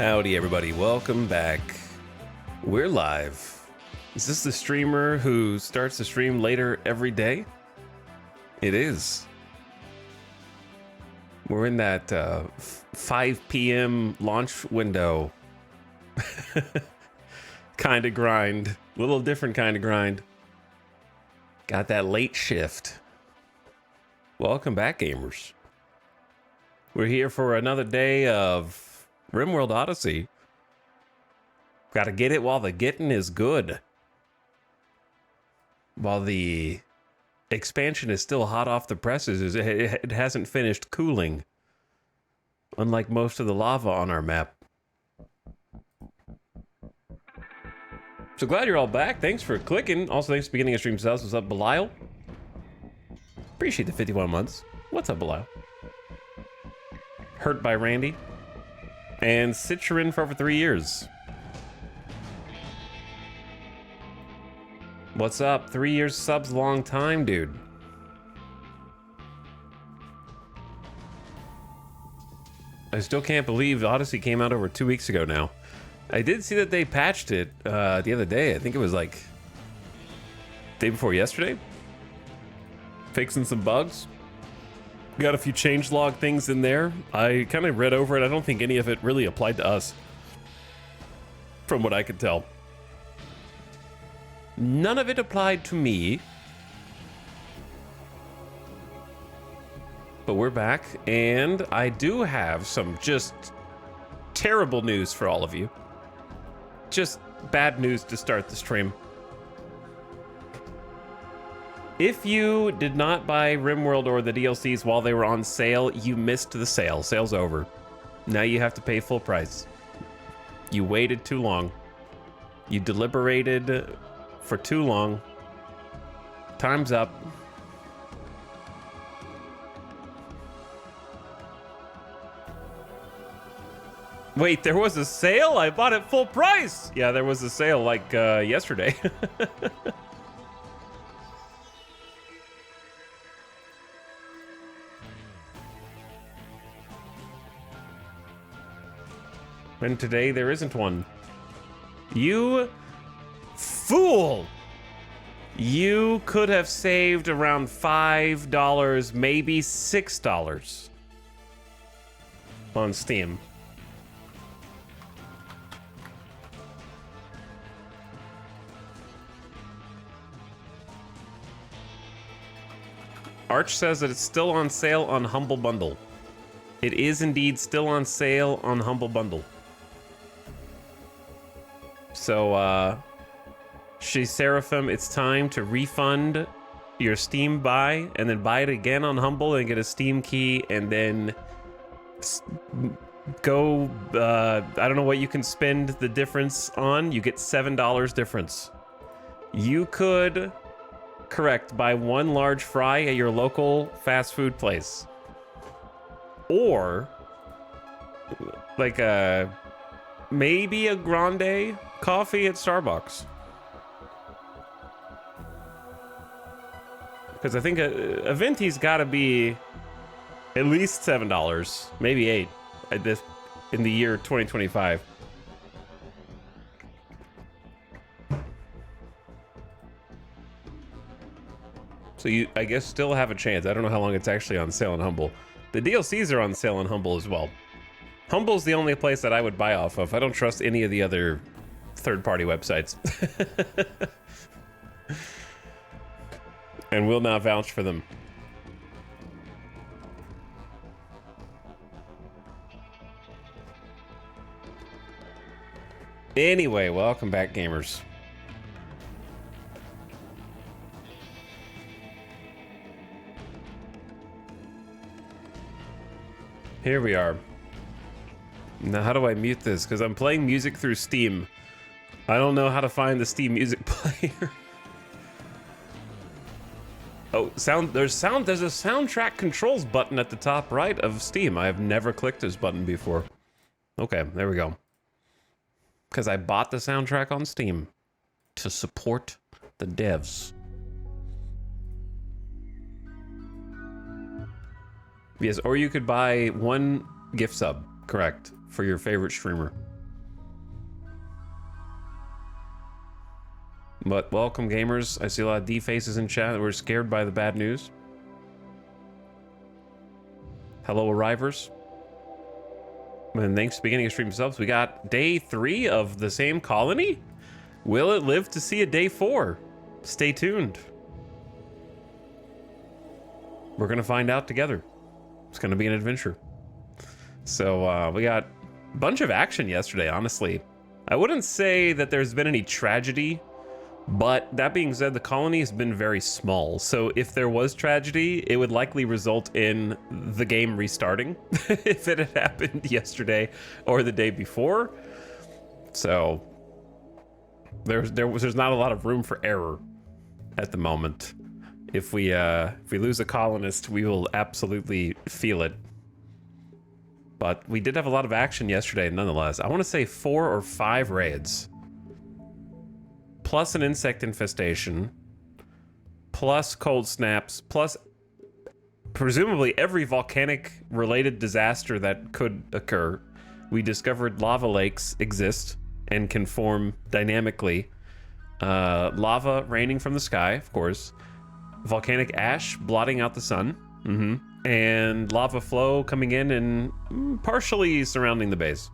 Howdy, everybody. Welcome back. We're live. Is this the streamer who starts the stream later every day? It is. We're in that 5 p.m. launch window. Kind of grind. A little different kind of grind. Got that late shift. Welcome back, gamers. We're here for another day of RimWorld Odyssey. Gotta get it while the getting is good. While the expansion is still hot off the presses, it hasn't finished cooling. Unlike most of the lava on our map. So glad you're all back. Thanks for clicking. Also, thanks for beginning of stream sales. What's up, Belial? Appreciate the 51 months. What's up, Belial? Hurt by Randy. And Citroen for over 3 years. What's up? 3 years subs, long time, dude. I still can't believe Odyssey came out over 2 weeks ago now. I did see that they patched it the other day. I think it was like day before yesterday. Fixing some bugs. Got a few changelog things in there. I kind of read over it. I don't think any of it really applied to us, from what I could tell. None of it applied to me. But we're back, and I do have some just terrible news for all of you. Just bad news to start the stream. If you did not buy RimWorld or the DLCs while they were on sale, you missed the sale. Sale's over. Now you have to pay full price. You waited too long. You deliberated for too long. Time's up. Wait, there was a sale? I bought it full price! Yeah, there was a sale like yesterday. And today there isn't one. You fool! You could have saved around $5, maybe $6 on Steam. Arch says that it's still on sale on Humble Bundle. It is indeed still on sale on Humble Bundle. So, Seraphim, it's time to refund your Steam buy and then buy it again on Humble and get a Steam key and then go, I don't know what you can spend the difference on. You get $7 difference. You could, correct, buy one large fry at your local fast food place. Or, like maybe a grande coffee at Starbucks. Because I think a Venti's got to be at least $7, maybe $8 at this in the year 2025. So you, I guess, still have a chance. I don't know how long it's actually on sale on Humble. The DLCs are on sale on Humble as well. Humble's the only place that I would buy off of. I don't trust any of the other third-party websites. And will not vouch for them. Anyway, welcome back, gamers. Here we are. Now, how do I mute this? Because I'm playing music through Steam. I don't know how to find the Steam music player. Oh, there's a soundtrack controls button at the top right of Steam. I have never clicked this button before. Okay, there we go. Because I bought the soundtrack on Steam to support the devs. Yes, or you could buy one gift sub, correct, for your favorite streamer. But welcome, gamers. I see a lot of D faces in chat that were scared by the bad news. Hello, arrivers. And thanks for beginning of stream subs. We got day 3 of the same colony. Will it live to see a day 4? Stay tuned. We're gonna find out together. It's gonna be an adventure. So we got a bunch of action yesterday, honestly. I wouldn't say that there's been any tragedy, but that being said, the colony has been very small. So if there was tragedy, it would likely result in the game restarting if it had happened yesterday or the day before. So there's not a lot of room for error at the moment. If we lose a colonist, we will absolutely feel it. But we did have a lot of action yesterday nonetheless. I want to say 4 or 5 raids. Plus an insect infestation. Plus cold snaps. Plus presumably every volcanic related disaster that could occur. We discovered lava lakes exist and can form dynamically. Lava raining from the sky, of course. Volcanic ash blotting out the sun. And lava flow coming in and partially surrounding the base.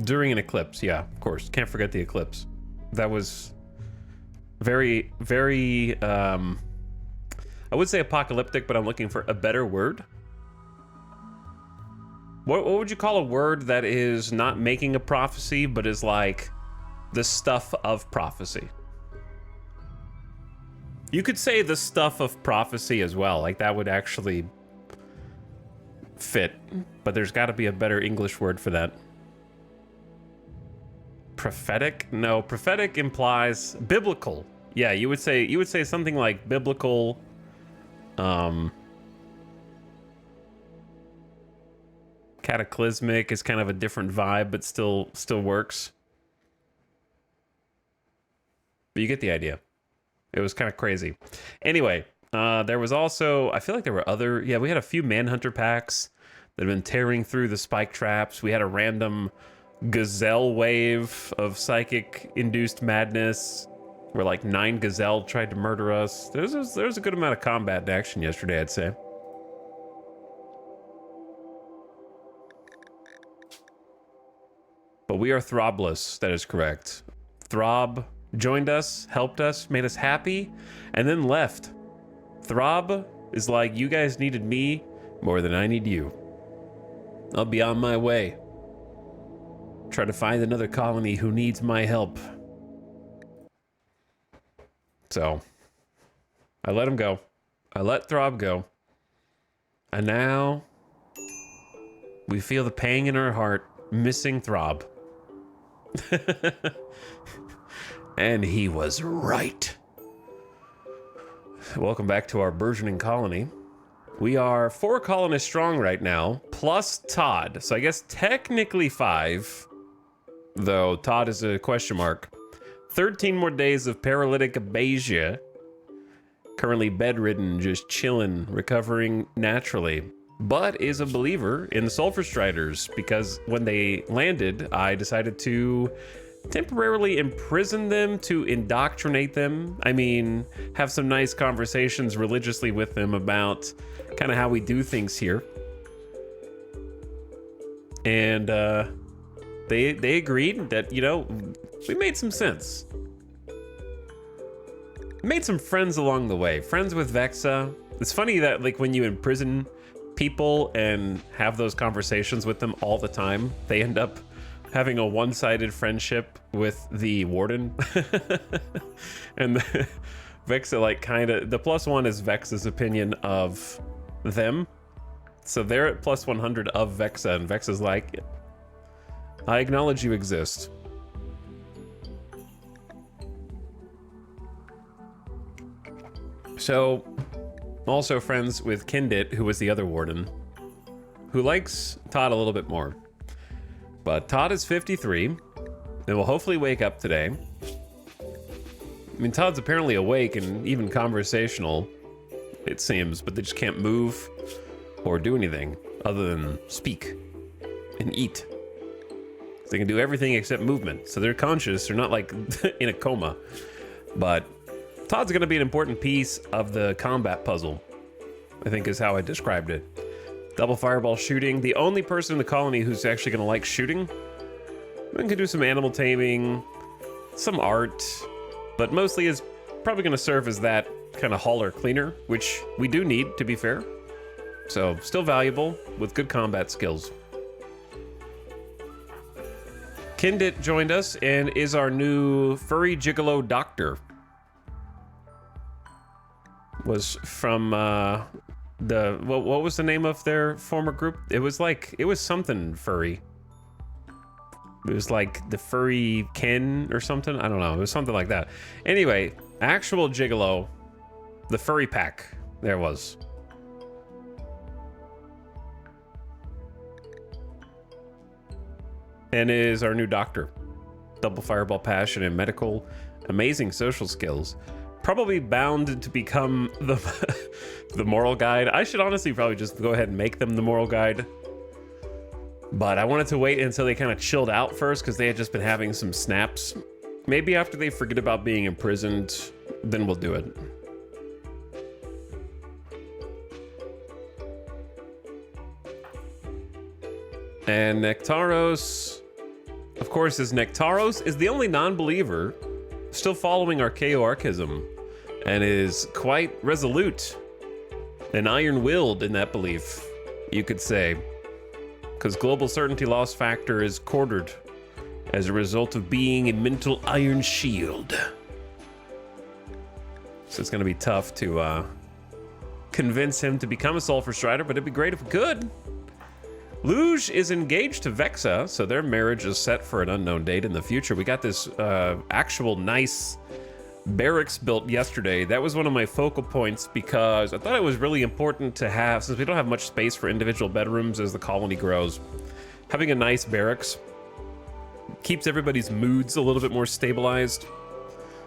During an eclipse, yeah, of course. Can't forget the eclipse. That was very, very, I would say apocalyptic, but I'm looking for a better word. What would you call a word that is not making a prophecy, but is like the stuff of prophecy? You could say the stuff of prophecy as well. Like that would actually fit, but there's got to be a better English word for that. Prophetic? No, prophetic implies biblical. Yeah, you would say something like biblical. Cataclysmic is kind of a different vibe, but still works. But you get the idea. It was kind of crazy. Anyway, there was also, I feel like there were other, yeah, we had a few Manhunter packs that have been tearing through the spike traps. We had a random gazelle wave of psychic-induced madness where like 9 gazelle tried to murder us. There was a good amount of combat and action yesterday, I'd say. But we are throbless, that is correct. Throb joined us, helped us, made us happy, and then left. Throb is like, you guys needed me more than I need you. I'll be on my way. Try to find another colony who needs my help. So, I let him go. I let Throb go. And now, we feel the pang in our heart, missing Throb. And he was right. Welcome back to our burgeoning colony. We are 4 colonists strong right now, plus Todd. So I guess technically 5, though Todd is a question mark. 13 more days of paralytic abasia. Currently bedridden, just chilling, recovering naturally. But is a believer in the Sulfurstriders because when they landed, I decided to temporarily imprison them to indoctrinate them. I mean, have some nice conversations religiously with them about kind of how we do things here. And they agreed that, you know, we made some sense. Made some friends along the way. Friends with Vexa. It's funny that like when you imprison people and have those conversations with them all the time, they end up having a one-sided friendship with the warden. And Vexa, like, kind of, the +1 is Vexa's opinion of them. So they're at +100 of Vexa, and Vexa's like, I acknowledge you exist. So, also friends with Kindit, who was the other warden, who likes Todd a little bit more. But Todd is 53, and will hopefully wake up today. I mean, Todd's apparently awake and even conversational, it seems, but they just can't move or do anything other than speak and eat. They can do everything except movement. So they're conscious. They're not like in a coma. But Todd's going to be an important piece of the combat puzzle, I think is how I described it. Double fireball shooting. The only person in the colony who's actually going to like shooting. We can do some animal taming, some art, but mostly is probably going to serve as that kind of hauler cleaner, which we do need, to be fair. So still valuable with good combat skills. Kindit joined us and is our new furry gigolo doctor. Was from what was the name of their former group? It was something furry. It was like the furry Ken or something. I don't know. It was something like that. Anyway, actual gigolo, the furry pack. There it was. And is our new doctor. Double fireball passion and medical. Amazing social skills. Probably bound to become the moral guide. I should honestly probably just go ahead and make them the moral guide. But I wanted to wait until they kind of chilled out first because they had just been having some snaps. Maybe after they forget about being imprisoned, then we'll do it. And Nectaros, of course, Nectaros is the only non-believer still following our KO-archism and is quite resolute and iron-willed in that belief, you could say. Because global certainty loss factor is quartered as a result of being a mental iron shield. So it's going to be tough to convince him to become a Sulfurstrider, but it'd be great if we could. Luge is engaged to Vexa, so their marriage is set for an unknown date in the future. We got this actual nice barracks built yesterday. That was one of my focal points because I thought it was really important to have, since we don't have much space for individual bedrooms as the colony grows, having a nice barracks keeps everybody's moods a little bit more stabilized.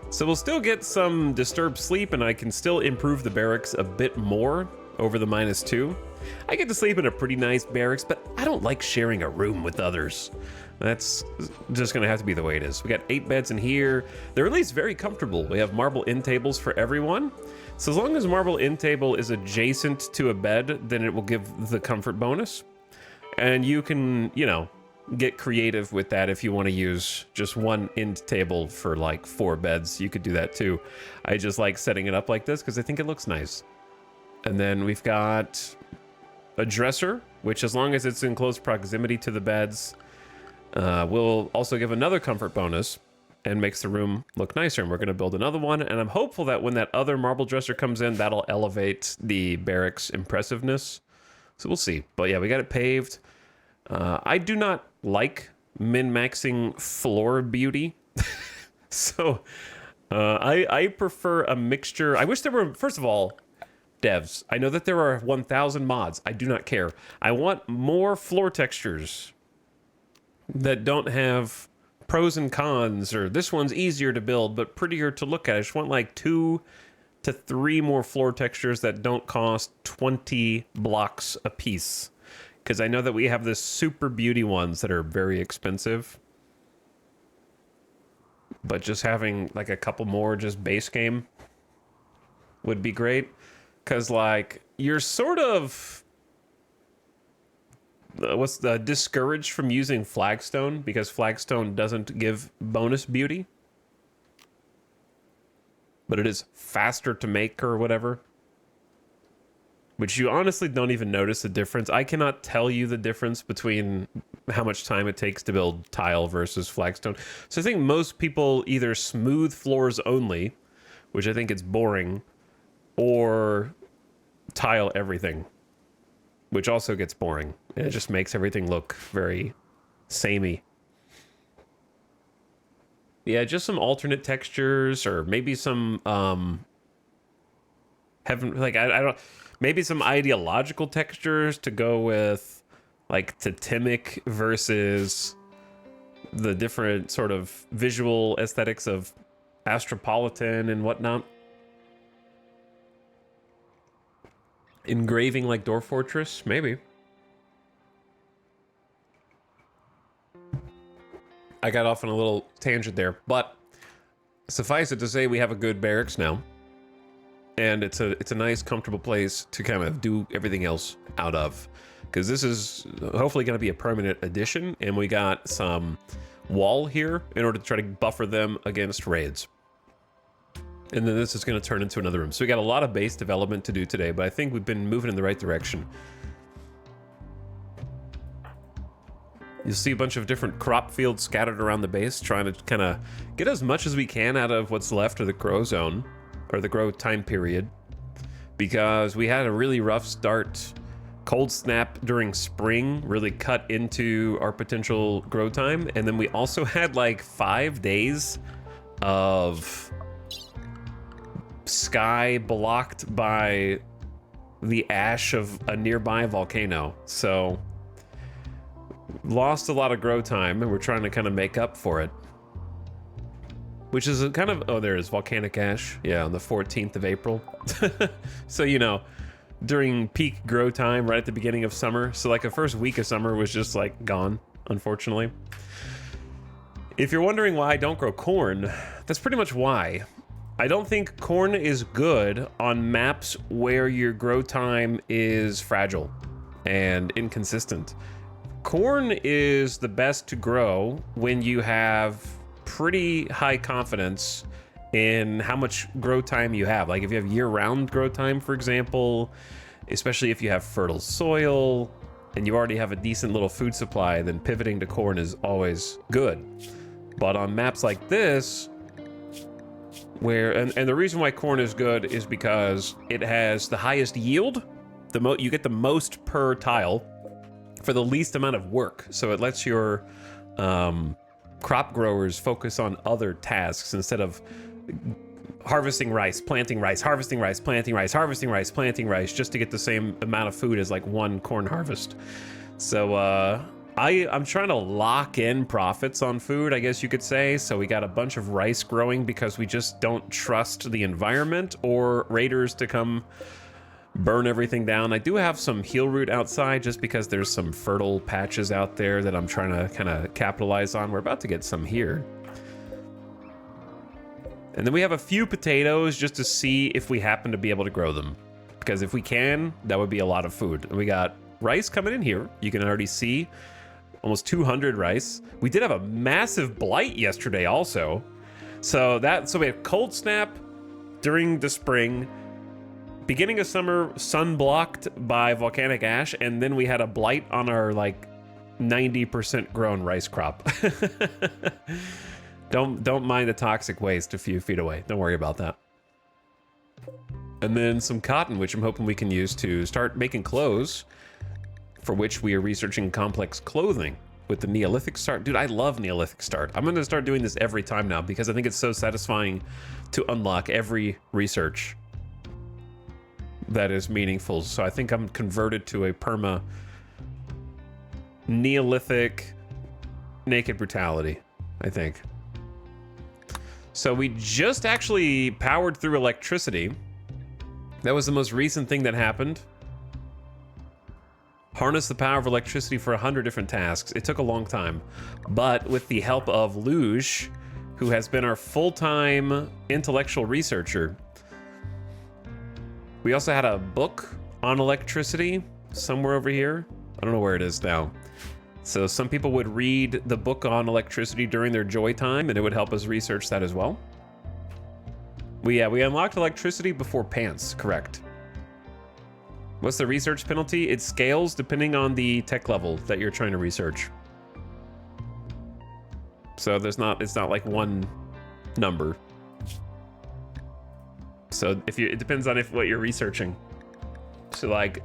So we'll still get some disturbed sleep and I can still improve the barracks a bit more over the -2. I get to sleep in a pretty nice barracks, but I don't like sharing a room with others. That's just gonna have to be the way it is. We got 8 beds in here. They're at least very comfortable. We have marble end tables for everyone. So as long as marble end table is adjacent to a bed, then it will give the comfort bonus. And you can, you know, get creative with that if you want to use just one end table for like 4 beds. You could do that too. I just like setting it up like this because I think it looks nice. And then we've got a dresser, which as long as it's in close proximity to the beds, will also give another comfort bonus and makes the room look nicer. And we're going to build another one. And I'm hopeful that when that other marble dresser comes in, that'll elevate the barracks impressiveness. So we'll see. But yeah, we got it paved. I do not like min-maxing floor beauty. So I prefer a mixture. I wish there were, first of all, devs, I know that there are 1,000 mods. I do not care. I want more floor textures that don't have pros and cons, or this one's easier to build but prettier to look at. I just want like 2 to 3 more floor textures that don't cost 20 blocks a piece. Because I know that we have this super beauty ones that are very expensive. But just having like a couple more just base game would be great. Because like you're sort of discouraged from using flagstone because flagstone doesn't give bonus beauty, but it is faster to make or whatever, which you honestly don't even notice the difference. I cannot tell you the difference between how much time it takes to build tile versus flagstone. So I think most people either smooth floors only, which I think it's boring, or tile everything, which also gets boring. And it just makes everything look very samey. Yeah, just some alternate textures, or maybe some I don't, maybe some ideological textures to go with like totemic versus the different sort of visual aesthetics of Astropolitan and whatnot. Engraving like Dwarf Fortress, maybe. I got off on a little tangent there, but suffice it to say we have a good barracks now. And it's a nice, comfortable place to kind of do everything else out of. Because this is hopefully going to be a permanent addition, and we got some wall here in order to try to buffer them against raids. And then this is going to turn into another room. So we got a lot of base development to do today, but I think we've been moving in the right direction. You'll see a bunch of different crop fields scattered around the base, trying to kind of get as much as we can out of what's left of the grow zone, or the grow time period, because we had a really rough start. Cold snap during spring really cut into our potential grow time, and then we also had like 5 days of sky blocked by the ash of a nearby volcano. So lost a lot of grow time, and we're trying to kind of make up for it. Which is a kind of, oh, there is volcanic ash. Yeah, on the 14th of April. So, you know, during peak grow time, right at the beginning of summer. So like the first week of summer was just like gone, unfortunately. If you're wondering why I don't grow corn, that's pretty much why. I don't think corn is good on maps where your grow time is fragile and inconsistent. Corn is the best to grow when you have pretty high confidence in how much grow time you have. Like if you have year-round grow time, for example, especially if you have fertile soil and you already have a decent little food supply, then pivoting to corn is always good. But on maps like this, where, and the reason why corn is good is because it has the highest yield, you get the most per tile for the least amount of work. So it lets your crop growers focus on other tasks instead of harvesting rice, planting rice, harvesting rice, planting rice, harvesting rice, planting rice, just to get the same amount of food as like one corn harvest. So I'm trying to lock in profits on food, I guess you could say. So we got a bunch of rice growing because we just don't trust the environment or raiders to come burn everything down. I do have some heel root outside just because there's some fertile patches out there that I'm trying to kind of capitalize on. We're about to get some here. And then we have a few potatoes just to see if we happen to be able to grow them. Because if we can, that would be a lot of food. And we got rice coming in here. You can already see almost 200 rice. We did have a massive blight yesterday also. So we have cold snap during the spring. Beginning of summer, sun blocked by volcanic ash, and then we had a blight on our like 90% grown rice crop. Don't mind the toxic waste a few feet away. Don't worry about that. And then some cotton, which I'm hoping we can use to start making clothes, for which we are researching complex clothing with the Neolithic start. Dude, I love Neolithic start. I'm gonna start doing this every time now because I think it's so satisfying to unlock every research that is meaningful. So I think I'm converted to a perma Neolithic naked brutality, I think. So we just actually powered through electricity. That was the most recent thing that happened. Harness the power of electricity for 100 different tasks. It took a long time, but with the help of Luge, who has been our full-time intellectual researcher. We also had a book on electricity somewhere over here. I don't know where it is now. So some people would read the book on electricity during their joy time, and it would help us research that as well. We unlocked electricity before pants, correct. What's the research penalty? It scales depending on the tech level that you're trying to research. So it's not like one number. So it depends on what you're researching. So like,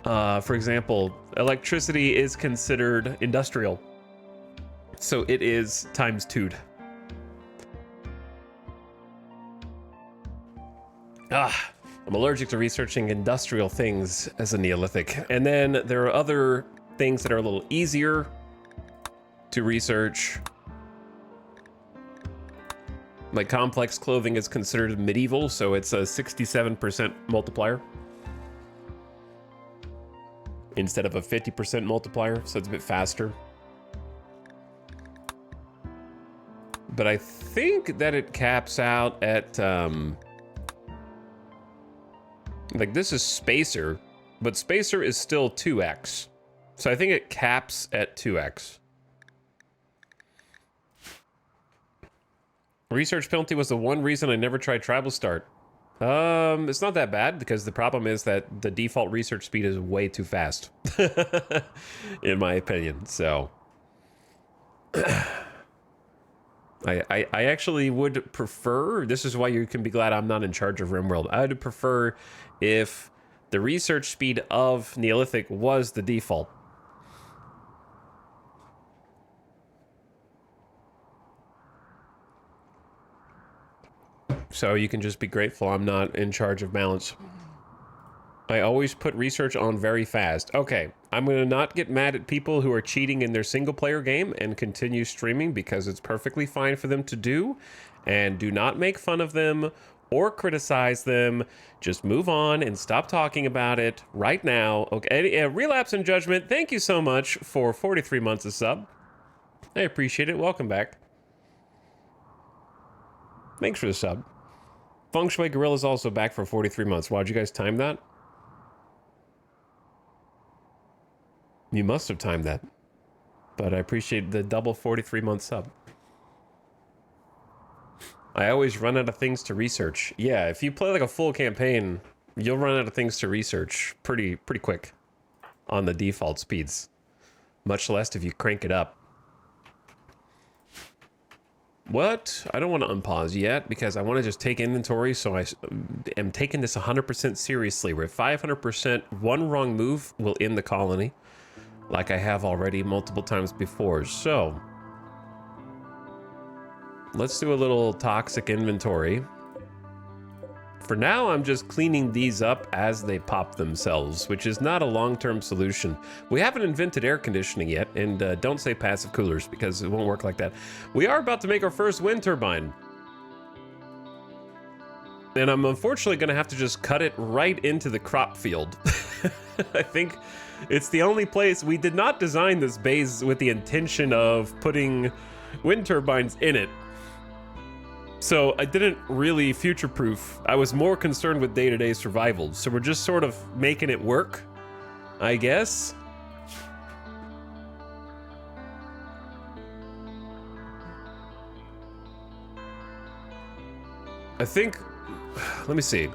for example, electricity is considered industrial. So it is times 2'd. I'm allergic to researching industrial things as a Neolithic. And then there are other things that are a little easier to research. Like complex clothing is considered medieval, so it's a 67% multiplier instead of a 50% multiplier, so it's a bit faster. but I think that it caps out at, like this is Spacer, but Spacer is still 2x. So I think it caps at 2x. Research penalty was the one reason I never tried Tribal Start. It's not that bad because the problem is that the default research speed is way too fast, in my opinion. So, I actually would prefer. This is why you can be glad I'm not in charge of RimWorld. I would prefer if the research speed of Neolithic was the default. So you can just be grateful I'm not in charge of balance. I always put research on very fast. Okay, I'm gonna not get mad at people who are cheating in their single player game and continue streaming because it's perfectly fine for them to do. And do not make fun of them or criticize them. Just move on and stop talking about it right now. Okay, Relapse and Judgment, thank you so much for 43 months of sub. I appreciate it, welcome back. Thanks for the sub. Feng Shui Gorilla's also back for 43 months. Why'd you guys time that? You must have timed that. But I appreciate the double 43-month sub. I always run out of things to research. Yeah, if you play like a full campaign, you'll run out of things to research pretty quick on the default speeds. Much less if you crank it up. What? I don't want to unpause yet because I want to just take inventory, so I am taking this 100% seriously. We're 500%. One wrong move will end the colony, like I have already multiple times before. So, let's do a little toxic inventory. For now, I'm just cleaning these up as they pop themselves, which is not a long-term solution. We haven't invented air conditioning yet, and don't say passive coolers because it won't work like that. We are about to make our first wind turbine. And I'm unfortunately gonna have to just cut it right into the crop field. I think it's the only place. We did not design this base with the intention of putting wind turbines in it. So I didn't really future-proof. I was more concerned with day-to-day survival. So we're just sort of making it work, I guess. I think, let me see.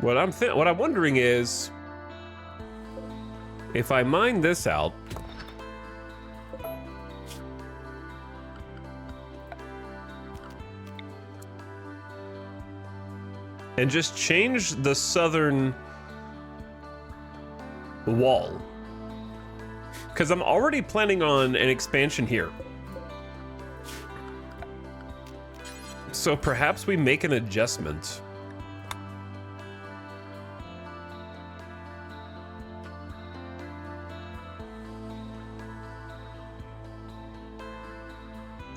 What I'm wondering is, if I mine this out, and just change the southern wall, because I'm already planning on an expansion here. So perhaps we make an adjustment.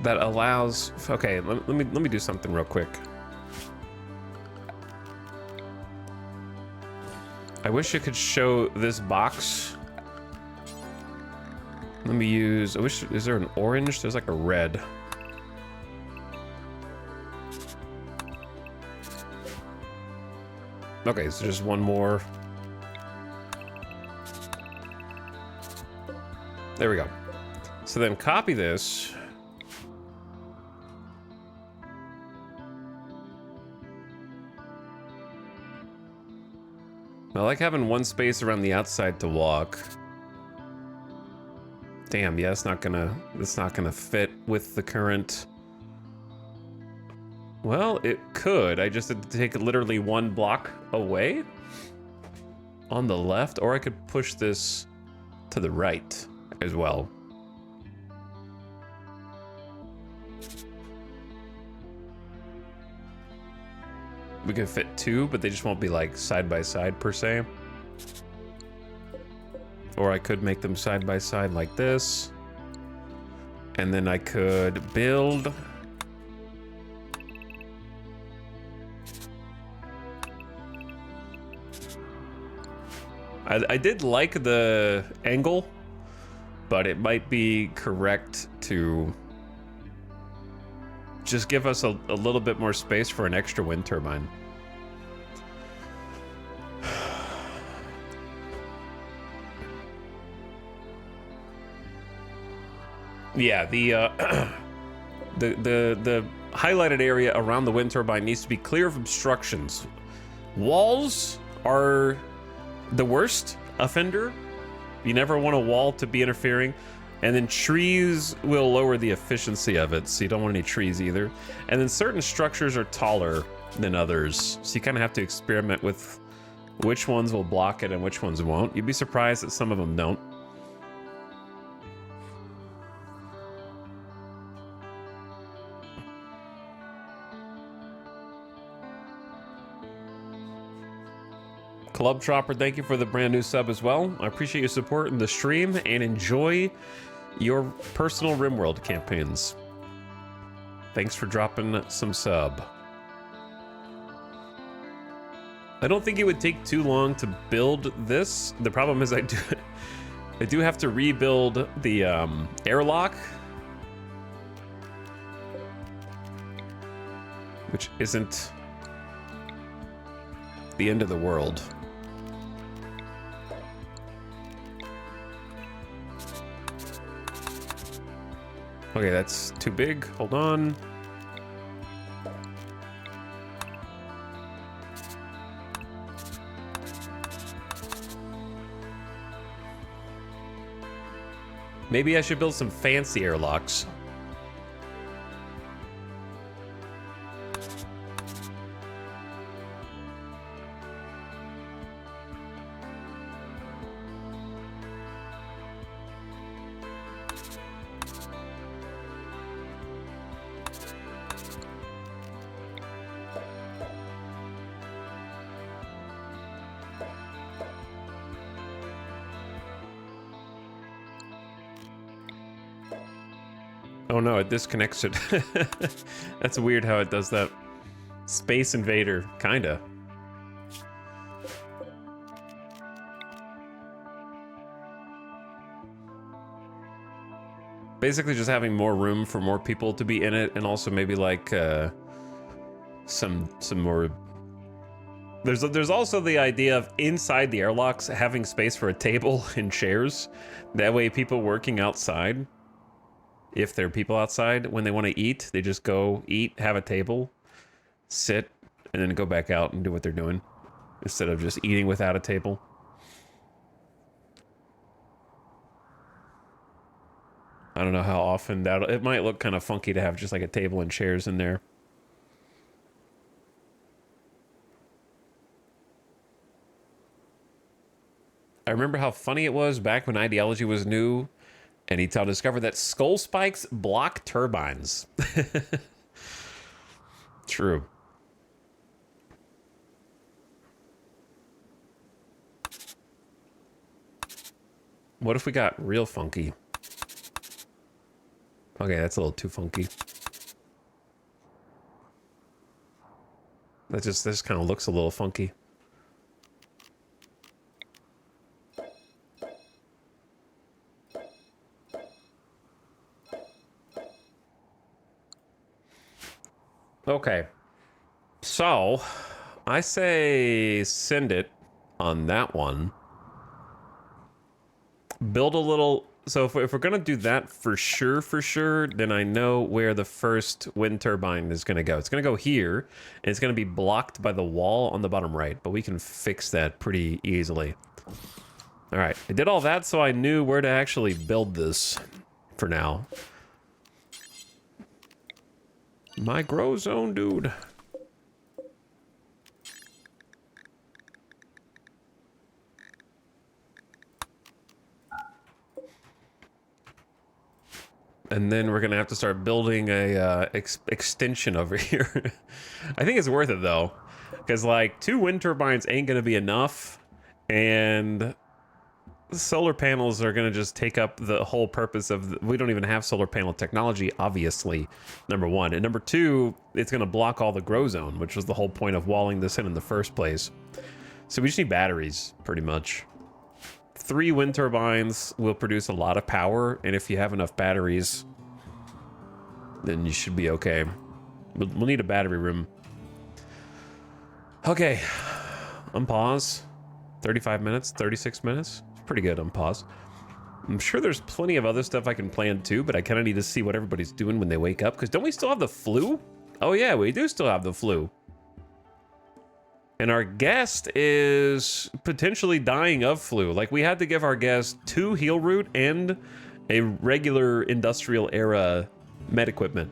That allows, okay, let me do something real quick. I wish I could show this box. Let me use, is there an orange? There's like a red. Okay, so just one more. There we go. So then copy this. I like having one space around the outside to walk. Damn, yeah, it's not gonna fit with the current. Well, it could. I just had to take literally one block away on the left, or I could push this to the right as well. We could fit two, but they just won't be like side by side per se. Or I could make them side by side like this. And then I could build. I did like the angle, but it might be correct to just give us a little bit more space for an extra wind turbine. Yeah, the highlighted area around the wind turbine needs to be clear of obstructions. Walls are the worst offender. You never want a wall to be interfering. And then trees will lower the efficiency of it, so you don't want any trees either. And then certain structures are taller than others, so you kind of have to experiment with which ones will block it and which ones won't. You'd be surprised that some of them don't. Club Chopper, thank you for the brand new sub as well. I appreciate your support in the stream and enjoy your personal RimWorld campaigns. Thanks for dropping some sub. I don't think it would take too long to build this. The problem is I do have to rebuild the airlock, which isn't the end of the world. Okay, that's too big. Hold on. Maybe I should build some fancy airlocks. Oh no, it disconnects it. That's weird how it does that. Space Invader, kinda. Basically just having more room for more people to be in it, and also maybe like some more. There's also the idea of inside the airlocks having space for a table and chairs. That way people working outside, if there are people outside, when they want to eat, they just go eat, have a table, sit, and then go back out and do what they're doing, instead of just eating without a table. I don't know how often it might look kind of funky to have just like a table and chairs in there. I remember how funny it was back when ideology was new, and Intel discovered that skull spikes block turbines. True. What if we got real funky? Okay, that's a little too funky. This kind of looks a little funky. Okay, so I say send it on that one. Build a little. So if we're gonna do that for sure, then I know where the first wind turbine is gonna go. It's gonna go here, and it's gonna be blocked by the wall on the bottom right, but we can fix that pretty easily. All right, I did all that so I knew where to actually build this for now. My grow zone, dude. And then we're gonna have to start building a extension over here. I think it's worth it though, because like 2 wind turbines ain't gonna be enough, and solar panels are gonna just take up the whole purpose of we don't even have solar panel technology, obviously, number 1. And number 2, it's gonna block all the grow zone, which was the whole point of walling this in the first place. So we just need batteries, pretty much. 3 wind turbines will produce a lot of power, and if you have enough batteries, then you should be okay. We'll need a battery room. Okay, unpause. 35 minutes, 36 minutes. It's pretty good unpause. I'm sure there's plenty of other stuff I can plan too, but I kind of need to see what everybody's doing when they wake up, because don't we still have the flu? Oh yeah, we do still have the flu. And our guest is potentially dying of flu. Like, we had to give our guest 2 heal root and a regular industrial era med equipment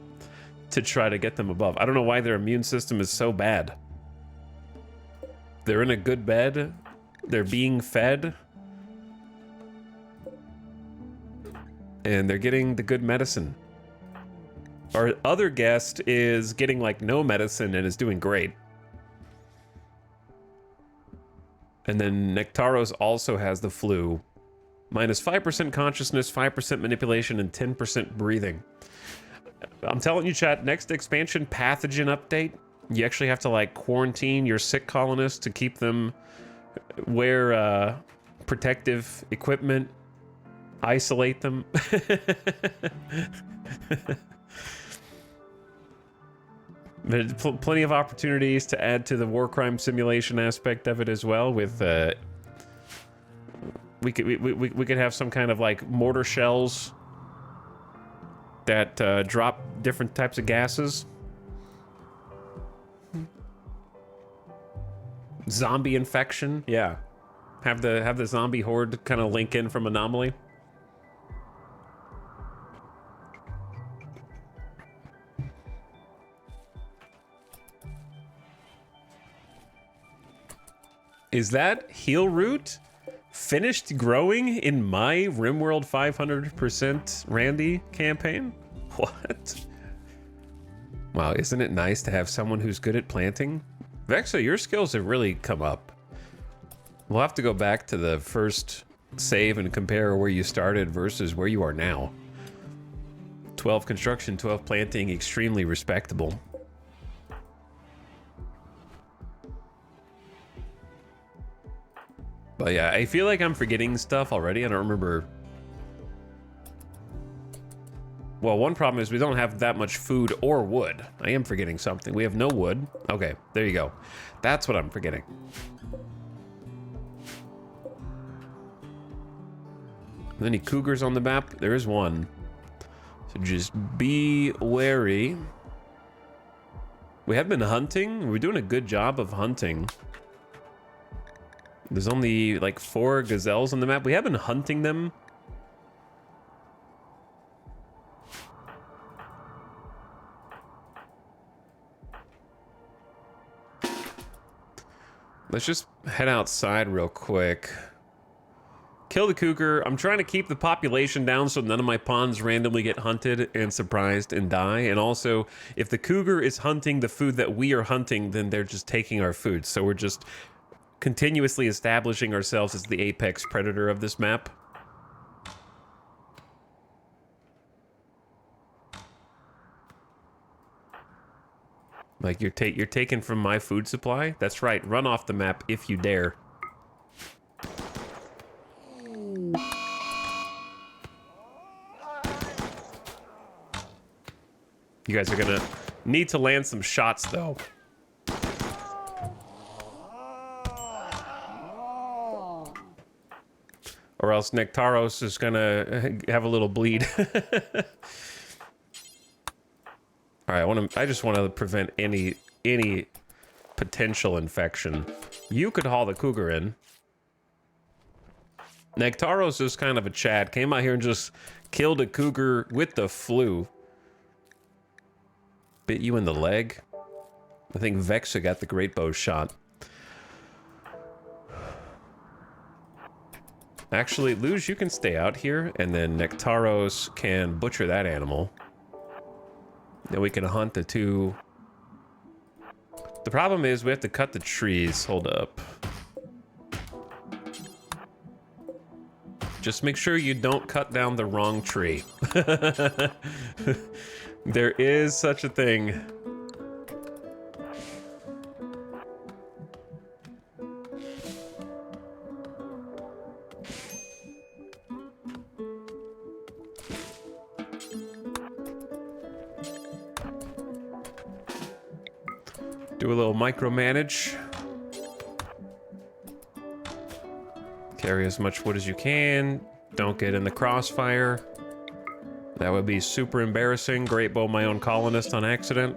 to try to get them above. I don't know why their immune system is so bad. They're in a good bed. They're being fed. And they're getting the good medicine. Our other guest is getting like no medicine and is doing great. And then Nectaros also has the flu. Minus 5% consciousness, 5% manipulation, and 10% breathing. I'm telling you, chat, next expansion pathogen update, you actually have to like quarantine your sick colonists to keep them, wear protective equipment, isolate them. Plenty of opportunities to add to the war crime simulation aspect of it as well. With we could have some kind of like mortar shells that drop different types of gases. Zombie infection, yeah. Have the zombie horde kind of link in from Anomaly. Is that heal root finished growing in my RimWorld 500% Randy campaign? What? Wow, isn't it nice to have someone who's good at planting? Vexa, your skills have really come up. We'll have to go back to the first save and compare where you started versus where you are now. 12 construction, 12 planting, extremely respectable. But yeah, I feel like I'm forgetting stuff already. I don't remember. Well, one problem is we don't have that much food or wood. I am forgetting something. We have no wood. Okay, there you go. That's what I'm forgetting. Any cougars on the map? There is one. So just be wary. We have been hunting. We're doing a good job of hunting. There's only like 4 gazelles on the map. We have been hunting them. Let's just head outside real quick. Kill the cougar. I'm trying to keep the population down so none of my pawns randomly get hunted and surprised and die. And also, if the cougar is hunting the food that we are hunting, then they're just taking our food. So we're just continuously establishing ourselves as the apex predator of this map. Like, you're taken from my food supply? That's right, run off the map if you dare. You guys are gonna need to land some shots, though. Or else Nectaros is gonna have a little bleed. All right, I just want to prevent any potential infection. You could haul the cougar in. Nectaros is kind of a Chad. Came out here and just killed a cougar with the flu. Bit you in the leg. I think Vexa got the great bow shot. Actually, Luge, you can stay out here, and then Nectaros can butcher that animal. Then we can hunt the 2. The problem is we have to cut the trees. Hold up. Just make sure you don't cut down the wrong tree. There is such a thing. Do a little micromanage. Carry as much wood as you can. Don't get in the crossfire. That would be super embarrassing. Great bow my own colonist on accident.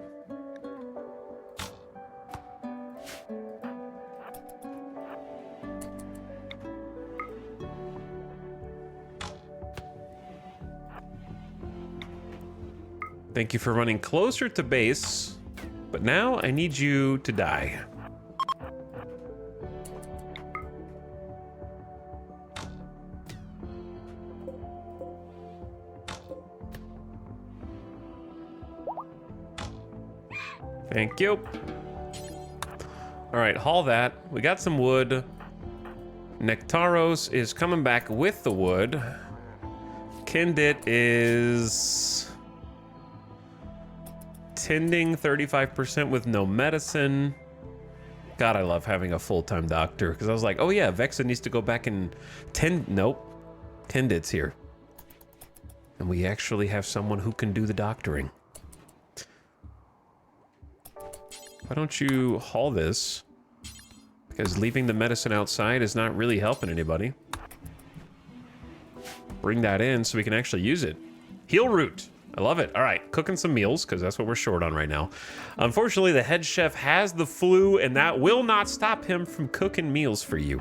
Thank you for running closer to base, but now I need you to die. Thank you. All right, haul that. We got some wood. Nectaros is coming back with the wood. Kindit is tending 35% with no medicine. God, I love having a full-time doctor, because I was like, oh yeah, Vexa needs to go back and tend. Nope. Kindit's here. And we actually have someone who can do the doctoring. Why don't you haul this? Because leaving the medicine outside is not really helping anybody. Bring that in so we can actually use it. Heal root. I love it. All right, cooking some meals, because that's what we're short on right now. Unfortunately, the head chef has the flu, and that will not stop him from cooking meals for you.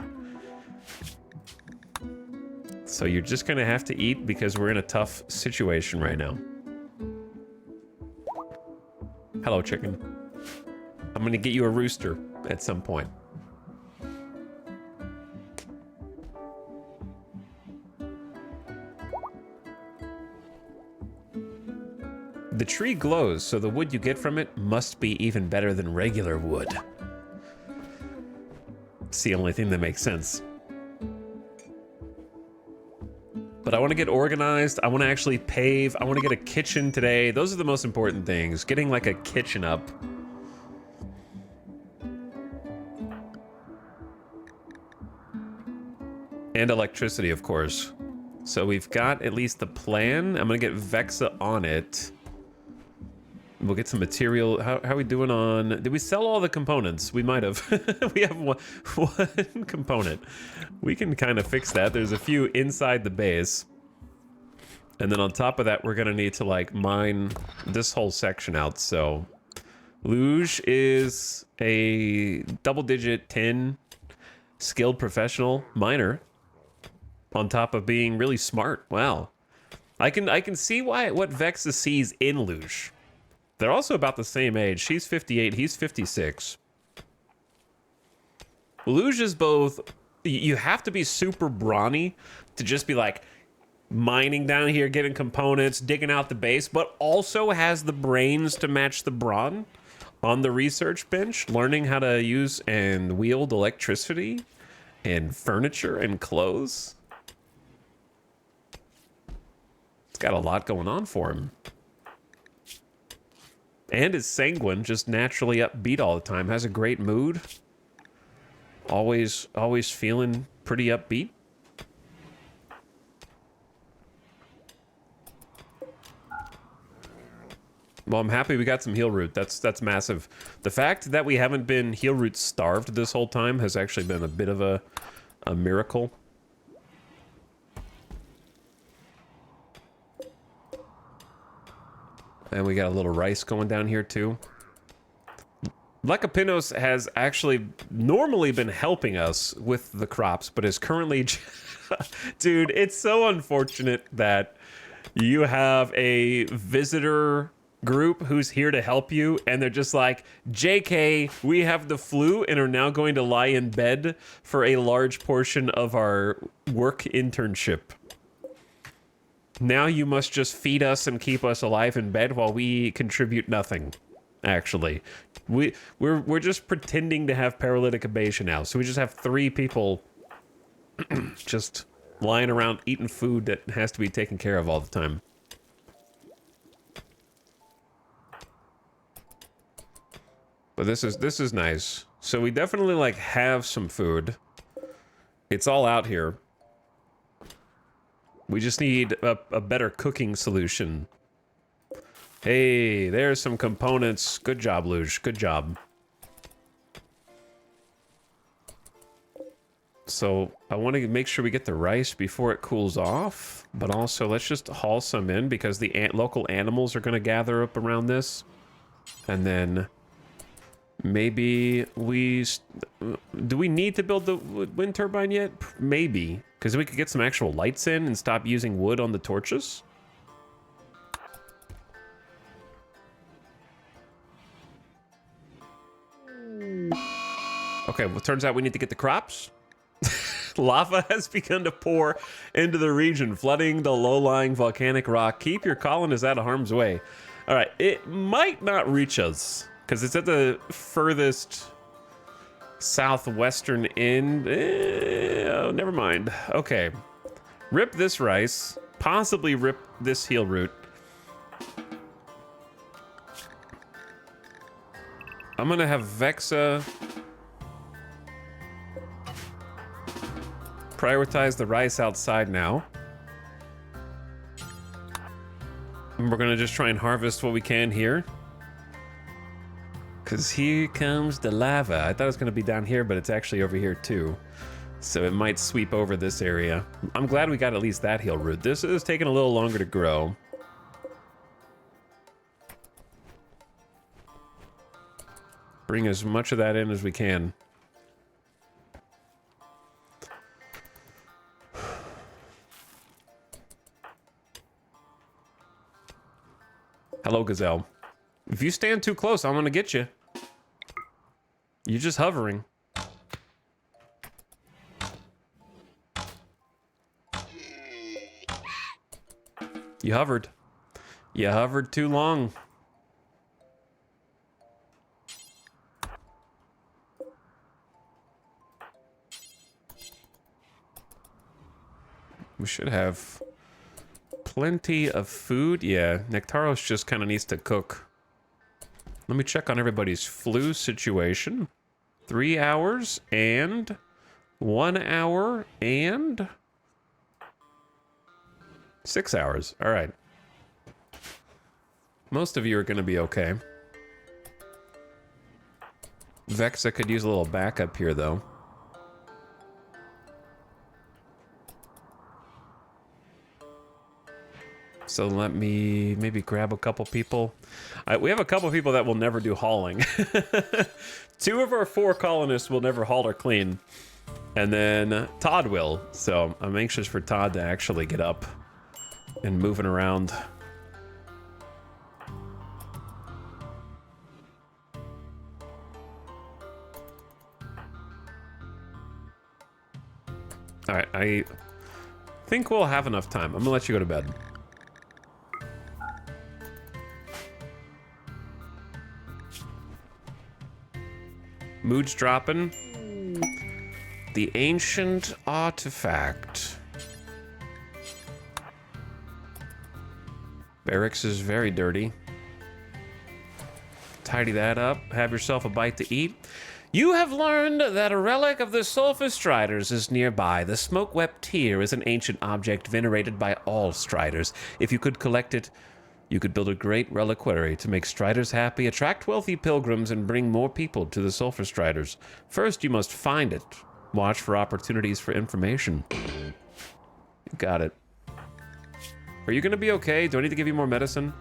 So you're just gonna have to eat, because we're in a tough situation right now. Hello, chicken. I'm gonna get you a rooster at some point. The tree glows, so the wood you get from it must be even better than regular wood. It's the only thing that makes sense. But I want to get organized. I want to actually pave. I want to get a kitchen today. Those are the most important things. Getting like a kitchen up. And electricity, of course. So we've got at least the plan. I'm gonna get Vexa on it. We'll get some material. How are we doing on... Did we sell all the components? We might have. We have one component. We can kind of fix that. There's a few inside the base. And then on top of that, we're gonna need to like mine this whole section out. So Luge is a double-digit 10 skilled professional miner. On top of being really smart. Wow. I can see what Vexa sees in Luge. They're also about the same age. She's 58, he's 56. Luge is both... You have to be super brawny to just be like mining down here, getting components, digging out the base, but also has the brains to match the brawn on the research bench, learning how to use and wield electricity and furniture and clothes. Got a lot going on for him. And is sanguine, just naturally upbeat all the time. Has a great mood. Always feeling pretty upbeat. Well, I'm happy we got some heal root. That's massive. The fact that we haven't been heal root starved this whole time has actually been a bit of a miracle. And we got a little rice going down here too. Lecapinos has actually normally been helping us with the crops, but is currently... Dude, it's so unfortunate that you have a visitor group who's here to help you, and they're just like, JK, we have the flu and are now going to lie in bed for a large portion of our work internship. Now you must just feed us and keep us alive in bed while we contribute nothing. Actually, we're just pretending to have paralytic abasia now. So we just have 3 people just lying around eating food that has to be taken care of all the time. But this is nice. So we definitely like have some food. It's all out here. We just need a better cooking solution. Hey, there's some components. Good job, Luge. Good job. So I want to make sure we get the rice before it cools off, but also let's just haul some in because the local animals are going to gather up around this. And then maybe do we need to build the wind turbine yet? Maybe, because we could get some actual lights in and stop using wood on the torches. Okay, well, it turns out we need to get the crops. Lava has begun to pour into the region, flooding the low-lying volcanic rock. Keep your colonists out of harm's way. All right, it might not reach us because it's at the furthest southwestern end. Oh, never mind. Okay, rip this rice, possibly rip this heel root. I'm gonna have Vexa prioritize the rice outside now. And we're gonna just try and harvest what we can here. Cause here comes the lava. I thought it was gonna be down here, but it's actually over here too. So it might sweep over this area. I'm glad we got at least that heel root. This is taking a little longer to grow. Bring as much of that in as we can. Hello, Gazelle. If you stand too close, I'm gonna get you. You're just hovering. You hovered. You hovered too long. We should have plenty of food. Yeah, Nectaros just kind of needs to cook. Let me check on everybody's flu situation. 3 hours and 1 hour and 6 hours. All right. Most of you are going to be okay. Vexa could use a little backup here, though. So let me maybe grab a couple people. We have a couple people that will never do hauling. 2 of our 4 colonists will never haul or clean. And then Todd will. So I'm anxious for Todd to actually get up and moving around. All right, I think we'll have enough time. I'm gonna let you go to bed. Mood's dropping. The ancient artifact. Barracks is very dirty. Tidy that up. Have yourself a bite to eat. You have learned that a relic of the Sulfurstriders is nearby. The smoke-wept tear is an ancient object venerated by all Striders. If you could collect it, you could build a great reliquary to make Striders happy, attract wealthy pilgrims, and bring more people to the Sulfurstriders. First, you must find it. Watch for opportunities for information. You got it. Are you going to be okay? Do I need to give you more medicine?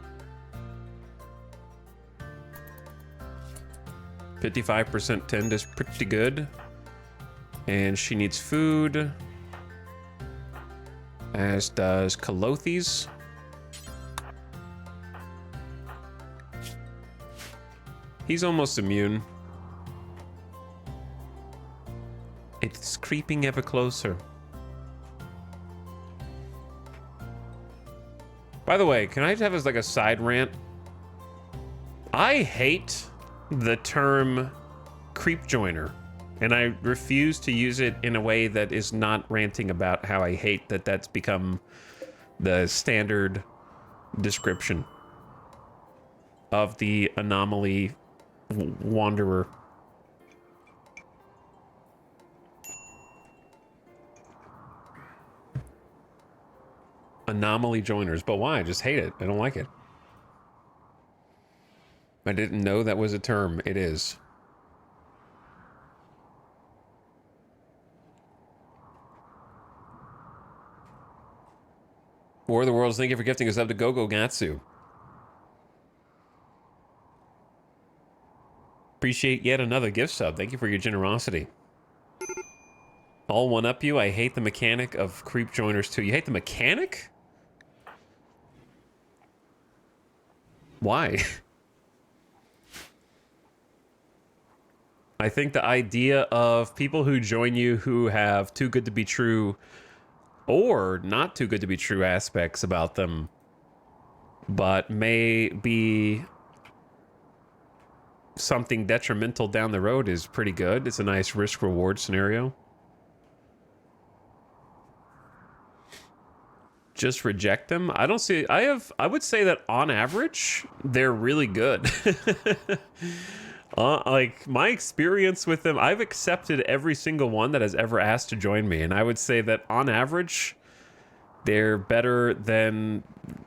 55% tend is pretty good. And she needs food. As does Kalothes. He's almost immune. It's creeping ever closer. By the way, can I have as like a side rant? I hate the term creep joiner, and I refuse to use it in a way that is not ranting about how I hate that that's become the standard description of the anomaly wanderer. Anomaly joiners, but why? I just hate it. I don't like it. I didn't know that was a term. It is. War of the Worlds, thank you for gifting us up to Gogo Gatsu. Appreciate yet another gift sub. Thank you for your generosity. All one up you. I hate the mechanic of creep joiners too. You hate the mechanic? Why? I think the idea of people who join you who have too good to be true or not too good to be true aspects about them, but may be something detrimental down the road is pretty good. It's a nice risk-reward scenario. Just reject them? I don't see... I would say that on average, they're really good. Like, my experience with them, I've accepted every single one that has ever asked to join me, and I would say that on average, they're better than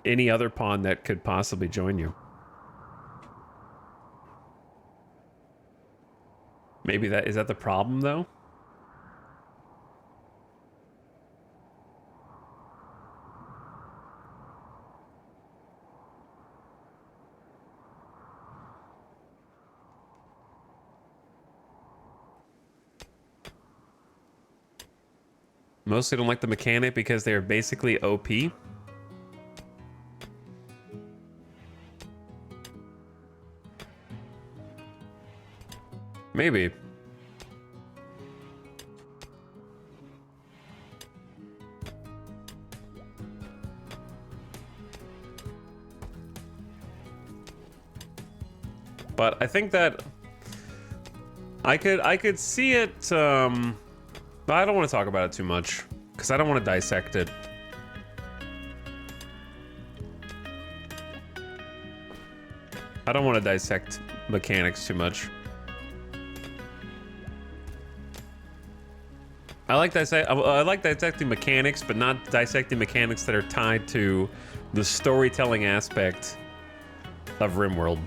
any other pawn that could possibly join you. Maybe is that the problem, though? Mostly don't like the mechanic because they're basically OP. Maybe. But I think that I could see it, but I don't want to talk about it too much because I don't want to dissect it. I don't want to dissect mechanics too much. I like dissecting mechanics, but not dissecting mechanics that are tied to the storytelling aspect of RimWorld.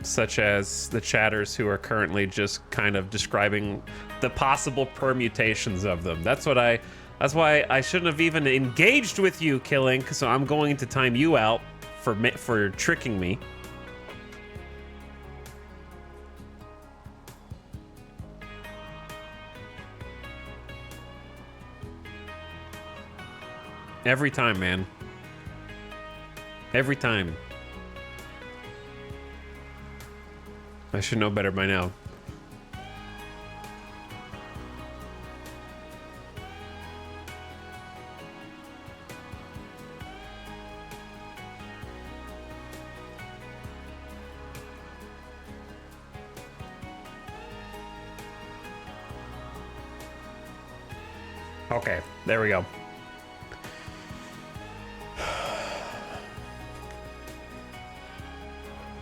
Such as the chatters who are currently just kind of describing the possible permutations of them. That's why I shouldn't have even engaged with you, Killing, so I'm going to time you out for tricking me. Every time, man. Every time. I should know better by now. Okay, there we go.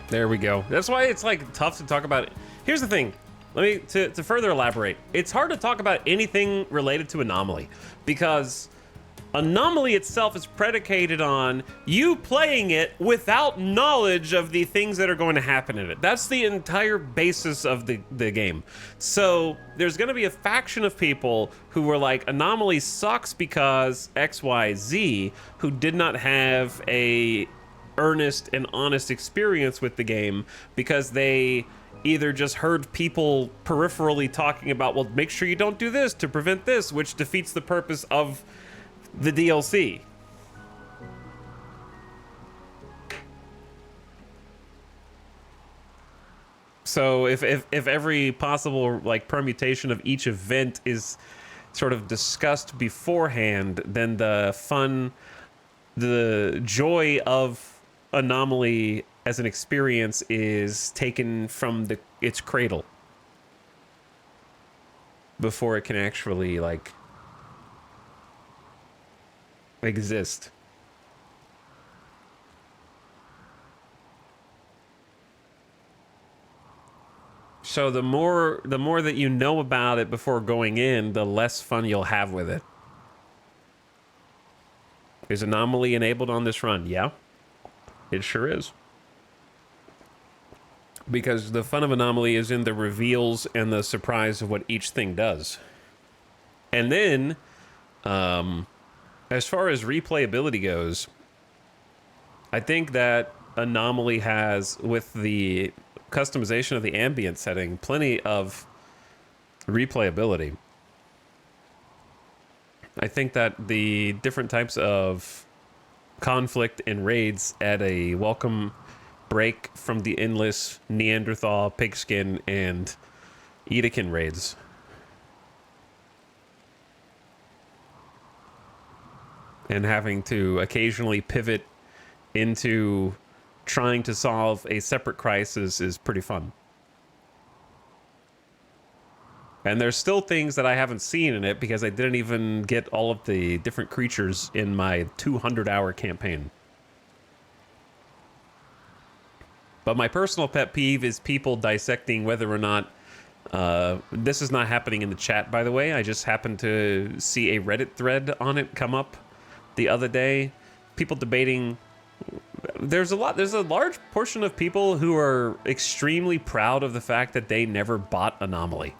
There we go. That's why it's like tough to talk about. Here's the thing. To further elaborate, it's hard to talk about anything related to Anomaly because Anomaly itself is predicated on you playing it without knowledge of the things that are going to happen in it. That's the entire basis of the game. So there's going to be a faction of people who were like, Anomaly sucks because XYZ, who did not have a earnest and honest experience with the game because they either just heard people peripherally talking about, well, make sure you don't do this to prevent this, which defeats the purpose of the DLC. So if every possible like permutation of each event is sort of discussed beforehand, then the joy of Anomaly as an experience is taken from its cradle before it can actually like exist. So the more that you know about it before going in, the less fun you'll have with it. Is Anomaly enabled on this run? Yeah. It sure is. Because the fun of Anomaly is in the reveals and the surprise of what each thing does. And then, As far as replayability goes, I think that Anomaly has, with the customization of the ambient setting, plenty of replayability. I think that the different types of conflict and raids add a welcome break from the endless Neanderthal, Pigskin, and Edekin raids. And having to occasionally pivot into trying to solve a separate crisis is pretty fun. And there's still things that I haven't seen in it because I didn't even get all of the different creatures in my 200-hour campaign. But my personal pet peeve is people dissecting whether or not... this is not happening in the chat, by the way. I just happened to see a Reddit thread on it come up the other day. People debating... There's a large portion of people who are extremely proud of the fact that they never bought Anomaly,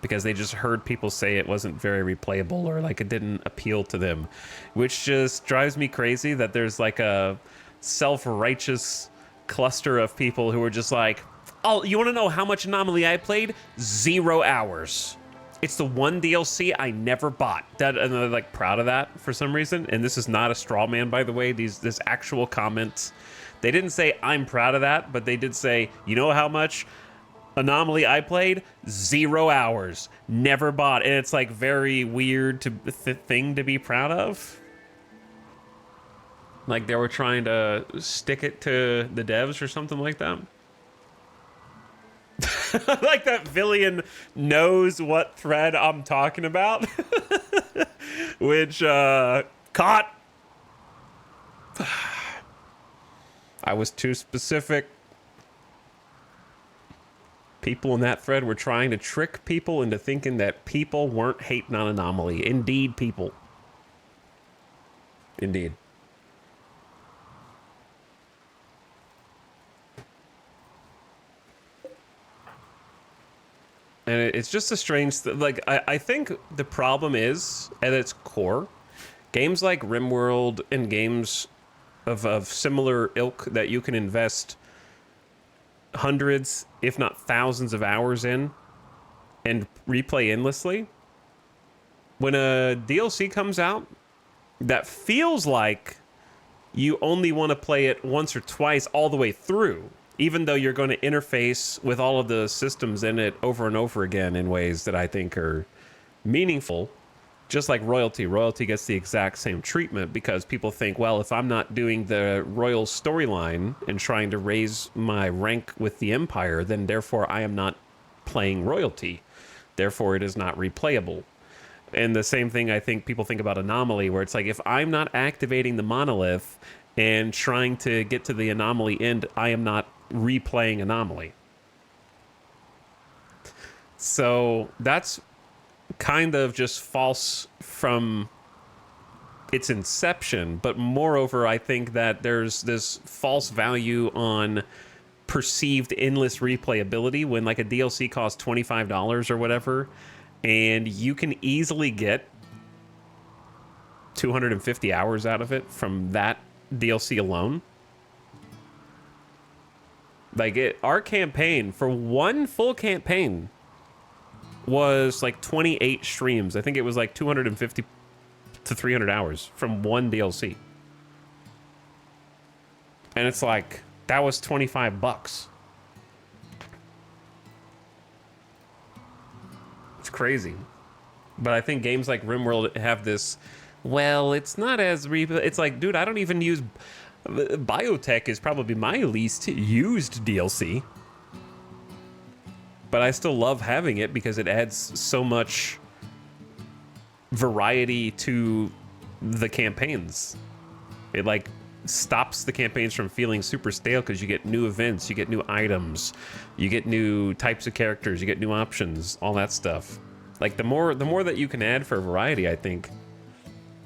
because they just heard people say it wasn't very replayable or like it didn't appeal to them, which just drives me crazy that there's like a self-righteous cluster of people who are just like, oh, you want to know how much Anomaly I played? 0 hours. It's the one DLC I never bought. And they're like proud of that for some reason. And this is not a straw man, by the way. This actual comments. They didn't say I'm proud of that, but they did say, you know how much Anomaly I played? 0 hours. Never bought. And it's like very weird thing to be proud of. Like they were trying to stick it to the devs or something like that. Like that Villian knows what thread I'm talking about. Which, caught. I was too specific. People in that thread were trying to trick people into thinking that people weren't hating on Anomaly. Indeed, people. Indeed. And it's just a strange like I think the problem is at its core, games like RimWorld and games of similar ilk that you can invest hundreds, if not thousands of hours in and replay endlessly. When a DLC comes out that feels like you only want to play it once or twice all the way through, even though you're going to interface with all of the systems in it over and over again in ways that I think are meaningful, just like Royalty. Royalty gets the exact same treatment because people think, well, if I'm not doing the Royal storyline and trying to raise my rank with the Empire, then therefore I am not playing Royalty. Therefore, it is not replayable. And the same thing I think people think about Anomaly, where it's like, if I'm not activating the monolith and trying to get to the Anomaly end, I am not replaying Anomaly. So that's kind of just false from its inception, but moreover, I think that there's this false value on perceived endless replayability when like a DLC costs $25 or whatever, and you can easily get 250 hours out of it from that DLC alone. Like our campaign for one full campaign was like 28 streams. I think it was like 250 to 300 hours from one DLC. And it's like, that was $25. It's crazy. But I think games like RimWorld have this, well, it's not as it's like, dude, I don't even use Biotech is probably my least used DLC. But I still love having it because it adds so much variety to the campaigns. It like stops the campaigns from feeling super stale because you get new events, you get new items, you get new types of characters, you get new options, all that stuff. Like the more that you can add for variety, I think,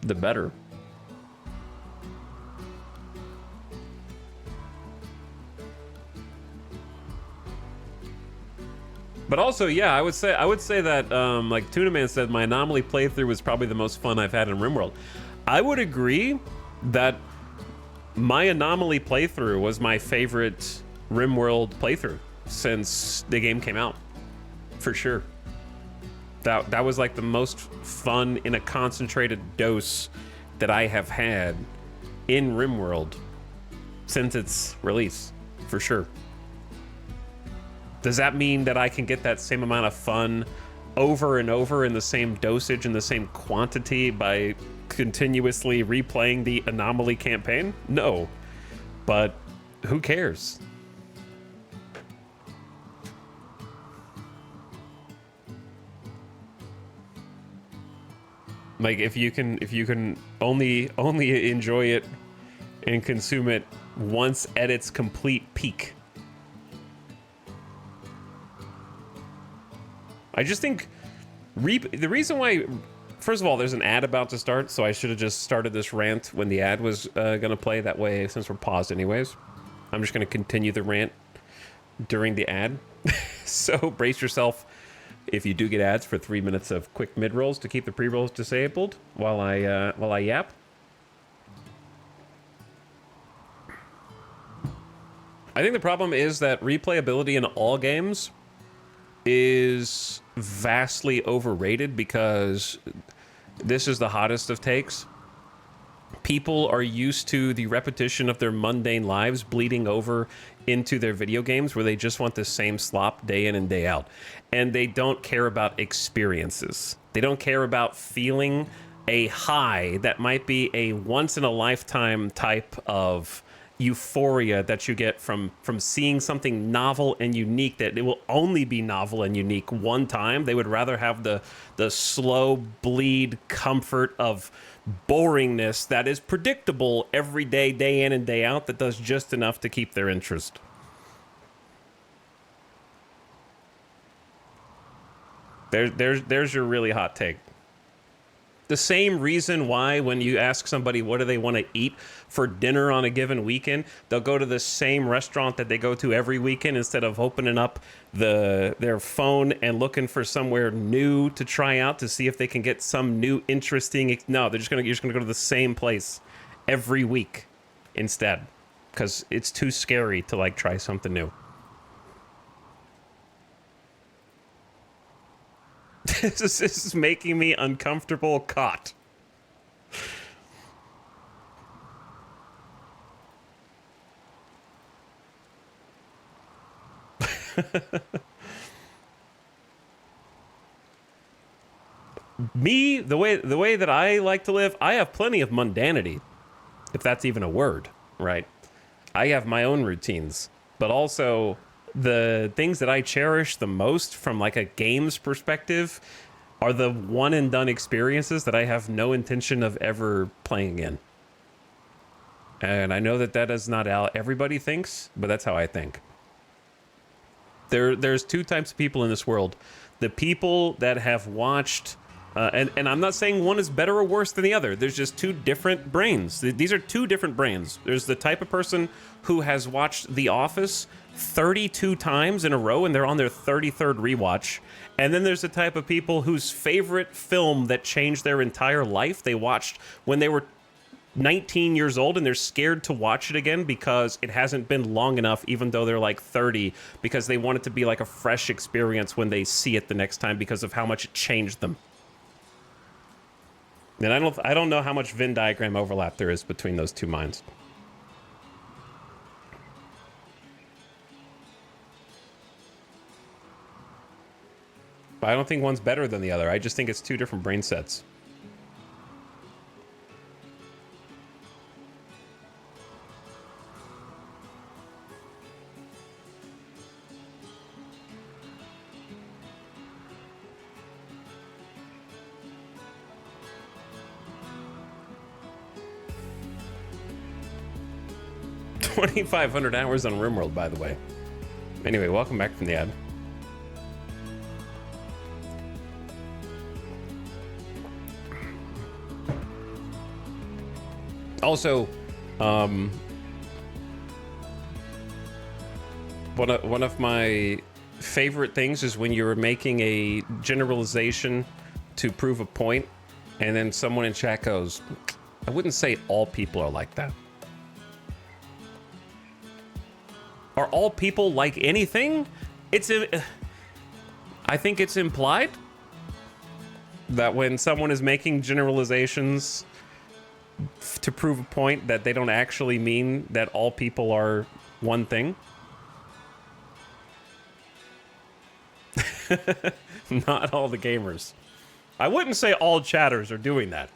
the better. But also, yeah, I would say that like Tuna Man said, my Anomaly playthrough was probably the most fun I've had in RimWorld. I would agree that my Anomaly playthrough was my favorite RimWorld playthrough since the game came out, for sure. That was like the most fun in a concentrated dose that I have had in RimWorld since its release, for sure. Does that mean that I can get that same amount of fun over and over in the same dosage and the same quantity by continuously replaying the Anomaly campaign? No, but who cares? Like if you can only enjoy it and consume it once at its complete peak. I just think the reason why, first of all, there's an ad about to start, so I should have just started this rant when the ad was gonna play. That way, since we're paused anyways, I'm just gonna continue the rant during the ad. So brace yourself if you do get ads for 3 minutes of quick mid rolls to keep the pre rolls disabled while I yap. I think the problem is that replayability in all games is vastly overrated because this is the hottest of takes. People are used to the repetition of their mundane lives bleeding over into their video games where they just want the same slop day in and day out. And they don't care about experiences. They don't care about feeling a high that might be a once-in-a-lifetime type of euphoria that you get from seeing something novel and unique, that it will only be novel and unique one time. They would rather have the slow bleed comfort of boringness that is predictable every day, day in and day out, that does just enough to keep their interest. There's your really hot take. The same reason why when you ask somebody what do they want to eat for dinner on a given weekend, they'll go to the same restaurant that they go to every weekend instead of opening up their phone and looking for somewhere new to try out to see if they can get some new interesting. No, you're just gonna go to the same place every week instead because it's too scary to like try something new. This is making me uncomfortable. Caught. Me, the way that I like to live, I have plenty of mundanity, if that's even a word, right? I have my own routines, but also the things that I cherish the most from like a game's perspective are the one and done experiences that I have no intention of ever playing again. And I know that is not how everybody thinks, but that's how I think. There's two types of people in this world. The people that have watched, and I'm not saying one is better or worse than the other. There's just two different brains. These are two different brains. There's the type of person who has watched The Office 32 times in a row and they're on their 33rd rewatch. And then there's the type of people whose favorite film that changed their entire life they watched when they were 19 years old and they're scared to watch it again because it hasn't been long enough, even though they're like 30, because they want it to be like a fresh experience when they see it the next time because of how much it changed them. And I don't know how much Venn diagram overlap there is between those two minds. But I don't think one's better than the other. I just think it's two different brain sets. $2,500 hours on RimWorld, by the way. Anyway, welcome back from the ad. Also, one of my favorite things is when you're making a generalization to prove a point, and then someone in chat goes, I wouldn't say all people are like that. Are all people like anything? I think it's implied that when someone is making generalizations to prove a point, that they don't actually mean that all people are one thing. Not all the gamers. I wouldn't say all chatters are doing that.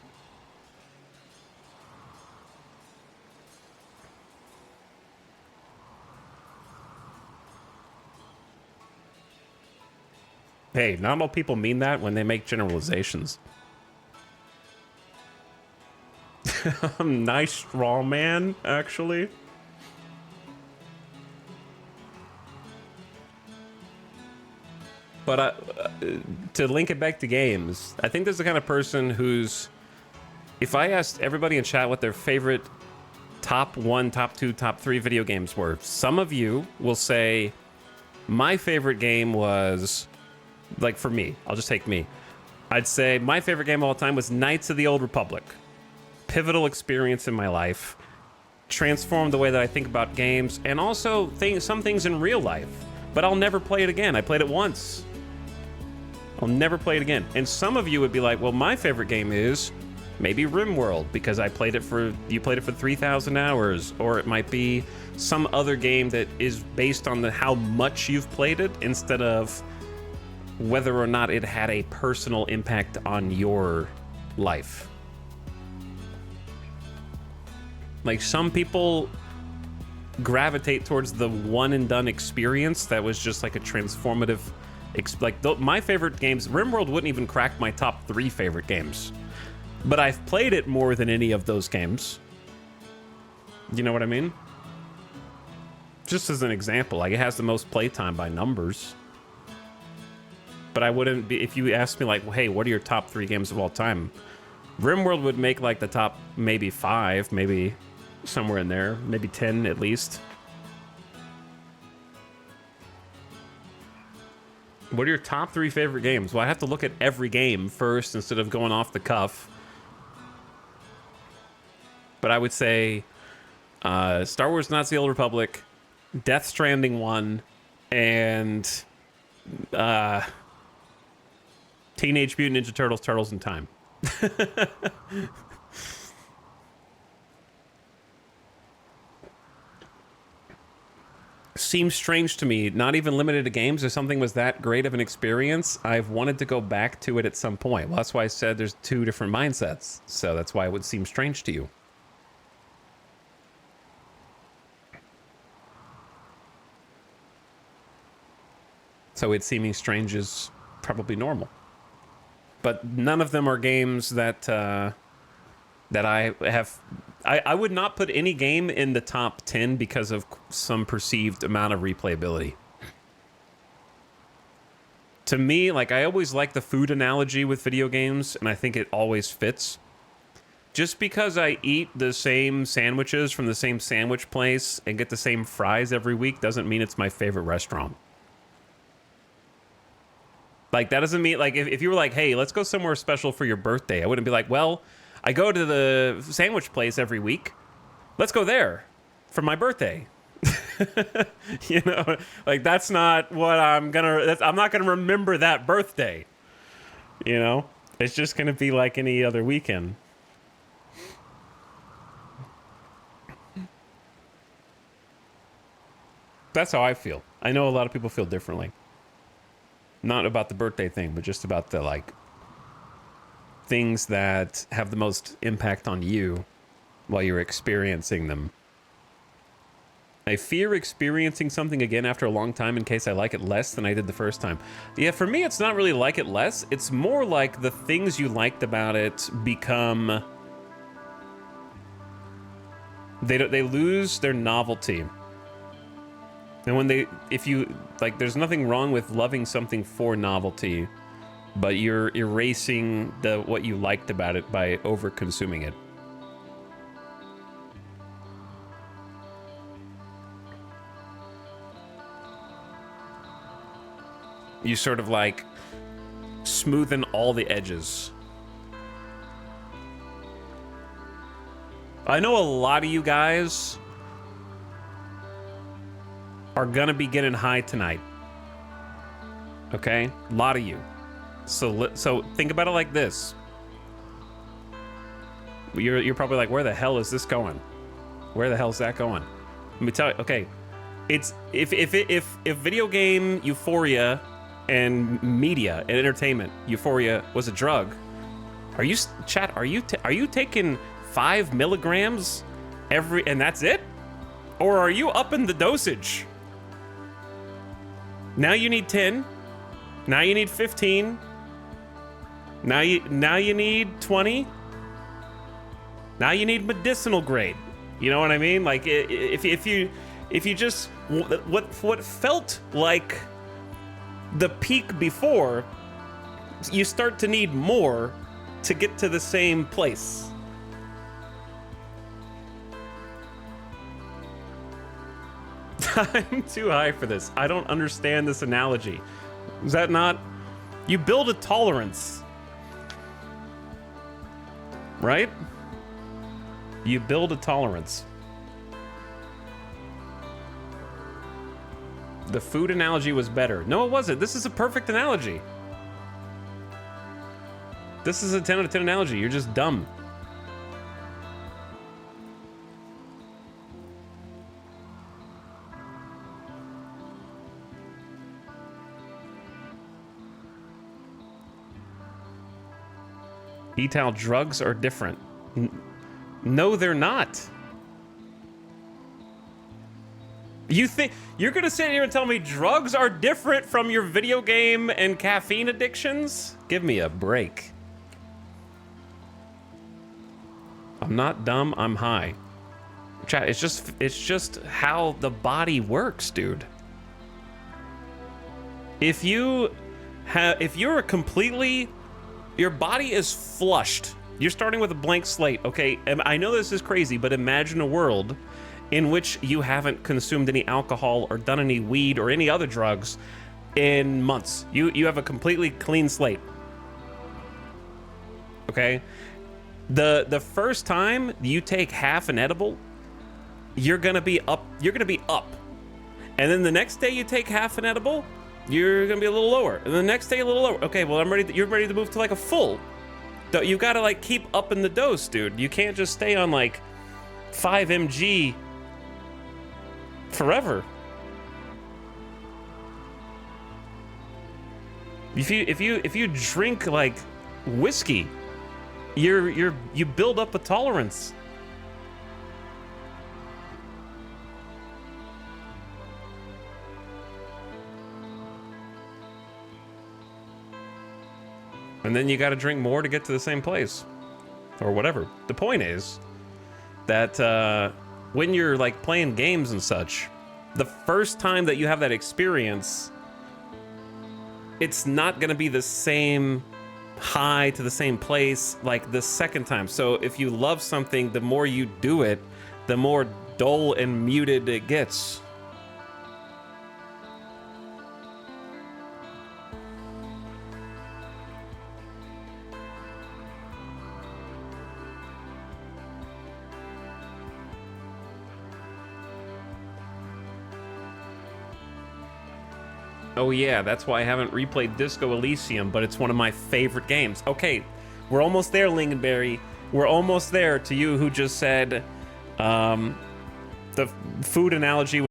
Hey, not all people mean that when they make generalizations. Nice straw man, actually. But to link it back to games, I think there's the kind of person who's... If I asked everybody in chat what their favorite top 1, top 2, top 3 video games were, some of you will say, my favorite game was... Like, for me, I'll just take me. I'd say my favorite game of all time was Knights of the Old Republic. Pivotal experience in my life. Transformed the way that I think about games, and also some things in real life. But I'll never play it again. I played it once. I'll never play it again. And some of you would be like, well, my favorite game is maybe RimWorld, because you played it for 3,000 hours. Or it might be some other game that is based on how much you've played it, instead of whether or not it had a personal impact on your life. Like, some people gravitate towards the one and done experience that was just like a transformative, my favorite games, RimWorld wouldn't even crack my top 3 favorite games, but I've played it more than any of those games. You know what I mean? Just as an example, like, it has the most playtime by numbers. But I wouldn't be, if you asked me like, hey, what are your top 3 games of all time? RimWorld would make like the top maybe 5, maybe somewhere in there, maybe 10 at least. What are your top 3 favorite games? Well, I have to look at every game first instead of going off the cuff. But I would say Star Wars Knights of the Old Republic, Death Stranding 1, and Teenage Mutant Ninja Turtles, Turtles in Time. Seems strange to me, not even limited to games. If something was that great of an experience, I've wanted to go back to it at some point. Well, that's why I said there's 2 different mindsets. So that's why it would seem strange to you. So it seeming strange is probably normal. But none of them are games that that I have... I would not put any game in the top 10 because of some perceived amount of replayability. To me, like, I always like the food analogy with video games, and I think it always fits. Just because I eat the same sandwiches from the same sandwich place and get the same fries every week doesn't mean it's my favorite restaurant. Like, that doesn't mean, like, if you were like, hey, let's go somewhere special for your birthday, I wouldn't be like, well, I go to the sandwich place every week. Let's go there for my birthday. You know, like, that's not what I'm not gonna remember that birthday. You know, it's just gonna be like any other weekend. That's how I feel. I know a lot of people feel differently. Not about the birthday thing, but just about the, like, things that have the most impact on you while you're experiencing them. I fear experiencing something again after a long time in case I like it less than I did the first time. Yeah, for me, it's not really like it less. It's more like the things you liked about it become... They lose their novelty. And when there's nothing wrong with loving something for novelty, but you're erasing what you liked about it by over-consuming it. You sort of like smoothen all the edges. I know a lot of you guys are gonna be getting high tonight. Okay? A lot of you. So think about it like this. You're probably like, where the hell is this going? Where the hell is that going? Let me tell you, okay. It's if video game euphoria and media and entertainment euphoria was a drug, are you taking 5 milligrams and that's it? Or are you upping the dosage? Now you need 10. Now you need 15. Now you need 20. Now you need medicinal grade. You know what I mean? Like if you just what felt like the peak before, you start to need more to get to the same place. I'm too high for this. I don't understand this analogy. Is that not? You build a tolerance, right? You build a tolerance. The food analogy was better. No, it wasn't. This is a perfect analogy. This is a 10 out of 10 analogy. You're just dumb. Etal, drugs are different. No, they're not. You think you're gonna sit here and tell me drugs are different from your video game and caffeine addictions? Give me a break. I'm not dumb, I'm high. Chat, it's just how the body works, dude. If you're your body is flushed. You're starting with a blank slate, okay? And I know this is crazy, but imagine a world in which you haven't consumed any alcohol or done any weed or any other drugs in months. You have a completely clean slate. Okay? The first time you take half an edible, you're gonna be up. And then the next day you take half an edible, you're gonna be a little lower. And the next day a little lower. Okay, well you're ready to move to like a full. You gotta like keep upping the dose, dude. You can't just stay on like 5 mg forever. If you drink like whiskey, you build up a tolerance. And then you got to drink more to get to the same place, or whatever. The point is that when you're like playing games and such, the first time that you have that experience, it's not going to be the same high to the same place like the second time. So if you love something, the more you do it, the more dull and muted it gets. Oh yeah, that's why I haven't replayed Disco Elysium, but it's one of my favorite games. Okay, we're almost there, Lingonberry. We're almost there to you who just said the food analogy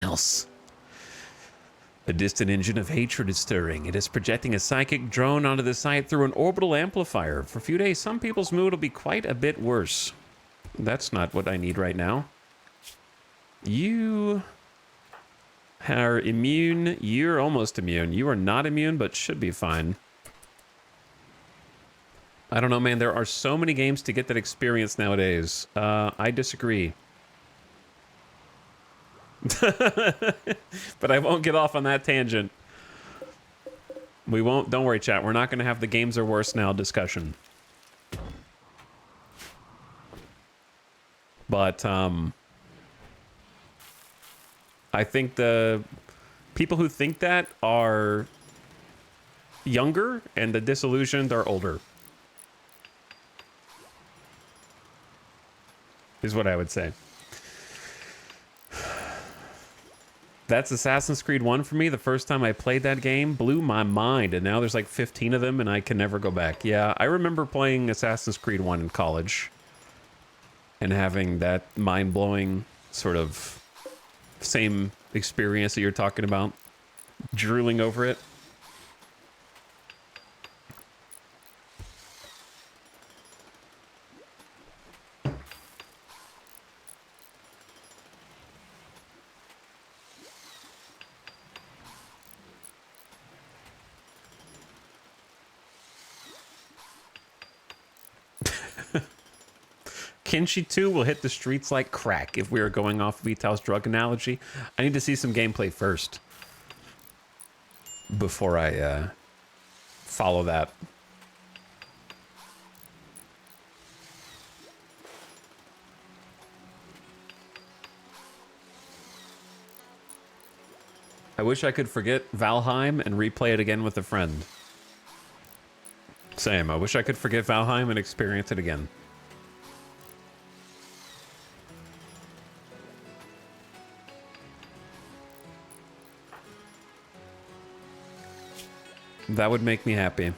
else. A distant engine of hatred is stirring. It is projecting a psychic drone onto the site through an orbital amplifier. For a few days, some people's mood will be quite a bit worse. That's not what I need right now. You are immune. You're almost immune. You are not immune, but should be fine. I don't know, man. There are so many games to get that experience nowadays. I disagree. But I won't get off on that tangent. We won't. Don't worry, chat. We're not going to have the games are worse now discussion. But I think the people who think that are younger and the disillusioned are older. Is what I would say. That's Assassin's Creed 1 for me. The first time I played that game blew my mind, and now there's like 15 of them, and I can never go back. Yeah, I remember playing Assassin's Creed 1 in college and having that mind-blowing sort of same experience that you're talking about, drooling over it. Kenshi 2 will hit the streets like crack if we are going off Vital's drug analogy. I need to see some gameplay first before I follow that. I wish I could forget Valheim and replay it again with a friend. Same. I wish I could forget Valheim and experience it again. That would make me happy.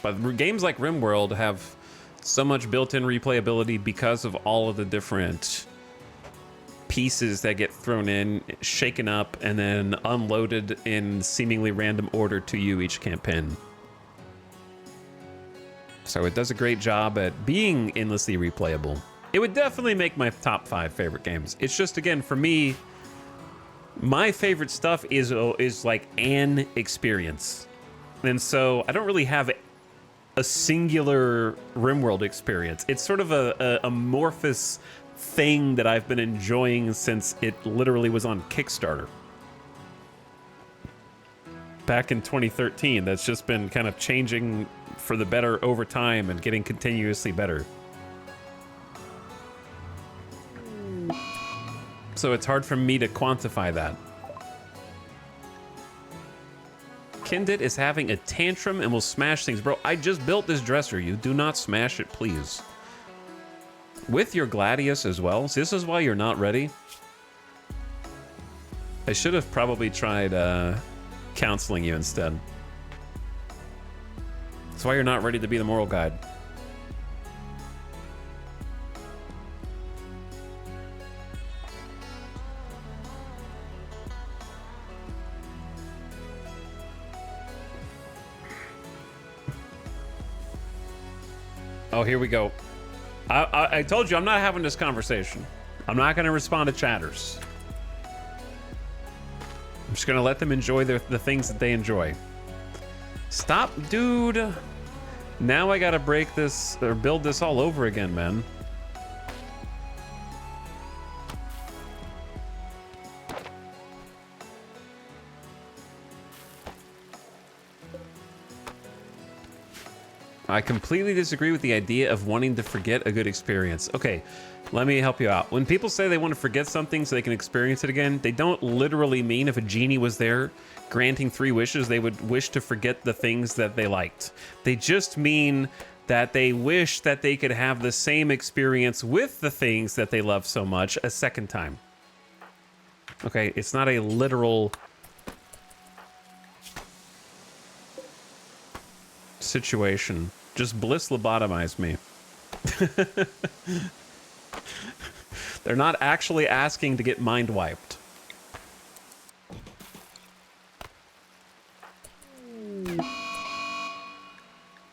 But games like RimWorld have so much built-in replayability because of all of the different pieces that get thrown in, shaken up, and then unloaded in seemingly random order to you each campaign. So it does a great job at being endlessly replayable. It would definitely make my top 5 favorite games. It's just, again, for me, my favorite stuff is like an experience. And so I don't really have a singular RimWorld experience. It's sort of a amorphous thing that I've been enjoying since it literally was on Kickstarter. Back in 2013, that's just been kind of changing for the better over time and getting continuously better. So it's hard for me to quantify that. Kindit is having a tantrum and will smash things. Bro, I just built this dresser. You do not smash it, please. With your Gladius as well. See, this is why you're not ready. I should have probably tried counseling you instead. That's why you're not ready to be the moral guide. Oh, here we go. I told you I'm not having this conversation. I'm not going to respond to chatters. I'm just going to let them enjoy the things that they enjoy. Stop, dude. Now I got to break this or build this all over again, man. I completely disagree with the idea of wanting to forget a good experience. Okay, let me help you out. When people say they want to forget something so they can experience it again, they don't literally mean if a genie was there granting 3 wishes, they would wish to forget the things that they liked. They just mean that they wish that they could have the same experience with the things that they love so much a second time. Okay, it's not a literal situation. Just bliss lobotomize me. They're not actually asking to get mind wiped.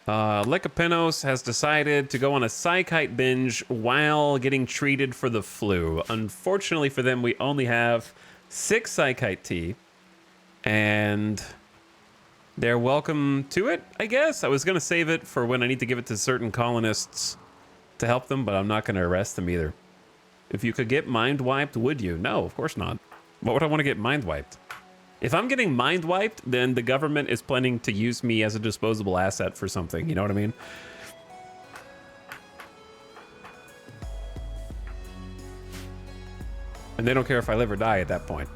Lycopenos has decided to go on a Psykite binge while getting treated for the flu. Unfortunately for them, we only have 6 Psykite tea, and they're welcome to it, I guess. I was going to save it for when I need to give it to certain colonists to help them, but I'm not going to arrest them either. If you could get mind wiped, would you? No, of course not. What would I want to get mind wiped? If I'm getting mind wiped, then the government is planning to use me as a disposable asset for something. You know what I mean? And they don't care if I live or die at that point.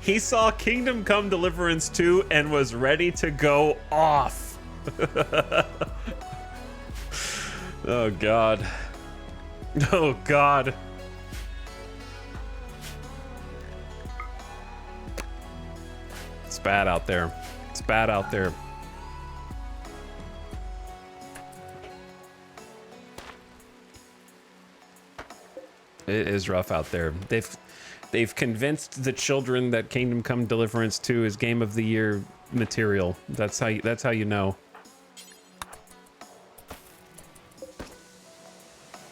He saw Kingdom Come Deliverance 2 and was ready to go off. Oh god. Oh god. It's bad out there. It's bad out there. It is rough out there. They've convinced the children that Kingdom Come Deliverance 2 is Game of the Year material. That's how you know.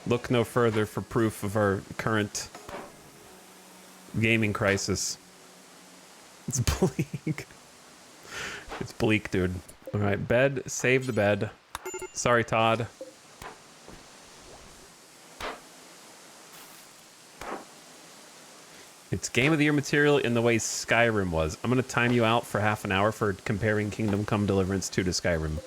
Look no further for proof of our current gaming crisis. It's bleak. It's bleak, dude. All right, bed. Save the bed. Sorry, Todd. It's Game of the Year material in the way Skyrim was. I'm going to time you out for half an hour for comparing Kingdom Come Deliverance 2 to Skyrim.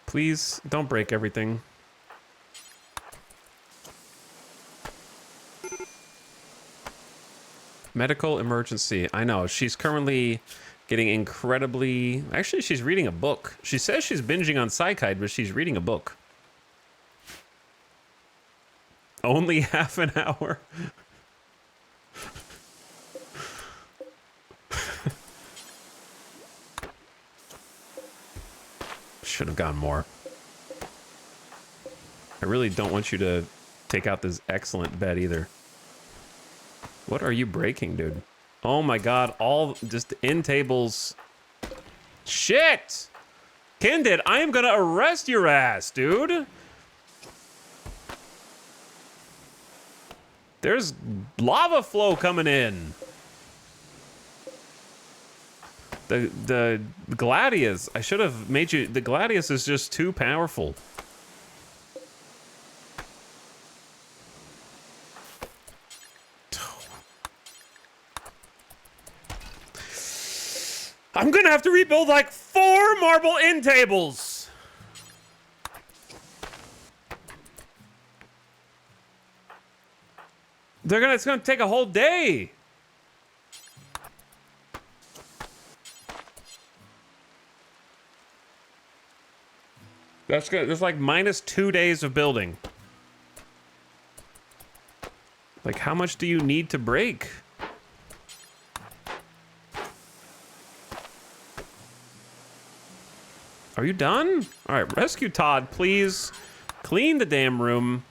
Please, don't break everything. Medical emergency. I know, she's currently getting incredibly... Actually, she's reading a book. She says she's binging on Psykite, but she's reading a book. Only half an hour? Should have gone more. I really don't want you to take out this excellent bed either. What are you breaking, dude? Oh my god, all just end tables. Shit! Kinded, I am gonna arrest your ass, dude. There's lava flow coming in. The Gladius, I should have made you, the Gladius is just too powerful. I'm gonna have to rebuild like 4 marble end tables. It's gonna take a whole day. That's good. There's like minus 2 days of building. Like, how much do you need to break? Are you done? All right, rescue Todd, please. Clean the damn room.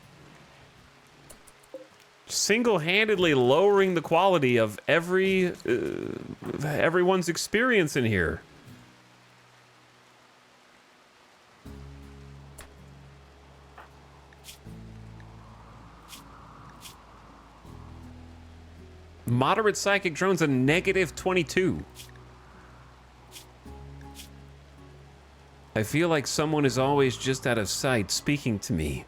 Single-handedly lowering the quality of everyone's experience in here. Moderate psychic drones a -22. I feel like someone is always just out of sight speaking to me.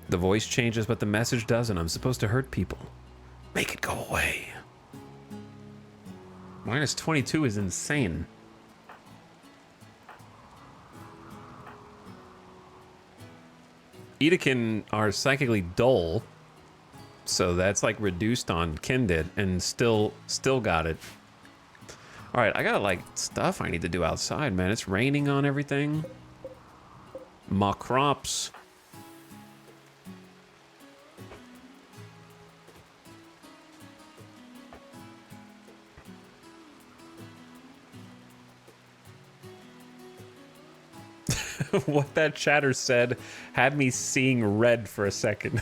The voice changes, but the message doesn't. I'm supposed to hurt people. Make it go away. -22 is insane. Edekin are psychically dull. So that's like reduced on Kinded and still got it. All right, I got like stuff I need to do outside, man. It's raining on everything. My crops. What that chatter said had me seeing red for a second.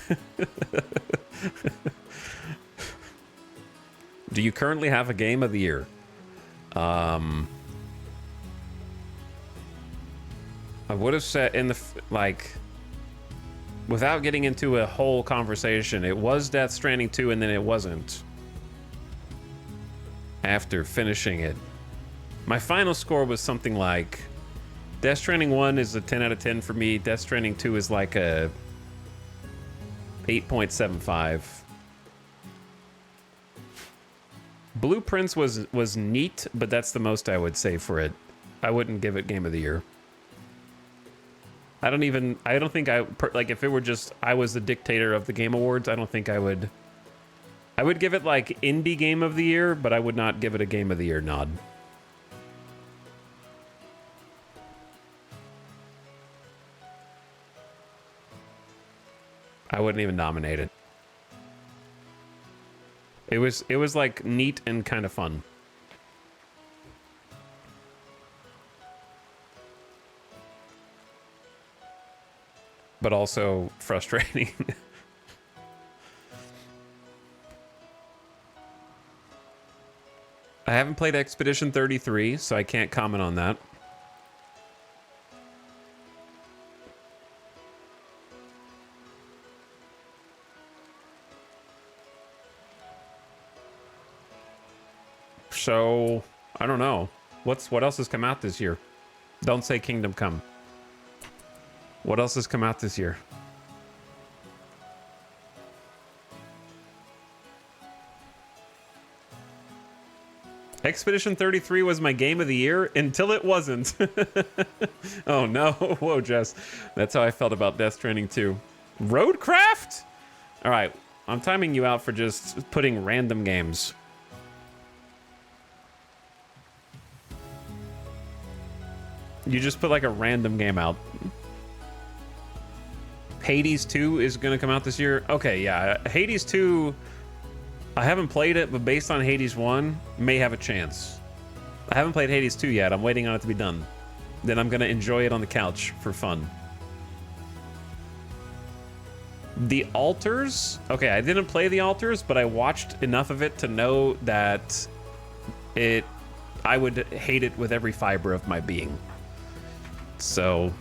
Do you currently have a game of the year? I would have said in the, like, without getting into a whole conversation, it was Death Stranding 2 and then it wasn't. After finishing it. My final score was something like, Death Stranding 1 is a 10 out of 10 for me. Death Stranding 2 is like a 8.75. Blueprints was neat, but that's the most I would say for it. I wouldn't give it Game of the Year. I don't think like if it were just I was the dictator of the Game Awards, I don't think I would give it like Indie Game of the Year, but I would not give it a Game of the Year nod. I wouldn't even nominate it. It was like neat and kind of fun. But also frustrating. I haven't played Expedition 33, so I can't comment on that. So, I don't know. What else has come out this year? Don't say Kingdom Come. What else has come out this year? Expedition 33 was my game of the year until it wasn't. Oh no. Whoa, Jess. That's how I felt about Death Stranding 2. Roadcraft? All right. I'm timing you out for just putting random games. You just put like a random game out. Hades 2 is going to come out this year. Okay, yeah. Hades 2, I haven't played it, but based on Hades 1, may have a chance. I haven't played Hades 2 yet. I'm waiting on it to be done. Then I'm going to enjoy it on the couch for fun. The Altars? Okay, I didn't play The Altars, but I watched enough of it to know that I would hate it with every fiber of my being. So,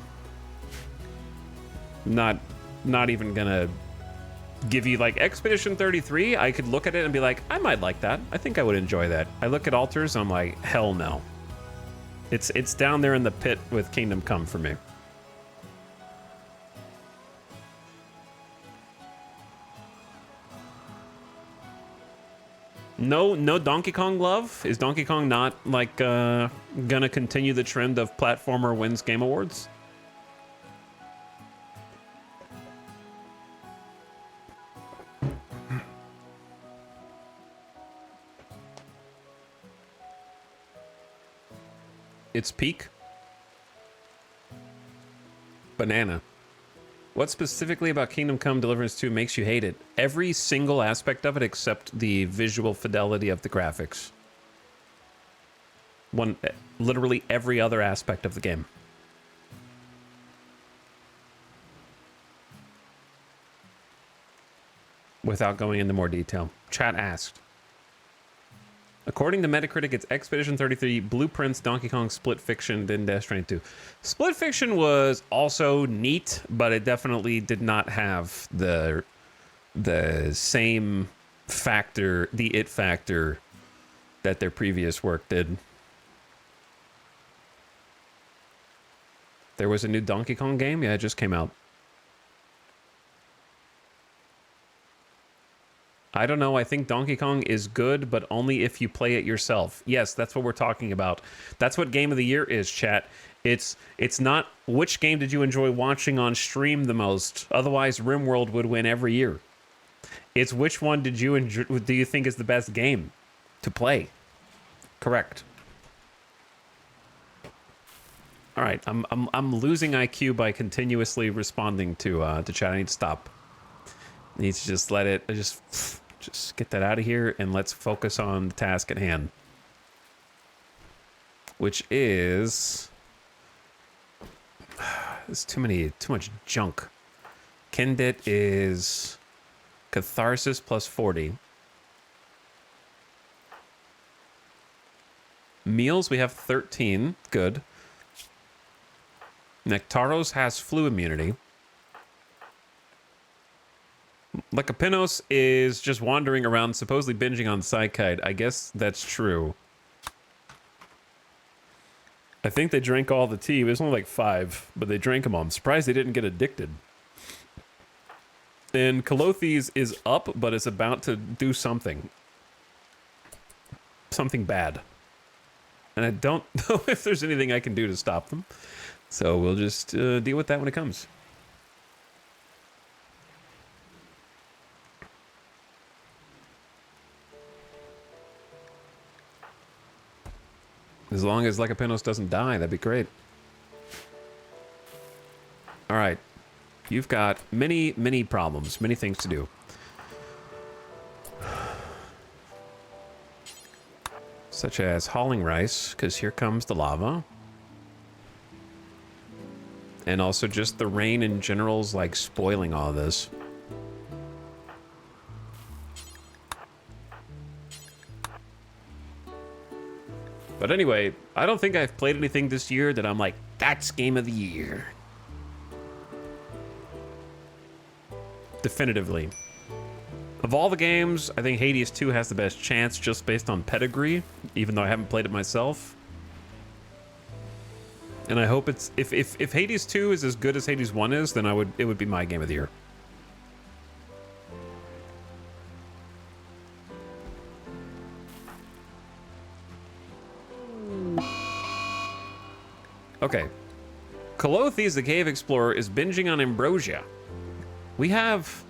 not even gonna give you like Expedition 33. I could look at it and be like, I might like that. I think I would enjoy that. I look at Altars and I'm like, hell no. It's down there in the pit with Kingdom Come for me. No Donkey Kong love? Is Donkey Kong not like gonna continue the trend of platformer wins Game Awards? It's peak. Banana. What specifically about Kingdom Come Deliverance 2 makes you hate it? Every single aspect of it except the visual fidelity of the graphics. Literally every other aspect of the game. Without going into more detail. Chat asked. According to Metacritic, it's Expedition 33, Blueprints, Donkey Kong, Split Fiction, then Death Stranding 2. Split Fiction was also neat, but it definitely did not have the same factor, the it factor that their previous work did. There was a new Donkey Kong game? Yeah, it just came out. I don't know. I think Donkey Kong is good, but only if you play it yourself. Yes, that's what we're talking about. That's what Game of the Year is, chat. It's not which game did you enjoy watching on stream the most. Otherwise, RimWorld would win every year. It's which one did you enjoy, do you think is the best game to play? Correct. All right, I'm losing IQ by continuously responding to chat. I need to stop. I need to just let it just get that out of here and let's focus on the task at hand, which is there's too much junk. Kindit is Catharsis plus 40. Meals, we have 13. Good. Nectaros has flu immunity. Lycopinos is just wandering around, supposedly binging on Psychite. I guess that's true. I think they drank all the tea. It was only like 5, but they drank them all. I'm surprised they didn't get addicted. And Colothes is up, but it's about to do something. Something bad. And I don't know if there's anything I can do to stop them. So we'll just deal with that when it comes. As long as Lycopinos doesn't die, that'd be great. All right. You've got many problems, many things to do. Such as hauling rice, because here comes the lava. And also just the rain in general's like spoiling all of this. But anyway, I don't think I've played anything this year that I'm like, that's game of the year. Definitively. Of all the games, I think Hades 2 has the best chance just based on pedigree, even though I haven't played it myself. And I hope it's if Hades 2 is as good as Hades 1 is, then it would be my game of the year. Okay. Colothes, the cave explorer, is binging on ambrosia. We have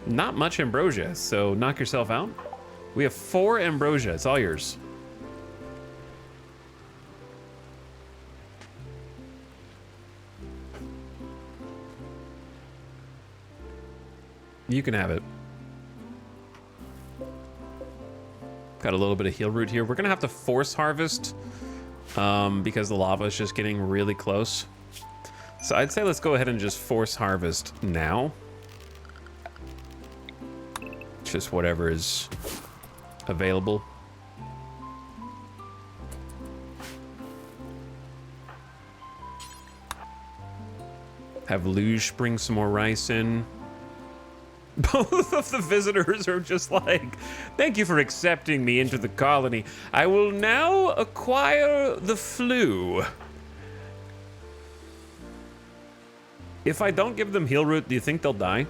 not much ambrosia, so knock yourself out. We have 4 ambrosia. It's all yours. You can have it. Got a little bit of heal root here. We're gonna have to force harvest because the lava is just getting really close. So I'd say let's go ahead and just force harvest now. Just whatever is available. Have Luge bring some more rice in. Both of the visitors are just like, thank you for accepting me into the colony. I will now acquire the flu. If I don't give them heal root, do you think they'll die?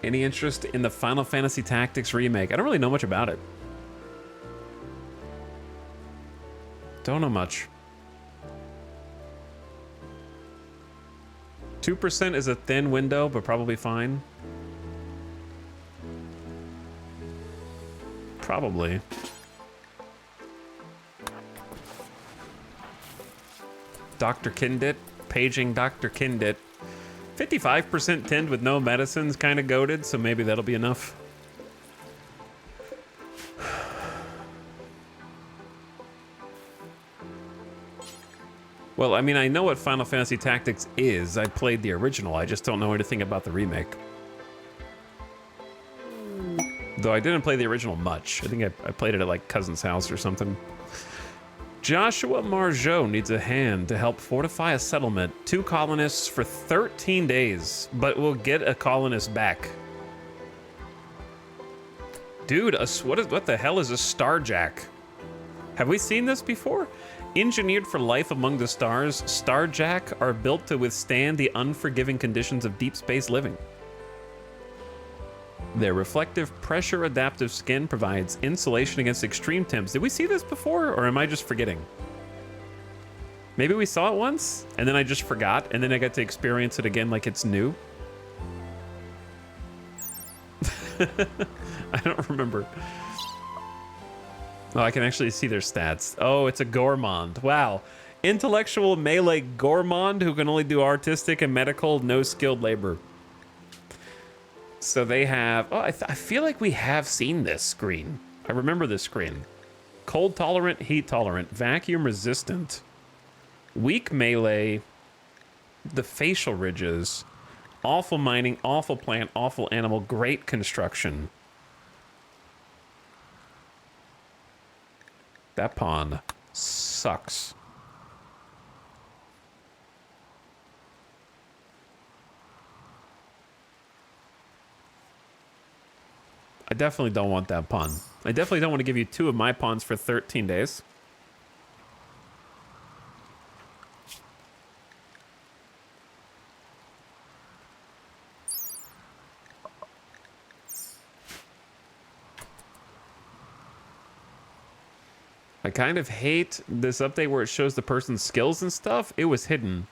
Any interest in the Final Fantasy Tactics remake? I don't really know much about it. Don't know much. 2% is a thin window, but probably fine. Probably. Dr. Kindit. Paging Dr. Kindit. 55% tinned with no medicines, kind of goated, so maybe that'll be enough. Well, I mean, I know what Final Fantasy Tactics is. I played the original. I just don't know anything about the remake. Though I didn't play the original much. I think I played it at like cousin's house or something. Joshua Margeau needs a hand to help fortify a settlement. 2 colonists for 13 days, but we'll get a colonist back. Dude, what the hell is a Starjack? Have we seen this before? Engineered for life among the stars, Starjack are built to withstand the unforgiving conditions of deep space living. Their reflective pressure adaptive skin provides insulation against extreme temps. Did we see this before, or am I just forgetting? Maybe we saw it once, and then I just forgot, and then I got to experience it again like it's new. I don't remember. Oh, I can actually see their stats. Oh, it's a gourmand. Wow. Intellectual melee gourmand who can only do artistic and medical, no skilled labor. So they have... Oh, I feel like we have seen this screen. I remember this screen. Cold tolerant, heat tolerant, vacuum resistant, weak melee, the facial ridges, awful mining, awful plant, awful animal, great construction. That pawn sucks. I definitely don't want that pawn. I definitely don't want to give you 2 of my pawns for 13 days. I kind of hate this update where it shows the person's skills and stuff. It was hidden.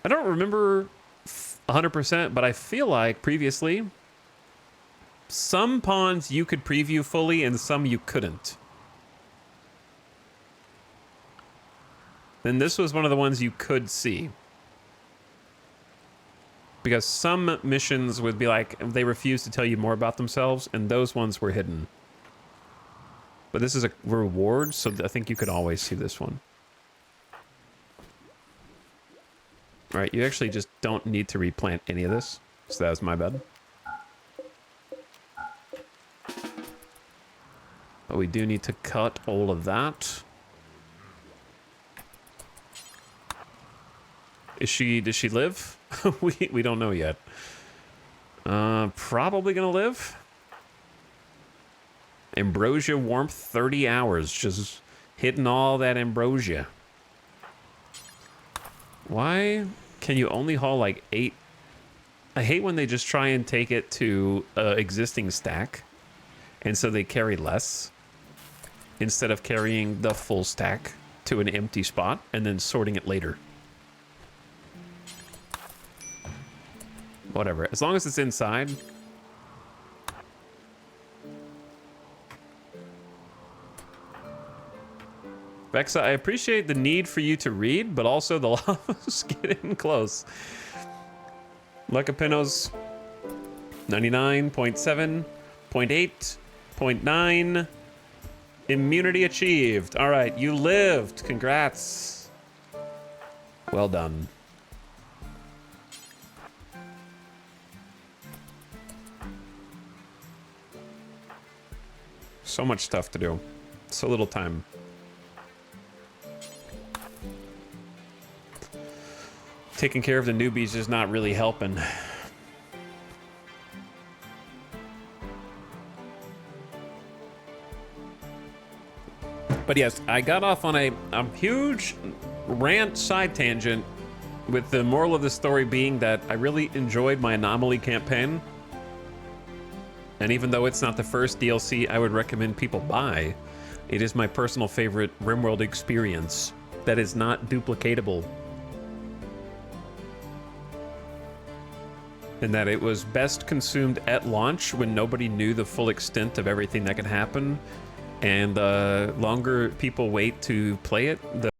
I don't remember 100%, but I feel like previously, some pawns you could preview fully and some you couldn't. And this was one of the ones you could see. Because some missions would be like, they refuse to tell you more about themselves, and those ones were hidden. But this is a reward, so I think you could always see this one. All right, you actually just don't need to replant any of this, so that was my bad. But we do need to cut all of that. Does she live? we don't know yet. Probably gonna live. Ambrosia warmth 30 hours, just hitting all that ambrosia. Why can you only haul like 8? I hate when they just try and take it to existing stack, and so they carry less instead of carrying the full stack to an empty spot and then sorting it later. Whatever, as long as it's inside. Vexa, I appreciate the need for you to read, but also the lava's getting close. Lecapinos, 99.7, 0.8, 0.9. Immunity achieved. All right, you lived. Congrats. Well done. So much stuff to do. So little time. Taking care of the newbies is not really helping. But yes, I got off on a huge rant side tangent with the moral of the story being that I really enjoyed my Anomaly campaign. And even though it's not the first DLC I would recommend people buy, it is my personal favorite RimWorld experience that is not duplicatable. And that it was best consumed at launch when nobody knew the full extent of everything that could happen. And the longer people wait to play it, the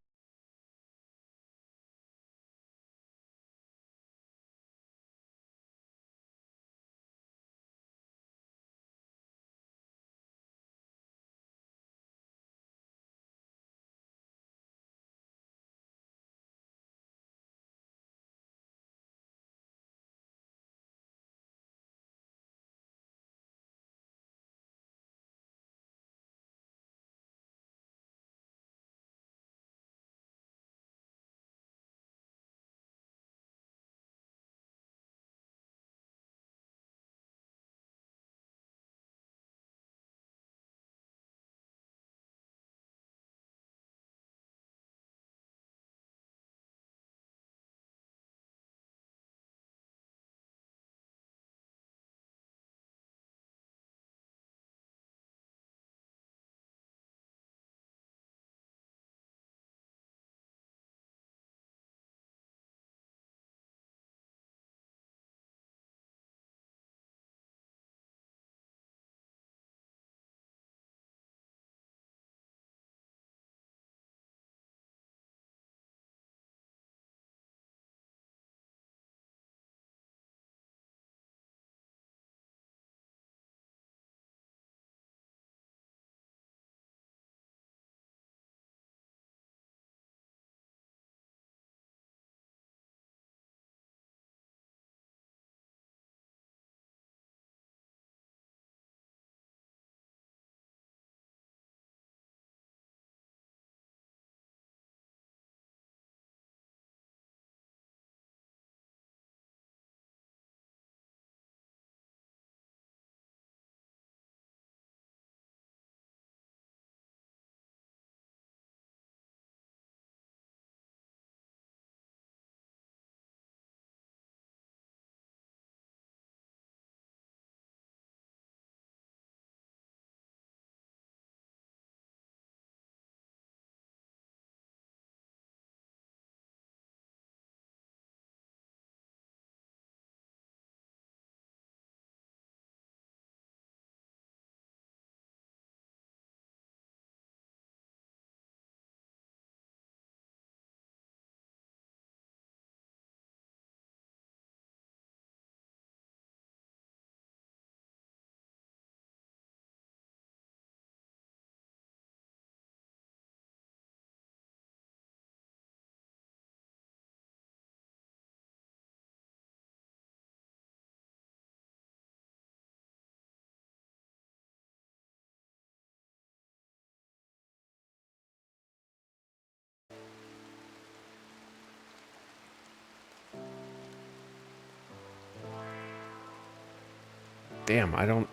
Damn, I don't...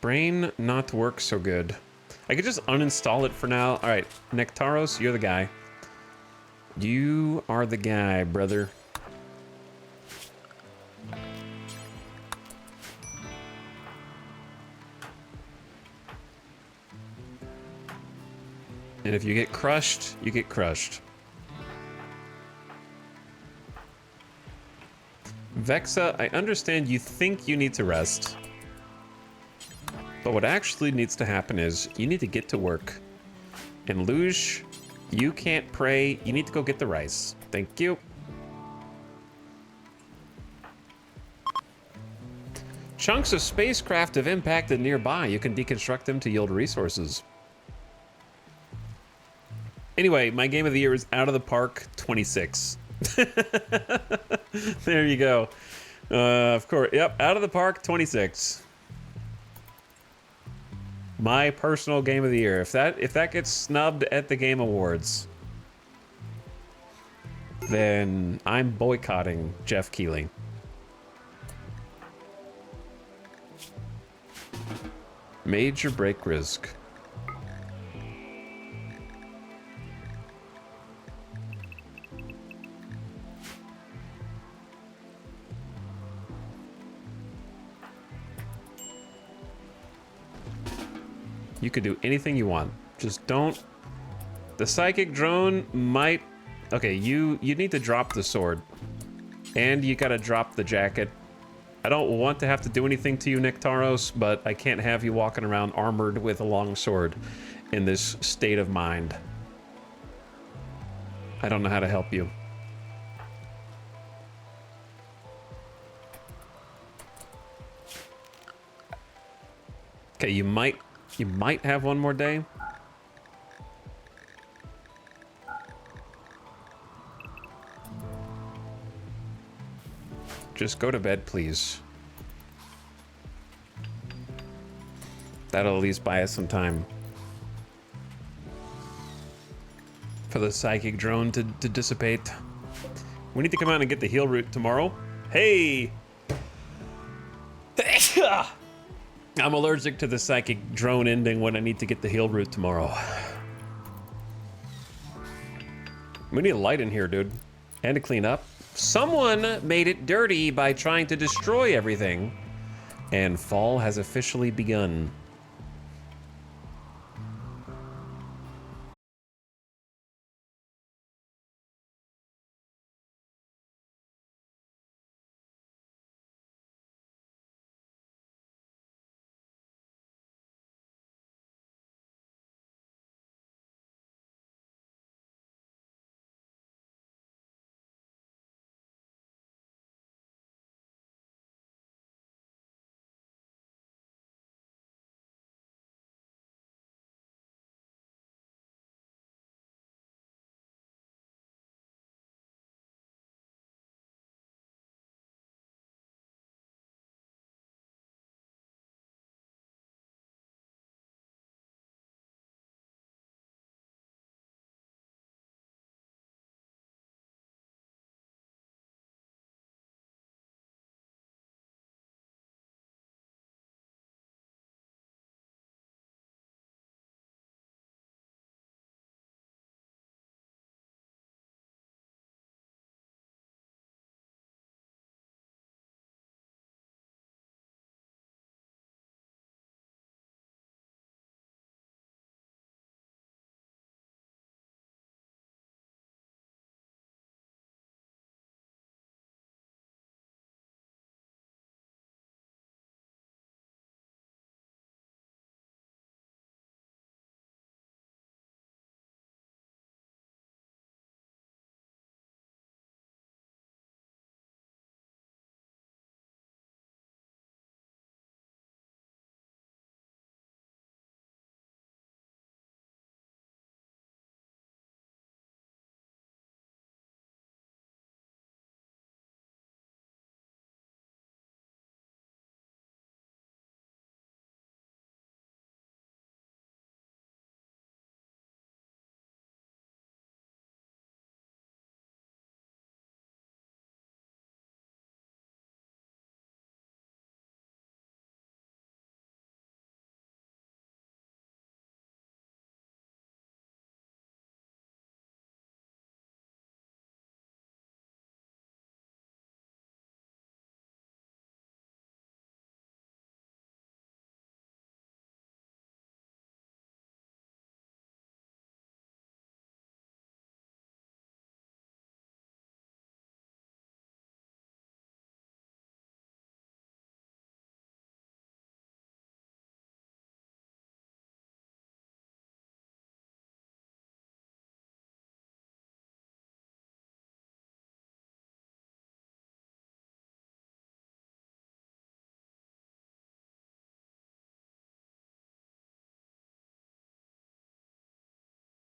Brain not work so good. I could just uninstall it for now. All right, Nectaros, you're the guy. You are the guy, brother. And if you get crushed, you get crushed. Vexa, I understand you think you need to rest. But what actually needs to happen is you need to get to work. And Luge, you can't pray. You need to go get the rice. Thank you. Chunks of spacecraft have impacted nearby. You can deconstruct them to yield resources. Anyway, my game of the year is Out of the Park 26. There you go. Of course. Yep, Out of the Park 26. My personal game of the year. If that gets snubbed at the Game Awards, then I'm boycotting Jeff Keighley. Major break risk. You could do anything you want. Just don't. The psychic drone might. Okay, you need to drop the sword, and you gotta drop the jacket. I don't want to have to do anything to you, Nectaros, but I can't have you walking around armored with a long sword in this state of mind. I don't know how to help you. Okay, you might have one more day. Just go to bed, please. That'll at least buy us some time for the psychic drone to dissipate. We need to come out and get the heal route tomorrow. Hey! I'm allergic to the psychic drone ending when I need to get the heal route tomorrow. We need a light in here, dude. And to clean up. Someone made it dirty by trying to destroy everything. And fall has officially begun.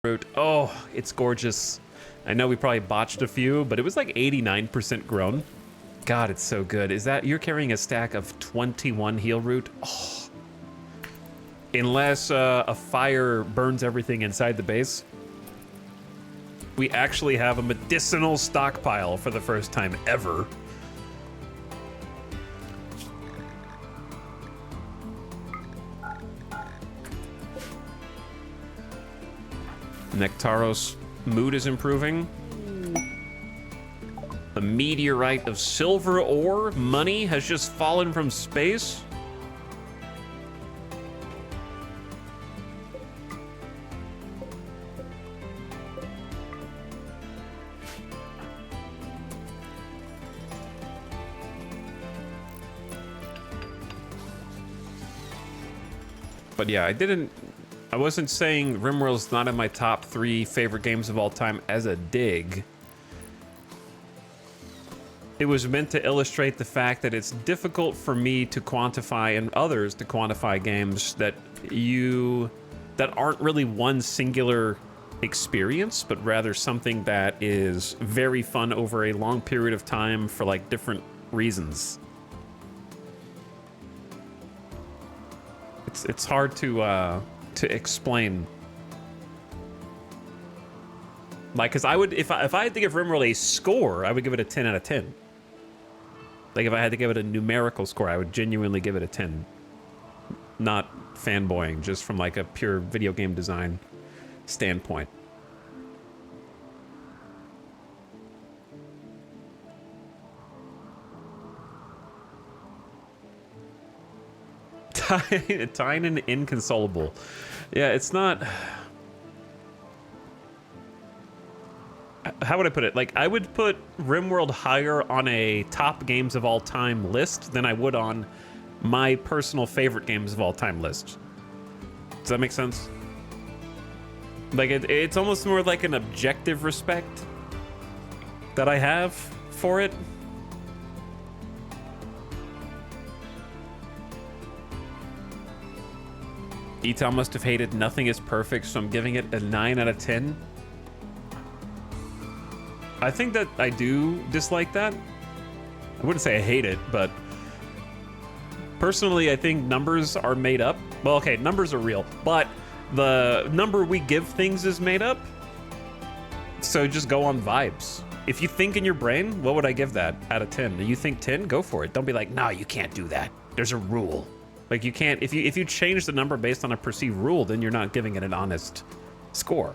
Fruit. Oh, it's gorgeous. I know we probably botched a few, but it was like 89% grown. God, it's so good. Is that, you're carrying a stack of 21 heal root? Oh. Unless a fire burns everything inside the base, we actually have a medicinal stockpile for the first time ever. Nectaros' mood is improving. A meteorite of silver ore money has just fallen from space. But yeah, I wasn't saying RimWorld's not in my top 3 favorite games of all time as a dig. It was meant to illustrate the fact that it's difficult for me to quantify and others to quantify games that aren't really one singular experience, but rather something that is very fun over a long period of time for like different reasons. It's hard to explain. Like, cause I would, if I had to give RimWorld a score, I would give it a 10 out of 10. Like, if I had to give it a numerical score, I would genuinely give it a 10. Not fanboying, just from like a pure video game design standpoint. Tyne and inconsolable. Yeah, it's not. How would I put it? Like, I would put RimWorld higher on a top games of all time list than I would on my personal favorite games of all time list. Does that make sense? Like, it's almost more like an objective respect that I have for it. Etal must have hated Nothing is Perfect, so I'm giving it a 9 out of 10. I think that I do dislike that. I wouldn't say I hate it, but personally, I think numbers are made up. Well, okay, numbers are real, but the number we give things is made up. So just go on vibes. If you think in your brain, what would I give that out of 10? You think 10? Go for it. Don't be like, no, you can't do that. There's a rule. Like, you can't, if you change the number based on a perceived rule, then you're not giving it an honest score.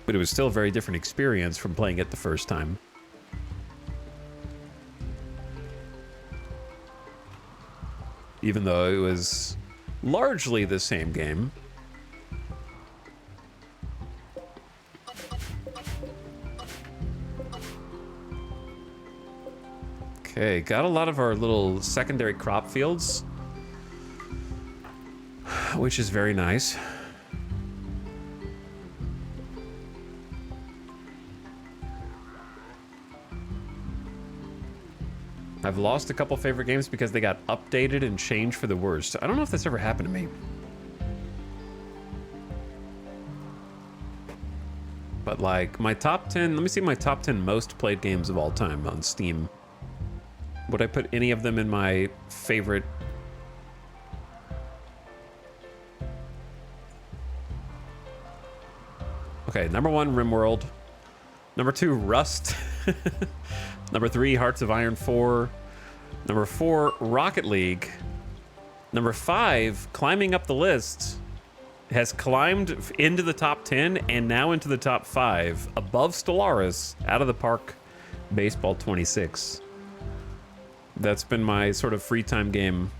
but it was still a very different experience from playing it the first time. Even though it was largely the same game. Okay, got a lot of our little secondary crop fields, which is very nice. I've lost a couple favorite games because they got updated and changed for the worst. I don't know if that's ever happened to me. But like my top 10, let me see my top 10 most played games of all time on Steam. Would I put any of them in my favorite? Okay, number 1, RimWorld. Number 2, Rust. Number 3, Hearts of Iron 4. Number 4, Rocket League. Number 5, climbing up the list, has climbed into the top 10 and now into the top 5, above Stellaris, Out of the Park, Baseball 26. That's been my sort of free time game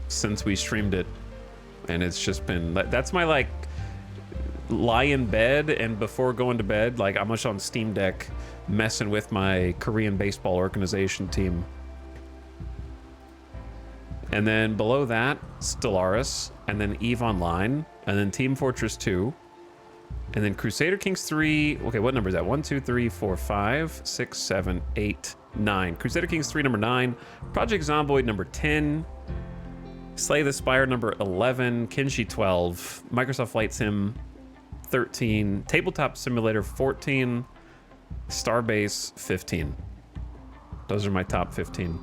since we streamed it. And it's just been, that's my like, lie in bed and before going to bed, like I'm much on Steam Deck messing with my Korean baseball organization team. And then below that, Stellaris, and then EVE Online, and then Team Fortress 2, and then Crusader Kings 3. Okay, what number is that? 1, 2, 3, 4, 5, 6, 7, 8, 9. Crusader Kings 3, number 9. Project Zomboid, number 10. Slay the Spire, number 11. Kenshi 12. Microsoft Flight Sim, 13. Tabletop Simulator, 14. Starbase, 15. Those are my top 15.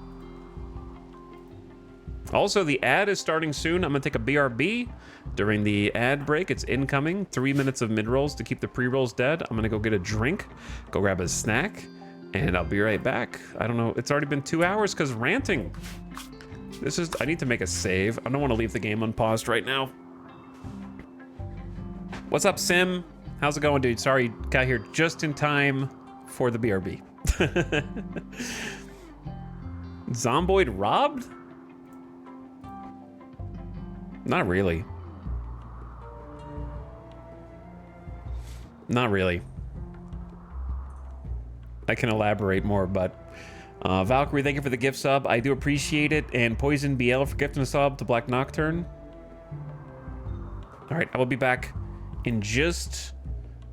Also, the ad is starting soon. I'm gonna take a BRB during the ad break. It's incoming. 3 minutes of mid-rolls to keep the pre-rolls dead. I'm gonna go get a drink, go grab a snack, and I'll be right back. I don't know, it's already been 2 hours because ranting. I need to make a save. I don't want to leave the game unpaused right now. What's up, Sim? How's it going, dude? Sorry, got here just in time for the BRB. Zomboid robbed? Not really. Not really. I can elaborate more, but Valkyrie, thank you for the gift sub. I do appreciate it. And Poison BL for gifting a sub to Black Nocturne. All right, I will be back in just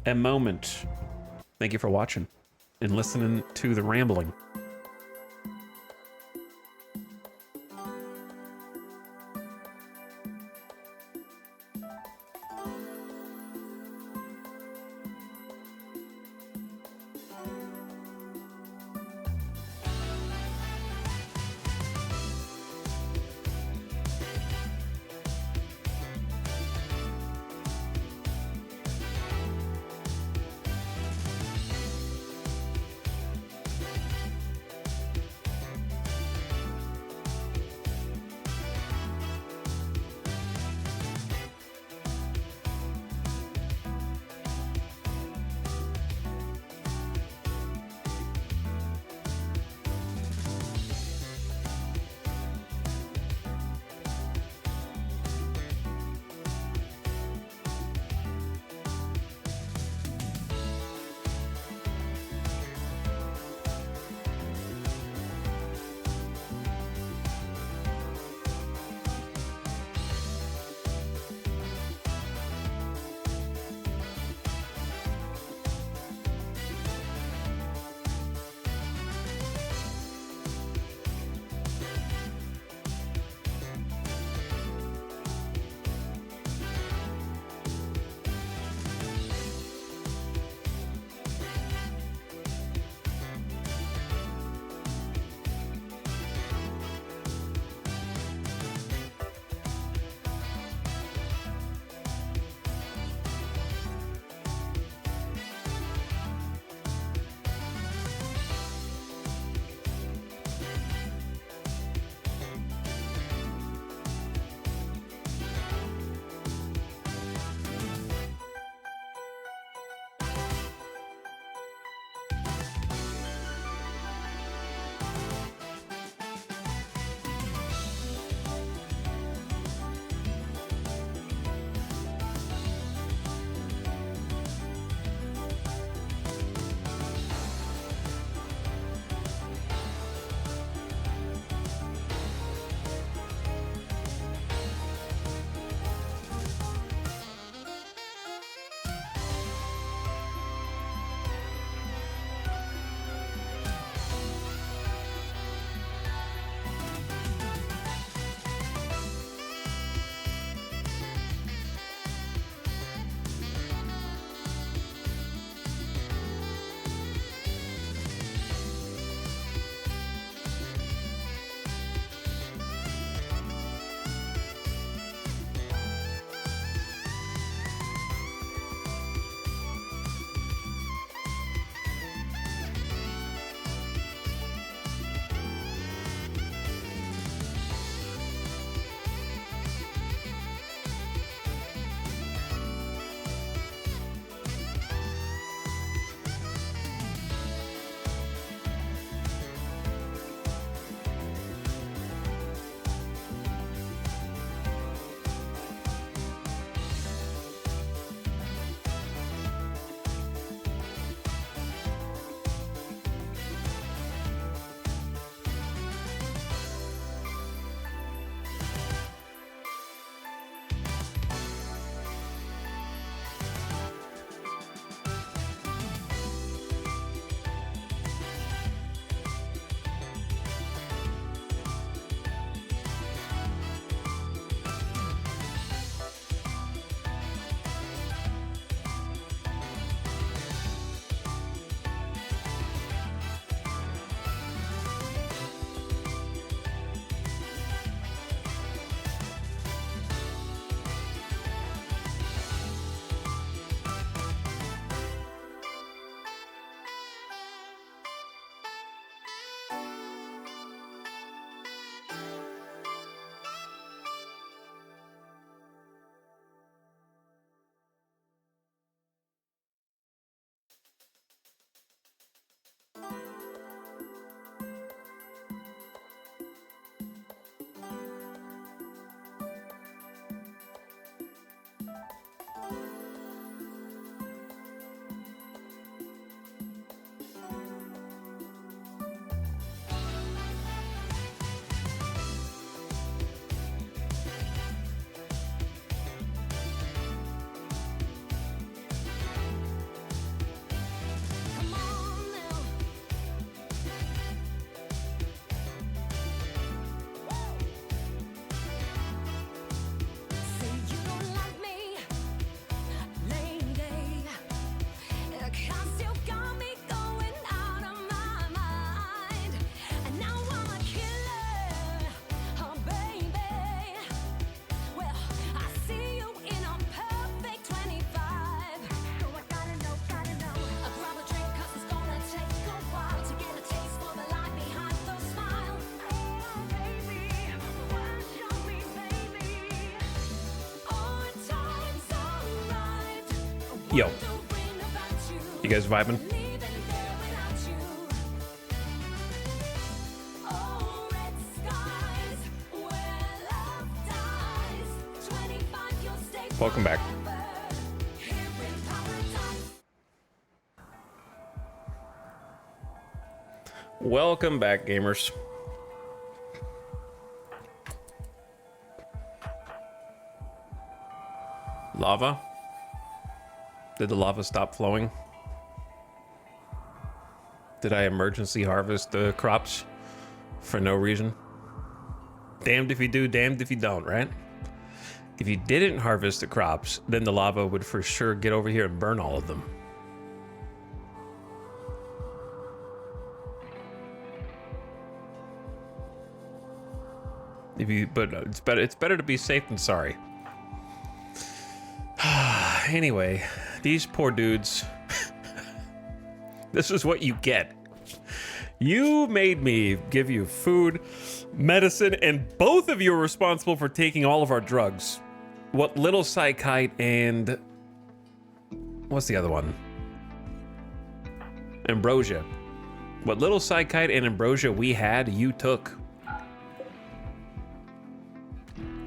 a moment. Thank you for watching and listening to the rambling. Yo. You guys vibing? Welcome back. Welcome back, gamers. Lava? Did the lava stop flowing? Did I emergency harvest the crops for no reason? Damned if you do, damned if you don't, right? If you didn't harvest the crops, then the lava would for sure get over here and burn all of them. But it's better to be safe than sorry. Anyway, these poor dudes. This is what you get. You made me give you food, medicine, and both of you are responsible for taking all of our drugs. What little psychite and... what's the other one? Ambrosia. What little psychite and ambrosia we had, you took.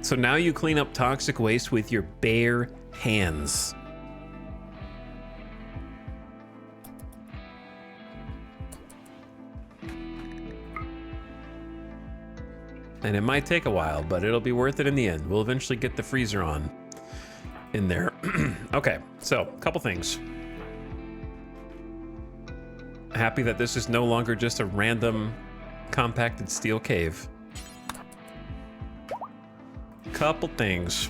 So now you clean up toxic waste with your bare hands. And it might take a while, but it'll be worth it in the end. We'll eventually get the freezer on in there. Okay, so a couple things. Happy that this is no longer just a random compacted steel cave. Couple things.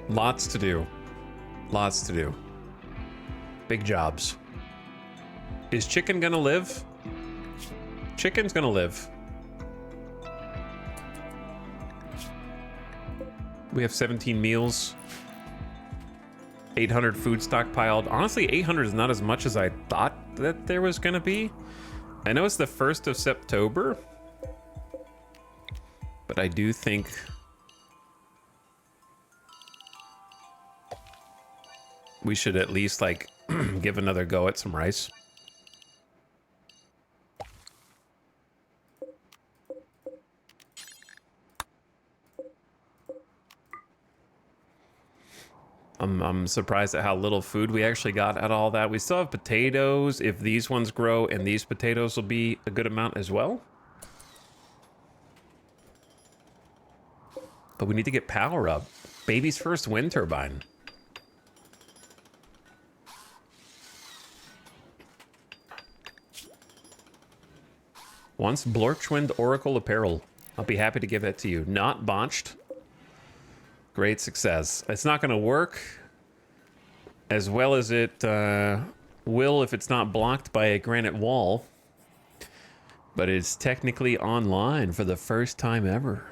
Lots to do. Lots to do. Big jobs. Is chicken gonna live? Chicken's gonna live. We have 17 meals. 800 food stockpiled. Honestly, 800 is not as much as I thought that there was gonna be. I know it's the 1st of September. But I do think we should at least, like, give another go at some rice. I'm surprised at how little food we actually got at all that. We still have potatoes. If these ones grow, and these potatoes will be a good amount as well. But we need to get power up. Baby's first wind turbine. Once Blorchwind Oracle Apparel. I'll be happy to give that to you. Not botched. Great success. It's not going to work as well as it will if it's not blocked by a granite wall. But it's technically online for the first time ever.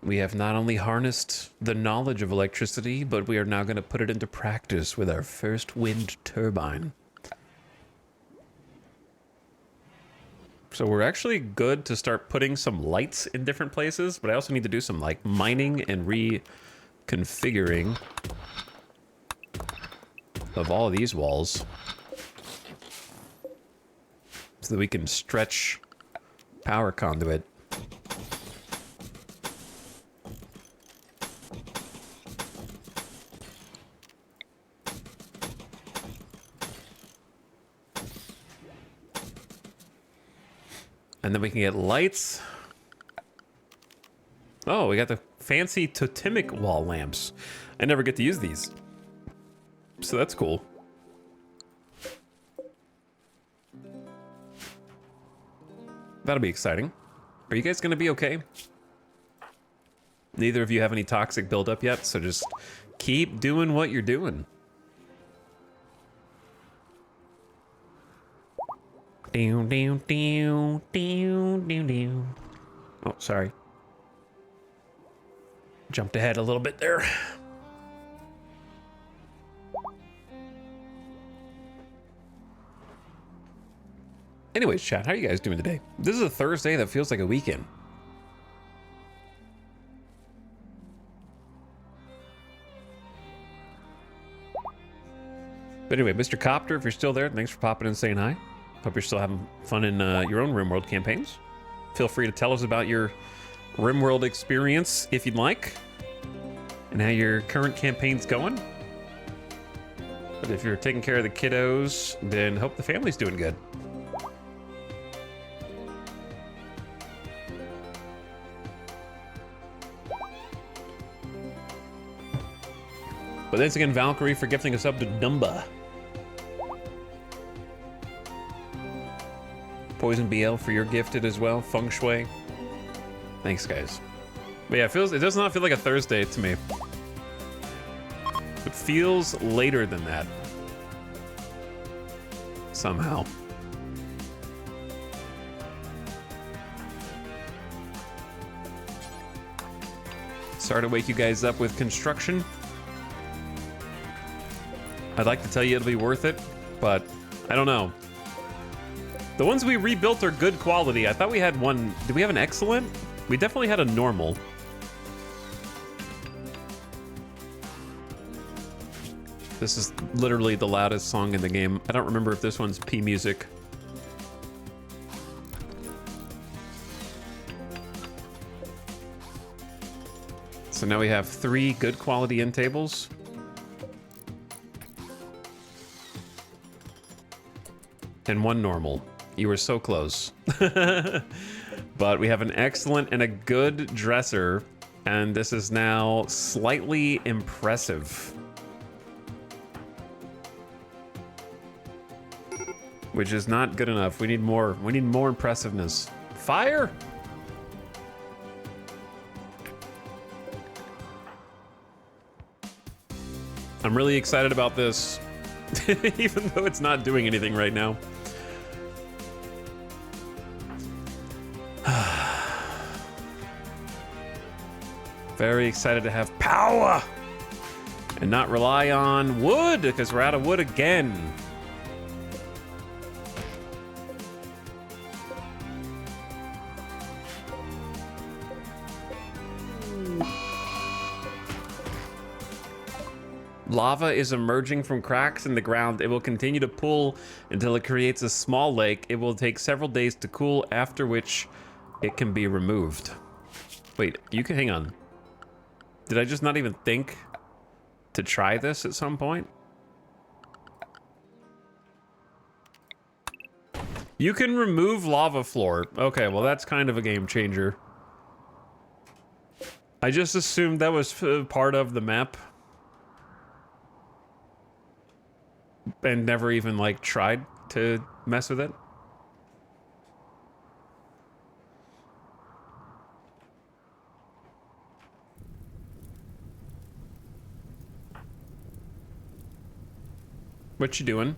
We have not only harnessed the knowledge of electricity, but we are now going to put it into practice with our first wind turbine. So we're actually good to start putting some lights in different places, but I also need to do some like mining and reconfiguring of all of these walls so that we can stretch power conduit. And then we can get lights. Oh, we got the fancy totemic wall lamps. I never get to use these. So that's cool. That'll be exciting. Are you guys gonna be okay? Neither of you have any toxic buildup yet, so just keep doing what you're doing. Oh, sorry. Jumped ahead a little bit there. Anyways, chat, how are you guys doing today? This is a Thursday that feels like a weekend. But anyway, Mr. Copter, if you're still there, thanks for popping in and saying hi. Hope you're still having fun in your own RimWorld campaigns. Feel free to tell us about your RimWorld experience if you'd like, and how your current campaign's going. But if you're taking care of the kiddos, then hope the family's doing good. But thanks again, Valkyrie, for gifting us up to Dumba. Poison BL for your gifted as well. Feng Shui. Thanks, guys. But yeah, it does not feel like a Thursday to me. It feels later than that. Somehow. Sorry to wake you guys up with construction. I'd like to tell you it'll be worth it, but I don't know. The ones we rebuilt are good quality. I thought we had one. Did we have an excellent? We definitely had a normal. This is literally the loudest song in the game. I don't remember if this one's P music. So now we have 3 good quality end tables. And 1 normal. You were so close. But we have an excellent and a good dresser, and this is now slightly impressive. Which is not good enough. We need more. We need more impressiveness. Fire! I'm really excited about this, even though it's not doing anything right now. Very excited to have power and not rely on wood, because we're out of wood again. Lava is emerging from cracks in the ground. It will continue to pool until it creates a small lake. It will take several days to cool, after which it can be removed. Wait, you can hang on. Did I just not even think to try this at some point? You can remove lava floor. Okay, well that's kind of a game changer. I just assumed that was part of the map. And never even, like, tried to mess with it. What you doing?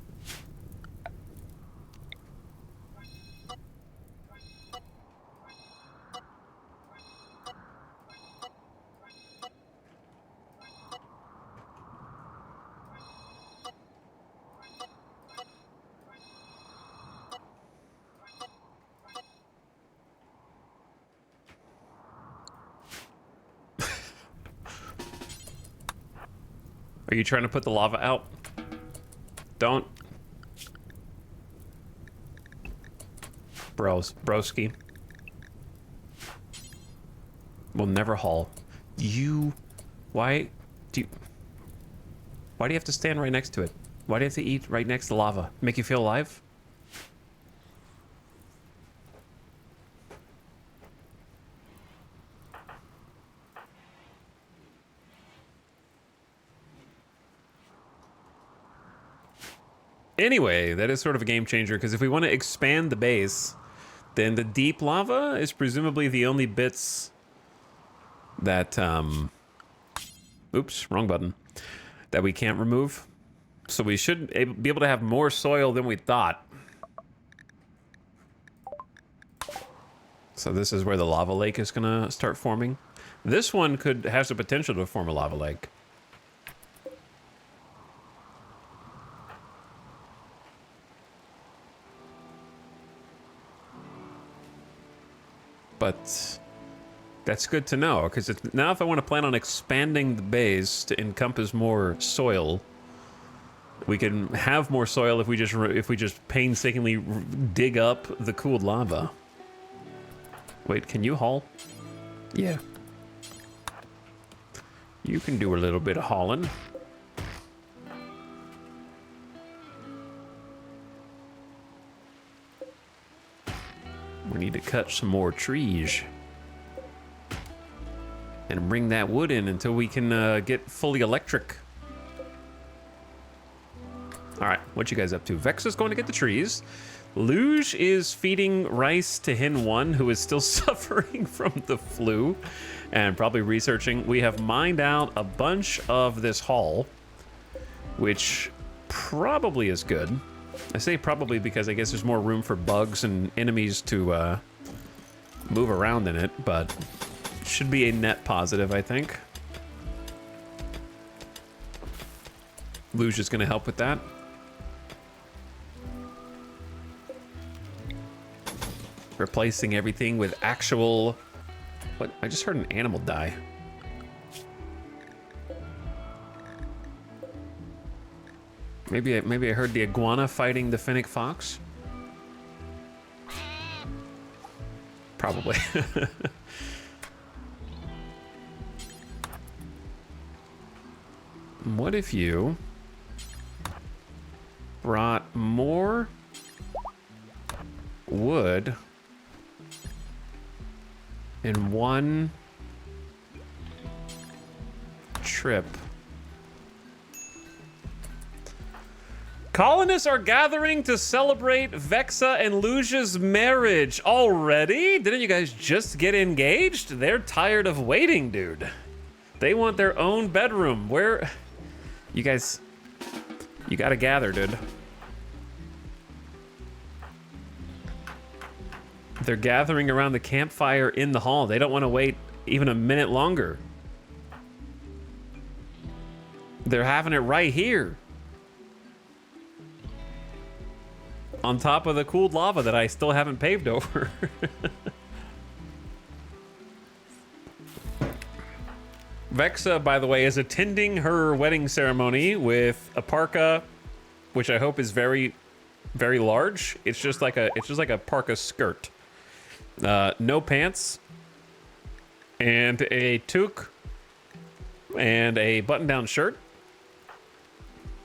Are you trying to put the lava out? Don't. Broski. We'll never haul. Why do you have to stand right next to it? Why do you have to eat right next to lava? Make you feel alive? Anyway, that is sort of a game changer, because if we want to expand the base, then the deep lava is presumably the only bits that, oops, wrong button, that we can't remove. So we should be able to have more soil than we thought. So this is where the lava lake is gonna start forming. This one has the potential to form a lava lake. But that's good to know, because now if I want to plan on expanding the base to encompass more soil, We can have more soil if we just painstakingly dig up the cooled lava. Wait, can you haul? Yeah. You can do a little bit of hauling. We need to cut some more trees. And bring that wood in until we can get fully electric. All right, what you guys up to? Vexa's going to get the trees. Luge is feeding rice to Hin 1, who is still suffering from the flu and probably researching. We have mined out a bunch of this hall, which probably is good. I say probably because I guess there's more room for bugs and enemies to move around in it, but it should be a net positive, I think. Luge is going to help with that. Replacing everything with actual... What? I just heard an animal die. Maybe I heard the iguana fighting the fennec fox? Probably. What if you brought more wood in one trip? Colonists are gathering to celebrate Vexa and Luge's marriage already? Didn't you guys just get engaged? They're tired of waiting, dude. They want their own bedroom. Where... You guys... You gotta gather, dude. They're gathering around the campfire in the hall. They don't want to wait even a minute longer. They're having it right here. On top of the cooled lava that I still haven't paved over. Vexa, by the way, is attending her wedding ceremony with a parka, which I hope is very, very large. It's just like a parka skirt. No pants, and a toque, and a button-down shirt.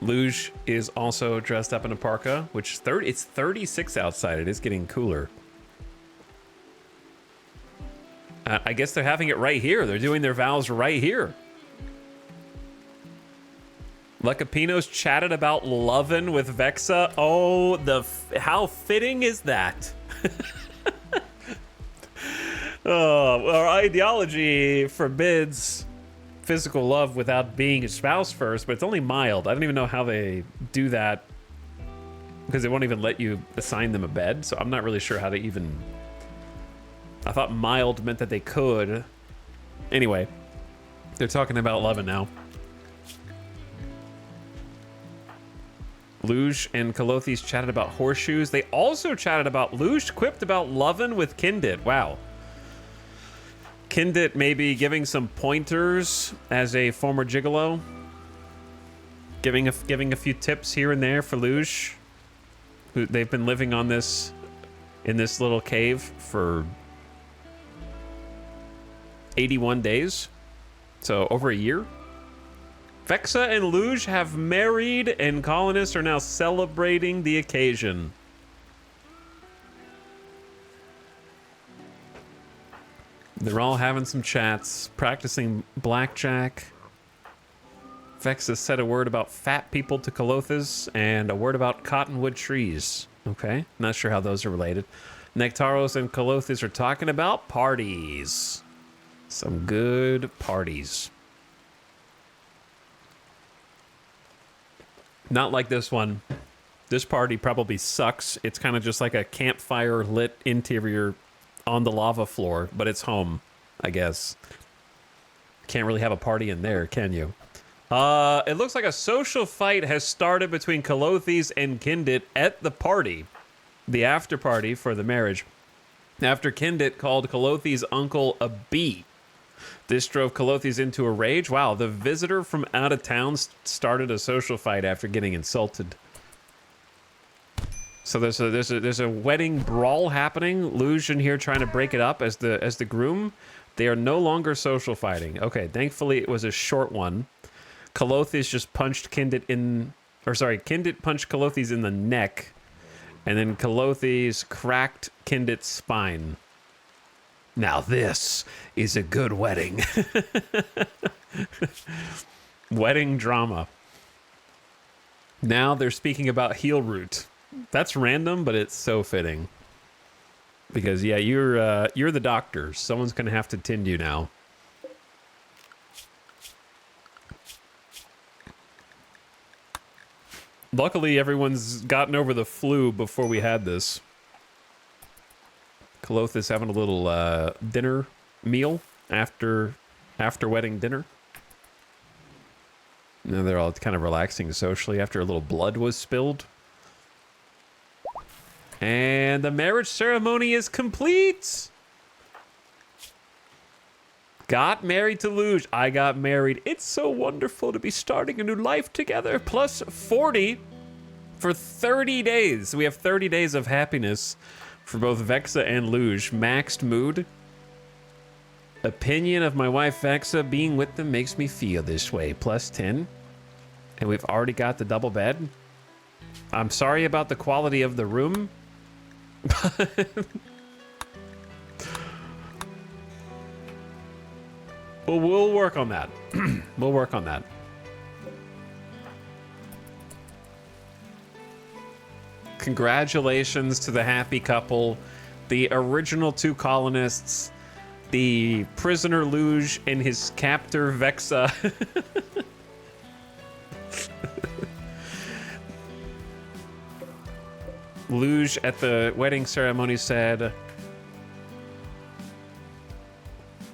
Luge is also dressed up in a parka, which it's 36 outside. It is getting cooler. I guess they're having it right here. They're doing their vows right here. Lecapino's chatted about lovin' with Vexa. Oh, how fitting is that? Our ideology forbids physical love without being a spouse first, but it's only mild. I don't even know how they do that because they won't even let you assign them a bed, so I'm not really sure how to even... I thought mild meant that they could. Anyway, they're talking about loving now. Luge and Kalothes chatted about horseshoes. They also chatted about... Luge quipped about lovin' with Kindit. Wow. Kindit maybe giving some pointers as a former gigolo. Giving a few tips here and there for Luge. They've been living on this... in this little cave for... 81 days. So over a year. Vexa and Luge have married, and colonists are now celebrating the occasion. They're all having some chats, practicing blackjack. Vexa said a word about fat people to Kalothes and a word about cottonwood trees. Okay, not sure how those are related. Nectaros and Kalothes are talking about parties. Some good parties. Not like this one. This party probably sucks. It's kind of just like a campfire lit interior on the lava floor, but it's home, I guess. Can't really have a party in there, can you? It looks like a social fight has started between Kalothes and Kindit at the party. The after party for the marriage. After Kindit called Kalothes' uncle a bee. This drove Calothis into a rage. Wow, the visitor from out of town started a social fight after getting insulted. So there's a wedding brawl happening. Luge in here trying to break it up as the groom. They are no longer social fighting. Okay, thankfully it was a short one. Calothis just punched Kindit in, or sorry, Kindit punched Calothis in the neck, and then Calothis cracked Kindit's spine. Now this is a good wedding. Wedding drama. Now they're speaking about heel root. That's random, but it's so fitting. Because yeah, you're the doctor. Someone's gonna have to tend you now. Luckily, everyone's gotten over the flu before we had this. Calothis having a little dinner meal after wedding dinner. Now they're all kind of relaxing socially after a little blood was spilled. And the marriage ceremony is complete. Got married to Luge. I got married. It's so wonderful to be starting a new life together. Plus 40 for 30 days. We have 30 days of happiness for both Vexa and Luge. Maxed mood. Opinion of my wife Vexa. Being with them makes me feel this way. Plus 10. And we've already got the double bed. I'm sorry about the quality of the room. Well, we'll work on that. We'll work on that. Congratulations to the happy couple, the original 2 colonists, the prisoner Luge and his captor Vexa. Luge at the wedding ceremony said,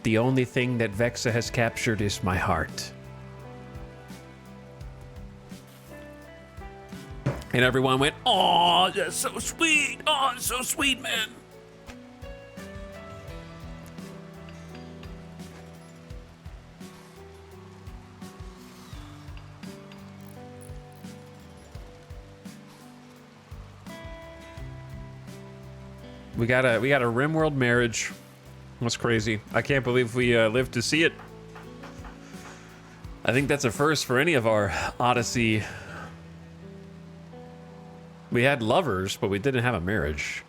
"The only thing that Vexa has captured is my heart." And everyone went, "Oh, that's so sweet. Oh, it's so sweet, man." We got a RimWorld marriage. That's crazy. I can't believe we lived to see it. I think that's a first for any of our Odyssey. We had lovers, but we didn't have a marriage.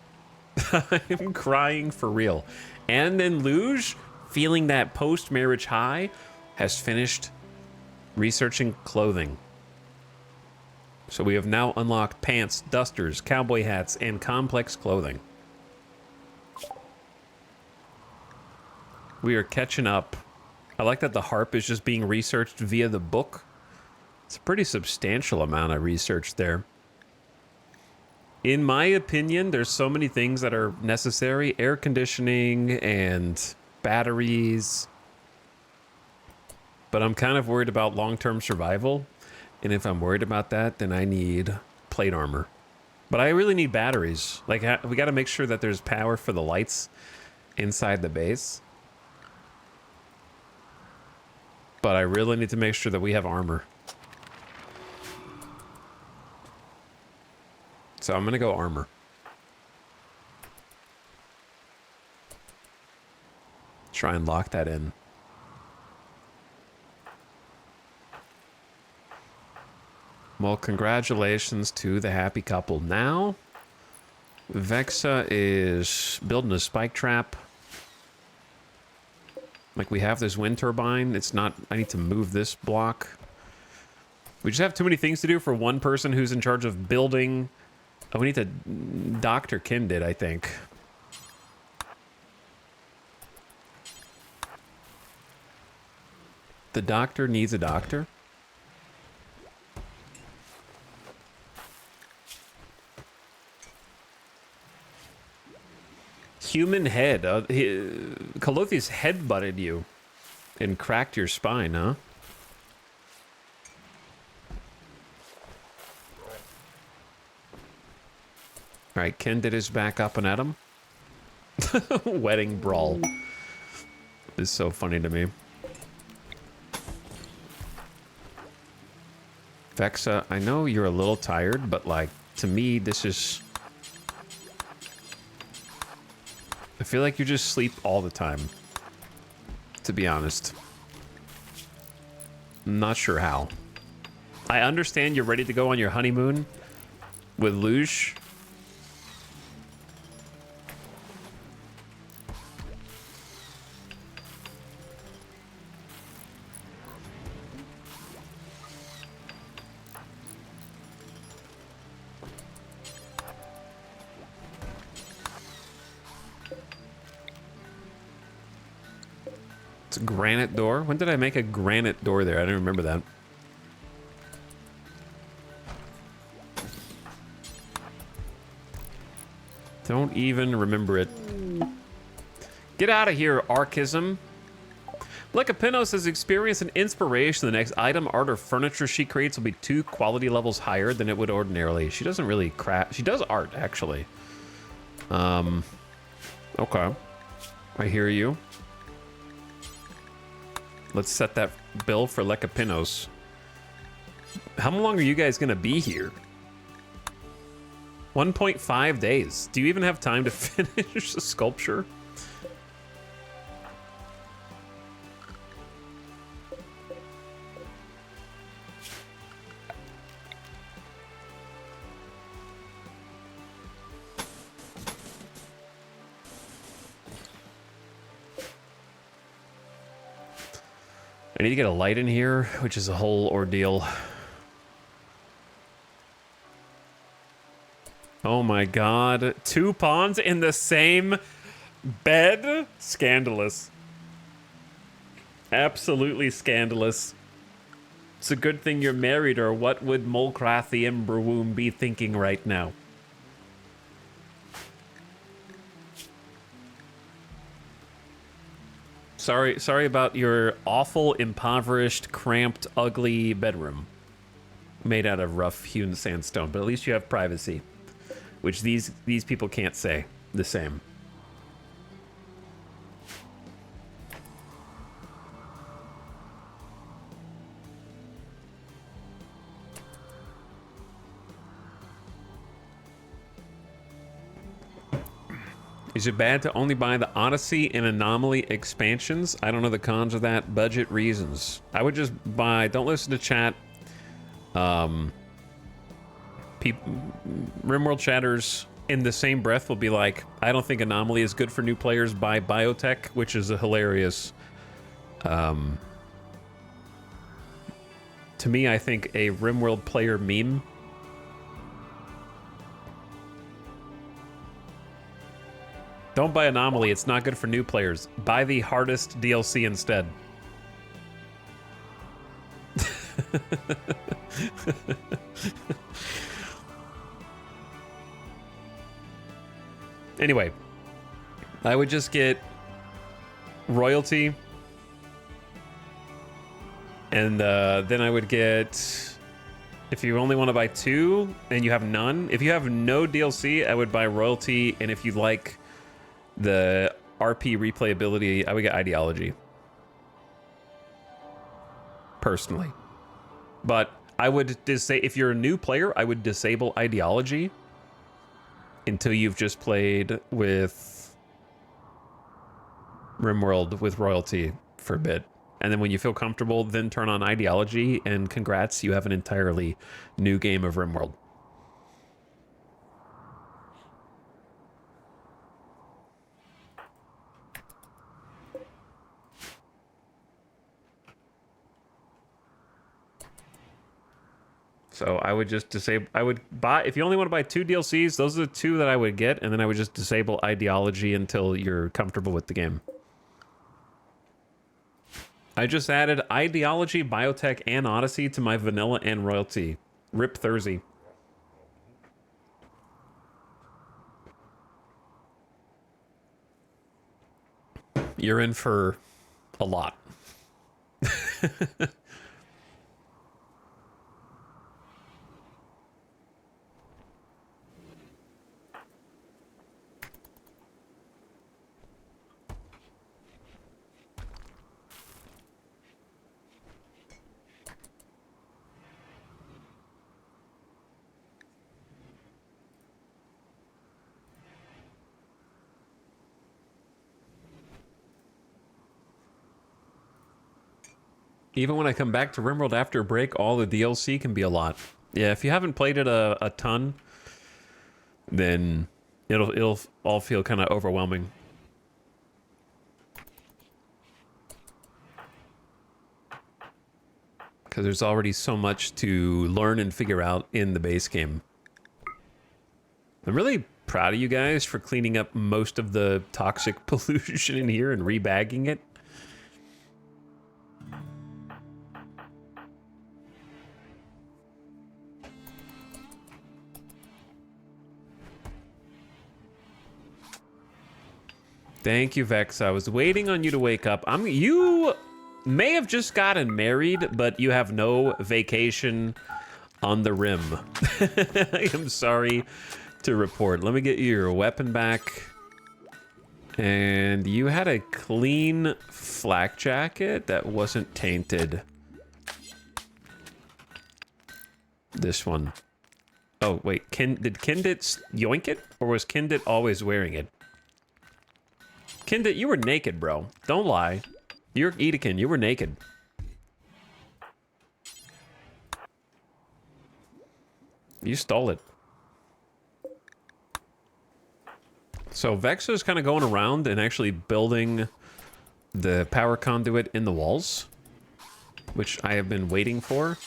I'm crying for real. And then Luge, feeling that post-marriage high, has finished researching clothing. So we have now unlocked pants, dusters, cowboy hats, and complex clothing. We are catching up. I like that the harp is just being researched via the book. It's a pretty substantial amount of research there. In my opinion, there's so many things that are necessary. Air conditioning and batteries. But I'm kind of worried about long-term survival. And if I'm worried about that, then I need plate armor. But I really need batteries. Like, we got to make sure that there's power for the lights inside the base. But I really need to make sure that we have armor. So I'm going to go armor. Try and lock that in. Well, congratulations to the happy couple. Now, Vexa is building a spike trap. Like, we have this wind turbine. It's not... I need to move this block. We just have too many things to do for one person who's in charge of building... Oh, we need to... Dr. Kindit, I think. The doctor needs a doctor? Human head. Calothis headbutted you and cracked your spine, huh? Alright, Kindit is back up and at him. Wedding brawl. is so funny to me. Vexa, I know you're a little tired, but like, to me, this is... I feel like you just sleep all the time, to be honest. I'm not sure how. I understand you're ready to go on your honeymoon with Luge. It's a granite door. When did I make a granite door there? I don't remember that. Don't even remember it. Get out of here, Archism. Lekapinos has experienced an inspiration. The next item, art, or furniture she creates will be 2 quality levels higher than it would ordinarily. She doesn't really craft. She does art, actually. Okay. I hear you. Let's set that bill for Lekapinos. How long are you guys going to be here? 1.5 days. Do you even have time to finish the sculpture? I need to get a light in here, which is a whole ordeal. Oh my god. 2 pawns in the same bed? Scandalous. Absolutely scandalous. It's a good thing you're married, or what would Molcrath the Emberwomb be thinking right now? Sorry about your awful, impoverished, cramped, ugly bedroom. Made out of rough-hewn sandstone, but at least you have privacy. Which these people can't say the same. Is it bad to only buy the Odyssey and Anomaly expansions? I don't know the cons of that. Budget reasons. I would just buy... Don't listen to chat. RimWorld chatters in the same breath will be like, I don't think Anomaly is good for new players. Buy Biotech, which is a hilarious... to me, I think a RimWorld player meme. Don't buy Anomaly, it's not good for new players. Buy the hardest DLC instead. Anyway, I would just get royalty. And then I would get... If you only want to buy 2 and you have none, if you have no DLC, I would buy royalty. And if you like the RP replayability, I would get ideology. Personally. But I would just say, if you're a new player, I would disable ideology until you've just played with RimWorld with royalty for a bit. And then when you feel comfortable, then turn on ideology, and congrats, you have an entirely new game of RimWorld. So I would just disable... I would buy... If you only want to buy 2 DLCs, those are the 2 that I would get, and then I would just disable ideology until you're comfortable with the game. I just added ideology, biotech, and Odyssey to my vanilla and royalty. Rip Thursday. You're in for a lot. Even when I come back to RimWorld after a break, all the DLC can be a lot. Yeah, if you haven't played it a ton, then it'll all feel kind of overwhelming. Because there's already so much to learn and figure out in the base game. I'm really proud of you guys for cleaning up most of the toxic pollution in here and rebagging it. Thank you, Vex. I was waiting on you to wake up. You may have just gotten married, but you have no vacation on the rim. I am sorry to report. Let me get your weapon back. And you had a clean flak jacket that wasn't tainted. This one. Oh, wait. Did Kindit yoink it? Or was Kindit always wearing it? Kindit, you were naked, bro. Don't lie. You're Edekin, you were naked. You stole it. So Vex is kind of going around and actually building the power conduit in the walls, which I have been waiting for.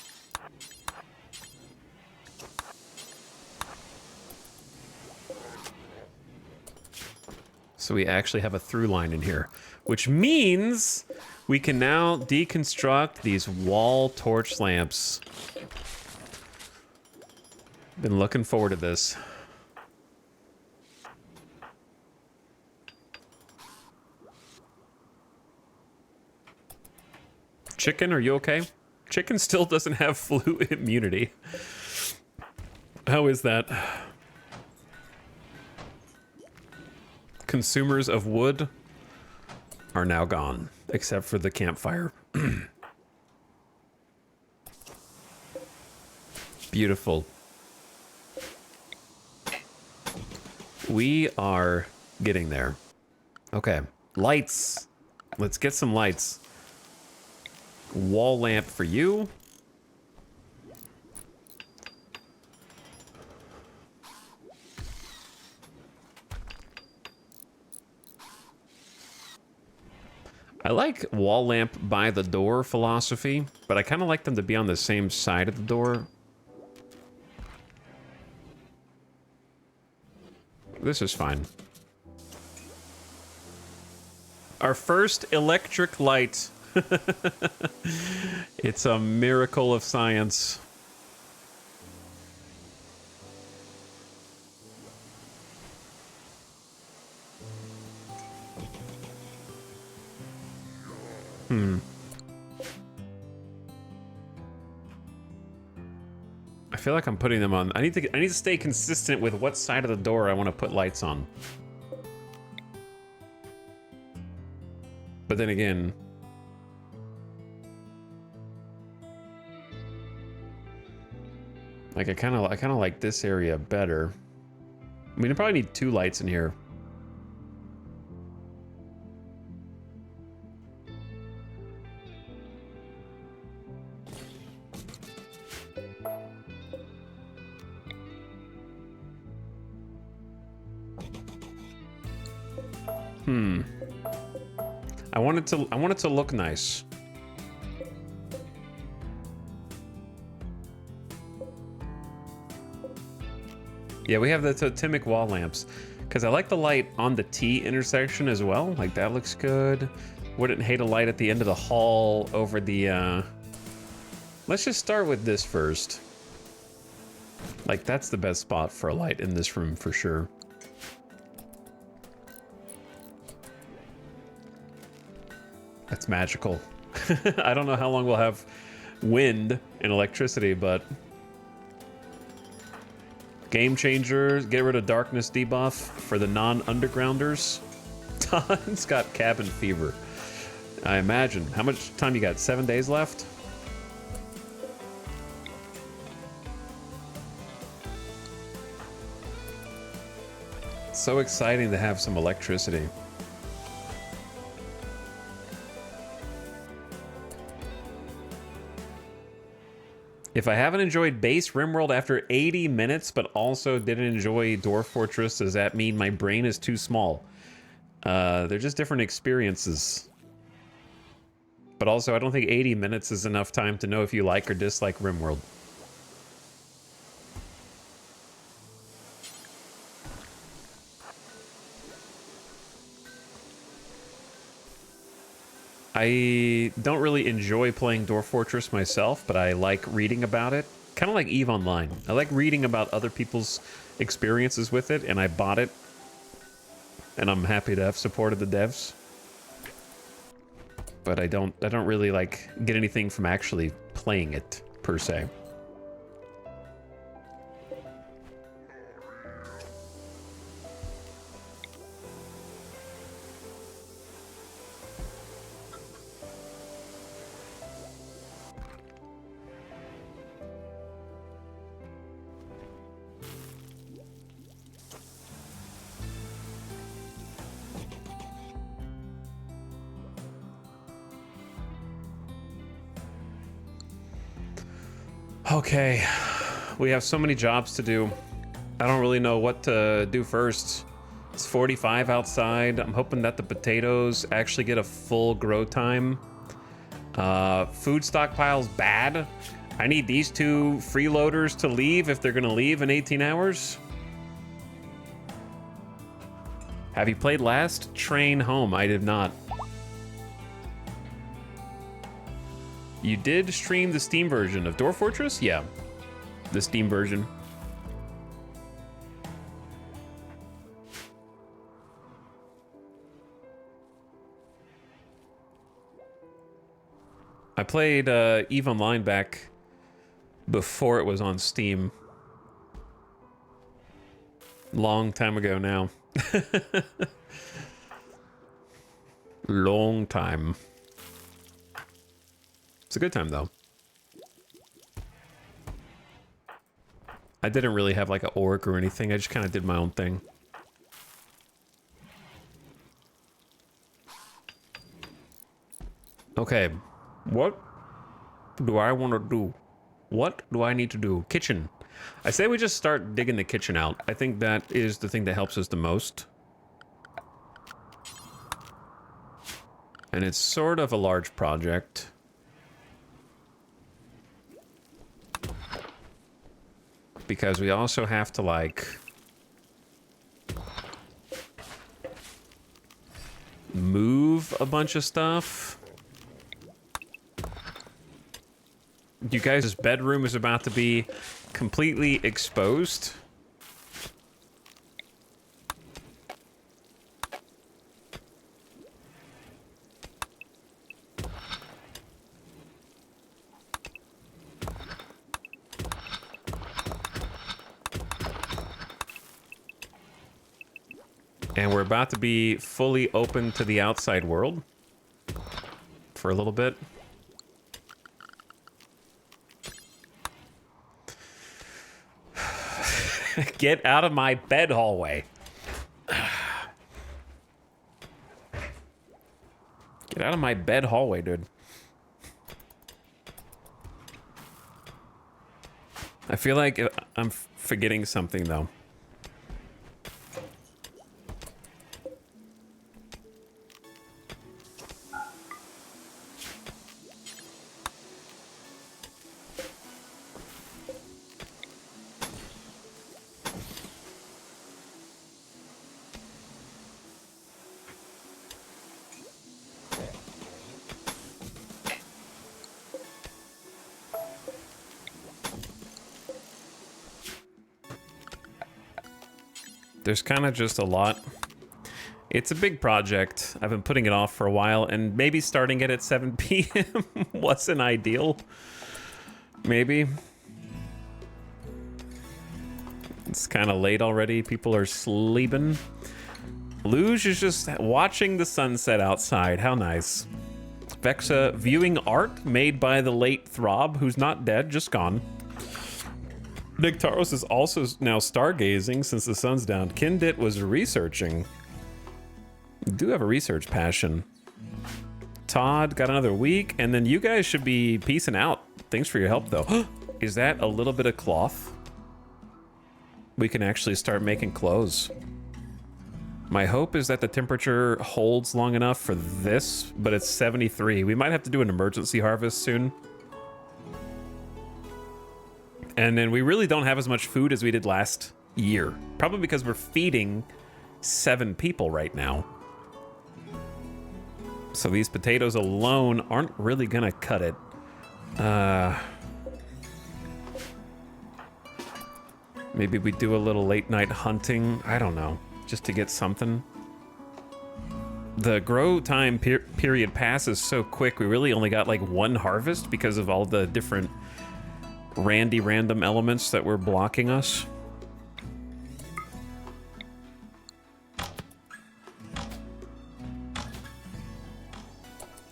So we actually have a through line in here, which means we can now deconstruct these wall torch lamps. Been looking forward to this. Chicken, are you okay? Chicken still doesn't have flu immunity. How is that? Consumers of wood are now gone, except for the campfire. Beautiful. We are getting there. Okay, lights. Let's get some lights. Wall lamp for you. I like wall lamp by the door philosophy, but I kind of like them to be on the same side of the door. This is fine. Our first electric light. It's a miracle of science. I feel like I'm putting them on. I need to stay consistent with what side of the door I want to put lights on. But then again, like I kind of like this area better. I mean, I probably need 2 lights in here. I want it to look nice. Yeah, we have the totemic wall lamps. Because I like the light on the T intersection as well. Like, that looks good. Wouldn't hate a light at the end of the hall over the, Let's just start with this first. Like, that's the best spot for a light in this room for sure. That's magical. I don't know how long we'll have wind and electricity, but... Game changers, get rid of darkness debuff for the non-undergrounders. Don's got cabin fever. I imagine. How much time you got? 7 days left? So exciting to have some electricity. If I haven't enjoyed base RimWorld after 80 minutes, but also didn't enjoy Dwarf Fortress, does that mean my brain is too small? They're just different experiences. But also, I don't think 80 minutes is enough time to know if you like or dislike RimWorld. I don't really enjoy playing Dwarf Fortress myself, but I like reading about it. Kind of like EVE Online. I like reading about other people's experiences with it, and I bought it. And I'm happy to have supported the devs. But I don't really like get anything from actually playing it per se. Okay, we have so many jobs to do. I don't really know what to do first. It's 45 outside. I'm hoping that the potatoes actually get a full grow time. Food stockpile's bad. I need these two freeloaders to leave if they're gonna leave in 18 hours. Have you played Last Train Home? I did not. You did stream the Steam version of Dwarf Fortress? Yeah, the Steam version. I played EVE Online back before it was on Steam. Long time ago now. Long time. It's a good time, though. I didn't really have like an org or anything. I just kind of did my own thing. Okay, what do I want to do? What do I need to do? Kitchen. I say we just start digging the kitchen out. I think that is the thing that helps us the most. And it's sort of a large project. Because we also have to, like, move a bunch of stuff. You guys' bedroom is about to be completely exposed. And we're about to be fully open to the outside world for a little bit. Get out of my bed hallway. Get out of my bed hallway, dude. I feel like I'm forgetting something, though. There's kind of just a lot. It's a big project. I've been putting it off for a while, and maybe starting it at 7 p.m. wasn't ideal. Maybe. It's kind of late already. People are sleeping. Luge is just watching the sunset outside. How nice. Vexa viewing art made by the late Throb, who's not dead, just gone. Nictaros is also now stargazing since the sun's down. Kindit was researching. You do have a research passion. Todd got another week, and then you guys should be peacing out. Thanks for your help, though. is that a little bit of cloth? We can actually start making clothes. My hope is that the temperature holds long enough for this, but it's 73. We might have to do an emergency harvest soon. And then we really don't have as much food as we did last year. Probably because we're feeding 7 people right now. So these potatoes alone aren't really gonna cut it. Maybe we do a little late night hunting. I don't know, just to get something. The grow time period passes so quick. We really only got like 1 harvest because of all the different random elements that were blocking us.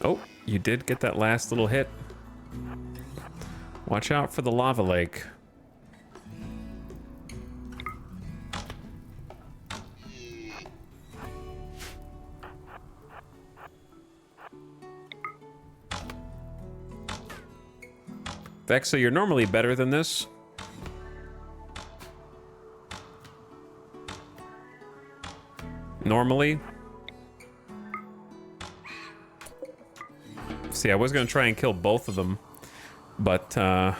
Oh, you did get that last little hit. Watch out for the lava lake. Vexa, you're normally better than this. Normally. See, I was going to try and kill both of them, but now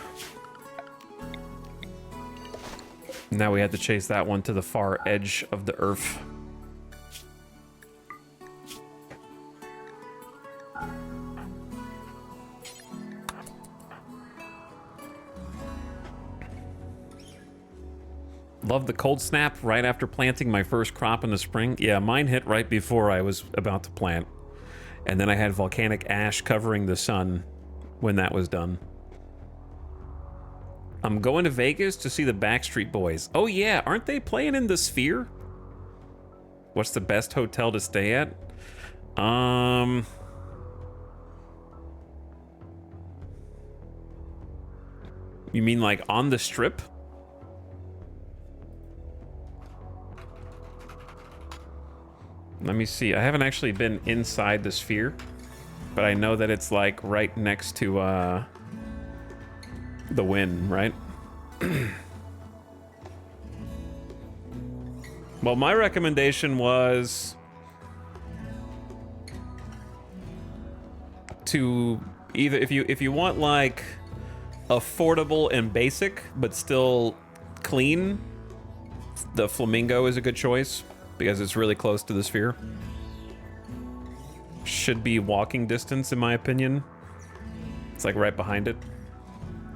we had to chase that one to the far edge of the earth. Love the cold snap right after planting my first crop in the spring. Yeah, mine hit right before I was about to plant. And then I had volcanic ash covering the sun when that was done. I'm going to Vegas to see the Backstreet Boys. Oh yeah, aren't they playing in the Sphere? What's the best hotel to stay at? You mean like on the Strip? Let me see. I haven't actually been inside the Sphere, but I know that it's like right next to the Wynn, right? Well, my recommendation was to either if you want like affordable and basic but still clean, the Flamingo is a good choice because it's really close to the Sphere. Should be walking distance in my opinion. It's like right behind it.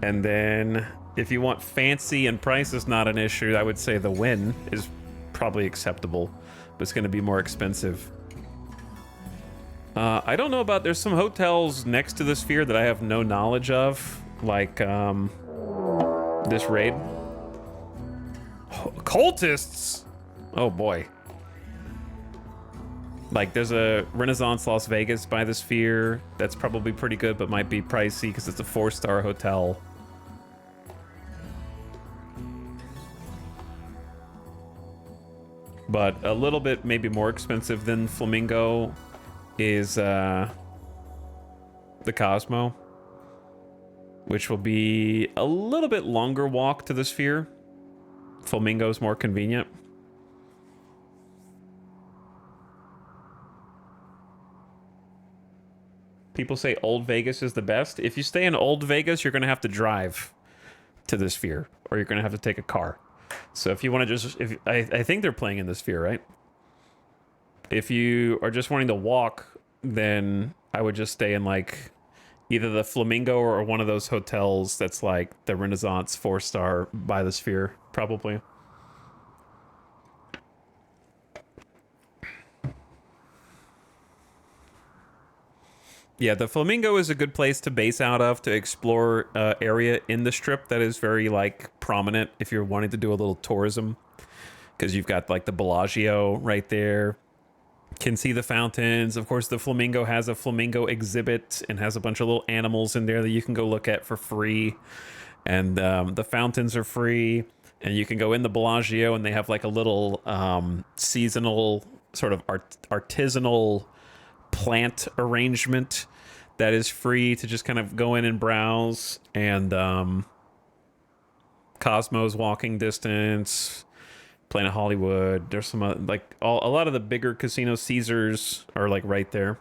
And then if you want fancy and price is not an issue, I would say the Wynn is probably acceptable, but it's going to be more expensive. I don't know about, there's some hotels next to the Sphere that I have no knowledge of, like this raid. Cultists! Oh boy. Like there's a Renaissance Las Vegas by the Sphere that's probably pretty good but might be pricey because it's a 4-star hotel. But a little bit maybe more expensive than Flamingo is the Cosmo, which will be a little bit longer walk to the Sphere. Flamingo's more convenient. People say Old Vegas is the best. If you stay in Old Vegas, you're going to have to drive to the Sphere, or you're going to have to take a car. So if you want to just, I think they're playing in the Sphere, right? If you are just wanting to walk, then I would just stay in like either the Flamingo or one of those hotels that's like the Renaissance 4-star by the Sphere, probably. Yeah, the Flamingo is a good place to base out of to explore area in the Strip that is very like prominent if you're wanting to do a little tourism, because you've got like the Bellagio right there. Can see the fountains. Of course, the Flamingo has a flamingo exhibit and has a bunch of little animals in there that you can go look at for free. And the fountains are free, and you can go in the Bellagio and they have like a little seasonal sort of artisanal plant arrangement that is free to just kind of go in and browse. And Cosmos walking distance. Planet Hollywood. There's some like a lot of the bigger casinos. Caesars are like right there.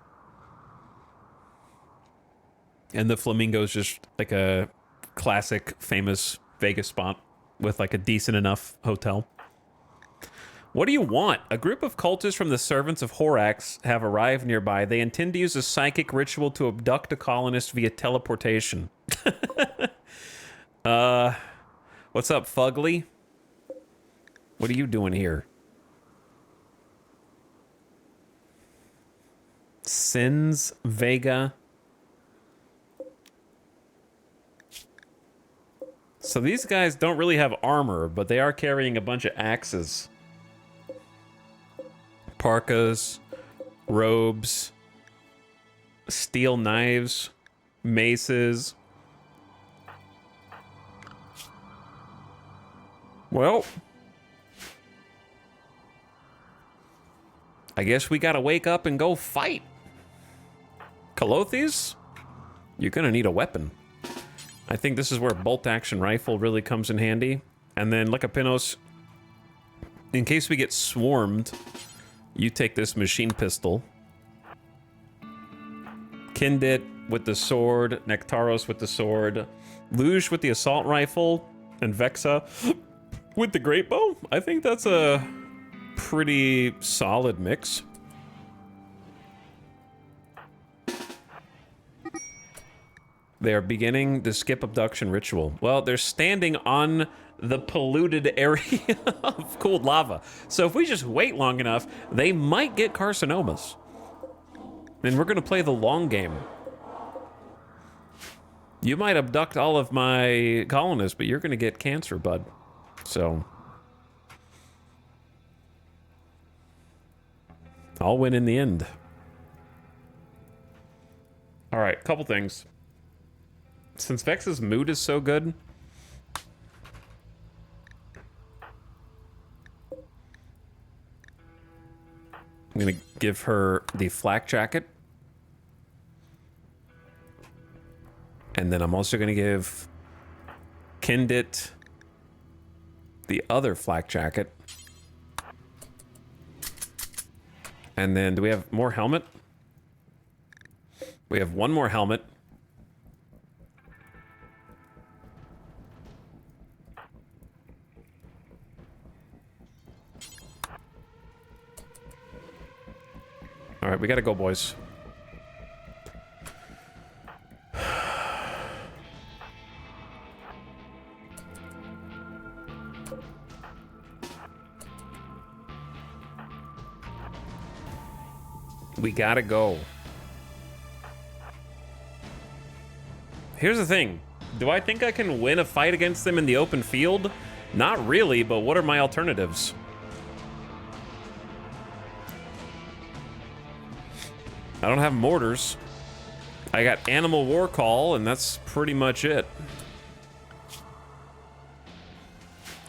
And the Flamingo's just like a classic, famous Vegas spot with like a decent enough hotel. What do you want? A group of cultists from the Servants of Horax have arrived nearby. They intend to use a psychic ritual to abduct a colonist via teleportation. What's up, Fugly? What are you doing here? Sins Vega. So these guys don't really have armor, but they are carrying a bunch of axes. Parkas, robes, steel knives, maces. Well, I guess we gotta wake up and go fight. Colothes, you're gonna need a weapon. I think this is where bolt-action rifle really comes in handy. And then Lekapinos, in case we get swarmed, you take this machine pistol. Kindit with the sword, Nectaros with the sword, Luge with the assault rifle, and Vexa with the great bow. I think that's a pretty solid mix. They are beginning the skip abduction ritual. Well, they're standing on the polluted area of cooled lava. So if we just wait long enough, they might get carcinomas. And we're gonna play the long game. You might abduct all of my colonists, but you're gonna get cancer, bud. So I'll win in the end. All right, couple things. Since Vex's mood is so good, I'm gonna give her the flak jacket. And then I'm also gonna give Kindit the other flak jacket. And then do we have more helmet? We have one more helmet. All right, we gotta go, boys. We gotta go. Here's the thing. Do I think I can win a fight against them in the open field? Not really, but what are my alternatives? I don't have mortars. I got Animal War Call, and that's pretty much it.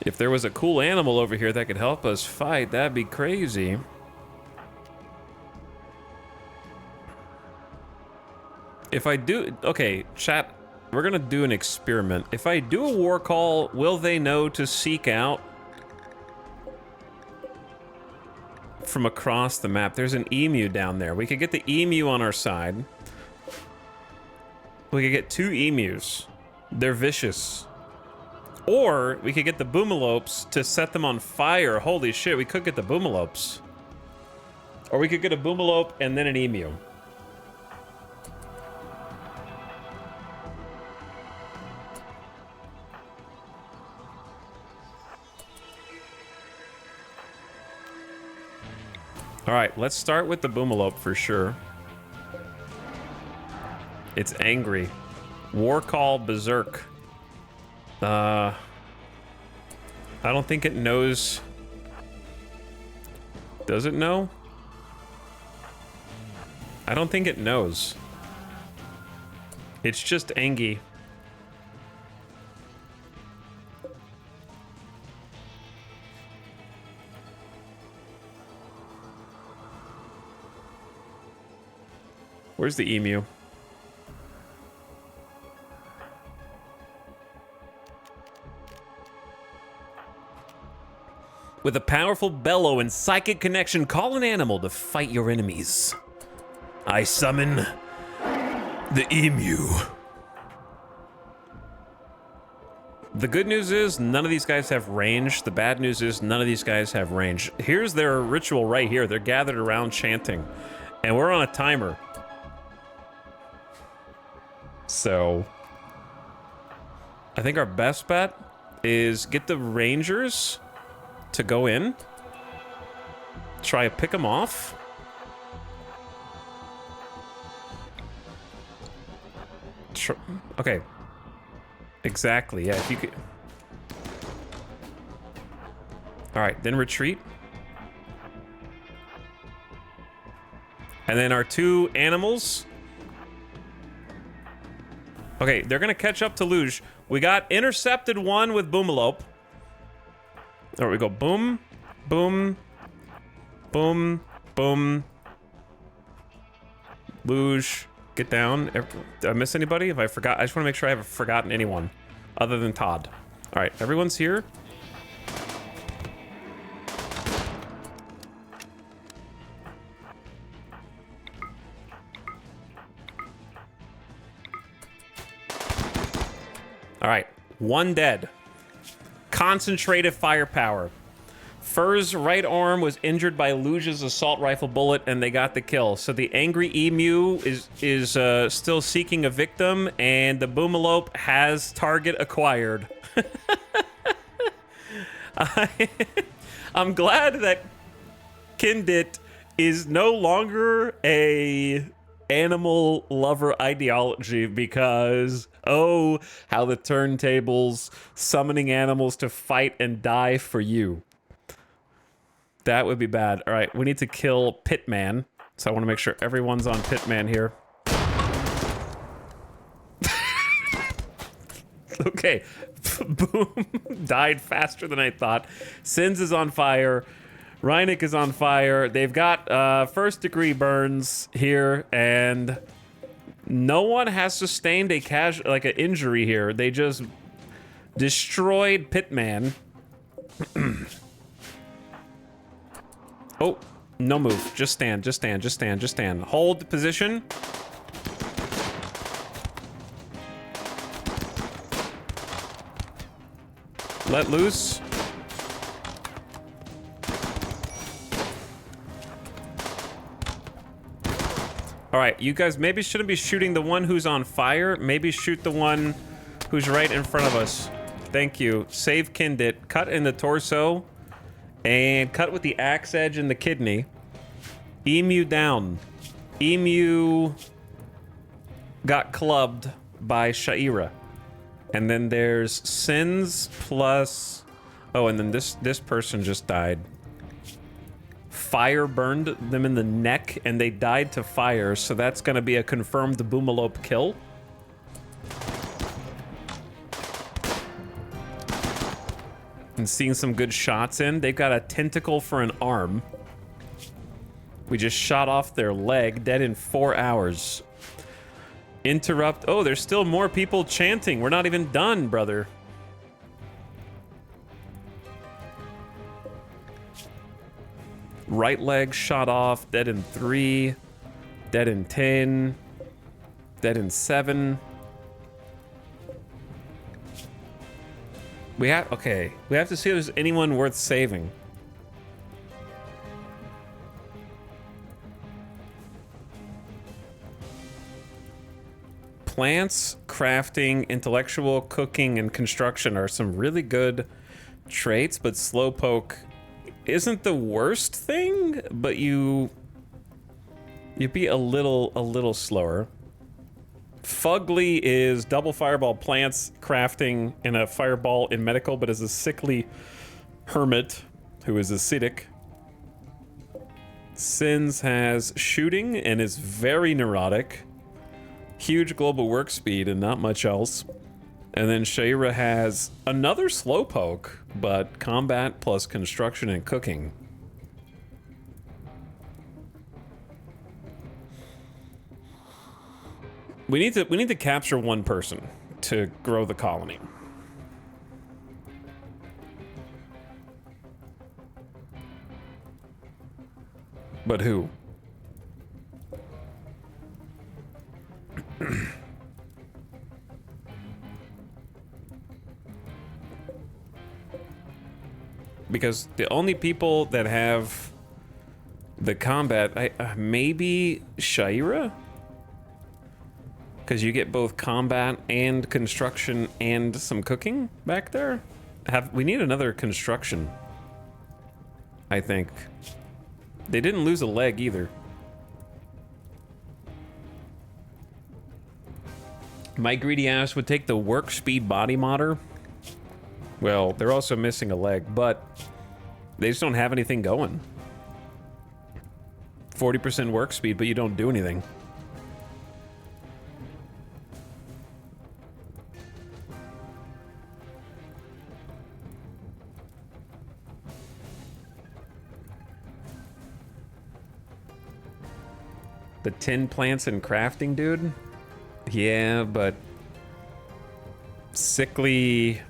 If there was a cool animal over here that could help us fight, that'd be crazy. If I do... Okay, chat, we're gonna do an experiment. If I do a war call, will they know to seek out from across the map? There's an emu down there. We could get the emu on our side. We could get 2 emus. They're vicious. Or we could get the boomalopes to set them on fire. Holy shit, we could get the boomalopes. Or we could get a boomalope and then an emu. All right, let's start with the boomalope for sure. It's angry. War Call Berserk. I don't think it knows. Does it know? I don't think it knows. It's just angry. Where's the emu? With a powerful bellow and psychic connection, call an animal to fight your enemies. I summon the emu. The good news is none of these guys have range. The bad news is none of these guys have range. Here's their ritual right here. They're gathered around chanting, and we're on a timer. So I think our best bet is get the rangers to go in, try to pick them off. Okay. Exactly, yeah, if you could. All right, then retreat. And then our 2 animals. Okay, they're gonna catch up to Luge. We got intercepted 1 with Boomalope. There we go, boom, boom, boom, boom. Luge, get down. Did I miss anybody? If I forgot, I just wanna make sure I haven't forgotten anyone other than Todd. All right, everyone's here. All right, 1 dead. Concentrated firepower. Fur's right arm was injured by Luge's assault rifle bullet, and they got the kill. So the angry emu is still seeking a victim, and the Boomalope has target acquired. I'm glad that Kindit is no longer a animal lover ideology, because oh, how the turntables summoning animals to fight and die for you. That would be bad. All right, we need to kill Pitman. So I want to make sure everyone's on Pitman here. Okay, boom, died faster than I thought. Sins is on fire. Reineck is on fire. They've got 1st degree burns here, and no one has sustained a an injury here. They just destroyed Pitman. Oh, no move. Just stand, just stand, just stand, just stand. Hold the position. Let loose. All right, you guys maybe shouldn't be shooting the one who's on fire. Maybe shoot the one who's right in front of us. Thank you. Save Kindit. Cut in the torso. And cut with the axe edge in the kidney. Emu down. Emu got clubbed by Shaira. And then there's Sins plus... Oh, and then this person just died. Fire burned them in the neck, and they died to fire, so that's going to be a confirmed Boomalope kill. And seeing some good shots in. They've got a tentacle for an arm. We just shot off their leg, dead in 4 hours. Interrupt. Oh, there's still more people chanting. We're not even done, brother. Right leg shot off, dead in 3, dead in 10, dead in 7. We have to see if there's anyone worth saving. Plants, crafting, intellectual, cooking, and construction are some really good traits, but Slowpoke isn't the worst thing, but you'd be a little slower. Fugly is double fireball plants, crafting, and a fireball in medical, but is a sickly hermit who is acidic. Sins has shooting and is very neurotic. Huge global work speed and not much else. And then Shaira has another Slowpoke, but combat plus construction and cooking. We need to capture one person to grow the colony. But who? Because the only people that have the combat, maybe Shaira? Because you get both combat and construction and some cooking back there? We need another construction, I think. They didn't lose a leg either. My greedy ass would take the work speed body modder. Well, they're also missing a leg, but they just don't have anything going. 40% work speed, but you don't do anything. The 10 plants and crafting, dude? Yeah, but sickly.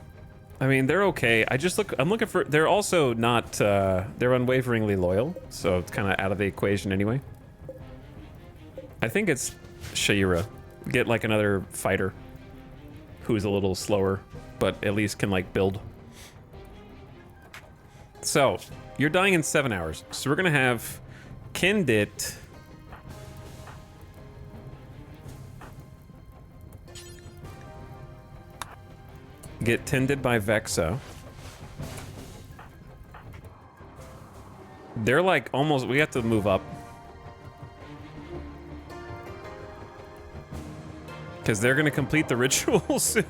I mean, they're okay. I'm looking for, they're also not, they're unwaveringly loyal, so it's kind of out of the equation anyway. I think it's Shaira. Get like another fighter who's a little slower, but at least can like build. So, you're dying in 7 hours. So we're gonna have Kindit. Get tended by Vexa. They're like almost, we have to move up. Because they're gonna complete the ritual soon.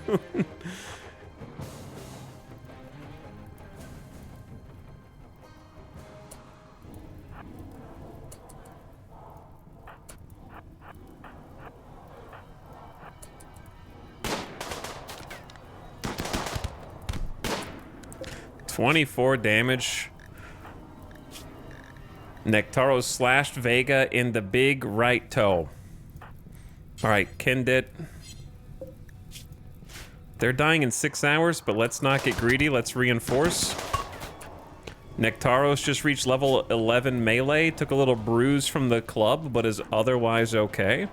24 damage. Nectaro slashed Vega in the big right toe. Alright, Kendit. They're dying in 6 hours, but let's not get greedy. Let's reinforce. Nectaros just reached level 11 melee. Took a little bruise from the club, but is otherwise okay.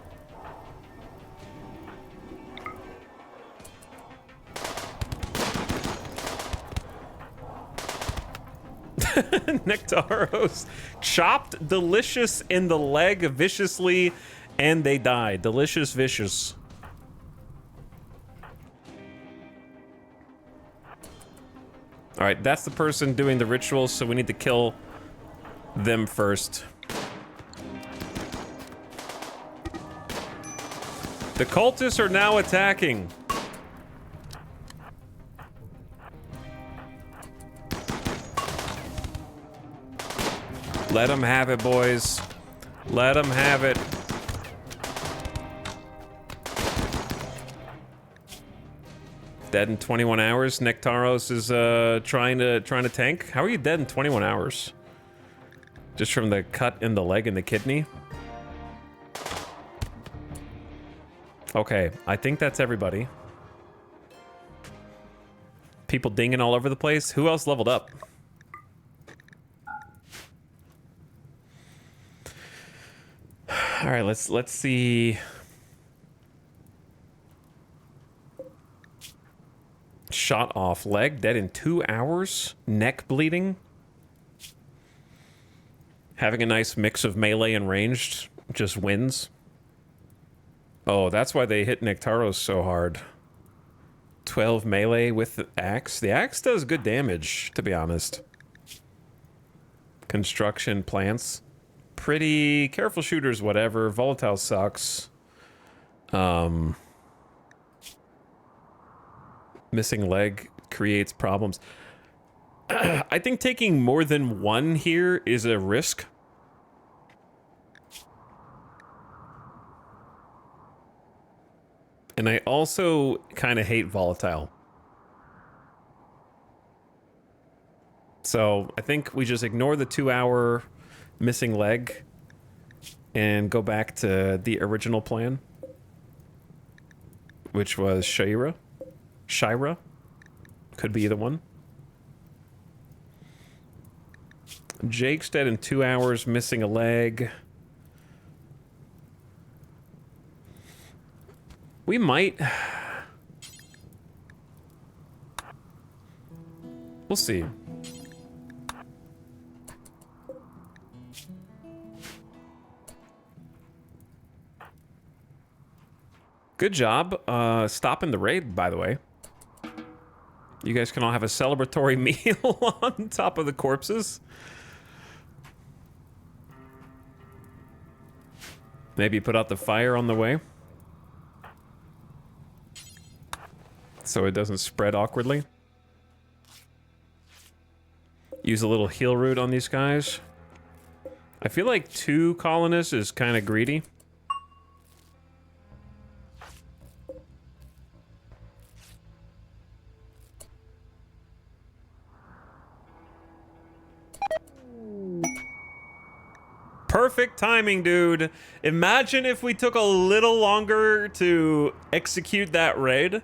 Nectaros chopped Delicious in the leg viciously, and they die. Delicious vicious. Alright, that's the person doing the ritual, so we need to kill them first. The cultists are now attacking. Let them have it, boys. Let them have it. Dead in 21 hours. Nectaros is trying to tank. How are you dead in 21 hours? Just from the cut in the leg and the kidney? Okay, I think that's everybody. People dinging all over the place. Who else leveled up? All right, let's see. Shot off leg, dead in 2 hours. Neck bleeding. Having a nice mix of melee and ranged just wins. Oh, that's why they hit Nectaros so hard. 12 melee with the axe. The axe does good damage, to be honest. Construction, plants. Pretty careful shooters, whatever. Volatile sucks. Missing leg creates problems. I think taking more than one here is a risk. And I also kind of hate volatile. So I think we just ignore the 2 hour missing leg and go back to the original plan, which was Shaira. Could be either one. Jake's dead in 2 hours, missing a leg. We might... We'll see. Good job stopping the raid, by the way. You guys can all have a celebratory meal on top of the corpses. Maybe put out the fire on the way, so it doesn't spread awkwardly. Use a little heal root on these guys. I feel like 2 colonists is kind of greedy. Perfect timing, dude. Imagine if we took a little longer to execute that raid.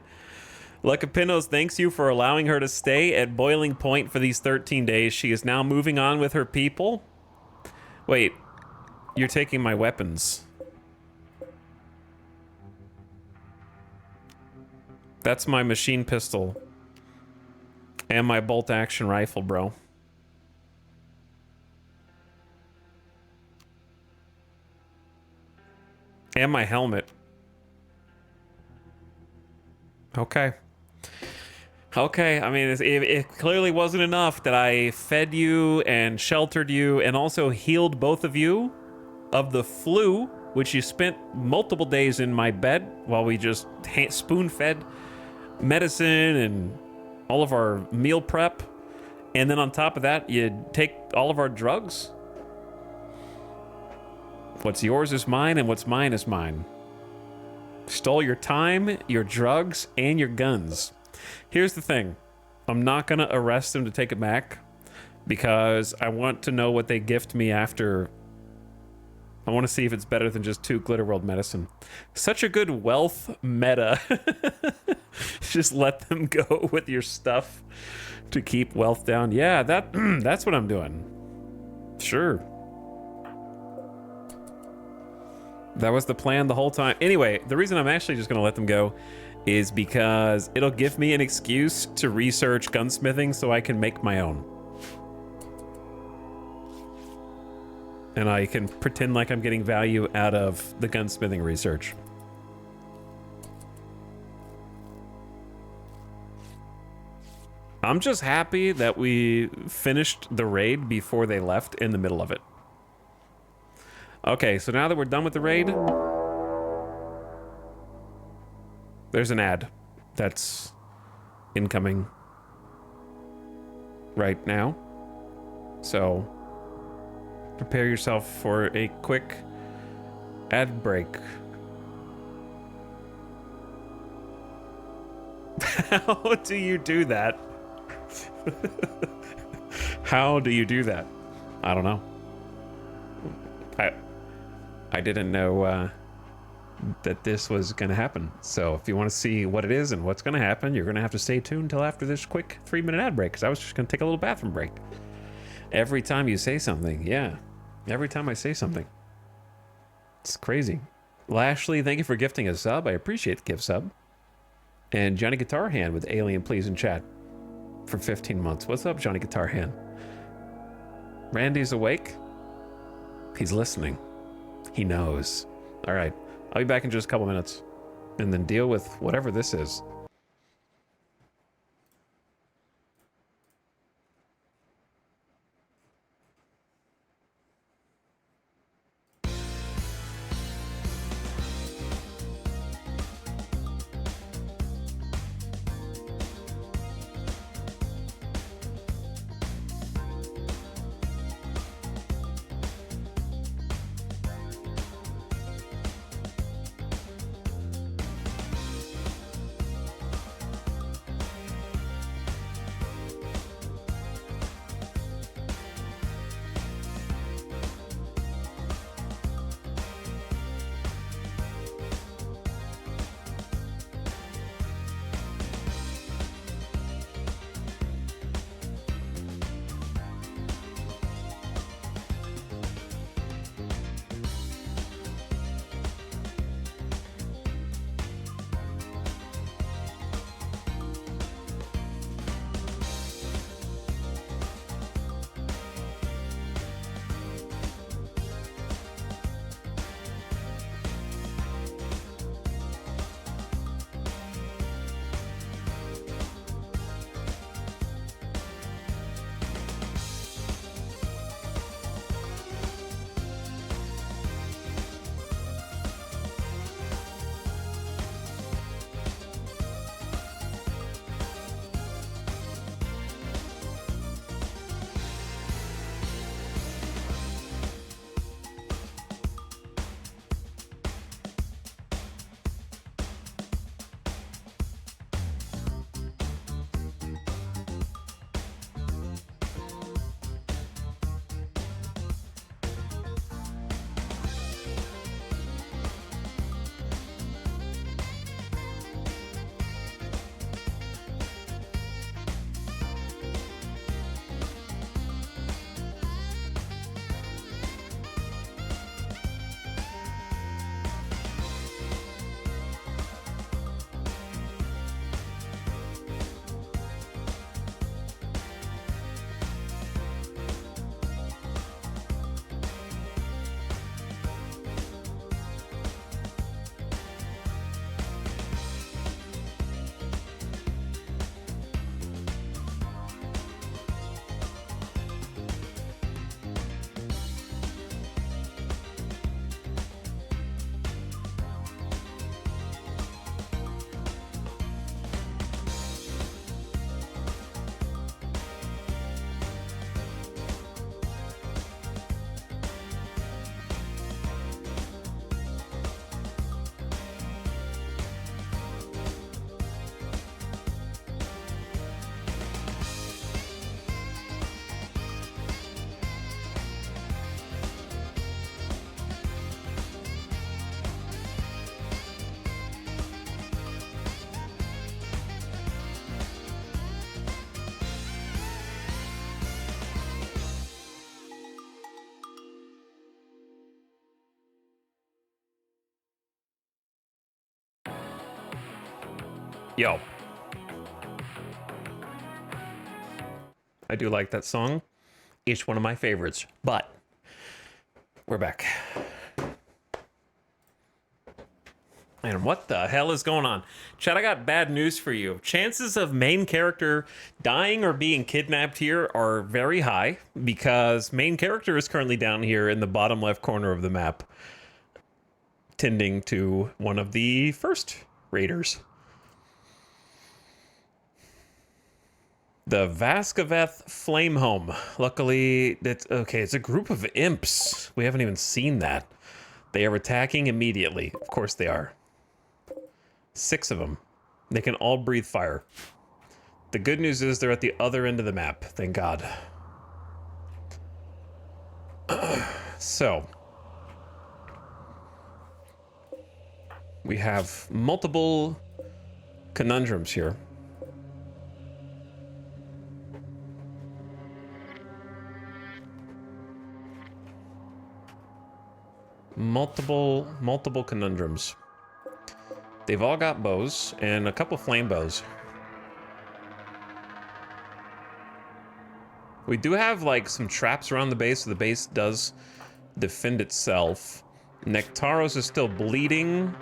Lecapinos thanks you for allowing her to stay at boiling point for these 13 days. She is now moving on with her people. Wait, you're taking my weapons. That's my machine pistol. And my bolt action rifle, bro. And my helmet. Okay. Okay, I mean, it clearly wasn't enough that I fed you and sheltered you and also healed both of you of the flu, which you spent multiple days in my bed while we just spoon-fed medicine and all of our meal prep. And then on top of that, you take all of our drugs. What's yours is mine, and what's mine is mine. Stole your time, your drugs, and your guns. Here's the thing. I'm not going to arrest them to take it back because I want to know what they gift me after. I want to see if it's better than just 2 Glitter World medicine. Such a good wealth meta. Just let them go with your stuff to keep wealth down. Yeah, that's what I'm doing. Sure. That was the plan the whole time. Anyway, the reason I'm actually just going to let them go is because it'll give me an excuse to research gunsmithing so I can make my own. And I can pretend like I'm getting value out of the gunsmithing research. I'm just happy that we finished the raid before they left in the middle of it. Okay, so now that we're done with the raid, there's an ad that's incoming right now. So prepare yourself for a quick ad break. How do you do that? How do you do that? I don't know. I didn't know that this was going to happen. So if you want to see what it is and what's going to happen, you're going to have to stay tuned until after this quick 3-minute ad break, because I was just going to take a little bathroom break. Every time you say something, yeah. Every time I say something. It's crazy. Lashley, thank you for gifting a sub. I appreciate the gift sub. And Johnny Guitar Hand with Alien Please in chat for 15 months. What's up, Johnny Guitar Hand? Randy's awake. He's listening. He knows. All right. I'll be back in just a couple minutes and then deal with whatever this is. Yo. I do like that song. It's one of my favorites, but we're back. And what the hell is going on? Chat, I got bad news for you. Chances of main character dying or being kidnapped here are very high because main character is currently down here in the bottom left corner of the map, tending to one of the first raiders. The Vaskaveth Flamehome. Luckily, it's okay. It's a group of imps. We haven't even seen that. They are attacking immediately. Of course they are. 6 of them. They can all breathe fire. The good news is they're at the other end of the map. Thank God. So. We have multiple conundrums here. Multiple conundrums. They've all got bows and a couple flame bows. We do have like some traps around the base, so the base does defend itself. Nectaros is still bleeding.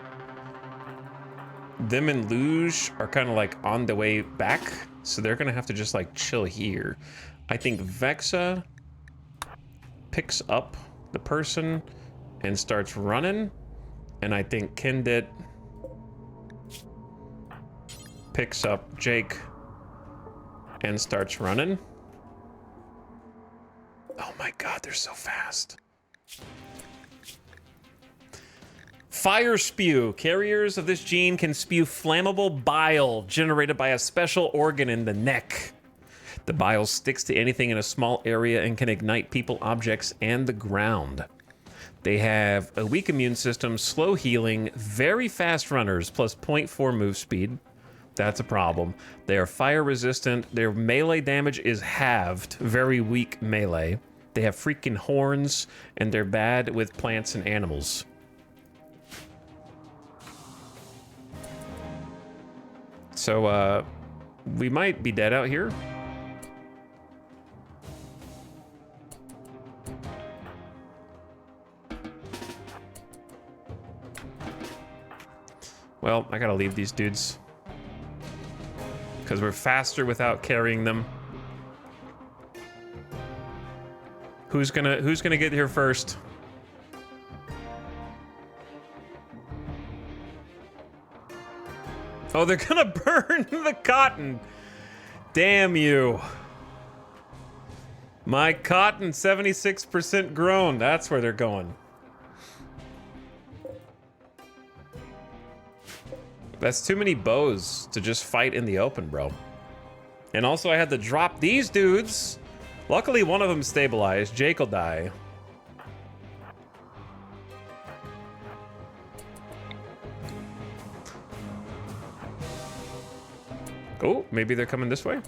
Them and Luge are kind of like on the way back, so they're gonna have to just like chill here. I think Vexa picks up the person and starts running, and I think Kendit picks up Jake and starts running. Oh my God, they're so fast. Fire spew. Carriers of this gene can spew flammable bile generated by a special organ in the neck. The bile sticks to anything in a small area and can ignite people, objects, and the ground. They have a weak immune system, slow healing, very fast runners, plus 0.4 move speed. That's a problem. They are fire resistant. Their melee damage is halved, very weak melee. They have freaking horns, and they're bad with plants and animals. So, we might be dead out here. Well, I gotta leave these dudes. Because we're faster without carrying them. Who's gonna get here first? Oh, they're gonna burn the cotton. Damn you. My cotton, 76% grown. That's where they're going. That's too many bows to just fight in the open, bro. And also I had to drop these dudes. Luckily, one of them stabilized. Jake will die. Oh, maybe they're coming this way.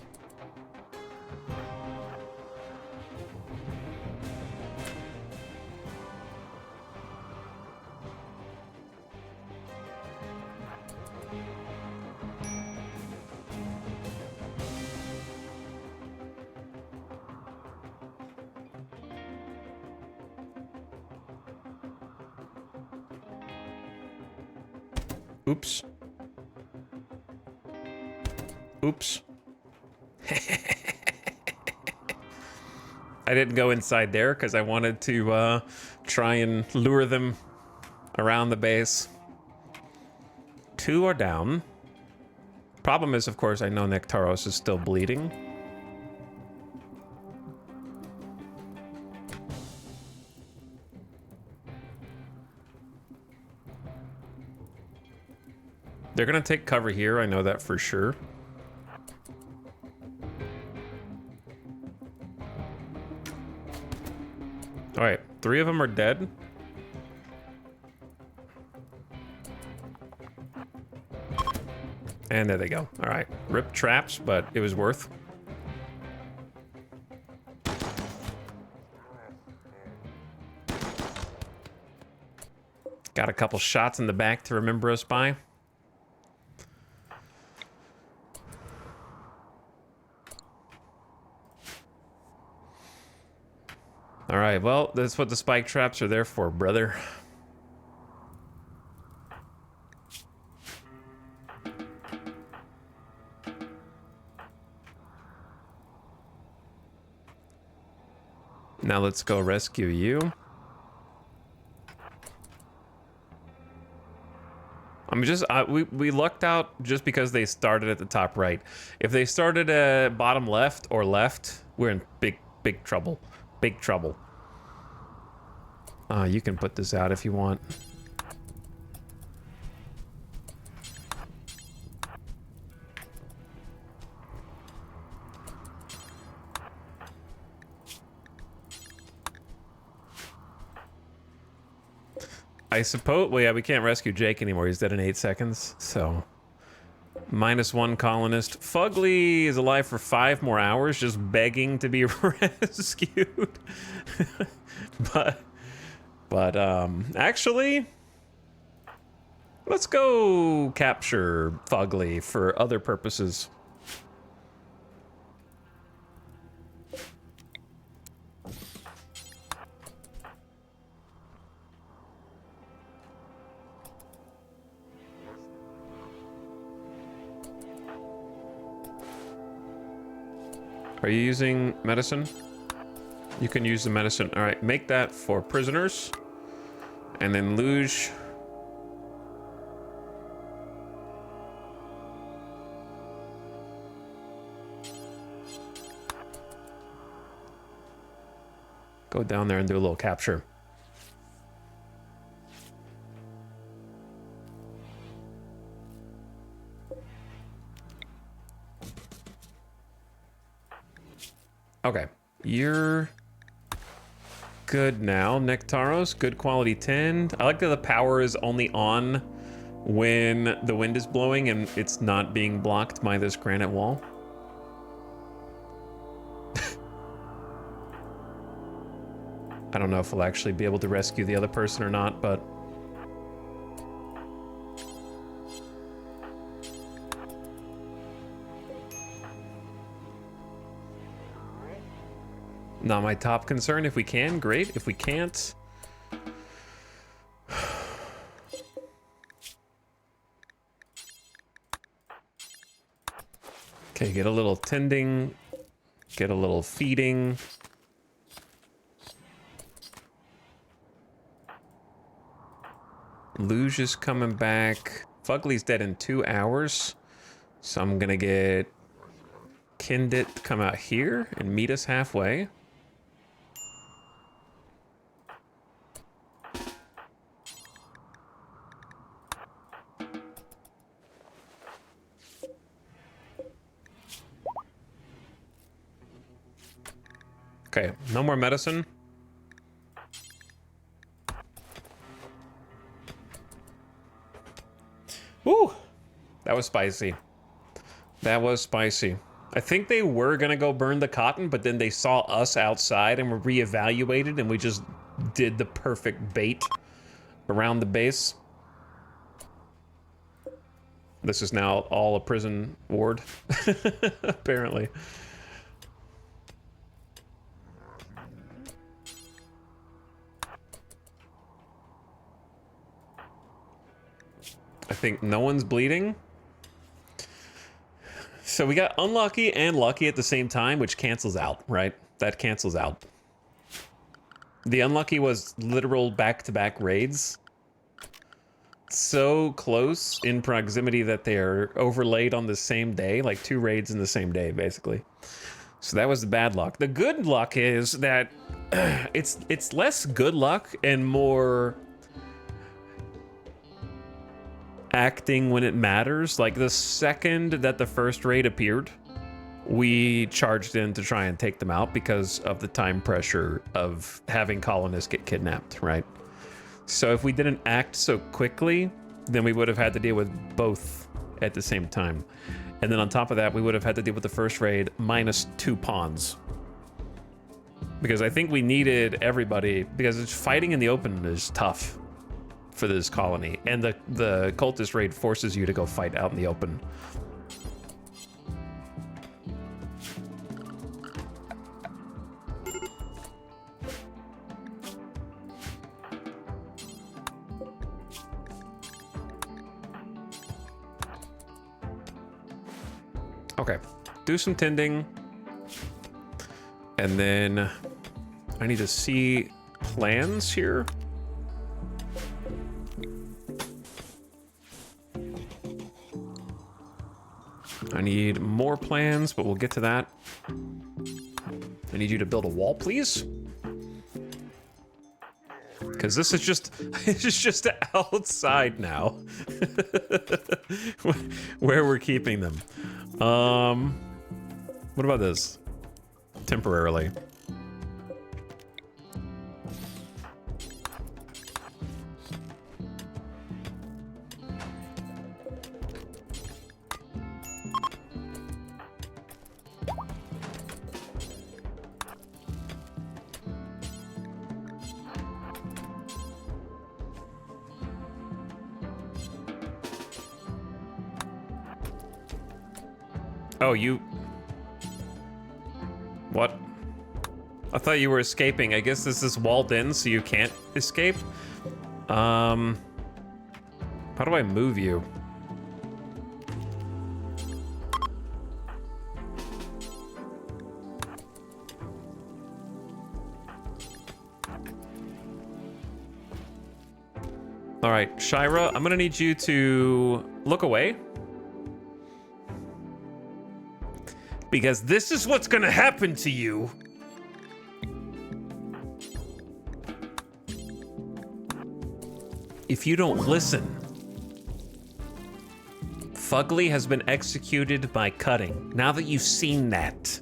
Oops. Oops. I didn't go inside there because I wanted to try and lure them around the base. 2 are down. Problem is, of course, I know Nectaros is still bleeding. They're gonna take cover here, I know that for sure. All right, 3 of them are dead. And there they go. All right, rip traps, but it was worth. Got a couple shots in the back to remember us by. All right, well, that's what the spike traps are there for, brother. Now let's go rescue you. We lucked out just because they started at the top right. If they started at bottom left or left, we're in big trouble. Big trouble. You can put this out if you want. I suppose, well, yeah, we can't rescue Jake anymore. He's dead in 8 seconds, so. -1 colonist. Fugly is alive for 5 more hours, just begging to be rescued. but actually, let's go capture Fugly for other purposes. Are you using medicine? You can use the medicine. All right, make that for prisoners. And then luge. Go down there and do a little capture. Okay, you're good now. Nectaros, good quality 10. I like that the power is only on when the wind is blowing and it's not being blocked by this granite wall. I don't know if we'll actually be able to rescue the other person or not, but... Not my top concern. If we can, great. If we can't... Okay, get a little tending. Get a little feeding. Luge is coming back. Fugly's dead in 2 hours. So I'm gonna get Kindit to come out here and meet us halfway. Okay, no more medicine. Woo! That was spicy. That was spicy. I think they were gonna go burn the cotton, but then they saw us outside and were reevaluated, and we just did the perfect bait around the base. This is now all a prison ward, apparently. I think no one's bleeding. So we got unlucky and lucky at the same time, which cancels out, right? That cancels out. The unlucky was literal back-to-back raids. So close in proximity that they're overlaid on the same day, like 2 raids in the same day, basically. So that was the bad luck. The good luck is that it's less good luck and more acting when it matters. Like the second that the first raid appeared, we charged in to try and take them out because of the time pressure of having colonists get kidnapped, right? So if we didn't act so quickly, then we would have had to deal with both at the same time. And then on top of that, we would have had to deal with the first raid minus 2 pawns. Because I think we needed everybody, because it's fighting in the open is tough for this colony, and the cultist raid forces you to go fight out in the open. Okay. Do some tending. And then I need to see plans here. I need more plans, but we'll get to that. I need you to build a wall, please. Because this is just, it's just outside now. Where we're keeping them. What about this? Temporarily. Oh, you... What? I thought you were escaping. I guess this is walled in, so you can't escape? How do I move you? All right, Shira, I'm gonna need you to look away. Because this is what's gonna happen to you. If you don't listen. Fugly has been executed by cutting. Now that you've seen that,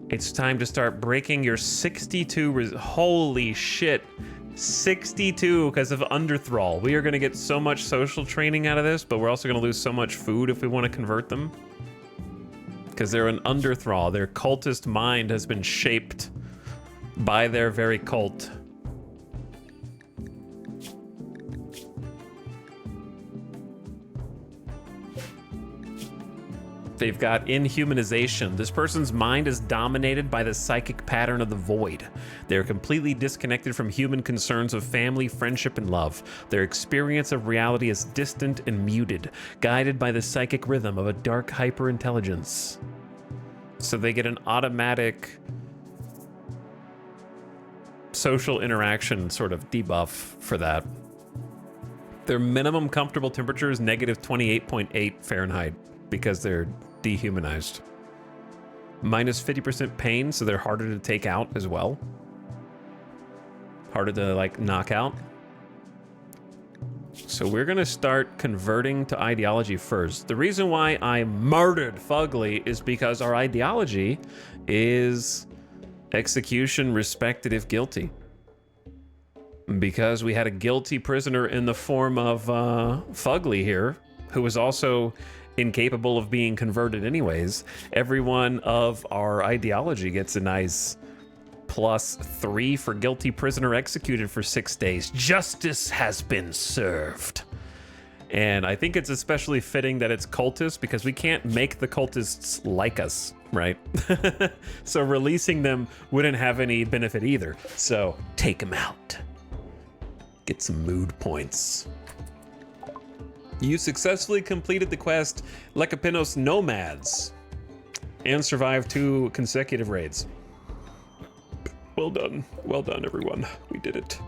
it's time to start breaking your 62 holy shit. 62 because of underthrall. We are gonna get so much social training out of this, but we're also gonna lose so much food if we want to convert them. Because they're an underthrall. Their cultist mind has been shaped by their very cult. They've got inhumanization. This person's mind is dominated by the psychic pattern of the void. They're completely disconnected from human concerns of family, friendship, and love. Their experience of reality is distant and muted, guided by the psychic rhythm of a dark hyperintelligence. So they get an automatic social interaction sort of debuff for that. Their minimum comfortable temperature is negative 28.8 Fahrenheit because they're dehumanized. Minus 50% pain, so they're harder to take out as well. Harder to like knock out. So we're gonna start converting to ideology first. The reason why I murdered Fugly is because our ideology is execution respected if guilty. Because we had a guilty prisoner in the form of Fugly here, who was also incapable of being converted anyways. Everyone of our ideology gets a nice +3 for guilty prisoner executed for 6 days. Justice has been served. And I think it's especially fitting that it's cultists because we can't make the cultists like us, right? So releasing them wouldn't have any benefit either. So take them out. Get some mood points. You successfully completed the quest Lekapinos Nomads and survived 2 consecutive raids. Well done, everyone. We did it.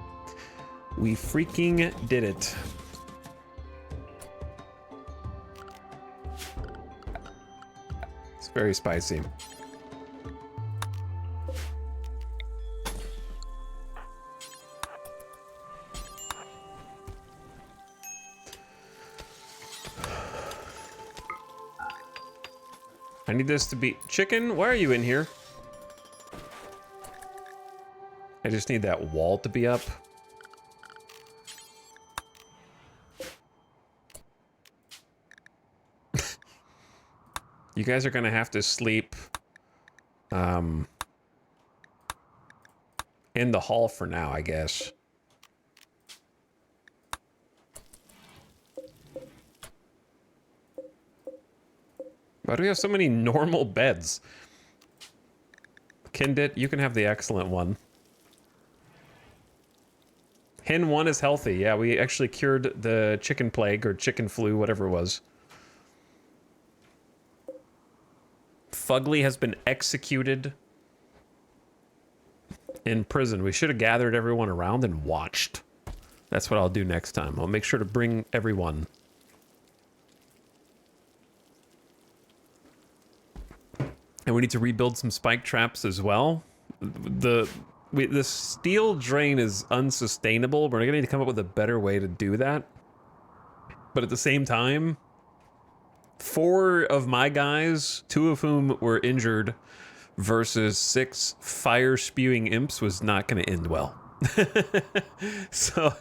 We freaking did it. It's very spicy. I need this to be... Chicken, why are you in here? I just need that wall to be up. You guys are gonna have to sleep in the hall for now, I guess. Why do we have so many normal beds? Kindit, you can have the excellent one. Hen 1 is healthy. Yeah, we actually cured the chicken plague or chicken flu, whatever it was. Fugly has been executed in prison. We should have gathered everyone around and watched. That's what I'll do next time. I'll make sure to bring everyone. And we need to rebuild some spike traps as well. The steel drain is unsustainable. We're going to need to come up with a better way to do that. But at the same time, 4 of my guys, 2 of whom were injured, versus 6 fire-spewing imps was not going to end well. So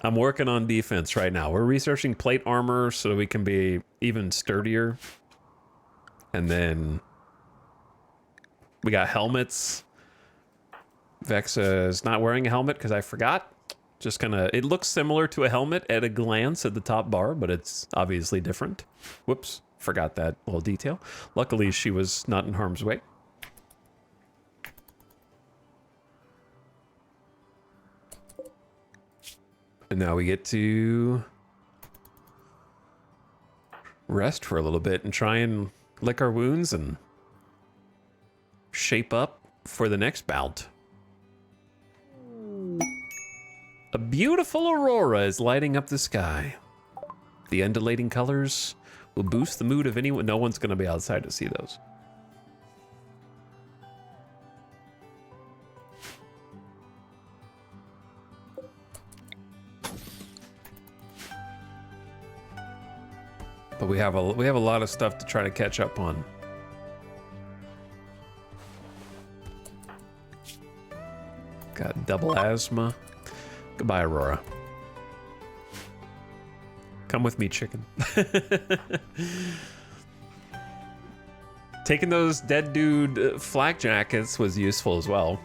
I'm working on defense right now. We're researching plate armor so that we can be even sturdier. And then we got helmets. Vexa is not wearing a helmet because I forgot. Just kind of, it looks similar to a helmet at a glance at the top bar, but it's obviously different. Whoops, forgot that little detail. Luckily, she was not in harm's way. And now we get to rest for a little bit and try and lick our wounds and shape up for the next bout. A beautiful aurora is lighting up the sky. The undulating colors will boost the mood of anyone. No one's going to be outside to see those. But we have a lot of stuff to try to catch up on. Got double asthma. Goodbye, Aurora. Come with me, chicken. Taking those dead dude flak jackets was useful as well.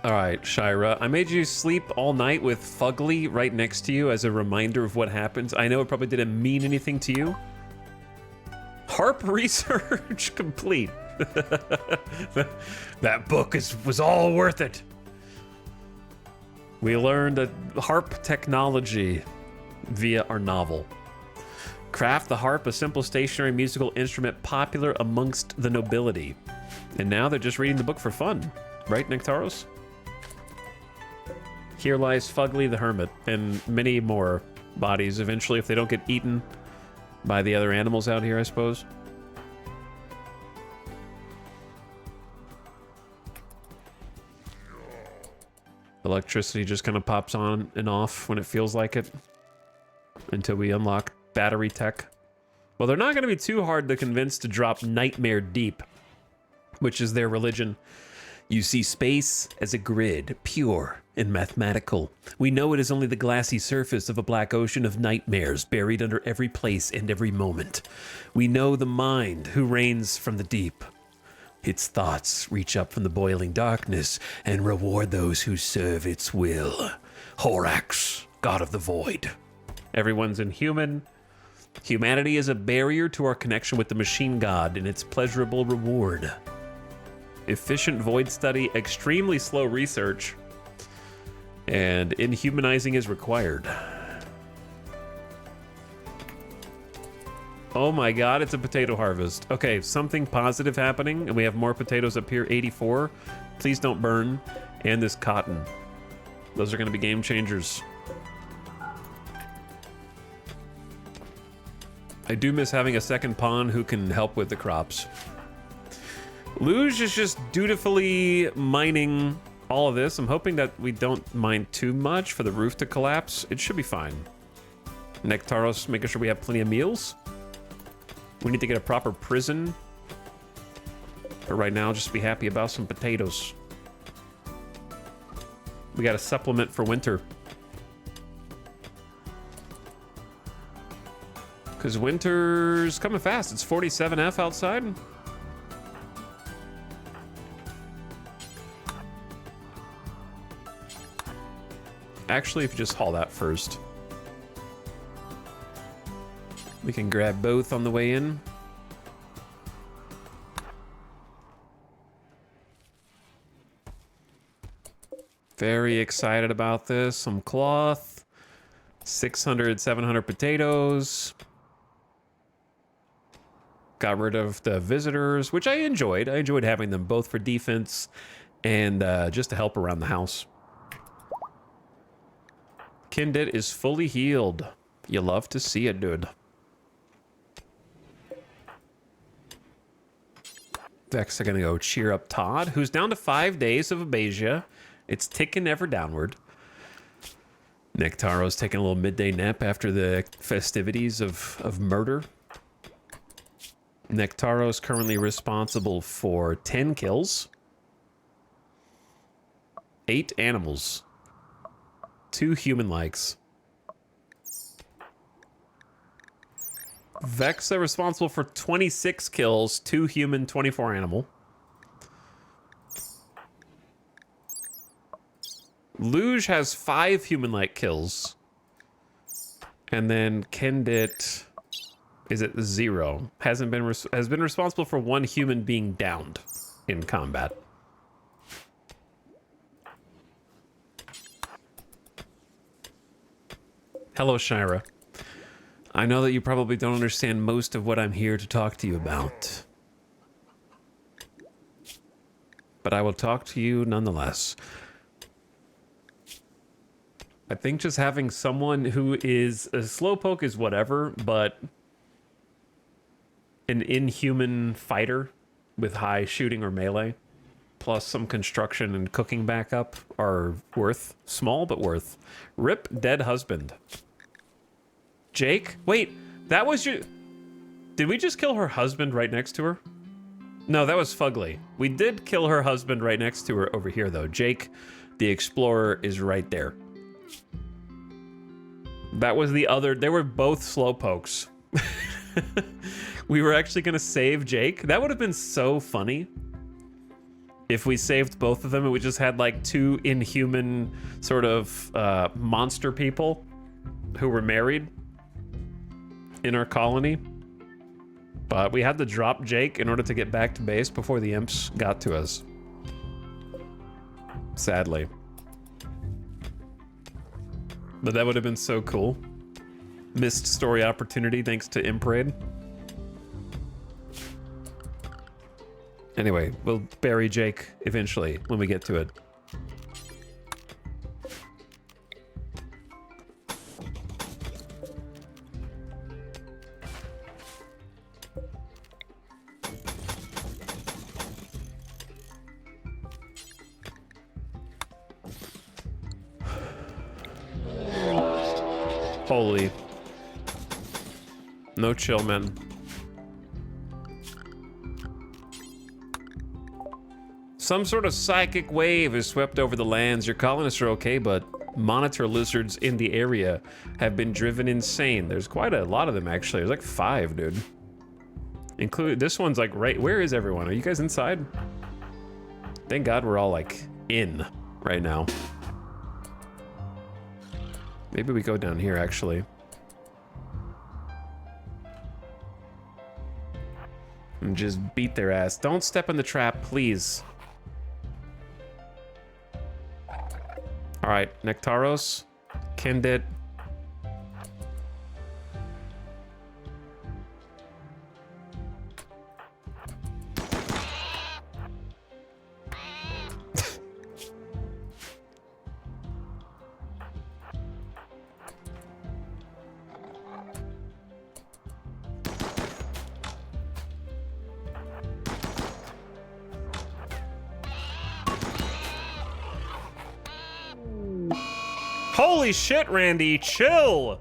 All right, Shira, I made you sleep all night with Fugly right next to you as a reminder of what happens. I know it probably didn't mean anything to you. Harp research complete. That book was all worth it. We learned a harp technology via our novel. Craft the harp, a simple stationary musical instrument popular amongst the nobility. And now they're just reading the book for fun. Right, Nectaros? Here lies Fugly the Hermit and many more bodies eventually if they don't get eaten by the other animals out here, I suppose. Electricity just kind of pops on and off when it feels like it until we unlock battery tech. Well, they're not going to be too hard to convince to drop Nightmare Deep, which is their religion. You see space as a grid, pure and mathematical. We know it is only the glassy surface of a black ocean of nightmares buried under every place and every moment. We know the mind who reigns from the deep. Its thoughts reach up from the boiling darkness and reward those who serve its will. Horax, god of the void. Everyone's inhuman. Humanity is a barrier to our connection with the machine god and its pleasurable reward. Efficient void study, extremely slow research, and inhumanizing is required. Oh my god, it's a potato harvest. Okay, something positive happening, and we have more potatoes up here, 84. Please don't burn. And this cotton. Those are going to be game changers. I do miss having a second pawn who can help with the crops. Luge is just dutifully mining all of this. I'm hoping that we don't mine too much for the roof to collapse. It should be fine. Nectaros making sure we have plenty of meals. We need to get a proper prison. But right now, just be happy about some potatoes. We got a supplement for winter. Because winter's coming fast. It's 47F outside. Actually, if you just haul that first. We can grab both on the way in. Very excited about this. Some cloth. 600, 700 potatoes. Got rid of the visitors, which I enjoyed. I enjoyed having them both for defense and just to help around the house. Kindit is fully healed. You love to see it, dude. Vex are gonna go cheer up Todd, who's down to 5 days of abasia. It's ticking ever downward. Nectaro's taking a little midday nap after the festivities of murder. Nectaro's currently responsible for 10 kills. 8 animals. 2 human likes. Vex are responsible for 26 kills, 2 human, 24 animal. Luge has 5 human-like kills. And then Kendit is at 0. Has been responsible for 1 human being downed in combat. Hello, Shira. I know that you probably don't understand most of what I'm here to talk to you about. But I will talk to you nonetheless. I think just having someone who is a slowpoke is whatever, but an inhuman fighter with high shooting or melee, plus some construction and cooking backup are worth. Small, but worth. Rip dead husband. Jake? Wait, that was your... Did we just kill her husband right next to her? No, that was Fugly. We did kill her husband right next to her over here, though. Jake, the explorer, is right there. That was the other... They were both slowpokes. We were actually going to save Jake. That would have been so funny if we saved both of them and we just had like 2 inhuman sort of monster people who were married in our colony. But we had to drop Jake in order to get back to base before the imps got to us. Sadly. But that would have been so cool. Missed story opportunity thanks to Imp Raid. Anyway, we'll bury Jake eventually when we get to it. Holy. No chill, man. Some sort of psychic wave has swept over the lands. Your colonists are okay, but monitor lizards in the area have been driven insane. There's quite a lot of them, actually. There's like 5, dude. Include this one's like right... Where is everyone? Are you guys inside? Thank God we're all like in right now. Maybe we go down here, actually. And just beat their ass. Don't step in the trap, please. All right, Nectaros, Kindit. Holy shit, Randy, chill!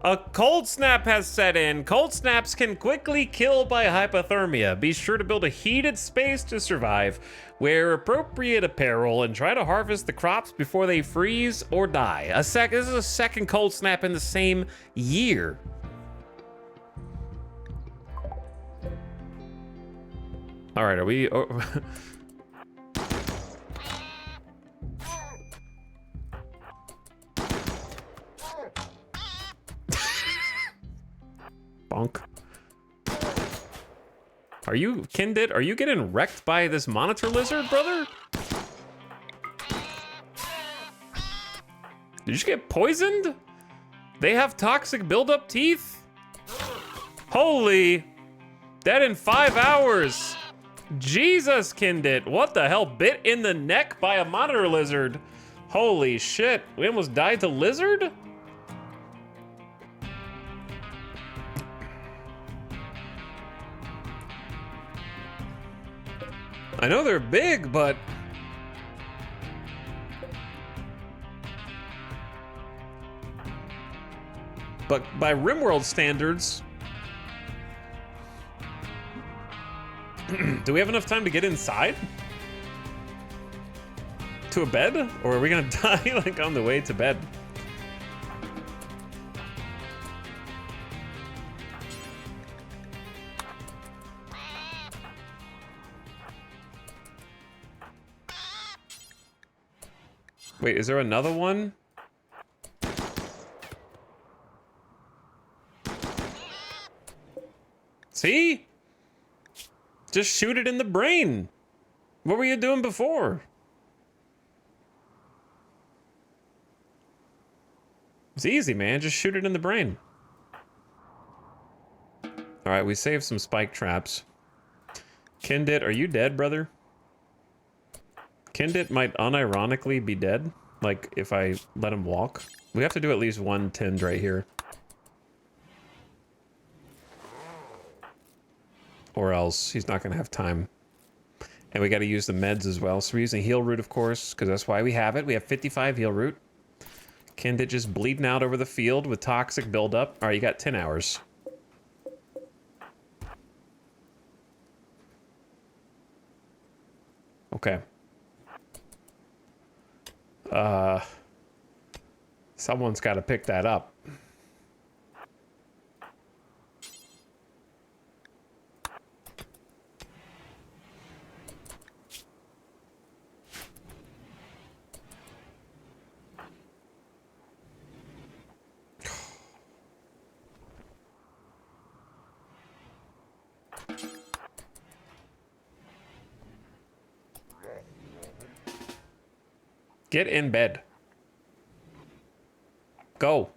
A cold snap has set in. Cold snaps can quickly kill by hypothermia. Be sure to build a heated space to survive. Wear appropriate apparel and try to harvest the crops before they freeze or die. This is a second cold snap in the same year. All right, are we... Bonk. Are you, Kindit, are you getting wrecked by this monitor lizard, brother? Did you get poisoned? They have toxic buildup teeth? Holy, that in 5 hours. Jesus, Kindit, what the hell? Bit in the neck by a monitor lizard. Holy shit, we almost died to lizard? I know they're big, but by RimWorld standards, do we have enough time to get inside? To a bed? Or are we gonna die like on the way to bed? Wait, is there another one? See? Just shoot it in the brain. What were you doing before? It's easy, man. Just shoot it in the brain. All right, we saved some spike traps. Kindit, are you dead, brother? Kindit might unironically be dead. Like, if I let him walk. We have to do at least one tind right here. Or else he's not gonna have time. And we gotta use the meds as well. So we're using heal root, of course, because that's why we have it. We have 55 heal root. Kindit just bleeding out over the field with toxic buildup. All right, you got 10 hours. Okay. Someone's got to pick that up. Get in bed. Go.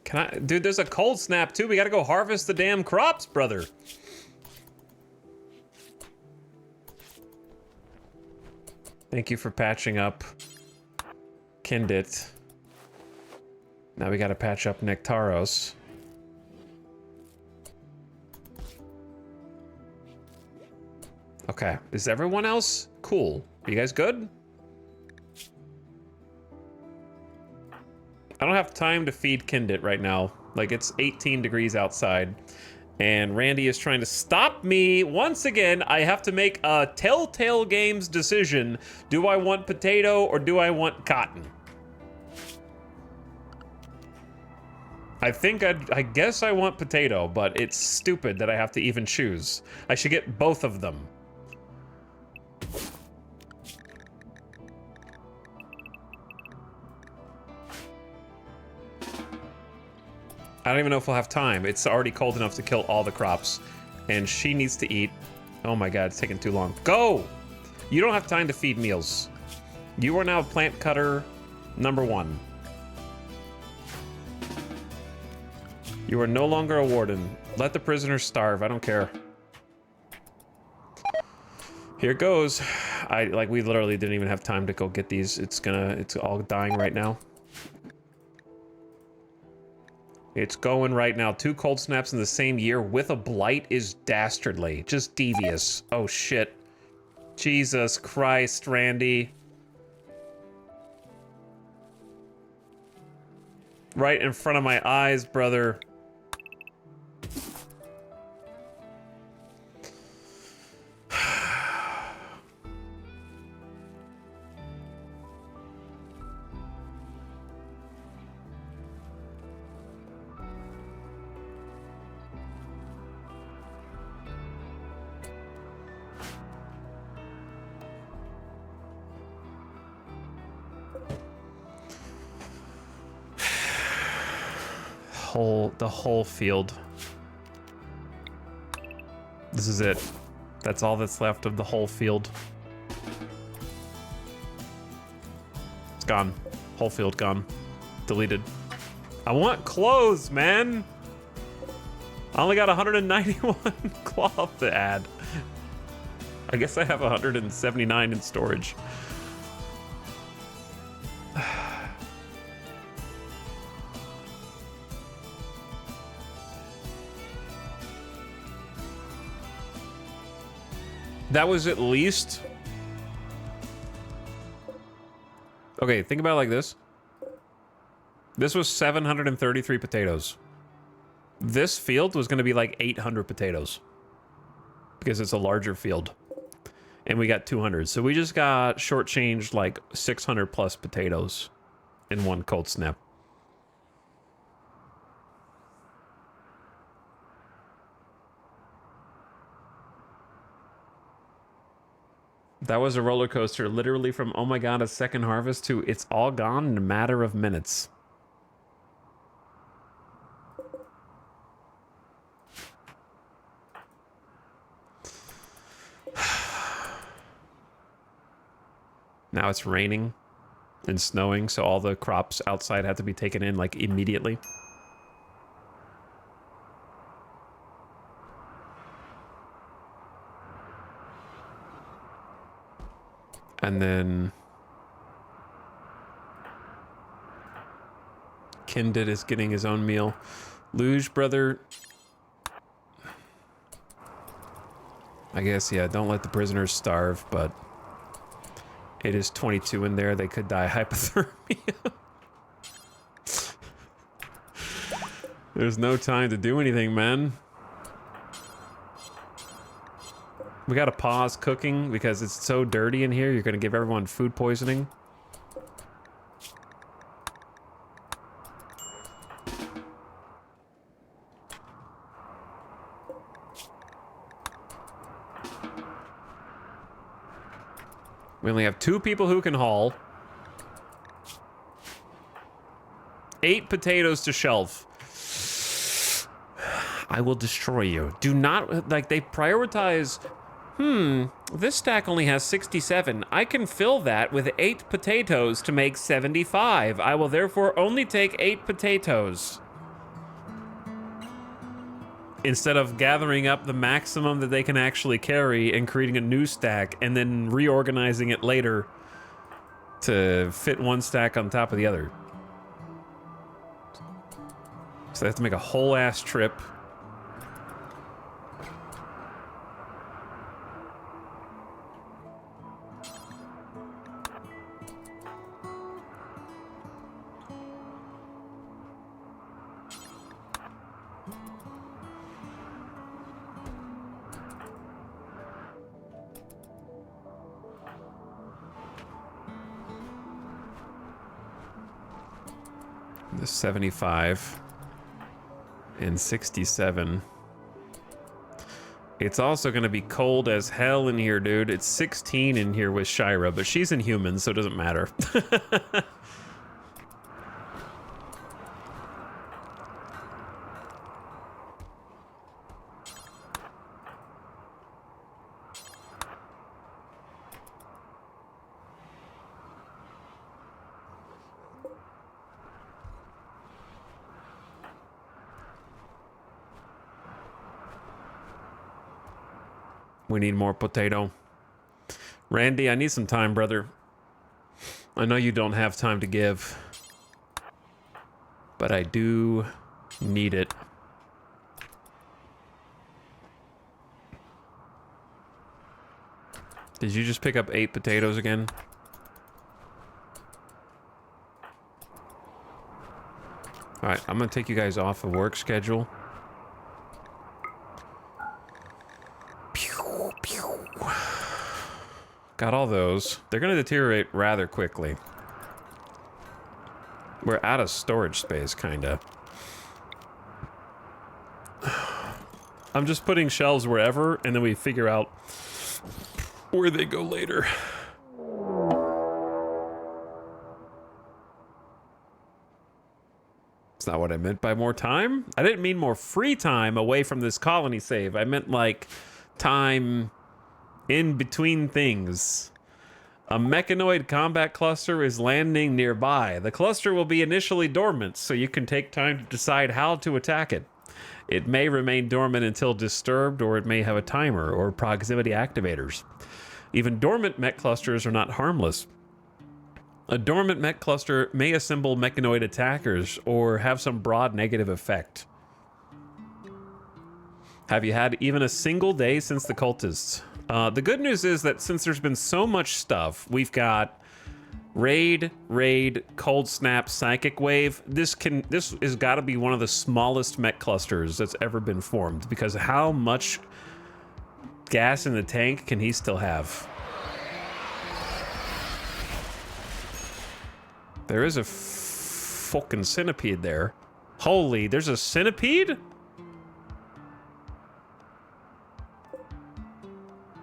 Can I, dude, there's a cold snap too. We gotta go harvest the damn crops, brother. Thank you for patching up Kindit. Now we gotta patch up Nectaros. Okay, is everyone else cool? Are you guys good? I don't have time to feed Kindit right now. Like, it's 18 degrees outside. And Randy is trying to stop me. Once again, I have to make a Telltale Games decision. Do I want potato or do I want cotton? I guess I want potato, but it's stupid that I have to even choose. I should get both of them. I don't even know if we'll have time. It's already cold enough to kill all the crops. And she needs to eat. Oh my god, it's taking too long. Go! You don't have time to feed meals. You are now plant cutter number 1. You are no longer a warden. Let the prisoners starve. I don't care. Here goes. We literally didn't even have time to go get these. It's all dying right now. It's going right now. 2 cold snaps in the same year with a blight is dastardly. Just devious. Oh, shit. Jesus Christ, Randy. Right in front of my eyes, brother. The whole field. This is it. That's all that's left of the whole field. It's gone. Whole field gone. Deleted. I want clothes, man. I only got 191 cloth to add. I guess I have 179 in storage. That was at least... Okay, think about it like this. This was 733 potatoes. This field was going to be like 800 potatoes. Because it's a larger field. And we got 200. So we just got shortchanged like 600 plus potatoes in one cold snap. That was a roller coaster, literally from, oh my god, a second harvest to it's all gone in a matter of minutes. Now it's raining and snowing, so all the crops outside have to be taken in like immediately. And then Kinded is getting his own meal. Luge, brother. I guess, yeah, don't let the prisoners starve, but it is 22 in there. They could die hypothermia. There's no time to do anything, man. We gotta pause cooking because it's so dirty in here. You're gonna give everyone food poisoning. We only have 2 people who can haul. 8 potatoes to shelf. I will destroy you. Do not, like, they prioritize... this stack only has 67. I can fill that with 8 potatoes to make 75. I will therefore only take 8 potatoes. Instead of gathering up the maximum that they can actually carry and creating a new stack and then reorganizing it later to fit one stack on top of the other. So they have to make a whole ass trip. The 75 and 67. It's also going to be cold as hell in here, dude. It's 16 in here with Shira, but she's inhuman, so it doesn't matter. We need more potato. Randy, I need some time, brother. I know you don't have time to give, but I do need it. Did you just pick up 8 potatoes again? All right, I'm gonna take you guys off of work schedule. Got all those. They're gonna deteriorate rather quickly. We're out of storage space, kinda. I'm just putting shelves wherever, and then we figure out where they go later. It's not what I meant by more time. I didn't mean more free time away from this colony save. I meant like time in between things. A mechanoid combat cluster is landing nearby. The cluster will be initially dormant, so you can take time to decide how to attack it. It may remain dormant until disturbed, or it may have a timer or proximity activators. Even dormant mech clusters are not harmless. A dormant mech cluster may assemble mechanoid attackers or have some broad negative effect. Have you had even a single day since the cultists? The good news is that since there's been so much stuff, we've got Raid, Cold Snap, Psychic Wave. This has got to be one of the smallest mech clusters that's ever been formed, because how much gas in the tank can he still have? There is a fucking centipede there. Holy, there's a centipede?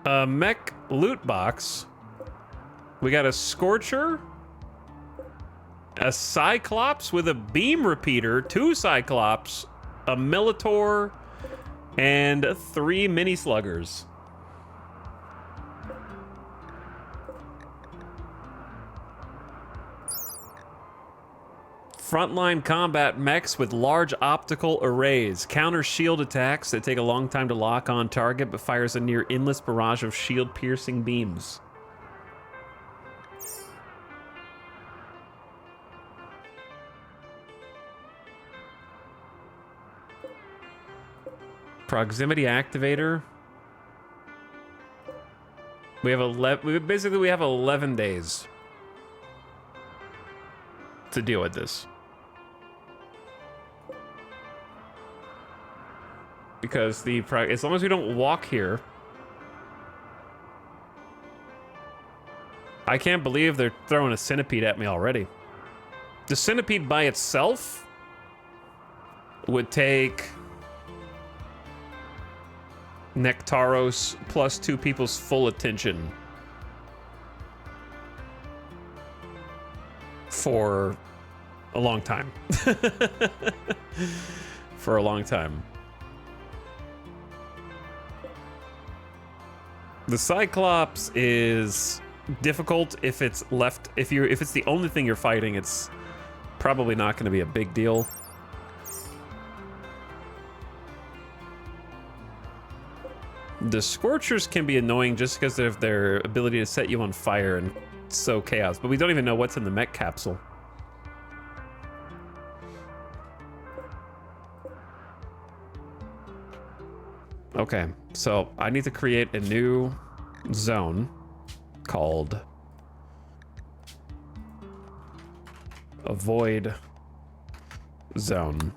A mech loot box. We got a Scorcher, a Cyclops with a beam repeater, 2 Cyclops, a Militor, and 3 mini sluggers. Frontline combat mechs with large optical arrays. Counter shield attacks that take a long time to lock on target, but fires a near endless barrage of shield-piercing beams. Proximity activator. We have 11. Basically, we have 11 days to deal with this. Because as long as we don't walk here, I can't believe they're throwing a centipede at me already. The centipede by itself would take Nectaros plus 2 people's full attention for a long time. For a long time. The Cyclops is difficult if it's left. If it's the only thing you're fighting, it's probably not going to be a big deal. The Scorchers can be annoying just because of their ability to set you on fire and sow chaos, but we don't even know what's in the mech capsule. Okay, so I need to create a new zone called Avoid Zone.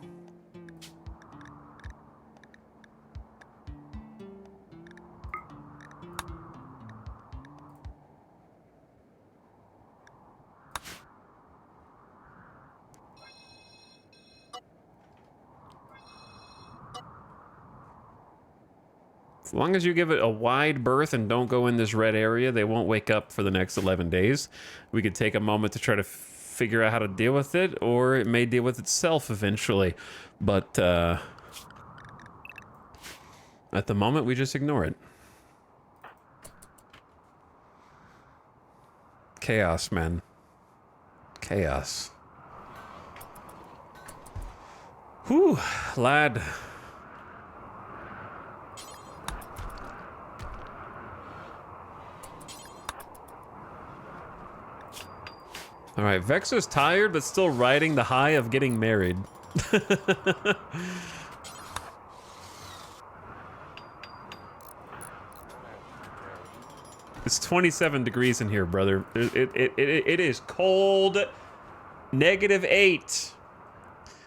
As long as you give it a wide berth and don't go in this red area, they won't wake up for the next 11 days. We could take a moment to try to figure out how to deal with it, or it may deal with itself eventually. But at the moment, we just ignore it. Chaos, man. Chaos. Whew, lad. All right, Vexo's tired, but still riding the high of getting married. It's 27 degrees in here, brother. It is cold. -8.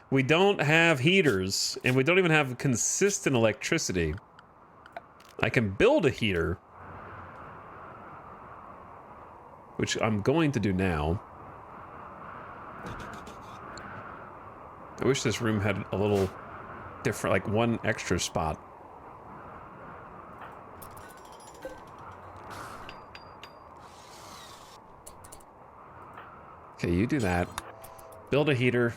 We don't have heaters, and we don't even have consistent electricity. I can build a heater, which I'm going to do now. I wish this room had a little different, like one extra spot. Okay, you do that. Build a heater.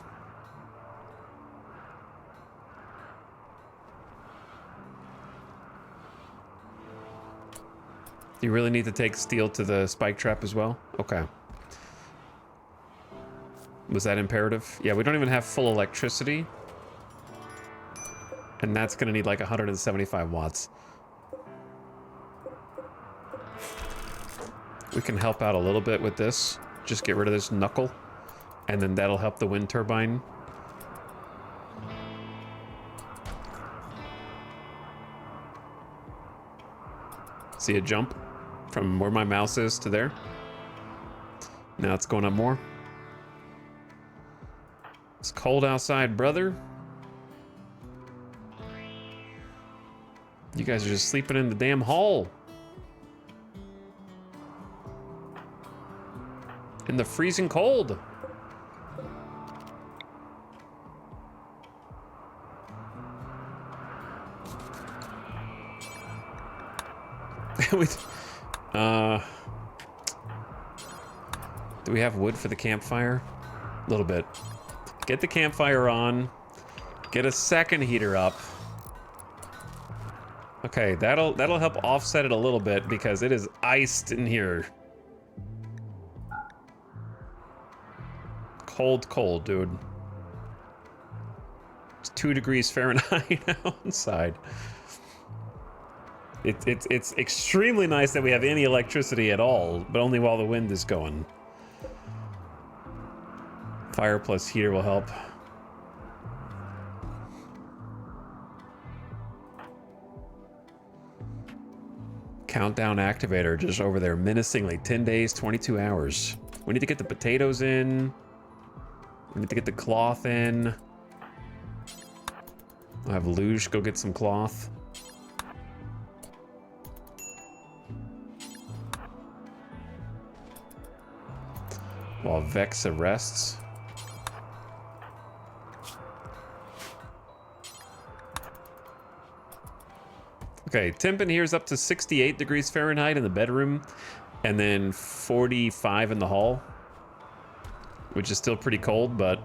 You really need to take steel to the spike trap as well? Okay. Was that imperative? Yeah, we don't even have full electricity. And that's gonna need like 175 watts. We can help out a little bit with this. Just get rid of this knuckle. And then that'll help the wind turbine. See a jump from where my mouse is to there. Now it's going up more. It's cold outside, brother. You guys are just sleeping in the damn hall. In the freezing cold. Do we have wood for the campfire? A little bit. Get the campfire on. Get a second heater up. Okay, that'll help offset it a little bit because it is iced in here. Cold, cold, dude. It's 2 degrees Fahrenheit outside. It's extremely nice that we have any electricity at all, but only while the wind is going. Fire plus heater will help. Countdown activator just over there menacingly. 10 days, 22 hours. We need to get the potatoes in. We need to get the cloth in. I'll have Luge go get some cloth. While Vexa rests. Okay, temp in here is up to 68 degrees Fahrenheit in the bedroom, and then 45 in the hall, which is still pretty cold, but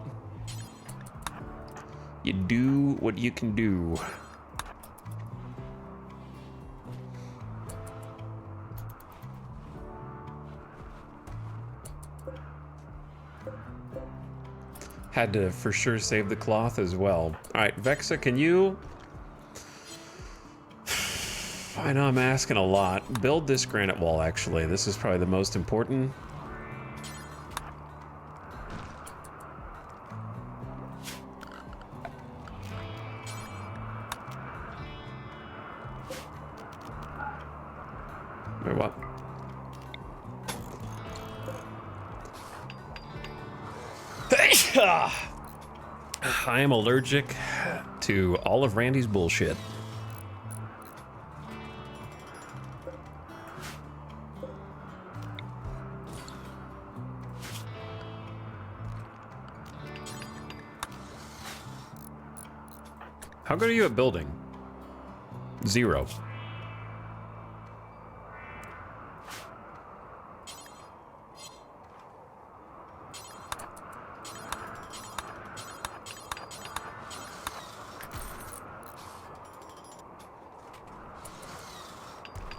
you do what you can do. Had to for sure save the cloth as well. All right, Vexa, can you... I know I'm asking a lot. Build this granite wall, actually. This is probably the most important. Wait, what? I am allergic to all of Randy's bullshit. How good are you at building? 0.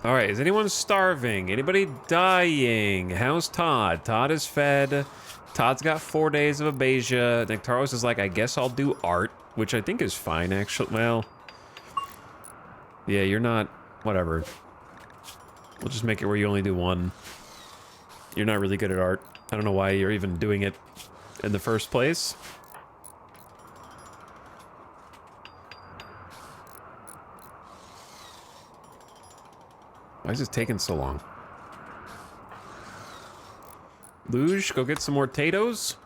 All right, is anyone starving? Anybody dying? How's Todd? Todd is fed. Todd's got 4 days of abasia. Nectaros is like, I guess I'll do art, which I think is fine, actually. Well, yeah, you're not, whatever. We'll just make it where you only do 1. You're not really good at art. I don't know why you're even doing it in the first place. Why is this taking so long? Luge, go get some more potatoes.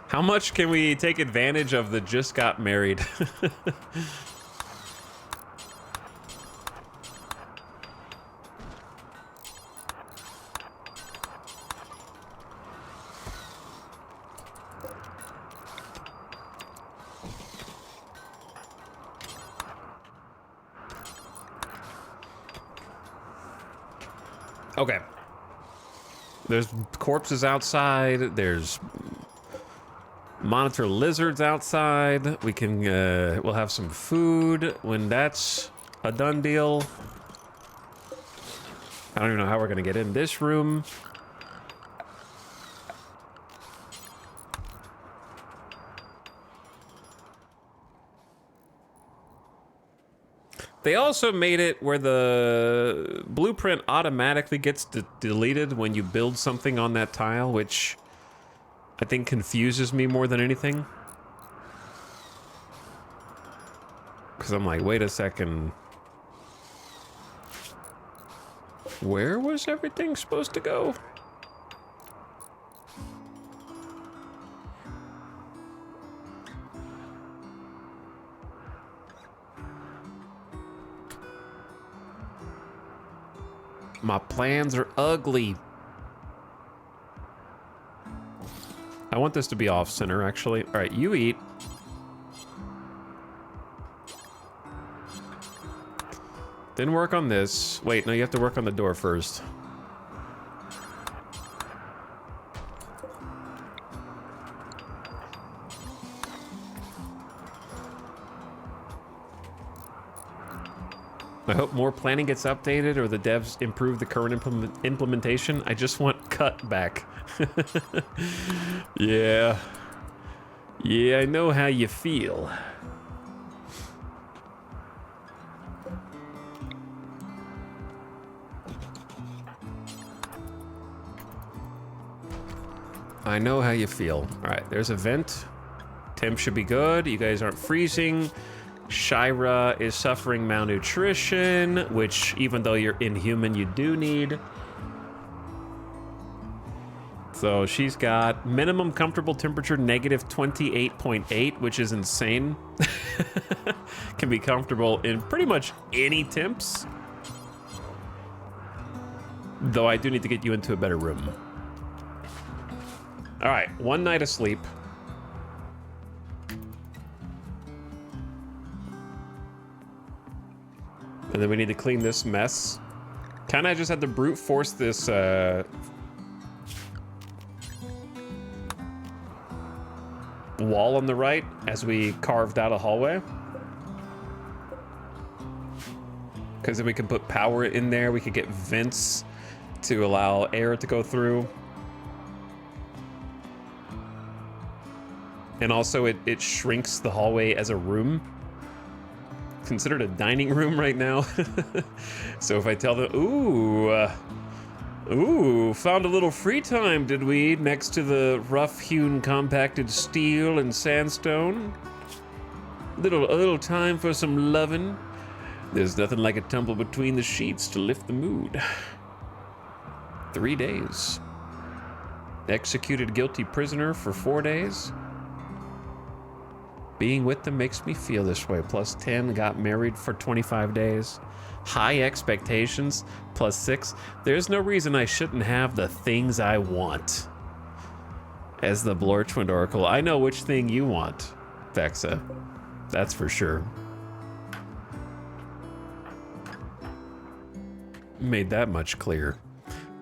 How much can we take advantage of the just got married? Okay. There's corpses outside. There's monitor lizards outside. We can, we'll have some food when that's a done deal. I don't even know how we're gonna get in this room. They also made it where the blueprint automatically gets deleted when you build something on that tile, which I think confuses me more than anything. Because I'm like, wait a second. Where was everything supposed to go? My plans are ugly. I want this to be off center, actually. All right, you eat. Then work on this. Wait, no, you have to work on the door first. I hope more planning gets updated or the devs improve the current implementation. I just want cut back. Yeah. Yeah, I know how you feel. I know how you feel. All right, there's a vent. Temp should be good. You guys aren't freezing. Shira is suffering malnutrition, which even though you're inhuman, you do need. So she's got minimum comfortable temperature negative 28.8, which is insane. Can be comfortable in pretty much any temps. Though I do need to get you into a better room. All right, 1 night of sleep. And then we need to clean this mess. Kinda I just had to brute force this, wall on the right as we carved out a hallway. Because then we can put power in there. We could get vents to allow air to go through. And also it shrinks the hallway as a room. Considered a dining room right now. So if I tell them, ooh, found a little free time, did we? Next to the rough-hewn compacted steel and sandstone. A little time for some lovin'. There's nothing like a tumble between the sheets to lift the mood. 3 days. Executed guilty prisoner for 4 days. Being with them makes me feel this way. Plus 10, got married for 25 days. High expectations, plus 6. There's no reason I shouldn't have the things I want. As the Blorchwind Oracle, I know which thing you want, Vexa. That's for sure. Made that much clear.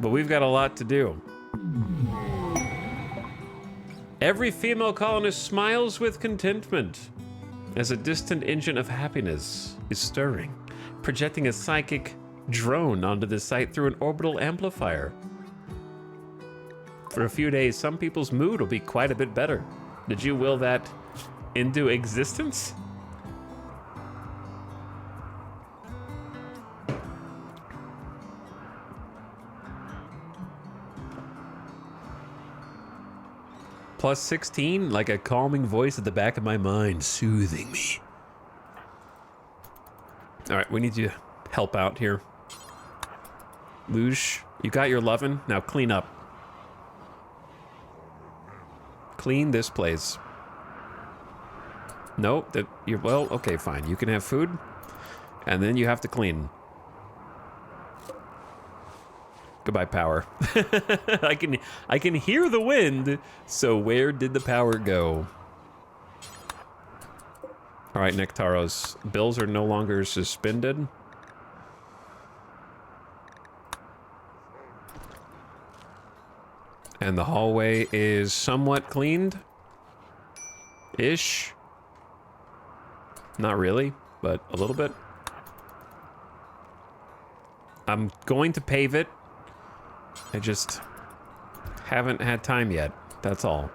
But we've got a lot to do. Every female colonist smiles with contentment as a distant engine of happiness is stirring, projecting a psychic drone onto the site through an orbital amplifier. For a few days, some people's mood will be quite a bit better. Did you will that into existence? Plus 16, like a calming voice at the back of my mind, soothing me. All right, we need you to help out here. Luge, you got your lovin', now clean up. Clean this place. Nope, well, okay, fine. You can have food, and then you have to clean. Goodbye, power. I can hear the wind, so where did the power go? All right, Nectaros, bills are no longer suspended. And the hallway is somewhat cleaned. Ish. Not really, but a little bit. I'm going to pave it. I just haven't had time yet. That's all.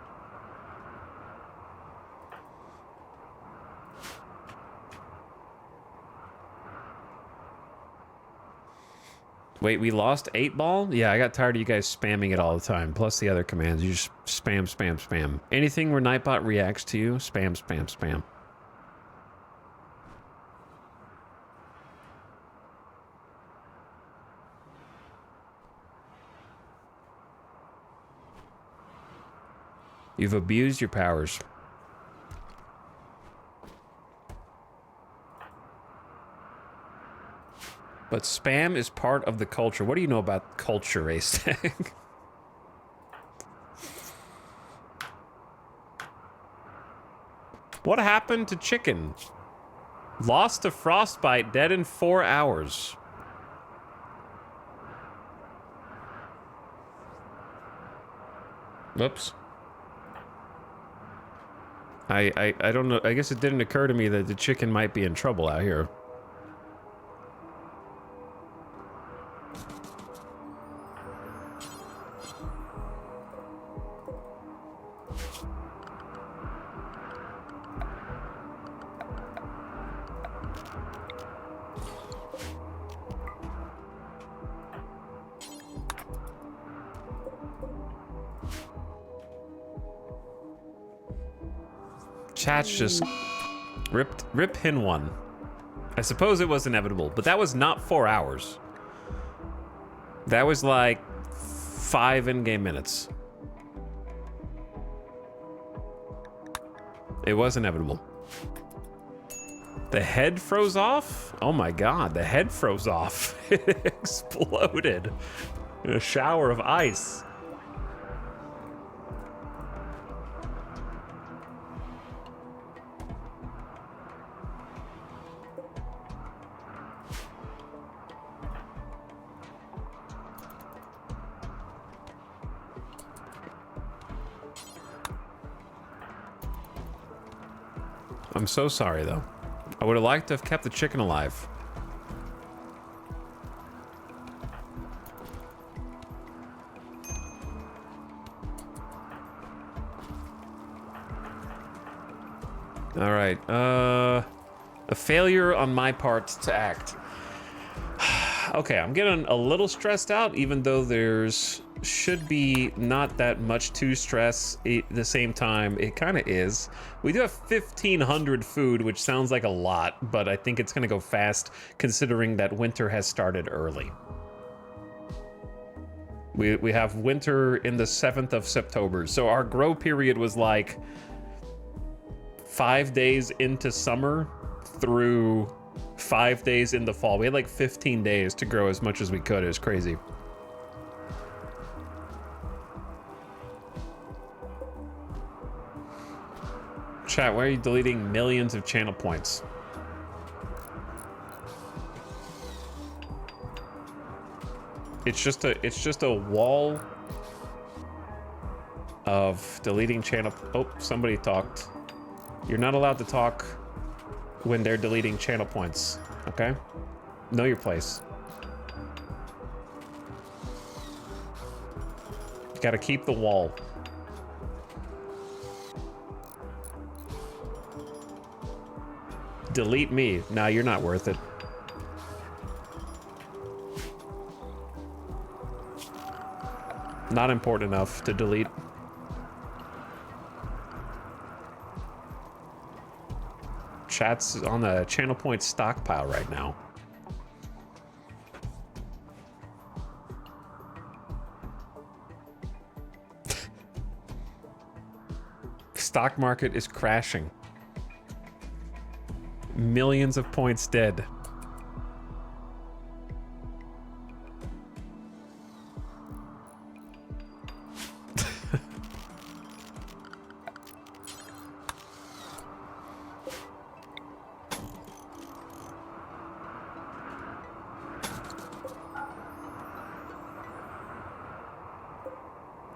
Wait, we lost 8-ball? Yeah, I got tired of you guys spamming it all the time. Plus the other commands. You just spam, spam, spam. Anything where Nightbot reacts to you, spam, spam, spam. You've abused your powers. But spam is part of the culture. What do you know about culture, Racetag? What happened to chicken? Lost to frostbite, dead in 4 hours. Whoops. I don't know. I guess it didn't occur to me that the chicken might be in trouble out here. Chat's just rip Hin 1. I suppose it was inevitable, but that was not 4 hours. That was like 5 in-game minutes. It was inevitable. The head froze off? Oh my god, the head froze off. It exploded in a shower of ice. I'm so sorry, though. I would have liked to have kept the chicken alive. All right. A failure on my part to act. Okay, I'm getting a little stressed out, even though there's should be not that much to stress. At the same time, it kind of is. We do have 1,500 food, which sounds like a lot, but I think it's going to go fast considering that winter has started early. We have winter in the 7th of September, so our grow period was like 5 days into summer through 5 days in the fall. We had like 15 days to grow as much as we could. It was crazy. Chat, why are you deleting millions of channel points? It's just a wall of deleting channel. Oh, somebody talked. You're not allowed to talk when they're deleting channel points, okay? Know your place. You gotta keep the wall. Delete me. Nah, you're not worth it. Not important enough to delete. Chat's on the channel point stockpile right now. Stock market is crashing. Millions of points dead.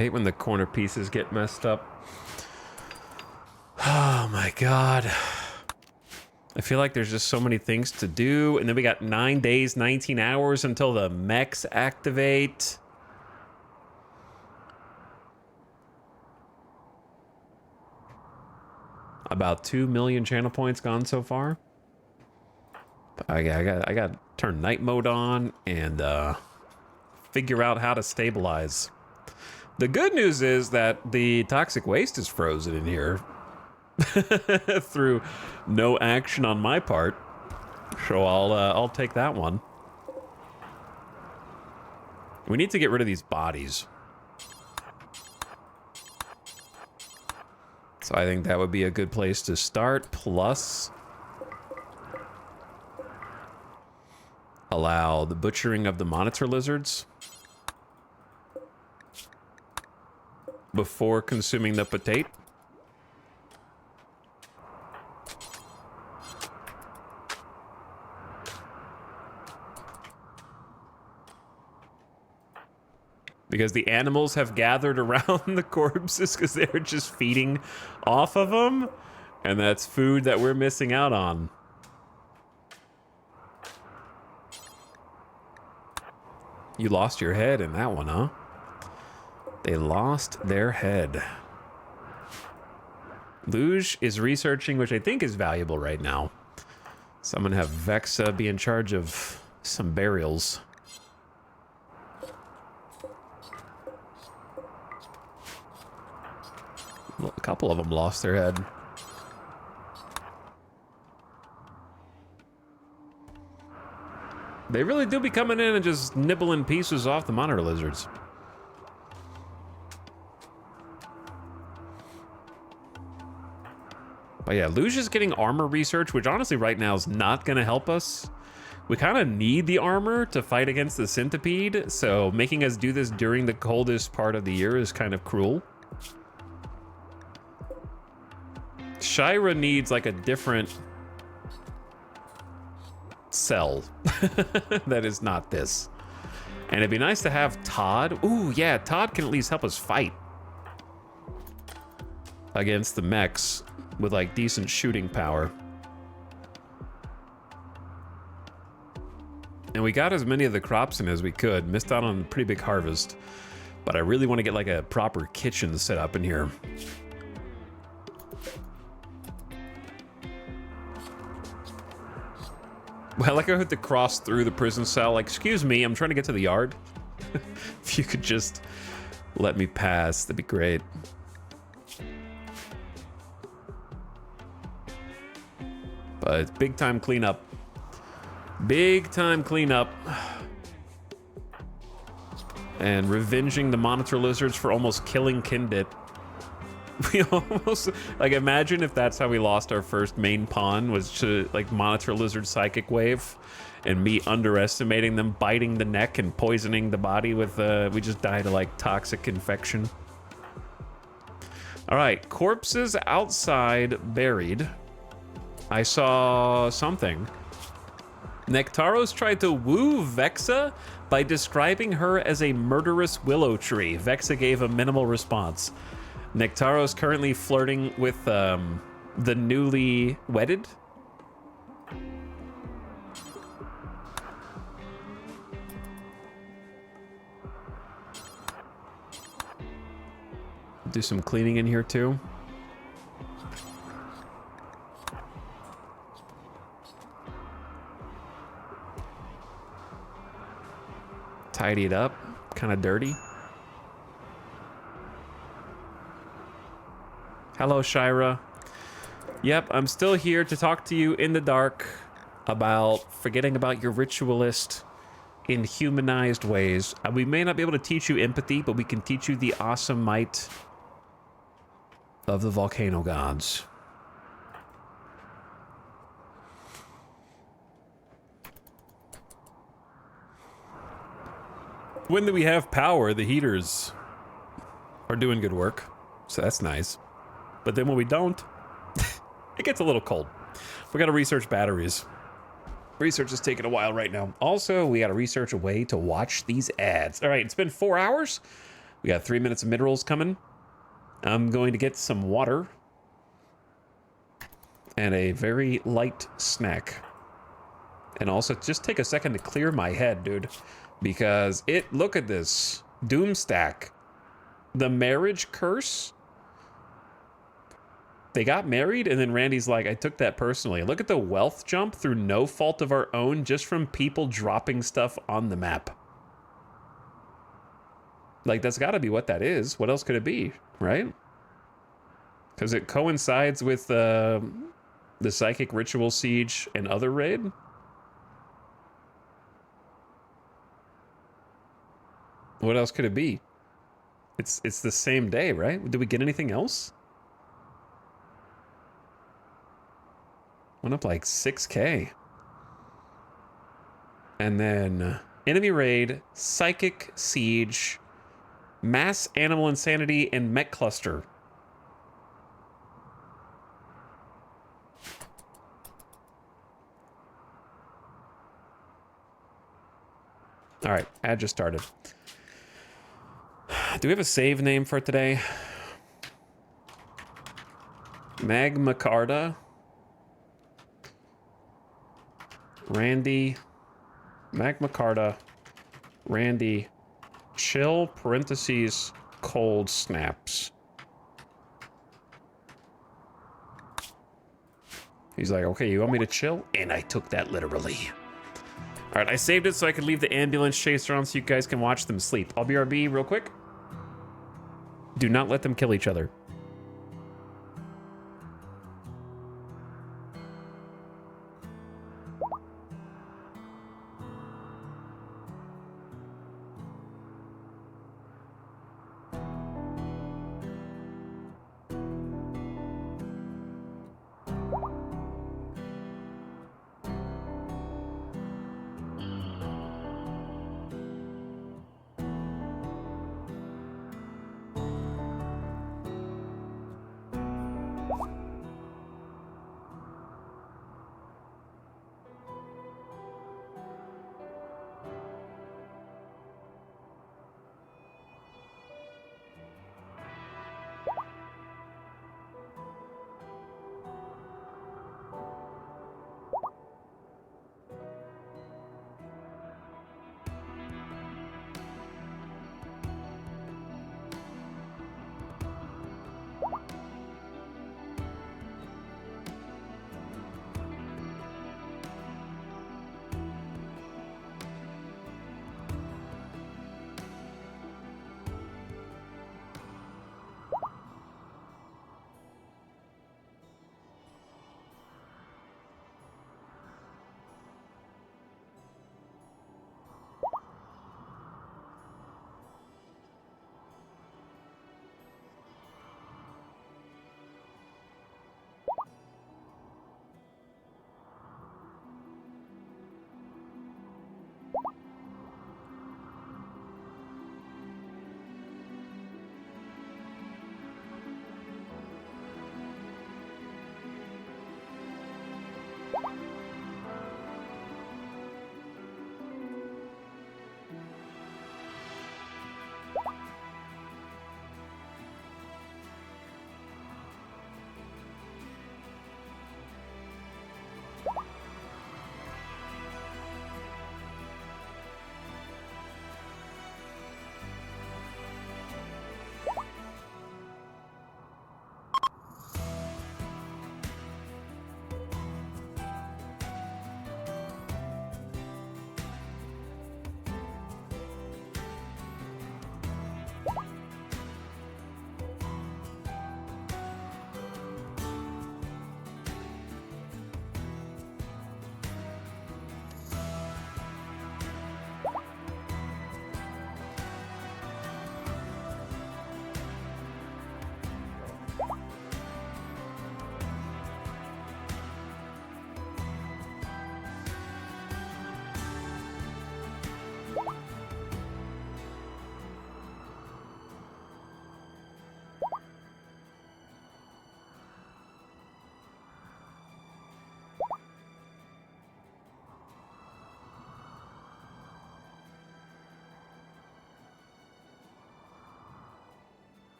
hate when the corner pieces get messed up. Oh my god. I feel like there's just so many things to do, and then we got 9 days, 19 hours until the mechs activate. About 2 million channel points gone so far. I got to turn night mode on and figure out how to stabilize. The good news is that the toxic waste is frozen in here through no action on my part. So I'll take that one. We need to get rid of these bodies. So I think that would be a good place to start. Plus, allow the butchering of the monitor lizards before consuming the potato. Because the animals have gathered around the corpses because they're just feeding off of them. And that's food that we're missing out on. You lost your head in that one, huh? They lost their head. Luge is researching, which I think is valuable right now. So I'm going to have Vexa be in charge of some burials. Well, a couple of them lost their head. They really do be coming in and just nibbling pieces off the monitor lizards. But yeah, Luge is getting armor research, which honestly right now is not going to help us. We kind of need the armor to fight against the centipede, so making us do this during the coldest part of the year is kind of cruel. Shira needs like a different cell that is not this. And it'd be nice to have Todd. Ooh, yeah, Todd can at least help us fight against the mechs with like decent shooting power. And we got as many of the crops in as we could. Missed out on a pretty big harvest. But I really want to get like a proper kitchen set up in here. Well, like I had to cross through the prison cell. Like, excuse me, I'm trying to get to the yard. If you could just let me pass, that'd be great. But it's big time cleanup. Big time cleanup. And revenging the monitor lizards for almost killing Kindit. We almost, like, imagine if that's how we lost our first main pawn, was to, like, monitor lizard psychic wave, and me underestimating them, biting the neck and poisoning the body with, we just died of, like, toxic infection. All right, corpses outside buried. I saw something. Nectaros tried to woo Vexa by describing her as a murderous willow tree. Vexa gave a minimal response. Nectaro's currently flirting with the newly wedded. Do some cleaning in here too. Tidy it up, kind of dirty. Hello, Shira. Yep, I'm still here to talk to you in the dark about forgetting about your ritualist in humanized ways. We may not be able to teach you empathy, but we can teach you the awesome might of the volcano gods. When we have power, the heaters are doing good work, so that's nice. But then when we don't, it gets a little cold. We got to research batteries. Research is taking a while right now. Also, we got to research a way to watch these ads. All right, it's been 4 hours. We got 3 minutes of mid-rolls coming. I'm going to get some water and a very light snack. And also just take a second to clear my head, dude, because look at this doom stack. The marriage curse. They got married, and then Randy's like, I took that personally. Look at the wealth jump through no fault of our own, just from people dropping stuff on the map. Like, that's got to be what that is. What else could it be, right? Because it coincides with the Psychic Ritual Siege and other raid. What else could it be? It's the same day, right? Did we get anything else? Went up like 6K. And then enemy raid, Psychic Siege, Mass Animal Insanity, and Mech Cluster. All right, ad just started. Do we have a save name for today? Magma Carta. Randy. Magma Carta. Randy. Chill, parentheses, cold snaps. He's like, okay, you want me to chill? And I took that literally. All right, I saved it so I could leave the ambulance chaser on so you guys can watch them sleep. I'll BRB real quick. Do not let them kill each other.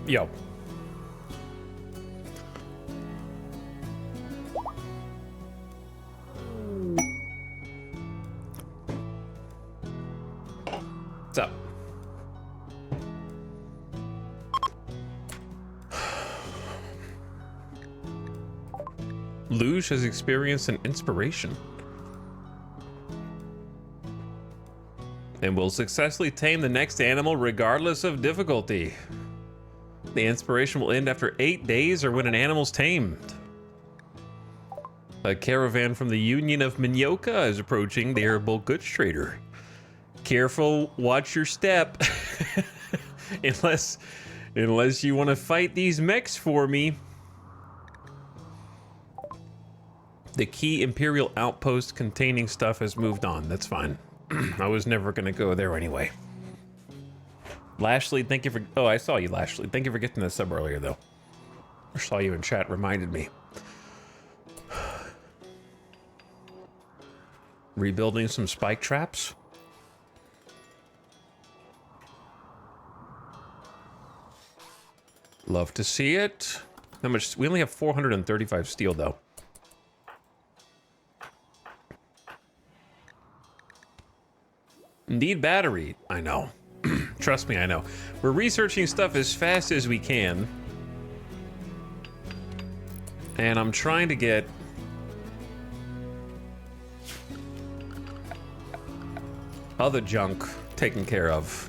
Yo. What's up? Luge has experienced an inspiration and will successfully tame the next animal regardless of difficulty. The inspiration will end after 8 days or when an animal's tamed. A caravan from the Union of Minyoka is approaching the herbal goods trader. Careful, watch your step. unless you want to fight these mechs for me. The key Imperial outpost containing stuff has moved on. That's fine. I was never going to go there anyway. Lashley, thank you for... Oh, I saw you, Lashley. Thank you for getting this sub earlier, though. I saw you in chat, reminded me. Rebuilding some spike traps. Love to see it. How much? We only have 435 steel, though. Need battery. I know. Trust me, I know. We're researching stuff as fast as we can. And I'm trying to get... other junk taken care of.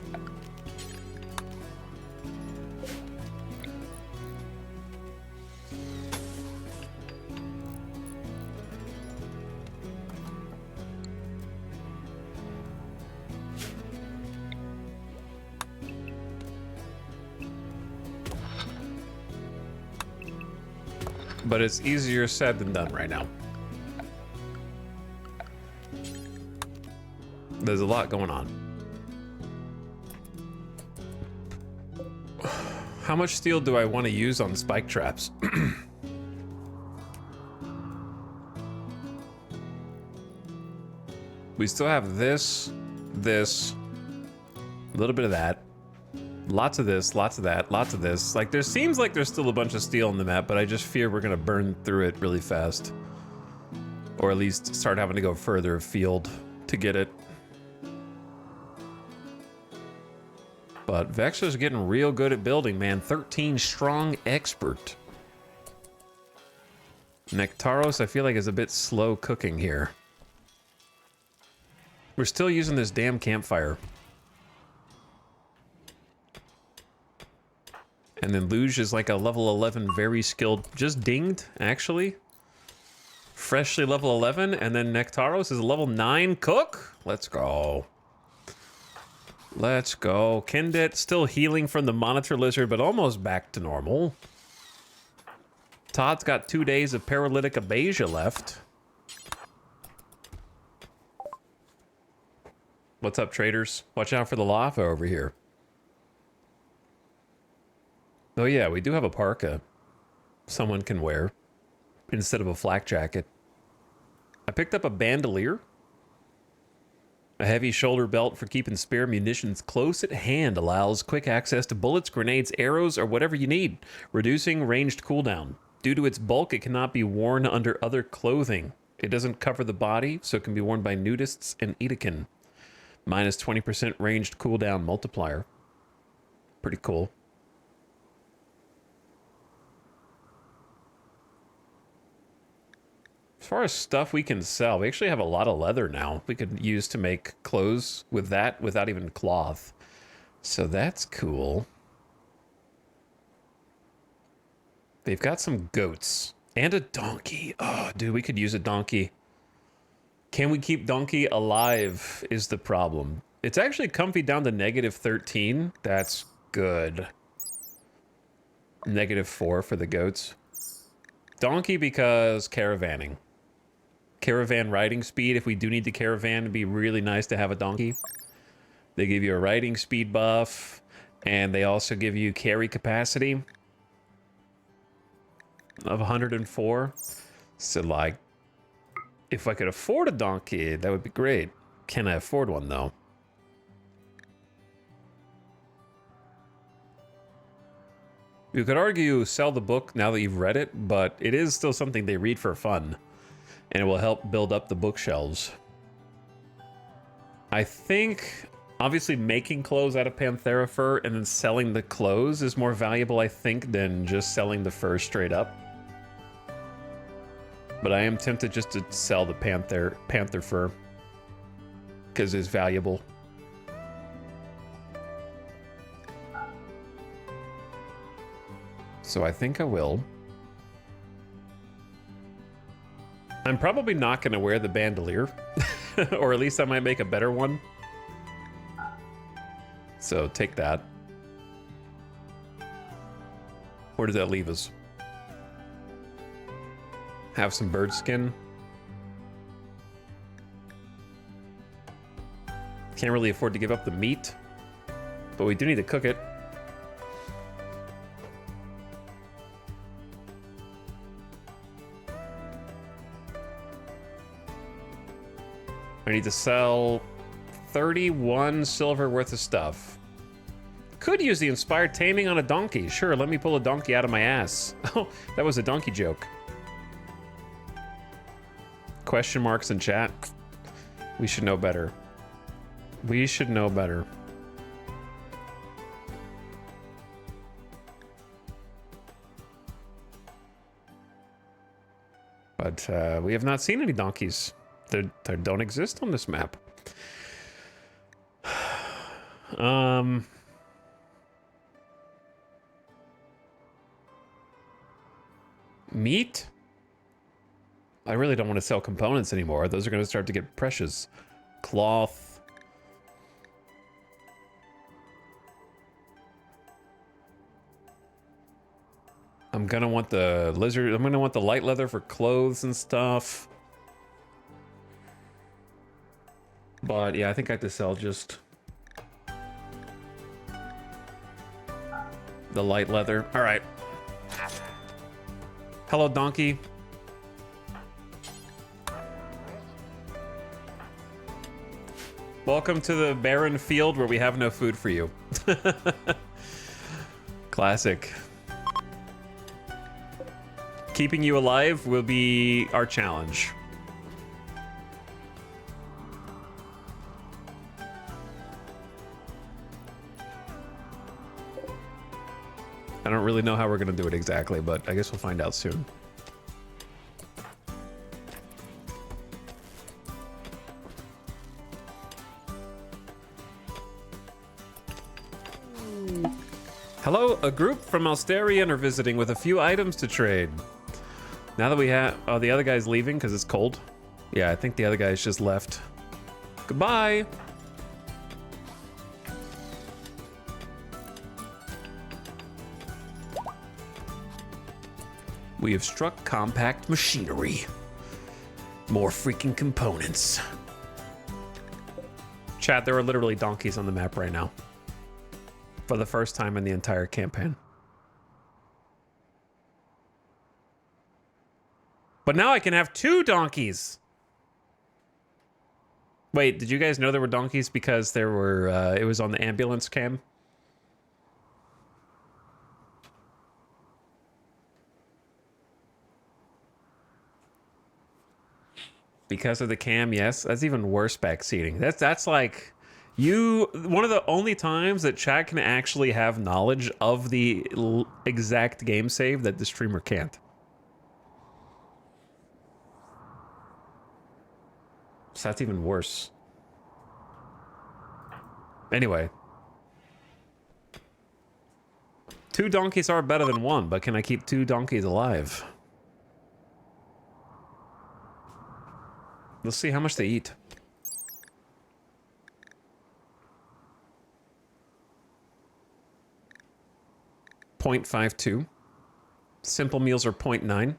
But it's easier said than done right now. There's a lot going on. How much steel do I want to use on spike traps? We still have this, a little bit of that. Lots of this, lots of that, lots of this. Like, there seems like there's still a bunch of steel on the map, but I just fear we're gonna burn through it really fast. Or at least start having to go further afield to get it. But Vexa's getting real good at building, man. 13 strong expert. Nectaros, I feel like, is a bit slow cooking here. We're still using this damn campfire. And then Luge is like a level 11, very skilled, just dinged, actually. Freshly level 11, and then Nectaros is a level 9 cook. Let's go. Let's go. Kendet still healing from the monitor lizard, but almost back to normal. Todd's got 2 days of paralytic abasia left. What's up, traders? Watch out for the lava over here. Oh yeah, we do have a parka someone can wear instead of a flak jacket. I picked up a bandolier. A heavy shoulder belt for keeping spare munitions close at hand allows quick access to bullets, grenades, arrows, or whatever you need, reducing ranged cooldown. Due to its bulk, it cannot be worn under other clothing. It doesn't cover the body, so it can be worn by nudists and Edekin. Minus 20% ranged cooldown multiplier. Pretty cool. As far as stuff we can sell, we actually have a lot of leather now we could use to make clothes with that without even cloth. So that's cool. They've got some goats and a donkey. Oh, dude, we could use a donkey. Can we keep donkey alive is the problem. It's actually comfy down to negative 13. That's good. Negative 4 for the goats. Donkey because caravanning. Caravan riding speed. If we do need the caravan, it'd be really nice to have a donkey. They give you a riding speed buff, and they also give you carry capacity of 104. So, like, if I could afford a donkey, that would be great. Can I afford one, though? You could argue sell the book now that you've read it, but it is still something they read for fun, and it will help build up the bookshelves. I think, obviously, making clothes out of Panthera fur and then selling the clothes is more valuable, I think, than just selling the fur straight up. But I am tempted just to sell the panther fur, because it's valuable. So I think I will. I'm probably not going to wear the bandolier, or at least I might make a better one. So take that. Where does that leave us? Have some bird skin. Can't really afford to give up the meat, but we do need to cook it. I need to sell 31 silver worth of stuff. Could use the inspired taming on a donkey. Sure, let me pull a donkey out of my ass. Oh, that was a donkey joke. Question marks in chat. We should know better. We should know better. But we have not seen any donkeys. They don't exist on this map. Meat? I really don't want to sell components anymore. Those are going to start to get precious. Cloth. I'm going to want the lizard. I'm going to want the light leather for clothes and stuff. But yeah, I think I have to sell just the light leather. All right. Hello, donkey. Welcome to the barren field where we have no food for you. Classic. Keeping you alive will be our challenge. I don't really know how we're going to do it exactly, but I guess we'll find out soon. Hello, a group from Alsterian are visiting with a few items to trade. Now that we have... Oh, the other guy's leaving because it's cold? Yeah, I think the other guy's just left. Goodbye! We have struck compact machinery. More freaking components. Chat, there are literally donkeys on the map right now. For the first time in the entire campaign. But now I can have 2 donkeys. Wait, did you guys know there were donkeys because there were, it was on the ambulance cam? Because of the cam, yes. That's even worse backseating. That's like... one of the only times that chat can actually have knowledge of the exact game save that the streamer can't. So that's even worse. Anyway. 2 donkeys are better than 1, but can I keep 2 donkeys alive? Let's see how much they eat. .52. Simple meals are .9.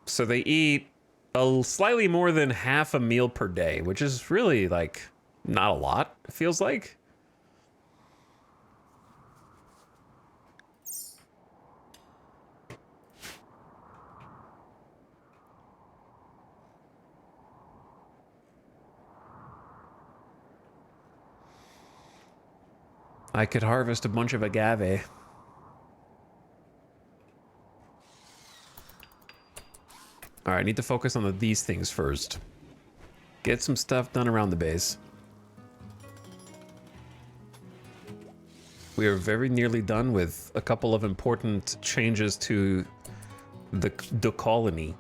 So they eat slightly more than half a meal per day, which is really like not a lot, it feels like. I could harvest a bunch of agave. All right, I need to focus on these things first. Get some stuff done around the base. We are very nearly done with a couple of important changes to the colony.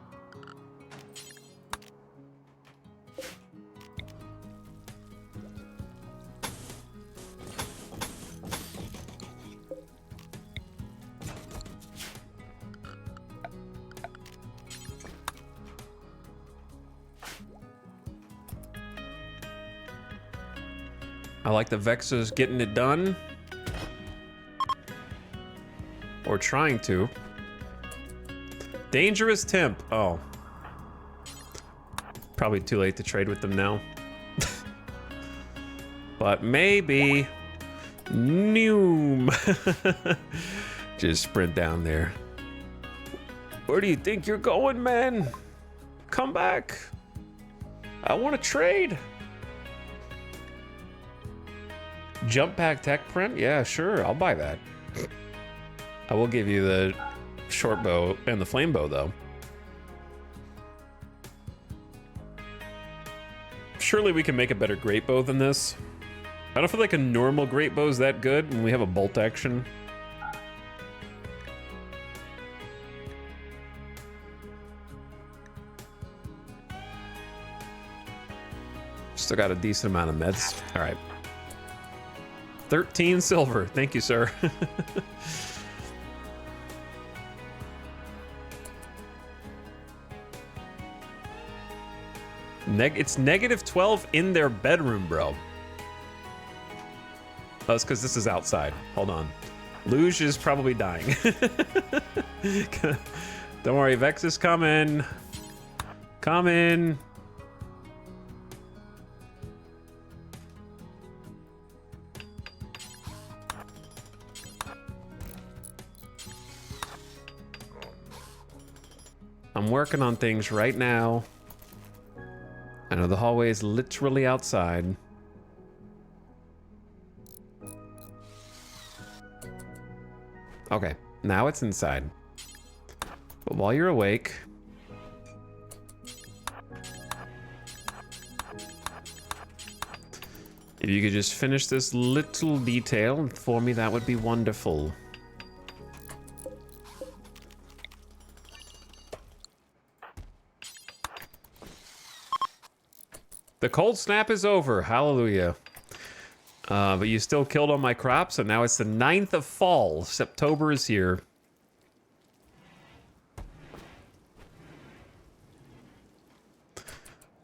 I like the Vexa's getting it done. Or trying to. Dangerous temp. Oh. Probably too late to trade with them now. But maybe. Noom. Just sprint down there. Where do you think you're going, man? Come back. I want to trade. Jump pack tech print? Yeah, sure. I'll buy that. I will give you the short bow and the flame bow, though. Surely we can make a better great bow than this. I don't feel like a normal great bow is that good when we have a bolt action. Still got a decent amount of meds. All right. 13 silver. Thank you, sir. It's -12 in their bedroom, bro. Oh, it's because this is outside. Hold on. Luge is probably dying. Don't worry, Vex is coming. Coming. I'm working on things right now. I know the hallway is literally outside. Okay, now it's inside. But while you're awake... if you could just finish this little detail for me, that would be wonderful. The cold snap is over. Hallelujah. But you still killed all my crops, so now it's the 9th of fall. September is here.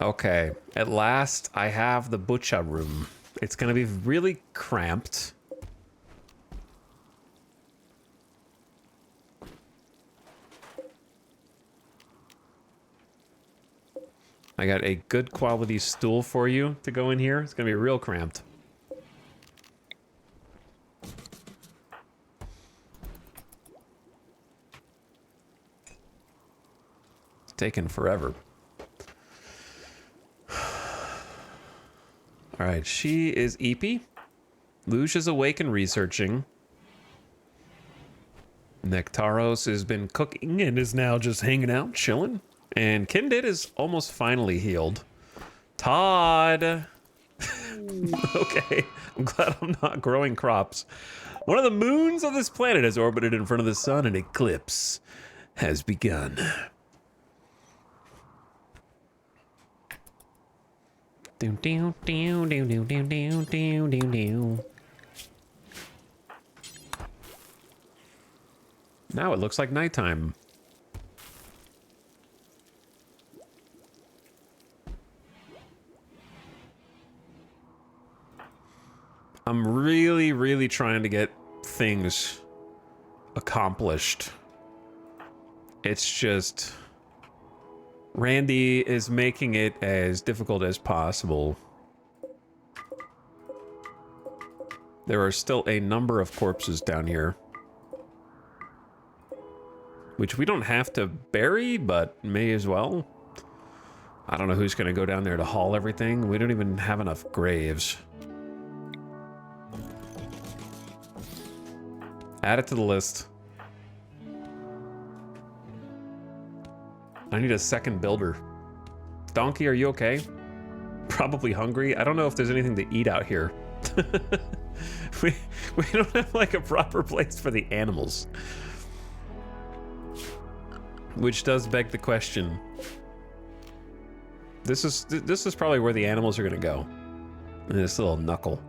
Okay. At last, I have the butcher room. It's going to be really cramped. I got a good quality stool for you to go in here. It's going to be real cramped. It's taking forever. All right, she is Eepy. Luge is awake and researching. Nectaros has been cooking and is now just hanging out, chilling. And Kindid is almost finally healed. Todd. Okay, I'm glad I'm not growing crops. One of the moons of this planet has orbited in front of the sun, and eclipse has begun. Now it looks like nighttime. I'm really, really trying to get things accomplished. It's just Randy is making it as difficult as possible. There are still a number of corpses down here, which we don't have to bury, but may as well. I don't know who's going to go down there to haul everything. We don't even have enough graves. Add it to the list. I need a second builder. Donkey, are you okay? Probably hungry. I don't know if there's anything to eat out here. we don't have like a proper place for the animals. Which does beg the question. This is probably where the animals are gonna go. In this little knuckle.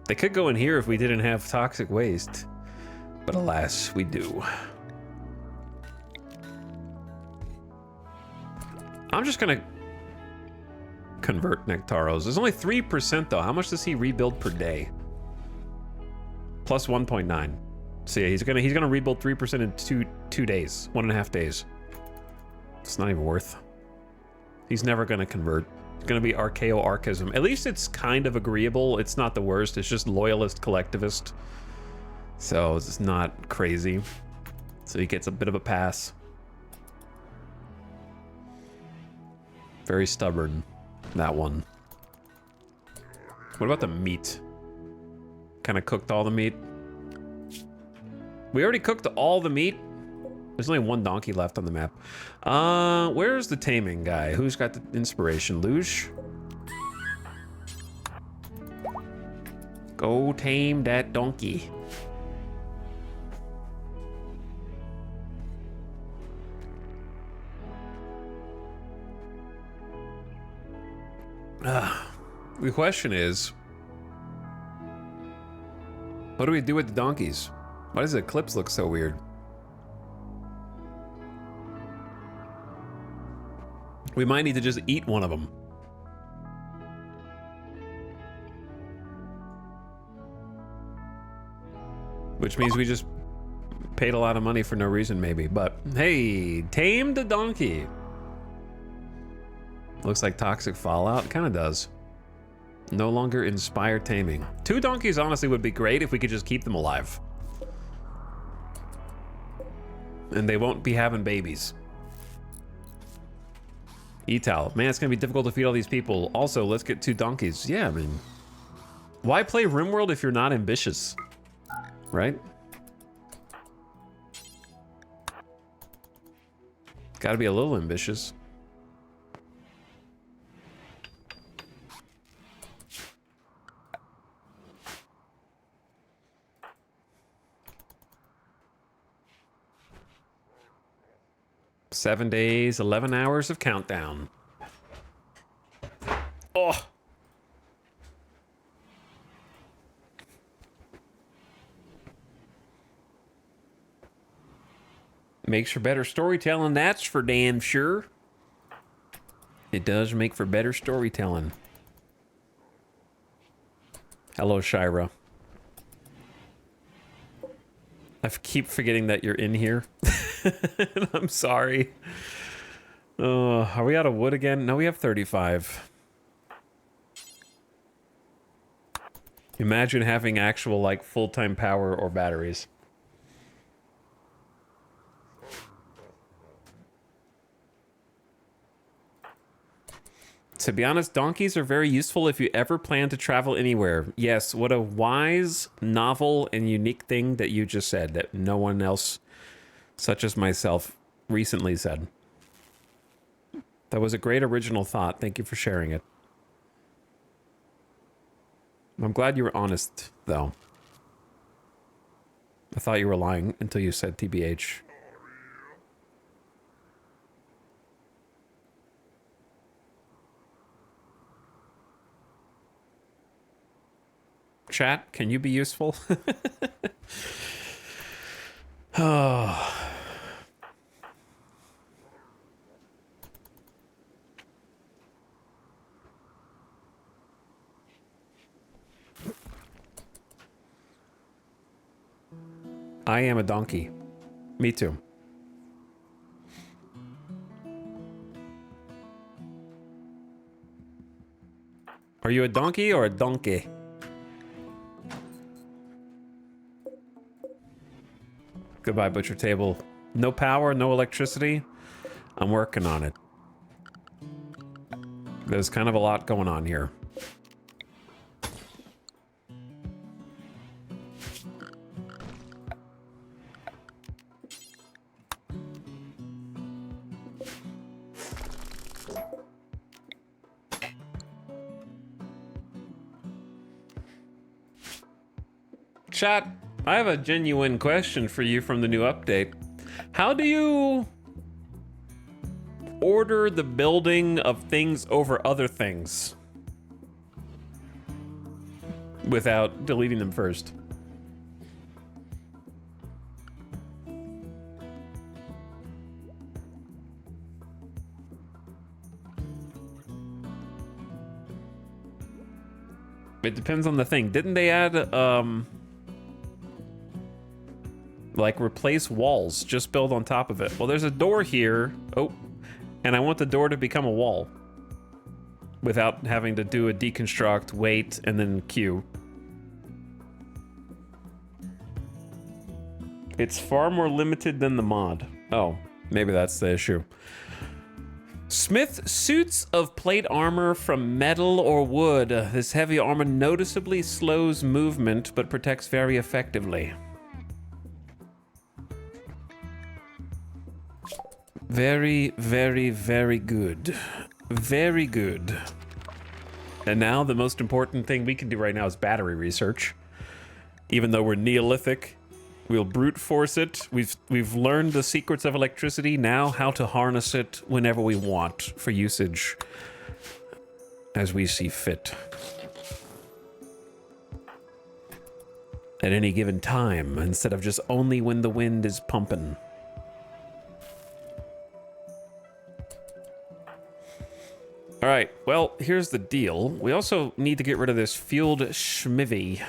They could go in here if we didn't have toxic waste. But alas, we do. I'm just gonna convert Nectaros. There's only 3% though. How much does he rebuild per day? Plus 1.9. So yeah, he's gonna rebuild 3% in two days, 1.5 days. It's not even worth. He's never gonna convert. It's gonna be archaeo-archism. At least it's kind of agreeable. It's not the worst. It's just loyalist collectivist. So it's not crazy. So he gets a bit of a pass. Very stubborn, that one. What about the meat? Kind of cooked all the meat. We already cooked all the meat. There's only one donkey left on the map. Where's the taming guy? Who's got the inspiration? Luge? Go tame that donkey. The question is, what do we do with the donkeys? Why does the eclipse look so weird? We might need to just eat one of them. Which means we just paid a lot of money for no reason, maybe. But hey, tamed a donkey. Looks like toxic fallout. It kind of does. No longer inspire taming. 2 donkeys honestly would be great if we could just keep them alive. And they won't be having babies. Etal. Man, it's gonna be difficult to feed all these people. Also, let's get 2 donkeys. Yeah, I mean, why play RimWorld if you're not ambitious? Right? Gotta be a little ambitious. Seven days, 11 hours of countdown. Oh. Makes for better storytelling, that's for damn sure. It does make for better storytelling. Hello, Shira. I keep forgetting that you're in here. I'm sorry. Are we out of wood again? No, we have 35. Imagine having actual, like, full-time power or batteries. To be honest, donkeys are very useful if you ever plan to travel anywhere. Yes, what a wise, novel, and unique thing that you just said that no one else, such as myself, recently said. That was a great original thought. Thank you for sharing it. I'm glad you were honest, though. I thought you were lying until you said TBH. Chat, can you be useful? Oh. I am a donkey. Me too. Are you a donkey or a donkey? Goodbye, butcher table. No power, no electricity. I'm working on it. There's kind of a lot going on here. Chat, I have a genuine question for you from the new update. How do you order the building of things over other things without deleting them first? It depends on the thing. Didn't they add like replace walls, just build on top of it? Well, there's a door here. Oh, and I want the door to become a wall without having to do a deconstruct, wait, and then queue. It's far more limited than the mod. Oh, maybe that's the issue. Smith suits of plate armor from metal or wood. This heavy armor noticeably slows movement, but protects very effectively. Very, very, very good. Very good. And now the most important thing we can do right now is battery research. Even though we're Neolithic, we'll brute force it. We've learned the secrets of electricity, now how to harness it whenever we want for usage as we see fit. At any given time, instead of just only when the wind is pumping. All right, well, here's the deal. We also need to get rid of this fueled schmivvy.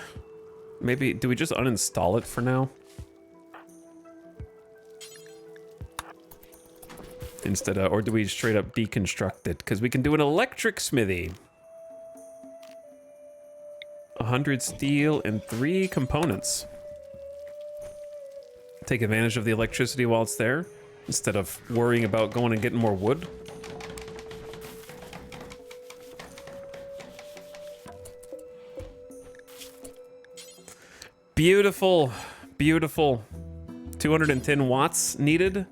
Maybe, do we just uninstall it for now? Instead of, or do we straight up deconstruct it? Because we can do an electric smithy. 100 steel and 3 components. Take advantage of the electricity while it's there, instead of worrying about going and getting more wood. Beautiful, beautiful. 210 watts needed.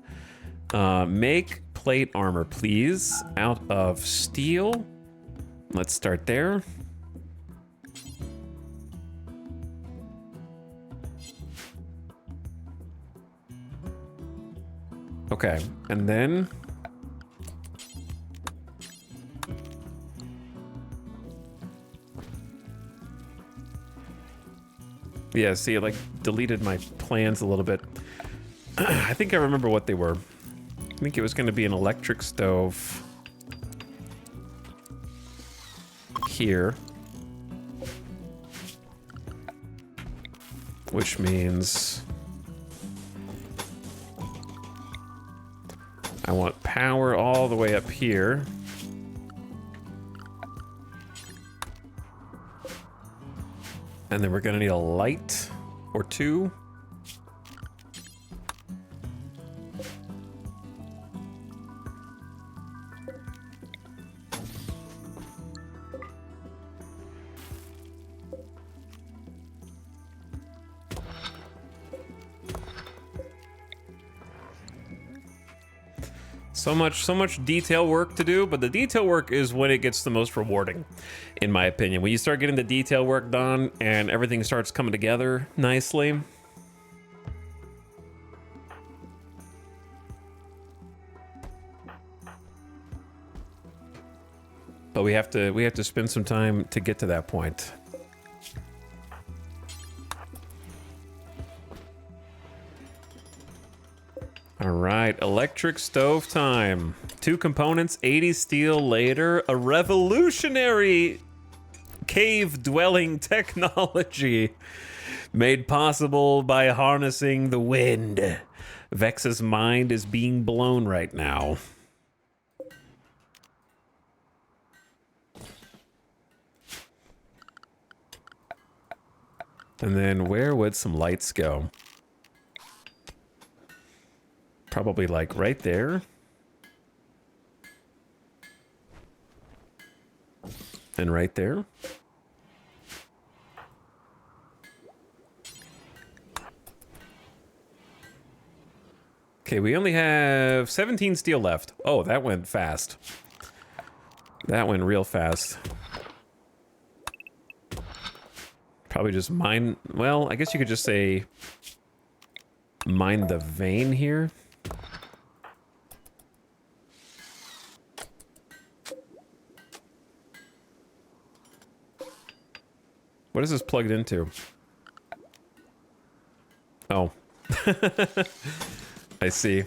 Make plate armor, please, out of steel. Let's start there. Okay, and then yeah, see, it like deleted my plans a little bit. I think I remember what they were. I think it was going to be an electric stove here, which means I want power all the way up here. And then we're gonna need a light or two. So much detail work to do, but the detail work is when it gets the most rewarding, in my opinion. When you start getting the detail work done and everything starts coming together nicely. But we have to spend some time to get to that point. All right, electric stove time. 2 components, 80 steel later, a revolutionary cave dwelling technology made possible by harnessing the wind. Vex's mind is being blown right now. And then where would some lights go? Probably like right there. And right there. Okay, we only have 17 steel left. Oh, that went fast. That went real fast. Probably just mine... Well, I guess you could just say... mine the vein here. What is this plugged into? Oh. I see.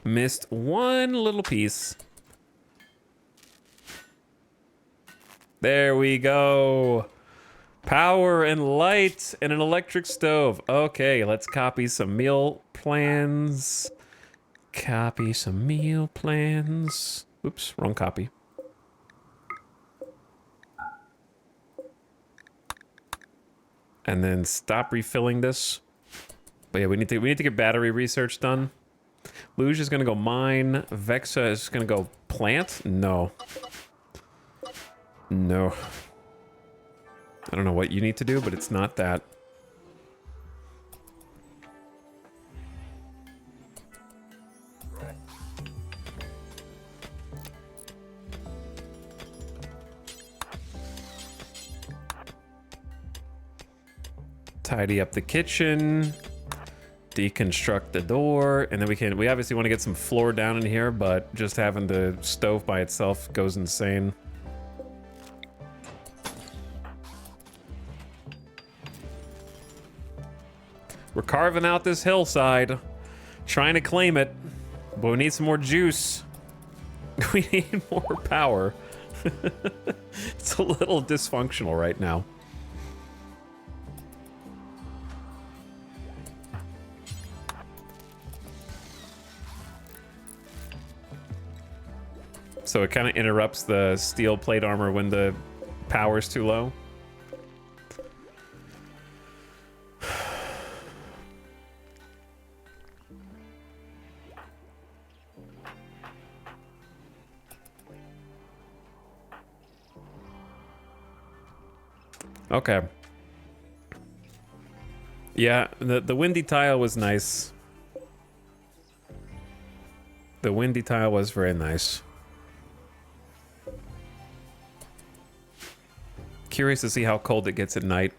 Missed one little piece. There we go. Power and light and an electric stove. Okay, let's copy some meal plans. Copy some meal plans. Oops, wrong copy. And then stop refilling this. But yeah, we need to get battery research done. Luge is gonna go mine. Vexa is gonna go plant? No. No. I don't know what you need to do, but it's not that. Tidy up the kitchen. Deconstruct the door, and then we obviously want to get some floor down in here, but just having the stove by itself goes insane. We're carving out this hillside, trying to claim it, but we need some more juice. We need more power. It's a little dysfunctional right now. So it kind of interrupts the steel plate armor when the power's too low. Okay. Yeah, the windy tile was nice. The windy tile was very nice. Curious to see how cold it gets at night.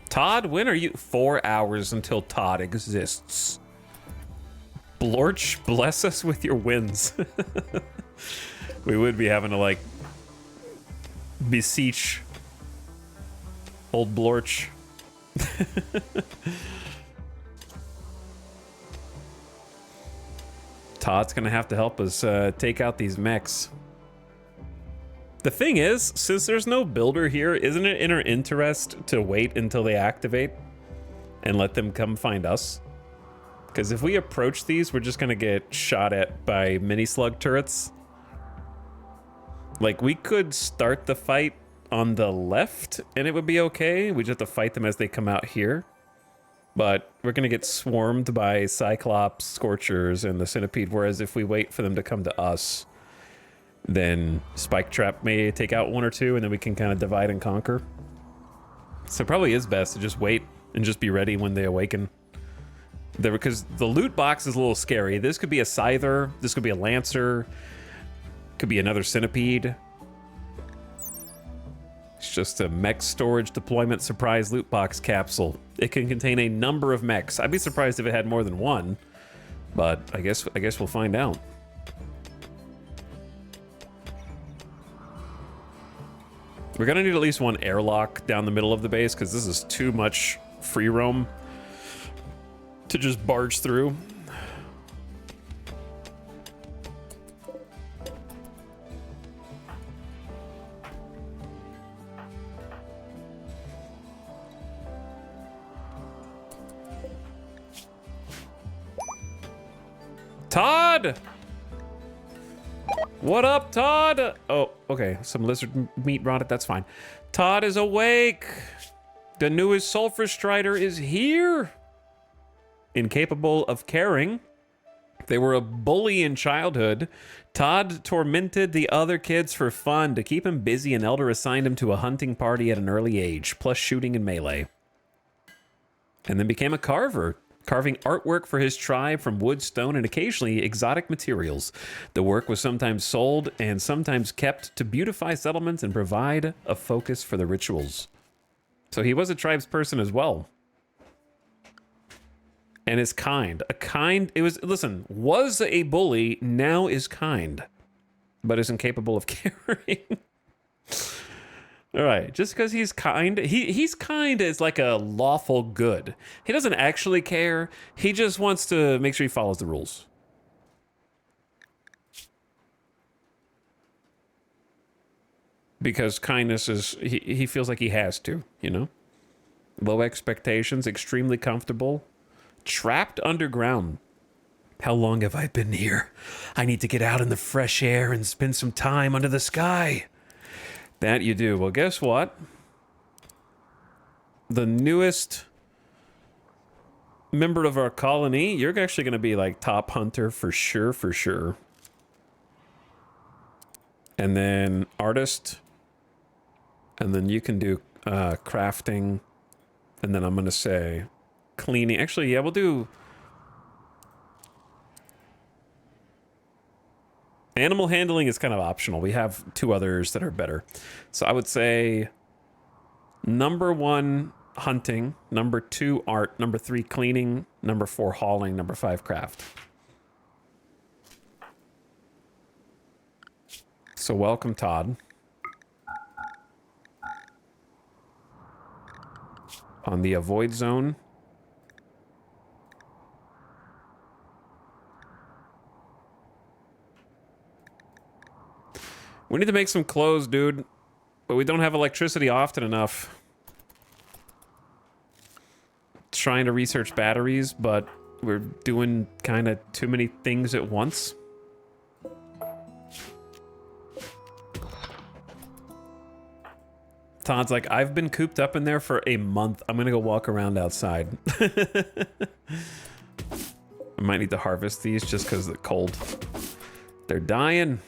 Todd, when are you? 4 hours until Todd exists. Blorch, bless us with your wins. We would be having to, like, beseech old Blorch. Todd's gonna have to help us take out these mechs. The thing is, since there's no builder here, isn't it in our interest to wait until they activate and let them come find us? Because if we approach these, we're just gonna get shot at by mini slug turrets. Like, we could start the fight on the left and it would be okay. We just have to fight them as they come out here. But we're gonna get swarmed by Cyclops, Scorchers, and the Centipede, whereas if we wait for them to come to us, then Spike Trap may take out one or two, and then we can kind of divide and conquer. So it probably is best to just wait and just be ready when they awaken. Because the loot box is a little scary. This could be a Scyther, this could be a Lancer, could be another Centipede. It's just a mech storage deployment surprise loot box capsule. It can contain a number of mechs. I'd be surprised if it had more than one, but I guess we'll find out. We're gonna need at least one airlock down the middle of the base because this is too much free roam to just barge through. Todd! What up, Todd? Oh, okay. Some lizard meat rotted. That's fine. Todd is awake. The newest Sulfurstrider is here. Incapable of caring. They were a bully in childhood. Todd tormented the other kids for fun. To keep him busy, an elder assigned him to a hunting party at an early age, plus shooting and melee. And then became a carver, carving artwork for his tribe from wood, stone, and occasionally exotic materials. The work was sometimes sold and sometimes kept to beautify settlements and provide a focus for the rituals. So he was a tribes person as well. And is kind. Listen, was a bully, now is kind, but is incapable of caring. All right, just because he's kind, he's kind as like a lawful good. He doesn't actually care. He just wants to make sure he follows the rules. Because kindness is, he feels like he has to, you know? Low expectations, extremely comfortable. Trapped underground. How long have I been here? I need to get out in the fresh air and spend some time under the sky. That you do. Well, guess what? The newest member of our colony, you're actually going to be like top hunter for sure, for sure. And then artist. And then you can do crafting. And then I'm going to say cleaning. Actually, yeah, we'll do animal handling is kind of optional. We have two others that are better. So I would say number 1, hunting. Number 2, art. Number 3, cleaning. Number 4, hauling. Number 5, craft. So welcome, Todd. On the avoid zone. We need to make some clothes, dude. But we don't have electricity often enough. Trying to research batteries, but we're doing kind of too many things at once. Todd's like, I've been cooped up in there for a month. I'm gonna go walk around outside. I might need to harvest these just because of the cold. They're dying.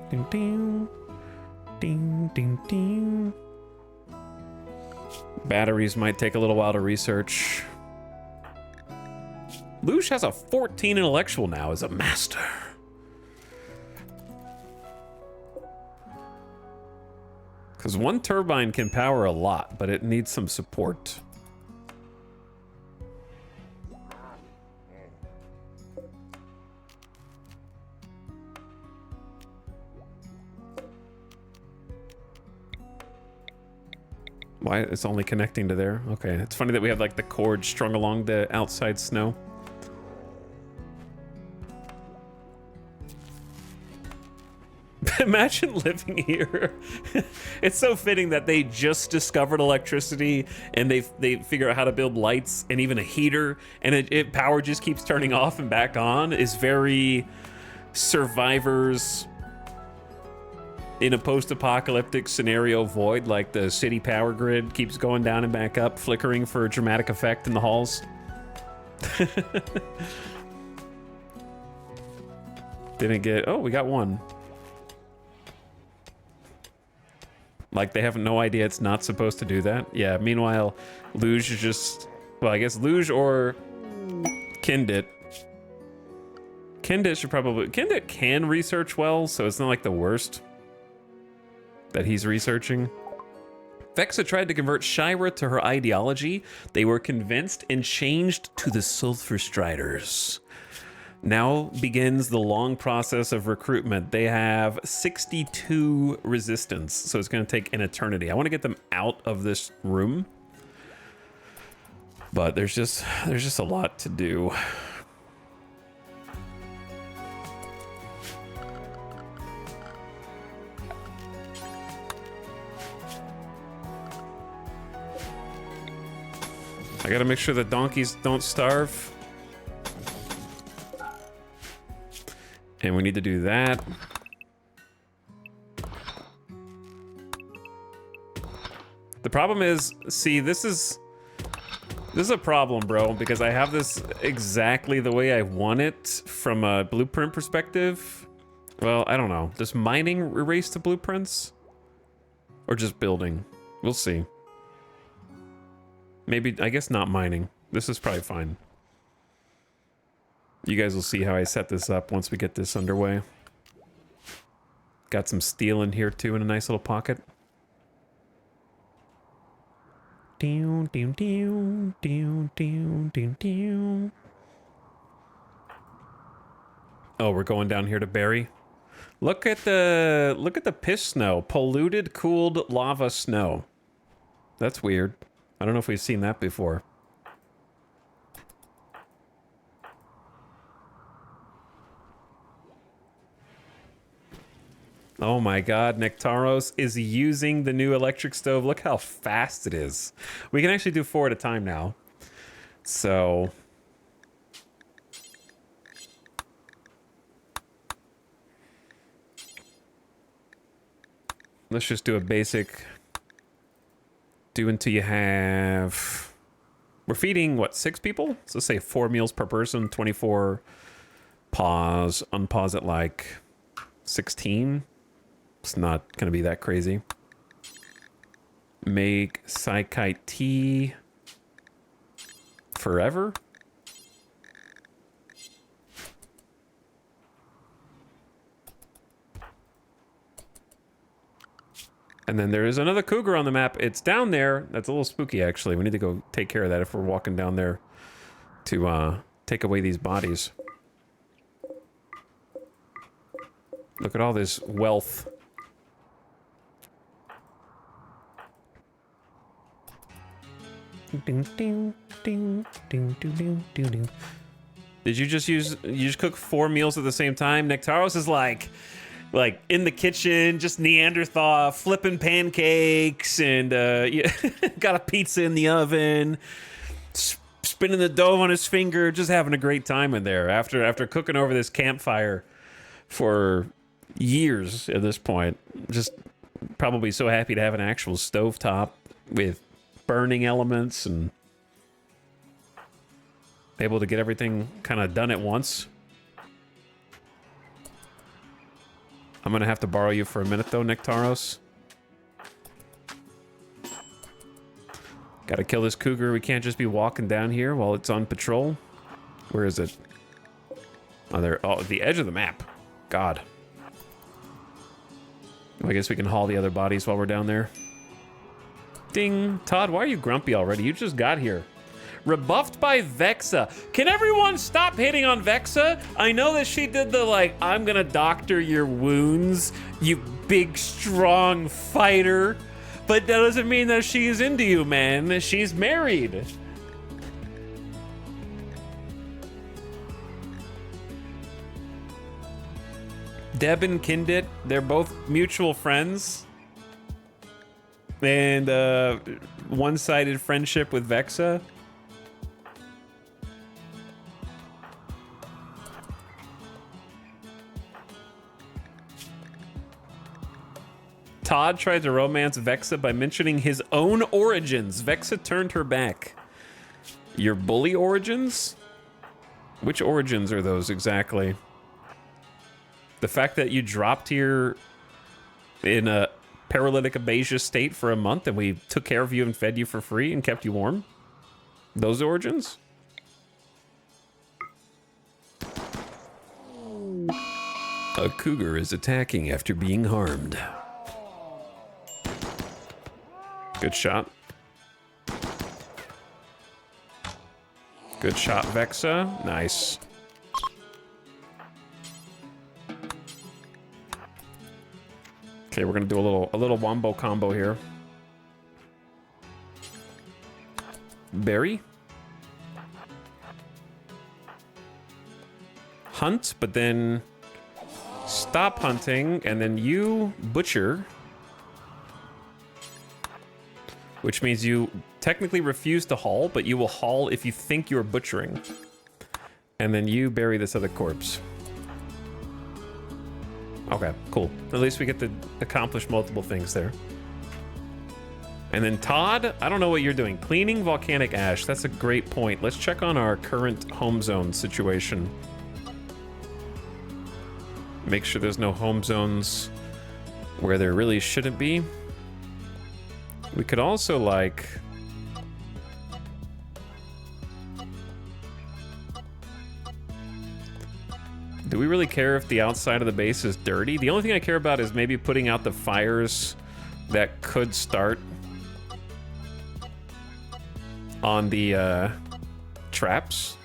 Ding, ding, ding, ding, ding. Batteries might take a little while to research. Luge has a 14 intellectual now as a master. Because one turbine can power a lot, but it needs some support. Why? It's only connecting to there? Okay, it's funny that we have like the cord strung along the outside snow. Imagine living here. It's so fitting that they just discovered electricity and they figure out how to build lights and even a heater, and power just keeps turning off and back on. Is very survivors in a post-apocalyptic scenario void, like the city power grid keeps going down and back up, flickering for dramatic effect in the halls. Didn't get, oh, we got one. Like they have no idea it's not supposed to do that. Yeah, meanwhile, Luge is just, well, I guess Luge or Kindit. Kindit should probably, Kindit can research well, so it's not like the worst that he's researching. Vexa tried to convert Shira to her ideology. They were convinced and changed to the Sulfurstriders. Now begins the long process of recruitment. They have 62 resistance, so it's going to take an eternity. I want to get them out of this room, but there's just a lot to do. I gotta make sure the donkeys don't starve. And we need to do that. The problem is, see, this is a problem, bro, because I have this exactly the way I want it from a blueprint perspective. Well, I don't know. Does mining erase the blueprints? Or just building? We'll see. Maybe, I guess not mining. This is probably fine. You guys will see how I set this up once we get this underway. Got some steel in here too in a nice little pocket. Oh, we're going down here to bury. Look at the piss snow. Polluted, cooled lava snow. That's weird. I don't know if we've seen that before. Oh my god, Nectaros is using the new electric stove. Look how fast it is. We can actually do 4 at a time now. So... let's just do a basic... do until you have... we're feeding, what, 6 people? So let's say 4 meals per person, 24... pause, unpause at like... 16? It's not gonna be that crazy. Make Psychite tea forever. And then there is another cougar on the map. It's down there. That's a little spooky, actually. We need to go take care of that if we're walking down there to take away these bodies. Look at all this wealth. Did you just cook 4 meals at the same time? Nectaros is like in the kitchen, just Neanderthal, flipping pancakes, and got a pizza in the oven, spinning the dough on his finger, just having a great time in there after cooking over this campfire for years at this point. Just probably so happy to have an actual stovetop with burning elements and able to get everything kind of done at once. I'm gonna have to borrow you for a minute though, Nectaros. Gotta kill this cougar. We can't just be walking down here while it's on patrol. Where is it? Oh, there. Oh, the edge of the map. God. I guess we can haul the other bodies while we're down there. Ding. Todd, why are you grumpy already? You just got here. Rebuffed by Vexa. Can everyone stop hitting on Vexa? I know that she did the, like, I'm gonna doctor your wounds, you big, strong fighter. But that doesn't mean that she's into you, man. She's married. Deb and Kindit, they're both mutual friends. And one-sided friendship with Vexa. Todd tried to romance Vexa by mentioning his own origins. Vexa turned her back. Your bully origins? Which origins are those exactly? The fact that you dropped here in a paralytic abasia state for a month and we took care of you and fed you for free and kept you warm? Those origins? A cougar is attacking after being harmed. Good shot. Good shot, Vexa. Nice. Okay, we're gonna do a little wombo combo here. Berry. Hunt, but then stop hunting, and then you butcher. Which means you technically refuse to haul, but you will haul if you think you're butchering. And then you bury this other corpse. Okay, cool. At least we get to accomplish multiple things there. And then Todd, I don't know what you're doing. Cleaning volcanic ash. That's a great point. Let's check on our current home zone situation. Make sure there's no home zones where there really shouldn't be. We could also, like... Do we really care if the outside of the base is dirty? The only thing I care about is maybe putting out the fires that could start on the traps.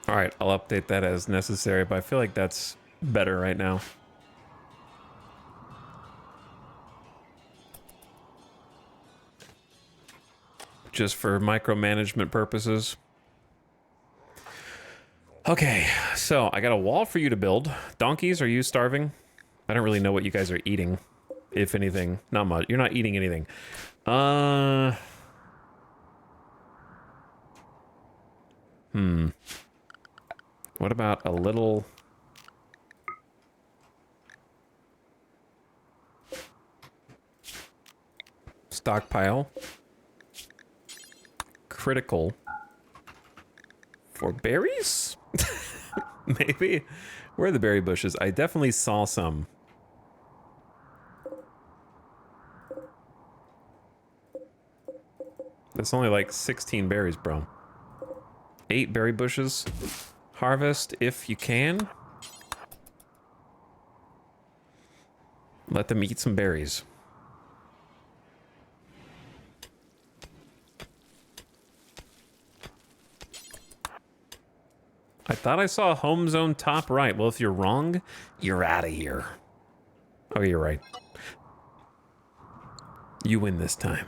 All right, I'll update that as necessary, but I feel like that's better right now. Just for micromanagement purposes. Okay, so I got a wall for you to build. Donkeys, are you starving? I don't really know what you guys are eating, if anything. Not much. You're not eating anything. What about a little... stockpile? Critical. For berries? Maybe? Where are the berry bushes? I definitely saw some. That's only like 16 berries, bro. 8 berry bushes. Harvest if you can. Let them eat some berries. I thought I saw a home zone top right. Well, if you're wrong, you're out of here. Oh, you're right. You win this time.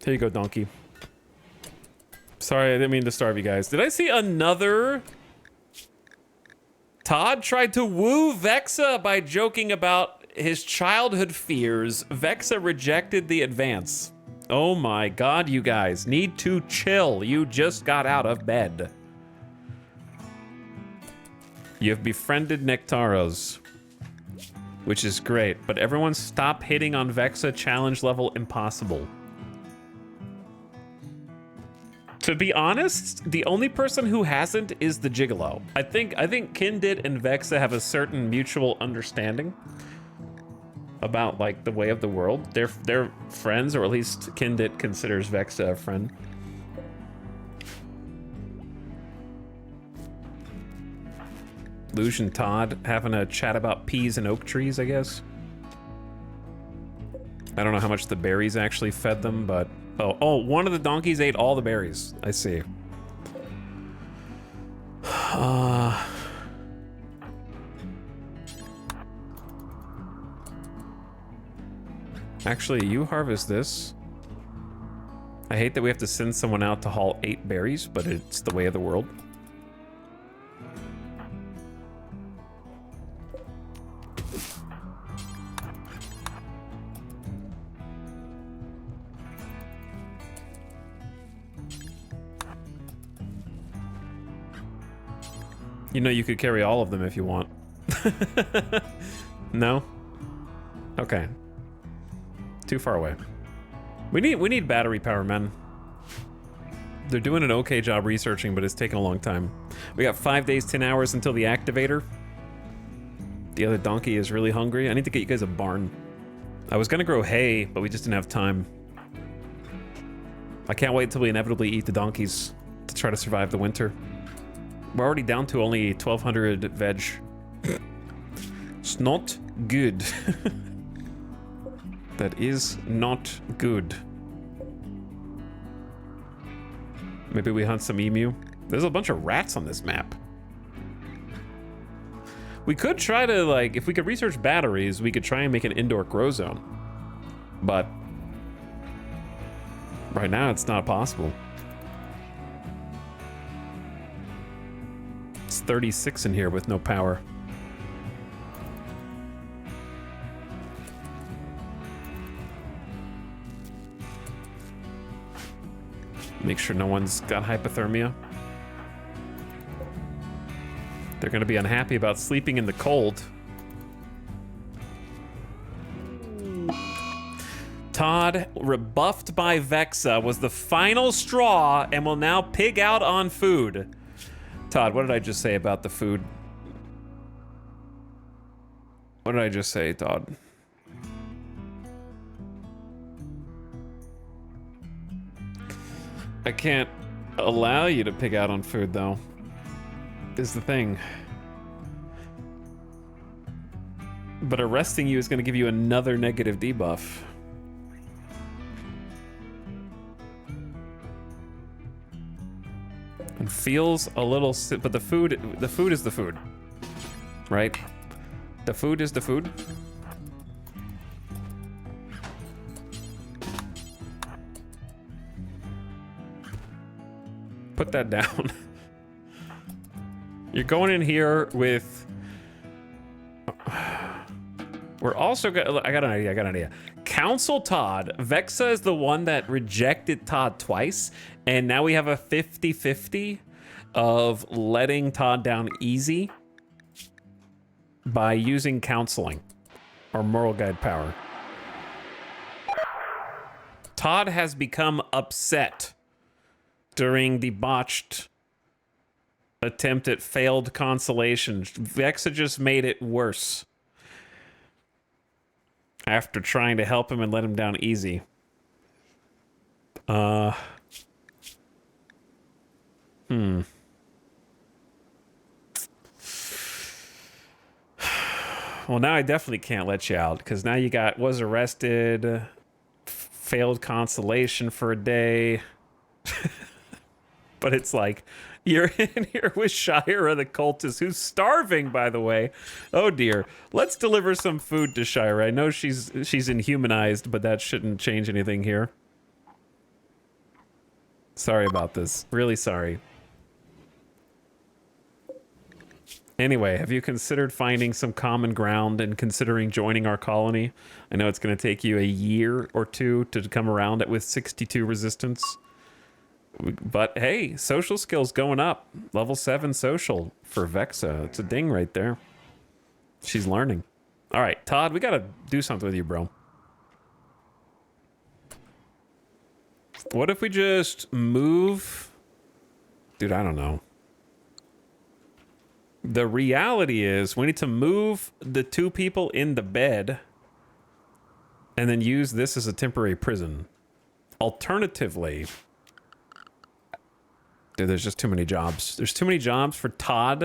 Here you go, donkey. Sorry, I didn't mean to starve you guys. Did I see another? Todd tried to woo Vexa by joking about his childhood fears. Vexa rejected the advance. Oh my god, you guys need to chill. You just got out of bed. You have befriended Nectaros, which is great, but everyone stop hitting on Vexa. Challenge level impossible. To be honest, the only person who hasn't is the Gigolo. I think Kindit and Vexa have a certain mutual understanding about like the way of the world. They're friends, or at least Kindit considers Vexa a friend. Luge and Todd having a chat about peas and oak trees, I guess. I don't know how much the berries actually fed them, but oh, one of the donkeys ate all the berries. I see. Actually, you harvest this. I hate that we have to send someone out to haul 8 berries, but it's the way of the world. You know, you could carry all of them if you want. No? Okay. Too far away. We need battery power, men. They're doing an okay job researching, but it's taking a long time. We got 5 days, 10 hours until the activator. The other donkey is really hungry. I need to get you guys a barn. I was gonna grow hay, but we just didn't have time. I can't wait until we inevitably eat the donkeys to try to survive the winter. We're already down to only 1,200 veg. It's not good. That is not good. Maybe we hunt some emu. There's a bunch of rats on this map. We could try to, like, if we could research batteries, we could try and make an indoor grow zone. But right now, it's not possible. It's 36 in here with no power. Make sure no one's got hypothermia. They're gonna be unhappy about sleeping in the cold. Todd, rebuffed by Vexa, was the final straw and will now pig out on food. Todd, what did I just say about the food? What did I just say, Todd? I can't allow you to pig out on food, though, is the thing. But arresting you is going to give you another negative debuff. It feels a little, but the food is the food, right? The food is the food. Put that down. You're going in here with... We're also I got an idea. Counsel Todd. Vexa is the one that rejected Todd twice, and now we have a 50-50 of letting Todd down easy by using counseling or moral guide power. Todd has become upset during the botched attempt at failed consolation. Vexa just made it worse after trying to help him and let him down easy. Well, now I definitely can't let you out, because now you got was arrested, failed consolation for a day. But it's like, you're in here with Shira the cultist, who's starving, by the way. Oh dear. Let's deliver some food to Shira. I know she's inhumanized, but that shouldn't change anything here. Sorry about this. Really sorry. Anyway, have you considered finding some common ground and considering joining our colony? I know it's going to take you a year or two to come around it with 62 resistance. But hey, social skills going up. Level 7 social for Vexa. It's a ding right there. She's learning. All right, Todd, we got to do something with you, bro. What if we just move? Dude, I don't know. The reality is we need to move the 2 people in the bed and then use this as a temporary prison. Alternatively... Dude, there's just too many jobs. There's too many jobs for Todd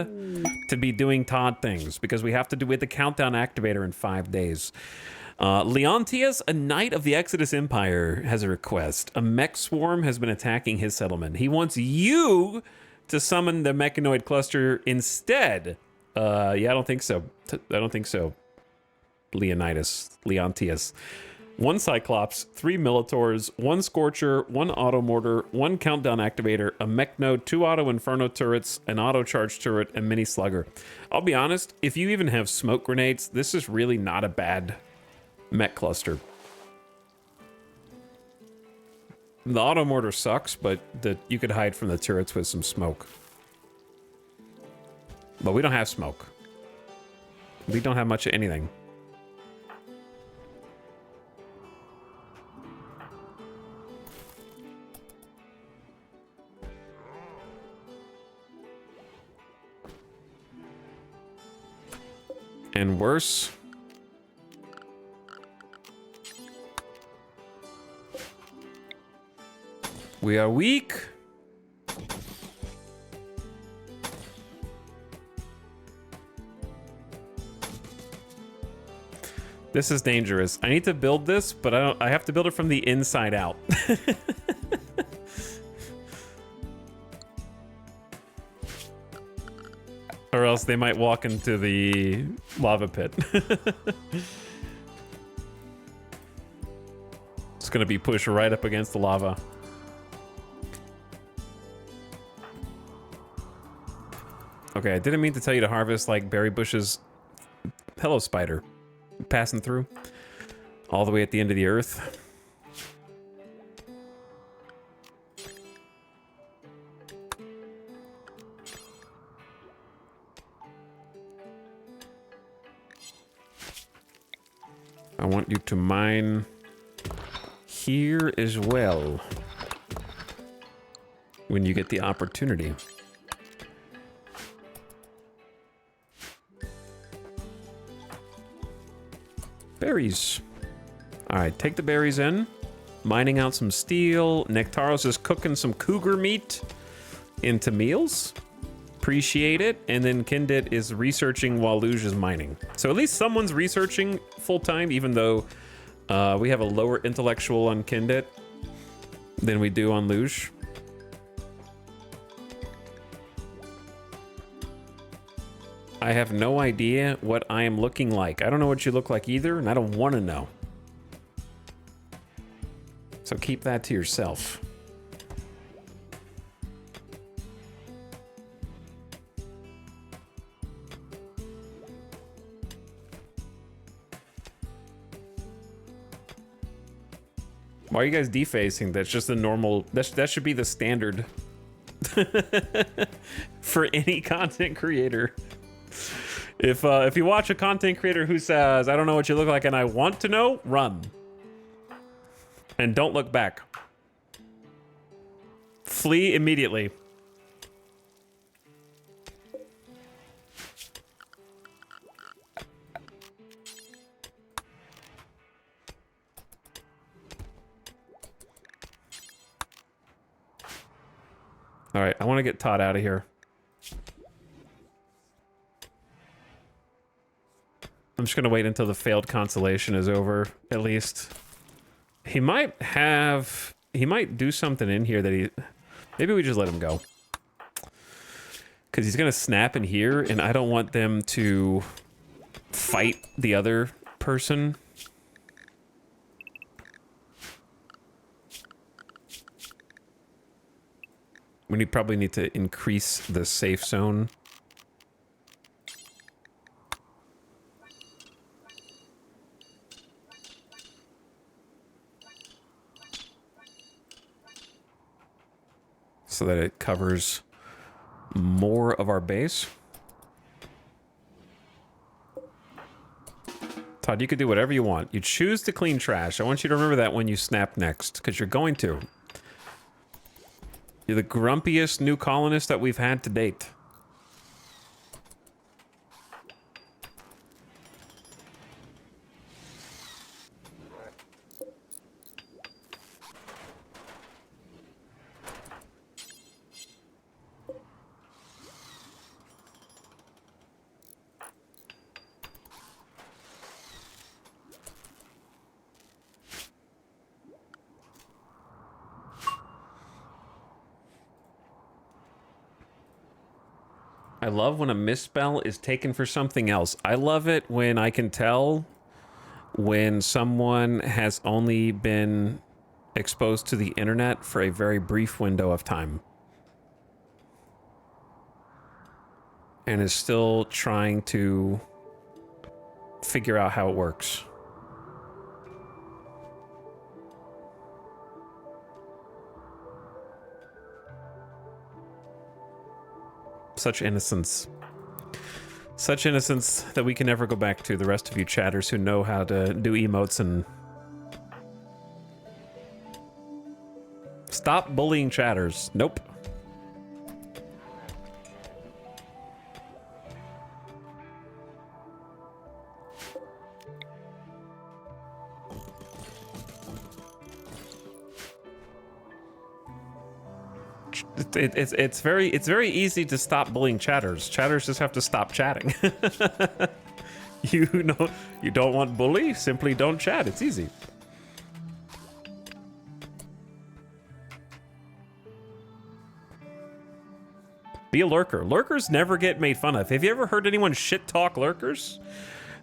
to be doing Todd things, because we have to do with the countdown activator in 5 days. Leontius, a knight of the Exodus Empire, has a request. A mech swarm has been attacking his settlement. He wants you to summon the mechanoid cluster instead. Yeah, I don't think so. Leontius. 1 Cyclops, 3 Militors, 1 Scorcher, 1 Auto Mortar, 1 Countdown Activator, a Mech Node, 2 Auto Inferno Turrets, an Auto Charge Turret, and Mini Slugger. I'll be honest, if you even have Smoke Grenades, this is really not a bad mech cluster. The Auto Mortar sucks, but you could hide from the turrets with some smoke. But we don't have smoke. We don't have much of anything. And worse. We are weak. This is dangerous. I need to build this, but I have to build it from the inside out. Or else they might walk into the lava pit. It's gonna be pushed right up against the lava. Okay, I didn't mean to tell you to harvest like berry bushes. Hello, spider. Passing through. All the way at the end of the earth. I want you to mine here as well when you get the opportunity. Berries. All right, take the berries in. Mining out some steel. Nectaros is cooking some cougar meat into meals. Appreciate it. And then Kindit is researching while Luge is mining. So at least someone's researching full time, even though we have a lower intellectual on Kindit than we do on Luge. I have no idea what I am looking like. I don't know what you look like either, and I don't want to know. So keep that to yourself. Why are you guys defacing? That's just the normal, that should be the standard for any content creator. If you watch a content creator who says, I don't know what you look like and I want to know, run. And don't look back. Flee immediately. All right, I want to get Todd out of here. I'm just going to wait until the failed constellation is over, at least. He might do something in here that maybe we just let him go. Because he's going to snap in here, and I don't want them to fight the other person. We probably need to increase the safe zone. So that it covers more of our base. Todd, you could do whatever you want. You choose to clean trash. I want you to remember that when you snap next, because you're going to. You're the grumpiest new colonist that we've had to date. I love when a misspell is taken for something else. I love it when I can tell when someone has only been exposed to the internet for a very brief window of time and is still trying to figure out how it works. Such innocence. Such innocence that we can never go back to, the rest of you chatters who know how to do emotes and... Stop bullying chatters. Nope. It's very easy to stop bullying chatters. Chatters just have to stop chatting. You know, you don't want bully, simply don't chat. It's easy. Be a lurker. Lurkers never get made fun of. Have you ever heard anyone shit talk lurkers?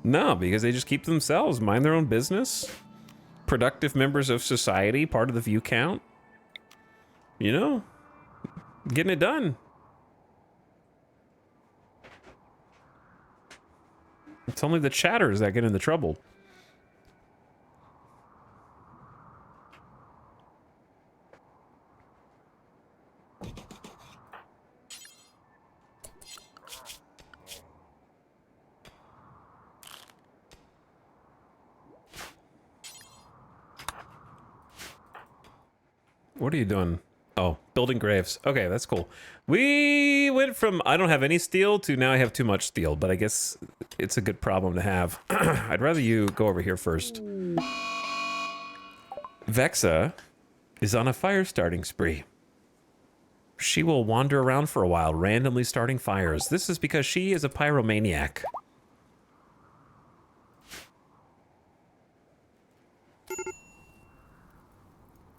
No, because they just keep to themselves, mind their own business. Productive members of society, part of the view count. You know, getting it done. It's only the chatters that get into trouble. What are you doing? Oh, building graves. Okay, that's cool. We went from I don't have any steel to now I have too much steel, but I guess it's a good problem to have. I'd rather you go over here first. Vexa is on a fire starting spree. She will wander around for a while, randomly starting fires. This is because she is a pyromaniac.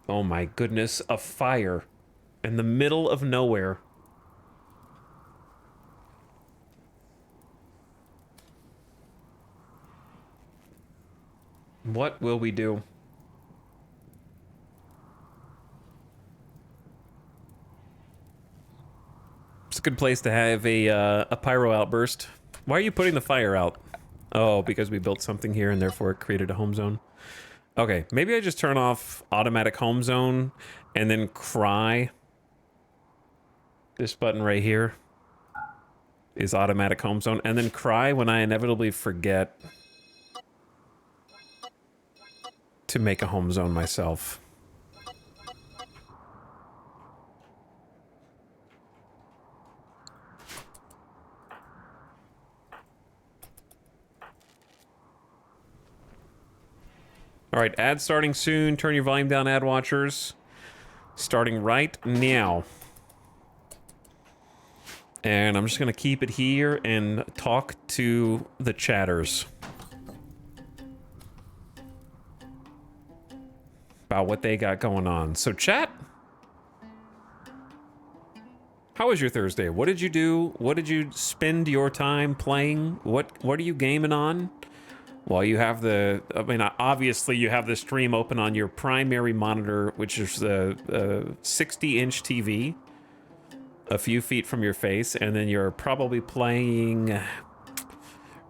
Oh my goodness, a fire in the middle of nowhere. What will we do? It's a good place to have a pyro outburst. Why are you putting the fire out? Oh, because we built something here and therefore it created a home zone. Okay, maybe I just turn off automatic home zone and then cry. This button right here is automatic home zone, and then cry when I inevitably forget to make a home zone myself. All right, ad starting soon. Turn your volume down, ad watchers. Starting right now. And I'm just going to keep it here and talk to the chatters about what they got going on. So chat, how was your Thursday? What did you do? What did you spend your time playing? What are you gaming on? Well, you have the, I mean, obviously you have the stream open on your primary monitor, which is the 60-inch TV, a few feet from your face, and then you're probably playing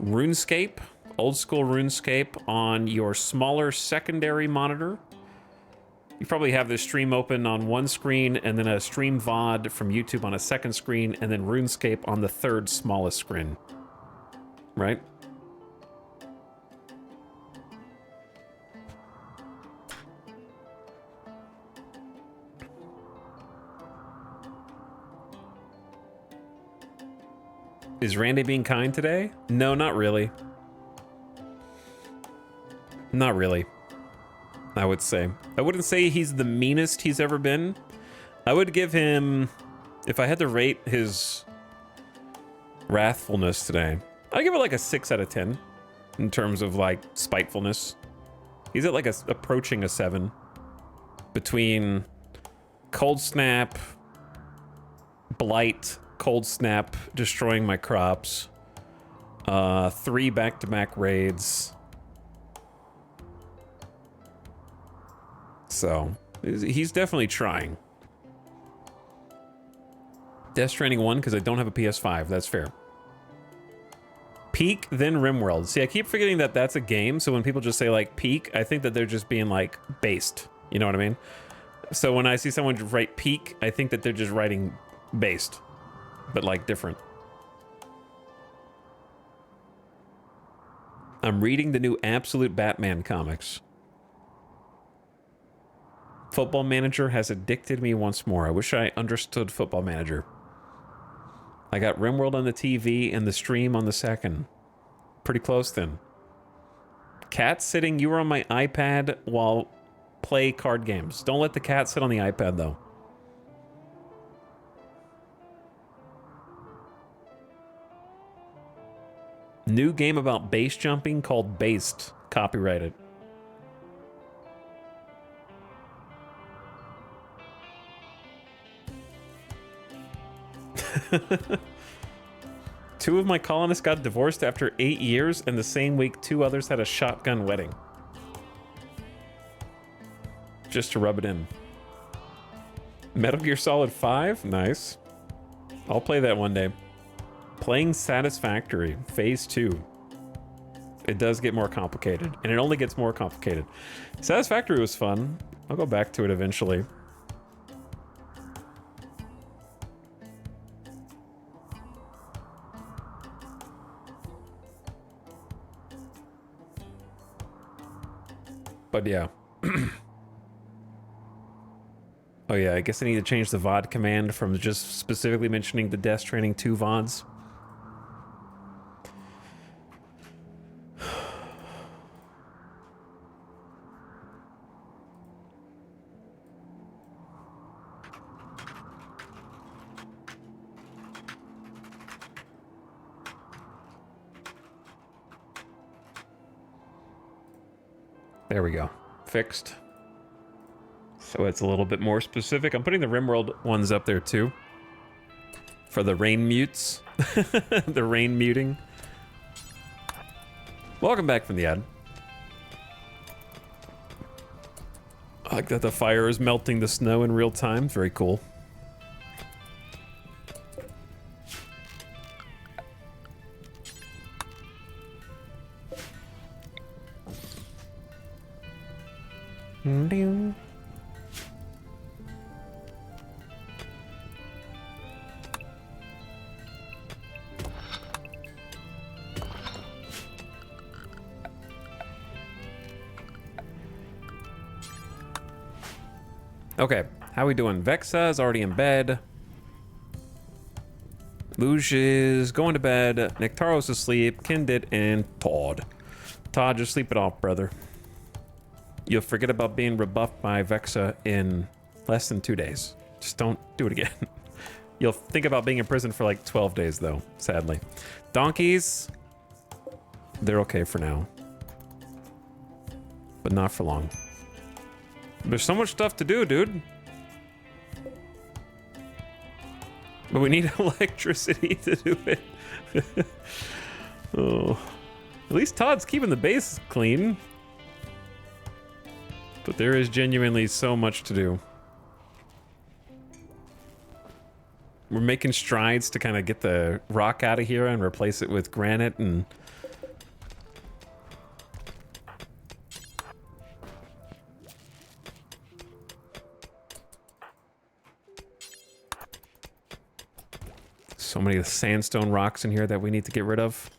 RuneScape, old school RuneScape, on your smaller secondary monitor. You probably have the stream open on one screen, and then a stream VOD from YouTube on a second screen, and then RuneScape on the third smallest screen, right? Is Randy being kind today? No, not really. Not really, I would say. I wouldn't say he's the meanest he's ever been. I would give him, if I had to rate his wrathfulness today, I'd give it like a 6 out of 10 in terms of like spitefulness. He's at like approaching a 7 between Cold Snap, Blight, Cold Snap, destroying my crops, 3 back-to-back raids. So, he's definitely trying. Death Stranding 1, because I don't have a PS5, that's fair. Peak, then RimWorld. See, I keep forgetting that that's a game, so when people just say, like, Peak, I think that they're just being, like, based. You know what I mean? So when I see someone write Peak, I think that they're just writing based. But like different. I'm reading the new Absolute Batman comics. Football Manager has addicted me once more. I wish I understood Football Manager. I got RimWorld on the TV and the stream on the second. Pretty close then. Cat sitting, you were on my iPad while play card games. Don't let the cat sit on the iPad though. New game about base jumping called Based. Copyrighted. 2 of my colonists got divorced after 8 years, and the same week 2 others had a shotgun wedding. Just to rub it in. Metal Gear Solid 5? Nice. I'll play that one day. Playing Satisfactory, Phase 2. It does get more complicated, and it only gets more complicated. Satisfactory was fun. I'll go back to it eventually. But yeah. Oh yeah, I guess I need to change the VOD command from just specifically mentioning the Death Stranding 2 VODs. There we go. Fixed. So it's a little bit more specific. I'm putting the RimWorld ones up there too. For the rain mutes. The rain muting. Welcome back from the ad. I like that the fire is melting the snow in real time. Very cool. Okay, how we doing? Vexa is already in bed. Luge is going to bed. Nectaro's asleep. Kindit and Todd. Todd, just sleep it off, brother. You'll forget about being rebuffed by Vexa in less than 2 days. Just don't do it again. You'll think about being in prison for like 12 days, though, sadly. Donkeys, they're okay for now. But not for long. There's so much stuff to do, dude. But we need electricity to do it. Oh. At least Todd's keeping the base clean. But there is genuinely so much to do. We're making strides to kind of get the rock out of here and replace it with granite and... So many sandstone rocks in here that we need to get rid of.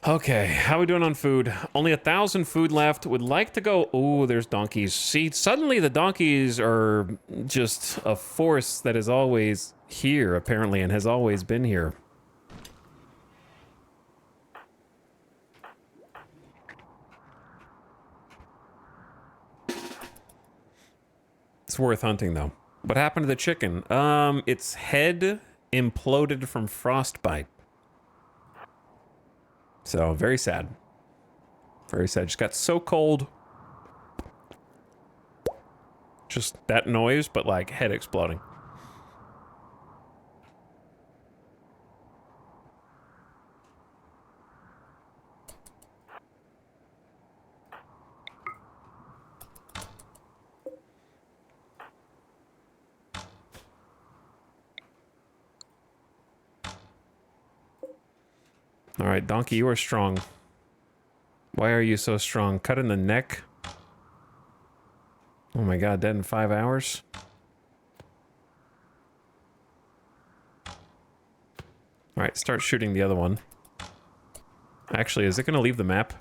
Okay, how are we doing on food? Only 1,000 food left. Would like to go... Oh, there's donkeys. See, suddenly the donkeys are just a force that is always here, apparently, and has always been here. It's worth hunting, though. What happened to the chicken? Its head imploded from frostbite. So, very sad. Very sad. Just got so cold. Just that noise, but like head exploding. All right, donkey, you are strong. Why are you so strong? Cut in the neck. Oh my god, dead in 5 hours? All right, start shooting the other one. Actually, is it gonna leave the map?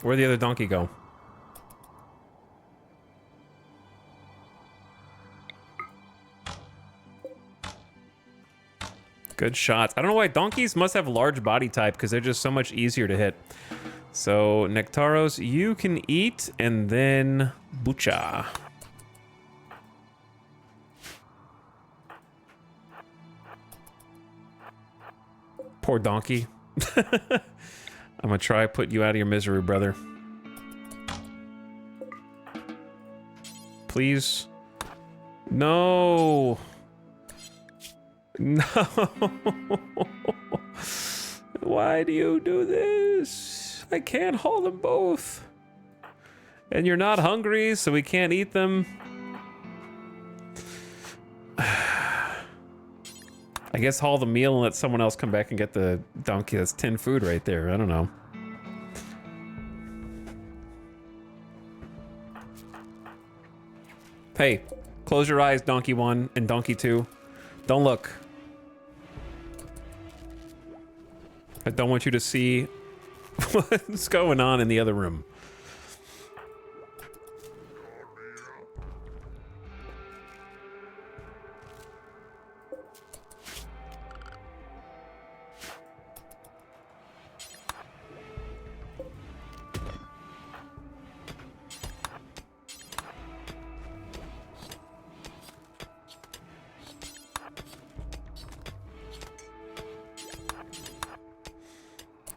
Where'd the other donkey go? Good shots. I don't know why donkeys must have large body type because they're just so much easier to hit. So, Nectaros, you can eat and then Bucha. Poor donkey. I'm gonna try put you out of your misery, brother. Please. No. No. Why do you do this? I can't haul them both. And you're not hungry, so we can't eat them. I guess haul the meal and let someone else come back and get the donkey. That's 10 food right there. I don't know. Hey, close your eyes, Donkey 1 and Donkey 2. Don't look. I don't want you to see what's going on in the other room.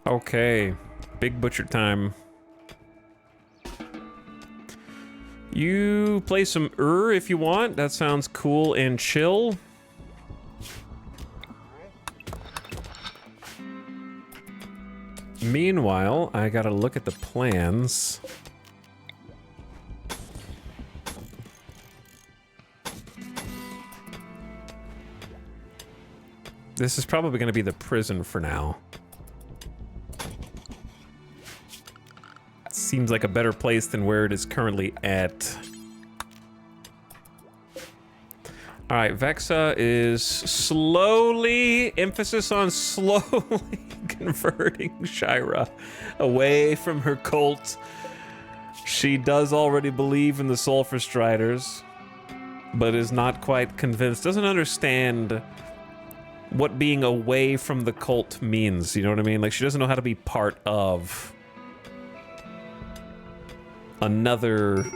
Okay, big butcher time. You play some if you want. That sounds cool and chill. Meanwhile, I gotta look at the plans. This is probably gonna be the prison for now. Seems like a better place than where it is currently at. All right, Vexa is slowly, emphasis on slowly, converting Shira away from her cult. She does already believe in the Sulfurstriders, but is not quite convinced, doesn't understand what being away from the cult means, you know what I mean? Like, she doesn't know how to be part of another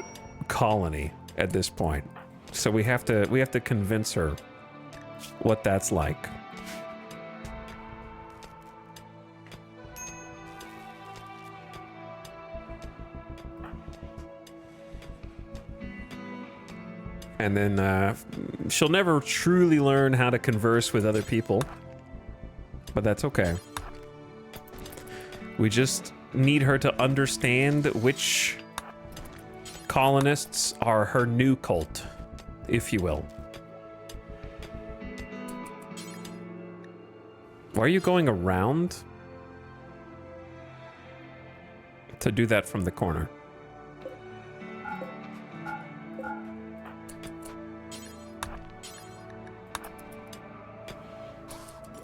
colony at this point. So we have to convince her what that's like. And then she'll never truly learn how to converse with other people, but that's okay. We just need her to understand which colonists are her new cult, if you will. Why are you going around to do that from the corner?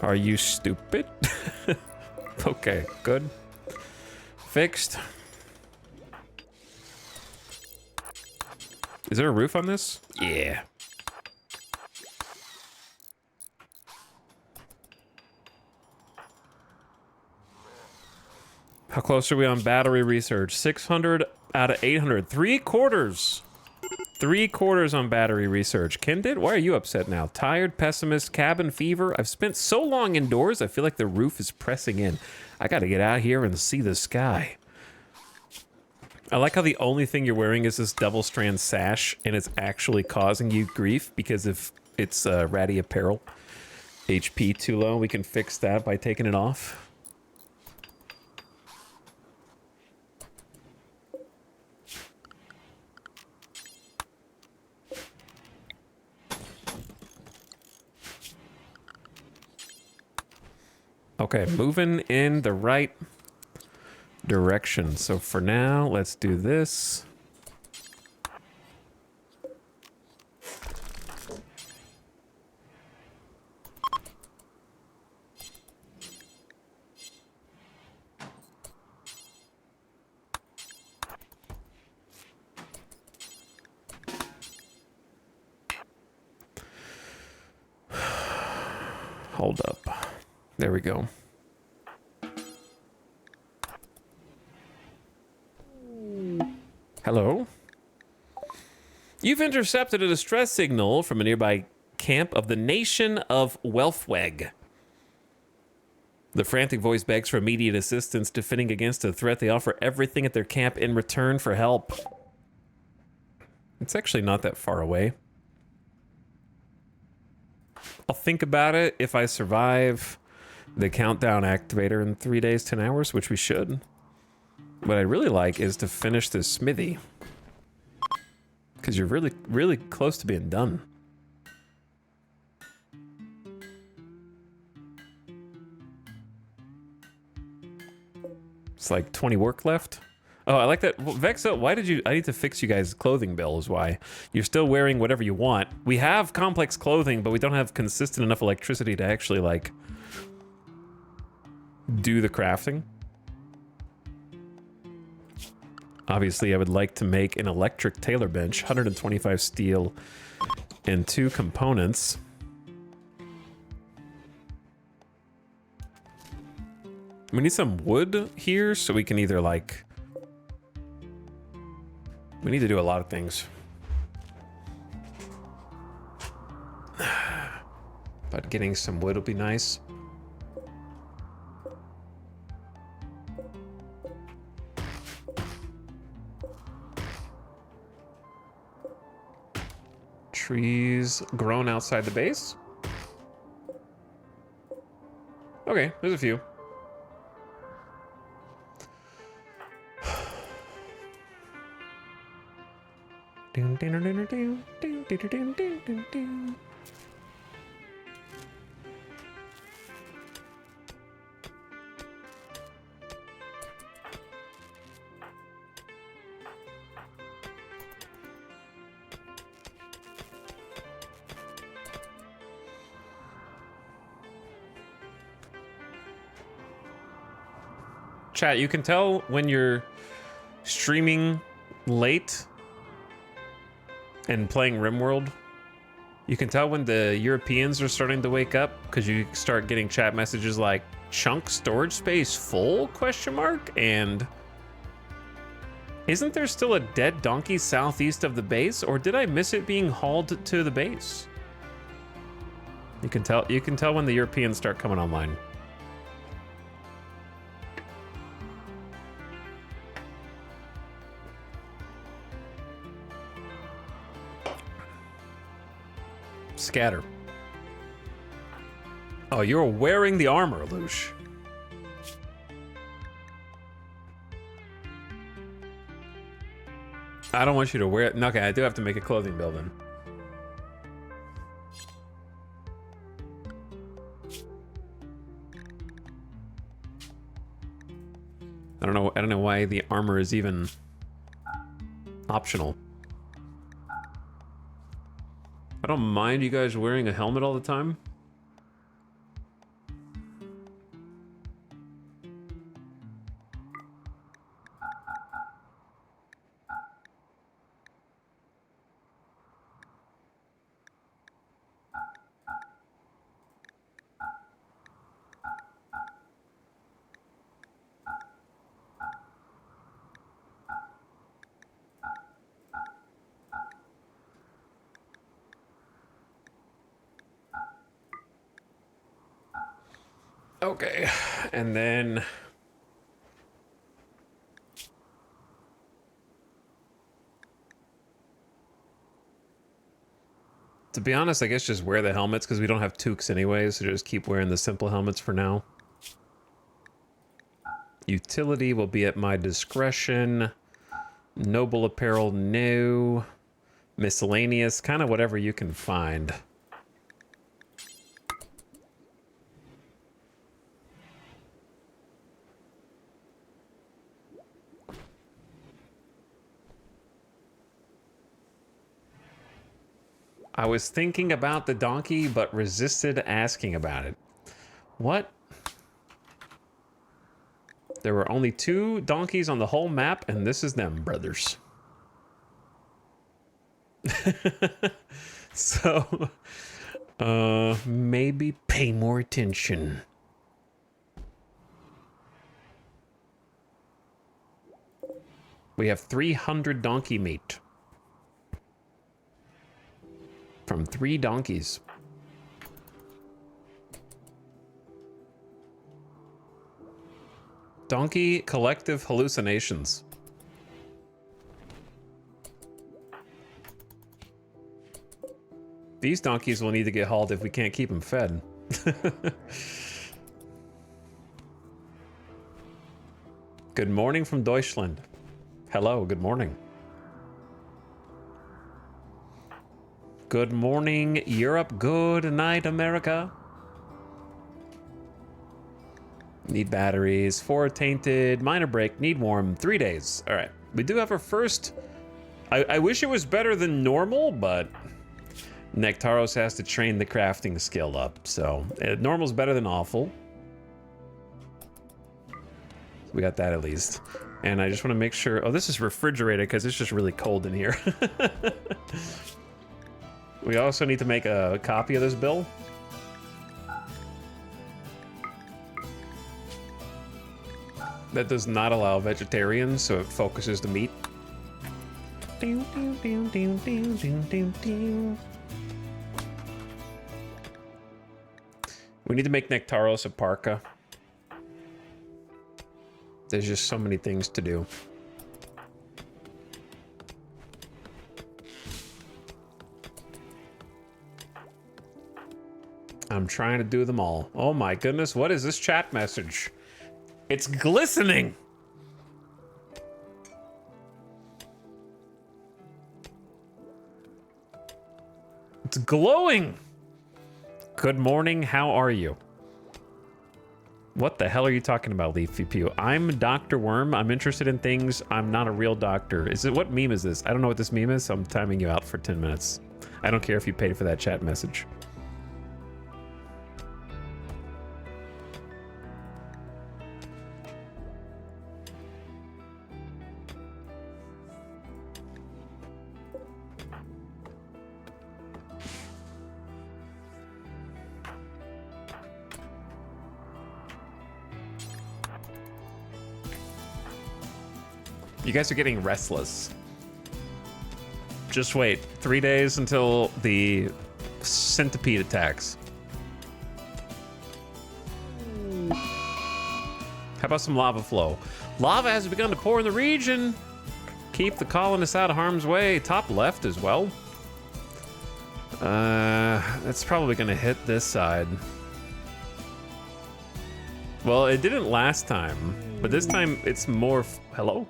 Are you stupid? Okay, good. Fixed. Is there a roof on this? Yeah. How close are we on battery research? 600 out of 800. 3/4. 3/4 on battery research. Kendit, why are you upset now? Tired, pessimist, cabin fever. I've spent so long indoors, I feel like the roof is pressing in. I gotta get out here and see the sky. I like how the only thing you're wearing is this double strand sash, and it's actually causing you grief because if it's ratty apparel. HP too low, we can fix that by taking it off. Okay, moving in the right direction. So for now, let's do this. Hold up. There we go. Hello? You've intercepted a distress signal from a nearby camp of the nation of Welfweg. The frantic voice begs for immediate assistance, defending against a threat. They offer everything at their camp in return for help. It's actually not that far away. I'll think about it if I survive the countdown activator in 3 days, 10 hours, which we should. What I'd really like is to finish this smithy. Because you're really, really close to being done. It's like 20 work left. Oh, I like that. Well, Vexa, why did you... I need to fix you guys' clothing bill is why. You're still wearing whatever you want. We have complex clothing, but we don't have consistent enough electricity to actually, like, do the crafting. Obviously, I would like to make an electric tailor bench, 125 steel, and 2 components. We need some wood here so we can either, like... We need to do a lot of things. But getting some wood will be nice. Trees grown outside the base. Okay, there's a few. Chat, you can tell when you're streaming late and playing RimWorld. You can tell when the Europeans are starting to wake up because you start getting chat messages like chunk storage space full question mark, and isn't there still a dead donkey southeast of the base, or did I miss it being hauled to the base? You can tell when the Europeans start coming online. Scatter. Oh, you're wearing the armor, Lush. I don't want you to wear it. Okay, I do have to make a clothing building. I don't know why the armor is even optional. I don't mind you guys wearing a helmet all the time. Okay, and then to be honest, I guess just wear the helmets because we don't have toques anyways, so just keep wearing the simple helmets for now. Utility will be at my discretion. Noble apparel, no. Miscellaneous, kind of whatever you can find. I was thinking about the donkey, but resisted asking about it. What? There were only 2 donkeys on the whole map, and this is them, brothers. So, maybe pay more attention. We have 300 donkey meat. From 3 donkeys. Donkey collective hallucinations. These donkeys will need to get hauled if we can't keep them fed. Good morning from Deutschland. Hello, good morning. Good morning, Europe. Good night, America. Need batteries. 4 tainted. Minor break. Need warm. 3 days. All right. We do have our first... I wish it was better than normal, but... Nectaros has to train the crafting skill up, so... normal's better than awful. We got that at least. And I just want to make sure... Oh, this is refrigerated because it's just really cold in here. We also need to make a copy of this bill. That does not allow vegetarians, so it focuses the meat. We need to make Nectaros a parka. There's just so many things to do. I'm trying to do them all. Oh my goodness, what is this chat message? It's glistening! It's glowing! Good morning, how are you? What the hell are you talking about, Leafy Pew? I'm Dr. Worm. I'm interested in things. I'm not a real doctor. Is it, what meme is this? I don't know what this meme is, so I'm timing you out for 10 minutes. I don't care if you paid for that chat message. You guys are getting restless. Just wait. 3 days until the centipede attacks. How about some lava flow? Lava has begun to pour in the region. Keep the colonists out of harm's way. Top left as well. That's probably gonna hit this side. Well, it didn't last time, but this time it's more... Hello?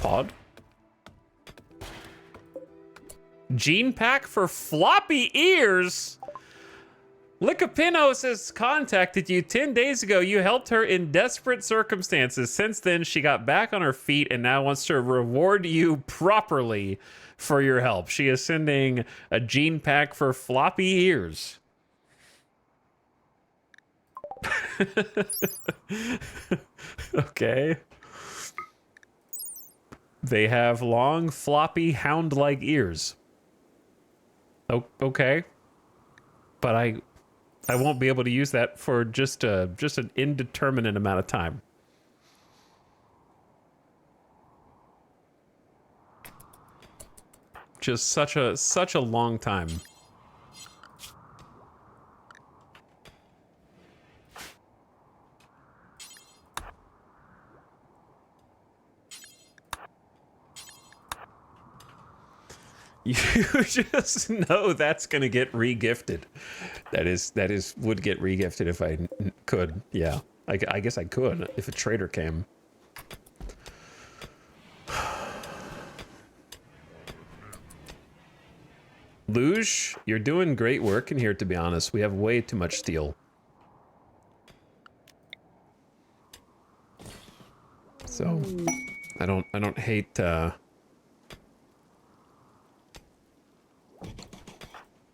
Pod? Gene pack for floppy ears? Licapinos has contacted you 10 days ago. You helped her in desperate circumstances. Since then, she got back on her feet and now wants to reward you properly for your help. She is sending a gene pack for floppy ears. Okay. They have long, floppy, hound-like ears. Oh, okay. But I won't be able to use that for just an indeterminate amount of time. Just such a long time. You just know that's gonna get re-gifted. That would get re-gifted if I could. Yeah, I guess I could if a trader came. Luge, you're doing great work in here, to be honest. We have way too much steel. So I don't hate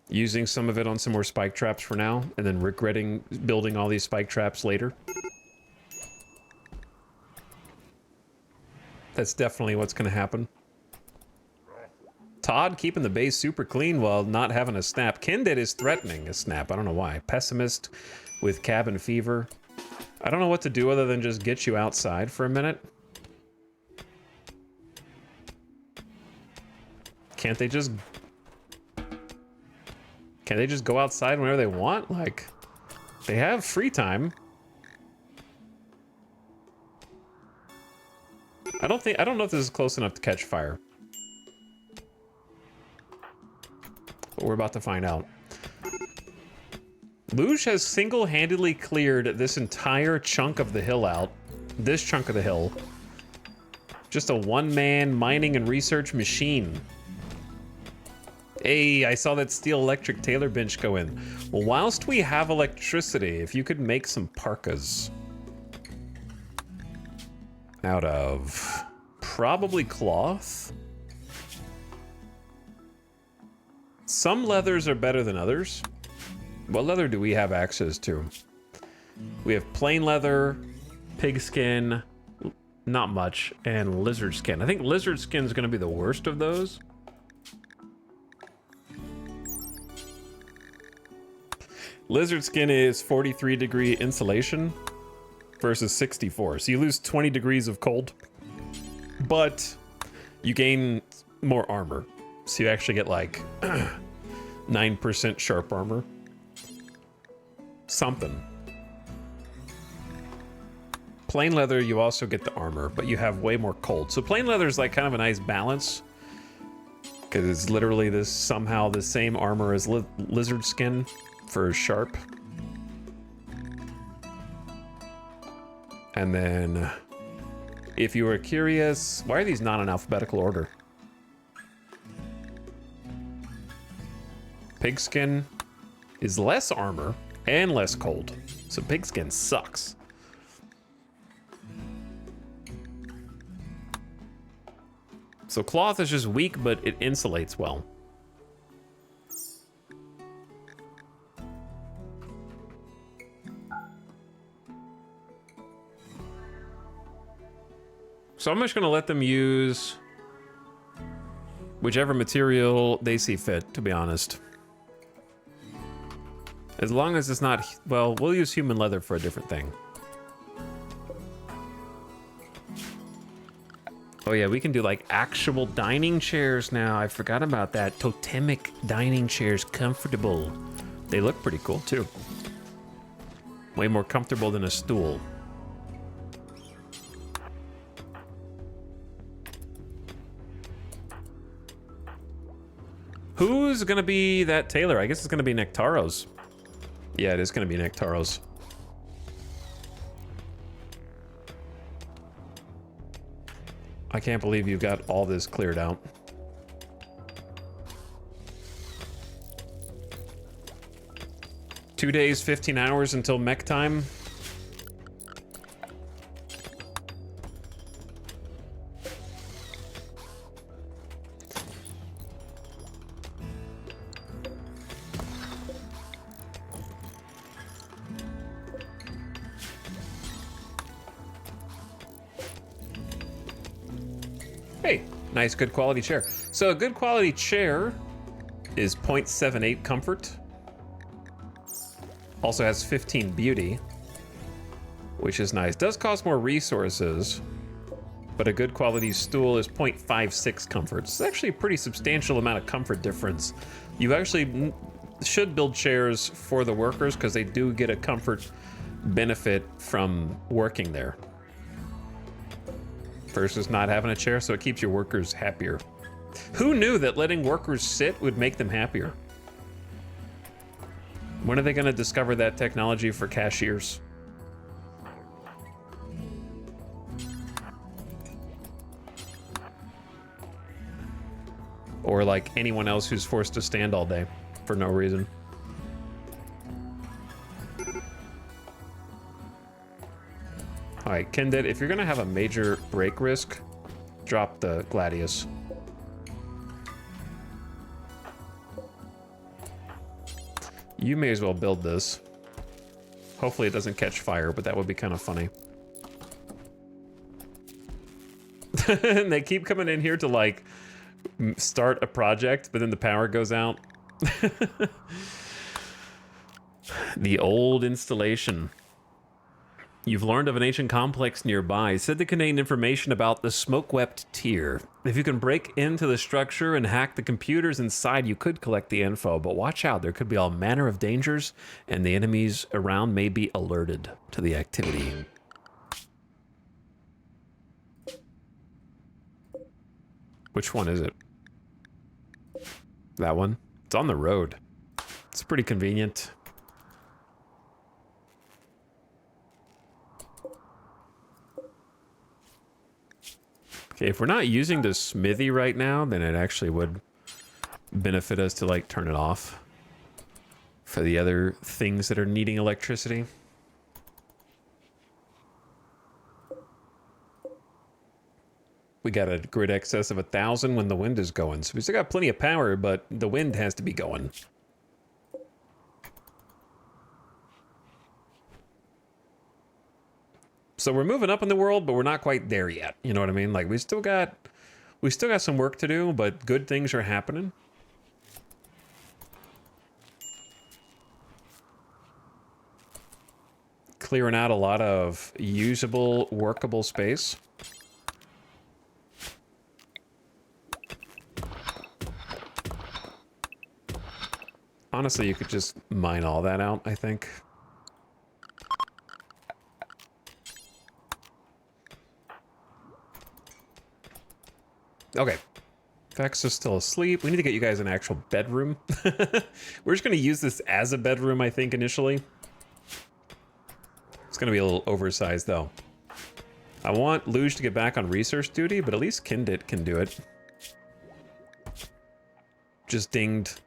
using some of it on some more spike traps for now, and then regretting building all these spike traps later. That's definitely what's going to happen. Todd keeping the base super clean while not having a snap. Kinded is threatening a snap. I don't know why. Pessimist with cabin fever. I don't know what to do other than just get you outside for a minute. Can't they just go outside whenever they want? Like, they have free time. I don't know if this is close enough to catch fire. But we're about to find out. Luge has single-handedly cleared this entire chunk of the hill out. This chunk of the hill. Just a one-man mining and research machine. Hey, I saw that steel electric Taylor bench go in. Well, whilst we have electricity, if you could make some parkas. Out of probably cloth. Some leathers are better than others. What leather do we have access to? We have plain leather, pigskin, not much, and lizard skin. I think lizard skin is going to be the worst of those. Lizard skin is 43-degree insulation versus 64. So you lose 20 degrees of cold, but you gain more armor. So you actually get like 9% sharp armor. Something. Plain leather, you also get the armor, but you have way more cold. So plain leather is like kind of a nice balance because it's literally this somehow the same armor as lizard skin for sharp. And then if you were curious, why are these not in alphabetical order? Pigskin is less armor and less cold. So pigskin sucks. So cloth is just weak, but it insulates well. So I'm just gonna let them use whichever material they see fit, to be honest. As long as it's not, well, we'll use human leather for a different thing. Oh yeah, we can do like actual dining chairs now. I forgot about that. Totemic dining chairs, comfortable. They look pretty cool too. Way more comfortable than a stool. Who's gonna be that tailor? I guess it's gonna be Nectaro's. Yeah, it is gonna be Nectaro's. I can't believe you got all this cleared out. Two days, 15 hours until mech time. Hey, nice, good quality chair. So a good quality chair is 0.78 comfort. Also has 15 beauty, which is nice. Does cost more resources, but a good quality stool is 0.56 comfort. It's actually a pretty substantial amount of comfort difference. You actually should build chairs for the workers because they do get a comfort benefit from working there versus not having a chair, so it keeps your workers happier. Who knew that letting workers sit would make them happier? When are they going to discover that technology for cashiers? Or like anyone else who's forced to stand all day for no reason. All right, Kendit, if you're gonna have a major break risk, drop the Gladius. You may as well build this. Hopefully it doesn't catch fire, but that would be kind of funny. And they keep coming in here to like start a project, but then the power goes out. The old installation. You've learned of an ancient complex nearby, said to contain information about the smoke-wept tier. If you can break into the structure and hack the computers inside, you could collect the info, but watch out, there could be all manner of dangers, and the enemies around may be alerted to the activity. Which one is it? That one? It's on the road. It's pretty convenient. Okay, if we're not using the smithy right now, then it actually would benefit us to like turn it off for the other things that are needing electricity. We got a grid excess of 1,000 when the wind is going. So we still got plenty of power, but the wind has to be going. So we're moving up in the world, but we're not quite there yet. You know what I mean? Like we still got some work to do, but good things are happening. Clearing out a lot of usable, workable space. Honestly, you could just mine all that out, I think. Okay. Vex is still asleep. We need to get you guys an actual bedroom. We're just going to use this as a bedroom, I think, initially. It's going to be a little oversized, though. I want Luge to get back on research duty, but at least Kindit can do it. Just dinged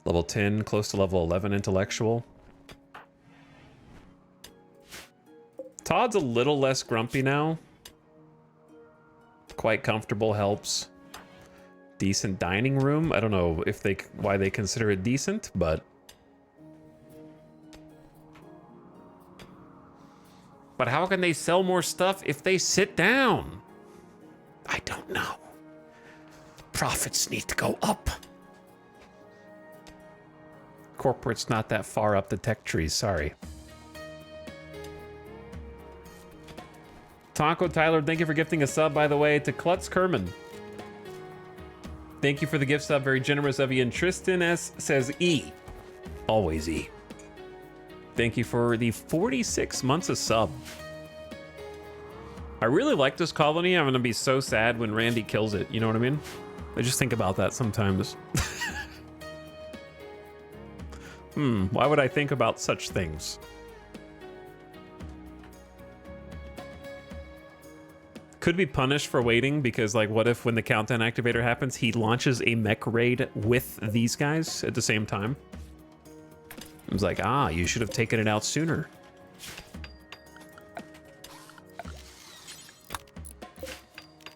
level 10, close to level 11 intellectual. Todd's a little less grumpy now. Quite comfortable, helps. Decent dining room. I don't know if why they consider it decent, but how can they sell more stuff if they sit down? I don't know. Profits need to go up. Corporate's not that far up the tech tree, sorry. Taco Tyler, thank you for gifting a sub, by the way, to Klutz Kerman. Thank you for the gift sub, very generous of you. And Tristan S says E. Always E. Thank you for the 46 months of sub. I really like this colony. I'm gonna be so sad when Randy kills it, you know what I mean? I just think about that sometimes. Why would I think about such things? Could be punished for waiting, because like what if when the countdown activator happens, he launches a mech raid with these guys at the same time? I was like, you should have taken it out sooner.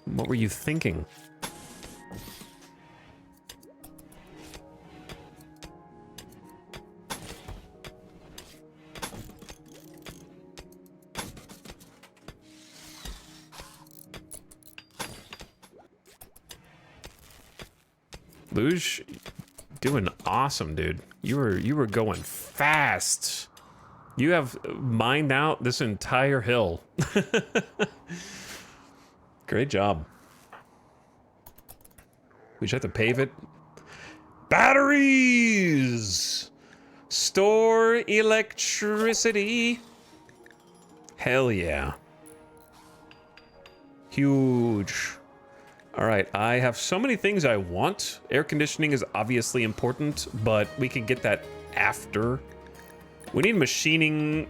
What were you thinking? Luge, doing awesome, dude. You were going fast. You have mined out this entire hill. Great job. We just have to pave it. Batteries! Store electricity. Hell yeah. Huge. All right, I have so many things I want. Air conditioning is obviously important, but we can get that after. We need machining,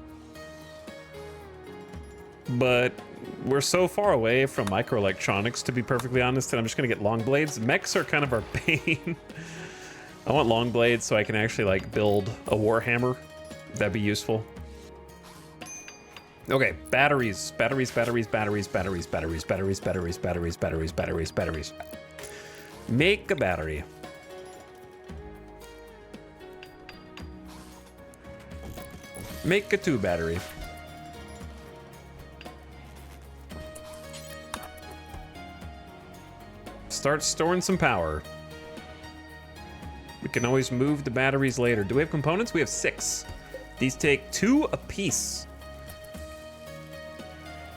but we're so far away from microelectronics, to be perfectly honest, that I'm just gonna get long blades. Mechs are kind of our pain. I want long blades so I can actually like build a warhammer. That'd be useful. Okay, batteries. Make a battery. Make a 2 battery. Start storing some power. We can always move the batteries later. Do we have components? We have 6. These take 2 apiece.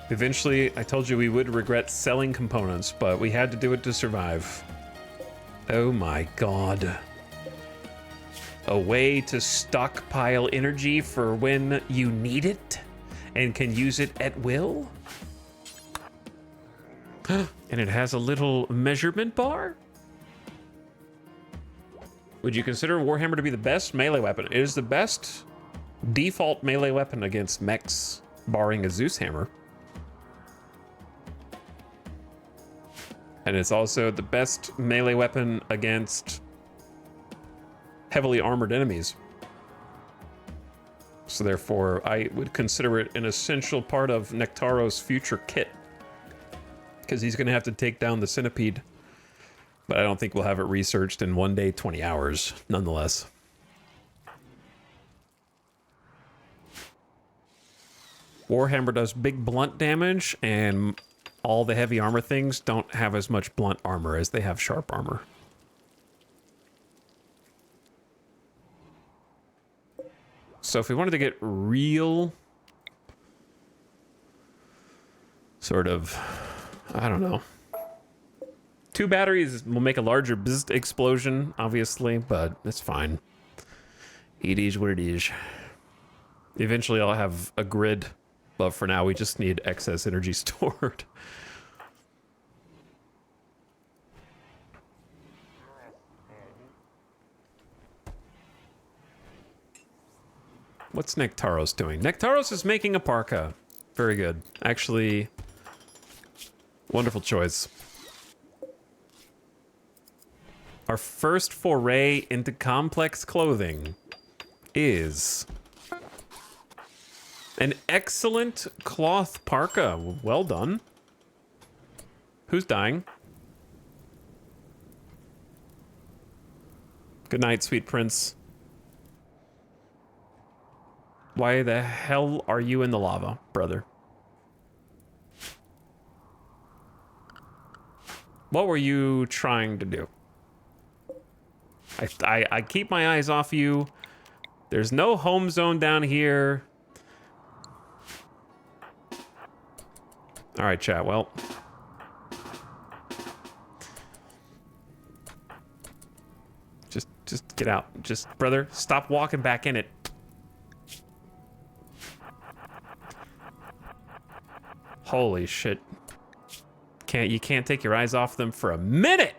Eventually, I told you we would regret selling components, but we had to do it to survive. Oh my god. A way to stockpile energy for when you need it and can use it at will? And it has a little measurement bar? Would you consider Warhammer to be the best melee weapon? It is the best default melee weapon against mechs, barring a Zeus hammer. And it's also the best melee weapon against heavily armored enemies. So therefore, I would consider it an essential part of Nectaro's future kit. Because he's going to have to take down the centipede. But I don't think we'll have it researched in 1 day, 20 hours, nonetheless. Warhammer does big blunt damage, and all the heavy armor things don't have as much blunt armor as they have sharp armor. So if we wanted to get real sort of, I don't know. 2 batteries will make a larger bzzzt explosion, obviously, but it's fine. It is what it is. Eventually I'll have a grid, but for now we just need excess energy stored. What's Nectaros doing? Nectaros is making a parka. Very good. Actually, wonderful choice. Our first foray into complex clothing is an excellent cloth parka. Well done. Who's dying? Good night, sweet prince. Why the hell are you in the lava, brother? What were you trying to do? I keep my eyes off you. There's no home zone down here. All right, chat. Well, just get out. Just, brother, stop walking back in it. Holy shit. You can't take your eyes off them for a minute.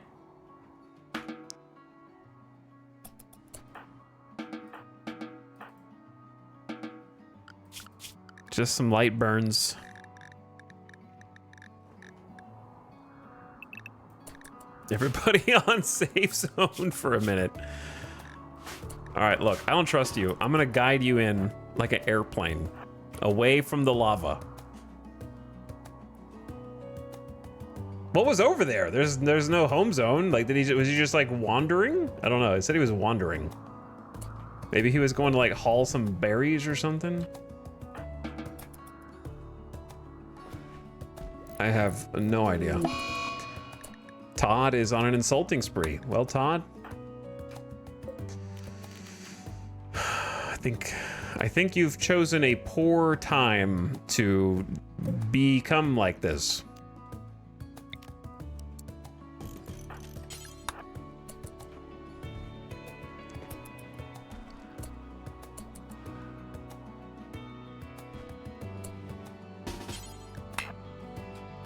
Just some light burns. Everybody on safe zone for a minute. All right, look, I don't trust you. I'm gonna guide you in like an airplane, away from the lava. What was over there? There's no home zone. Like, was he just like wandering? I don't know. It said he was wandering. Maybe he was going to like haul some berries or something. I have no idea. Todd is on an insulting spree. Well, Todd, I think you've chosen a poor time to become like this.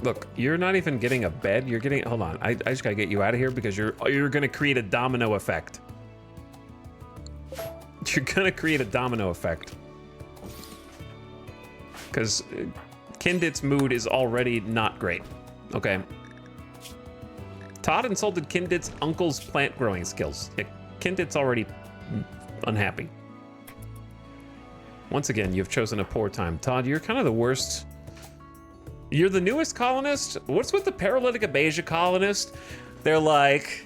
Look, you're not even getting a bed. You're getting, hold on. I just gotta get you out of here because you're gonna create a domino effect. You're gonna create a domino effect. Because Kindit's mood is already not great. Okay. Todd insulted Kindit's uncle's plant growing skills. Yeah, Kindit's already unhappy. Once again, you've chosen a poor time. Todd, you're kind of the worst. You're the newest colonist? What's with the paralytic abasia colonist? They're like,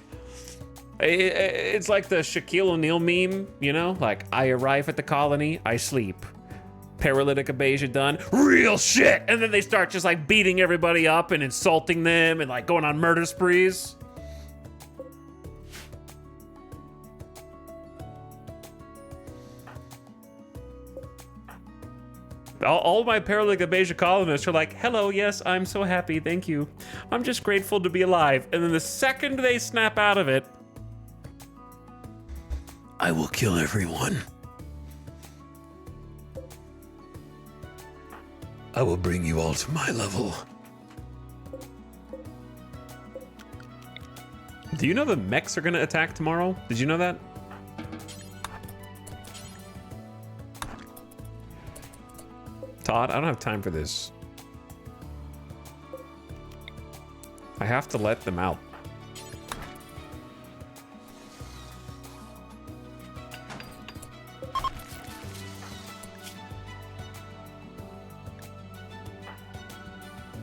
it's like the Shaquille O'Neal meme, you know? Like, I arrive at the colony, I sleep. Paralytic abasia done, real shit! And then they start just like beating everybody up and insulting them and like going on murder sprees. All my paralytic abasia colonists are like, hello, yes, I'm so happy, thank you. I'm just grateful to be alive. And then the second they snap out of it, I will kill everyone. I will bring you all to my level. Do you know the mechs are gonna attack tomorrow? Did you know that? Todd, I don't have time for this. I have to let them out.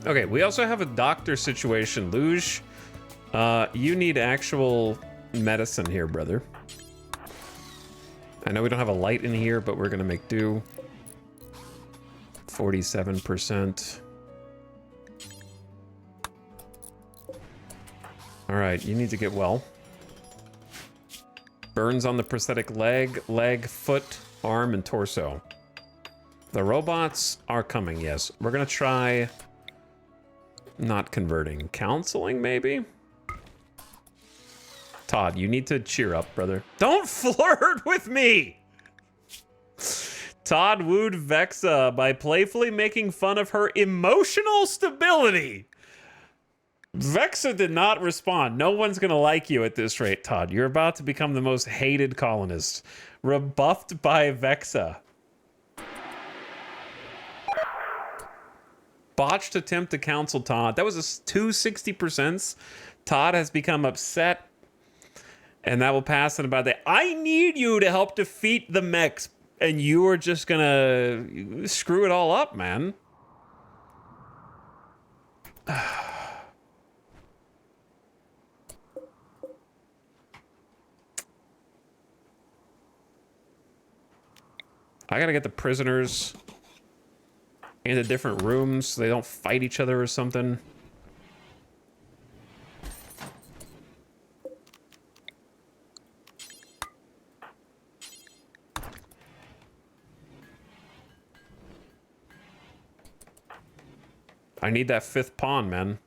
Okay, we also have a doctor situation. Luge, you need actual medicine here, brother. I know we don't have a light in here, but we're gonna make do. 47%. All right, you need to get well. Burns on the prosthetic leg, foot, arm, and torso. The robots are coming, yes. We're gonna try not converting. Counseling, maybe? Todd, you need to cheer up, brother. Don't flirt with me! Todd wooed Vexa by playfully making fun of her emotional stability. Vexa did not respond. No one's gonna like you at this rate, Todd. You're about to become the most hated colonist. Rebuffed by Vexa. Botched attempt to counsel Todd. That was a 260%. Todd has become upset. And that will pass in about a day. I need you to help defeat the mechs. And you are just gonna screw it all up, man. I gotta get the prisoners into different rooms so they don't fight each other or something. I need that 5th pawn, man.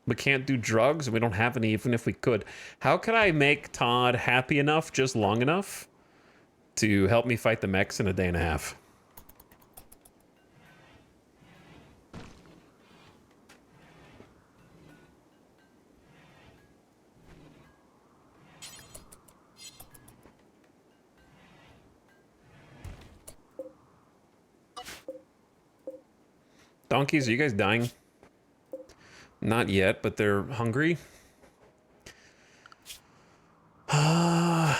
We can't do drugs, and we don't have any even if we could. How can I make Todd happy enough, just long enough, to help me fight the mechs in a day and a half? Donkeys, are you guys dying? Not yet, but they're hungry. How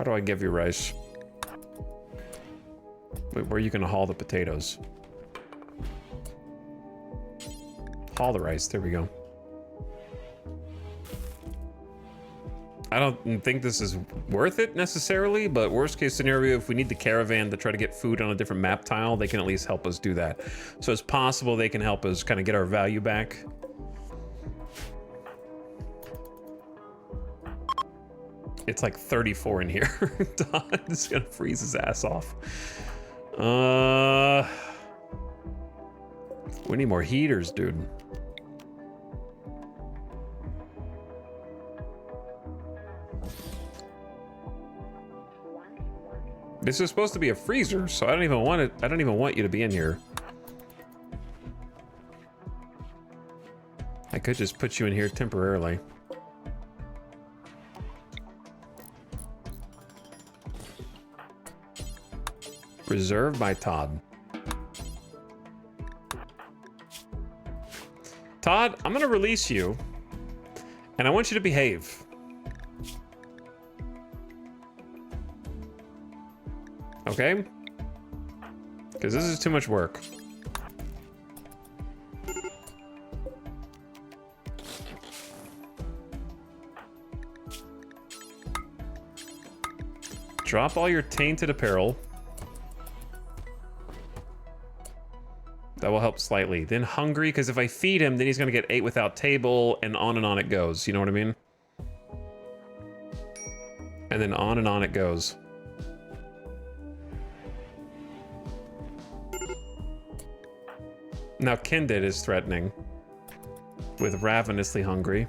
do I give you rice? Wait, where are you gonna haul the potatoes? Haul the rice, there we go. I don't think this is worth it necessarily, but worst case scenario, if we need the caravan to try to get food on a different map tile, they can at least help us do that. So it's possible they can help us kind of get our value back. It's like 34 in here. Don is gonna freeze his ass off. We need more heaters, dude. This is supposed to be a freezer, so I don't even want it. I don't even want you to be in here. I could just put you in here temporarily. Reserved by Todd. Todd, I'm gonna release you, and I want you to behave. Okay? Because this is too much work. Drop all your tainted apparel. That will help slightly. Then hungry, because if I feed him, then he's gonna get 8 without table, and on it goes. You know what I mean? And then on it goes. Now Kinded is threatening. with ravenously hungry.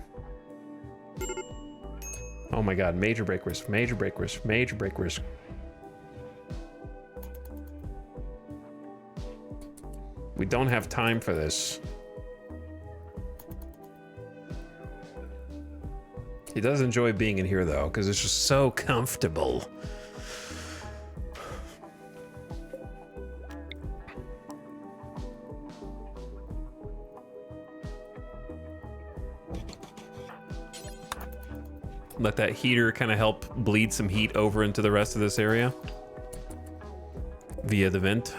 Oh my god, major break risk, major break risk, major break risk. We don't have time for this. He does enjoy being in here though, because it's just so comfortable. Let that heater kind of help bleed some heat over into the rest of this area via the vent.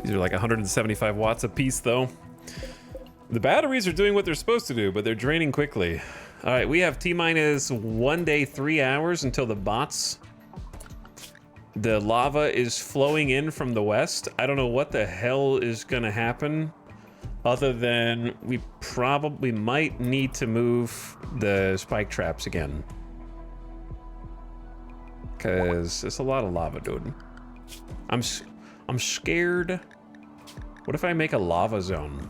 These are like 175 watts a piece though. The batteries are doing what they're supposed to do, but they're draining quickly. All right, we have T-minus 1 day, 3 hours until the bots. The lava is flowing in from the west. I don't know what the hell is gonna happen other than we probably might need to move the spike traps again. Cause it's a lot of lava, dude. I'm scared. What if I make a lava zone?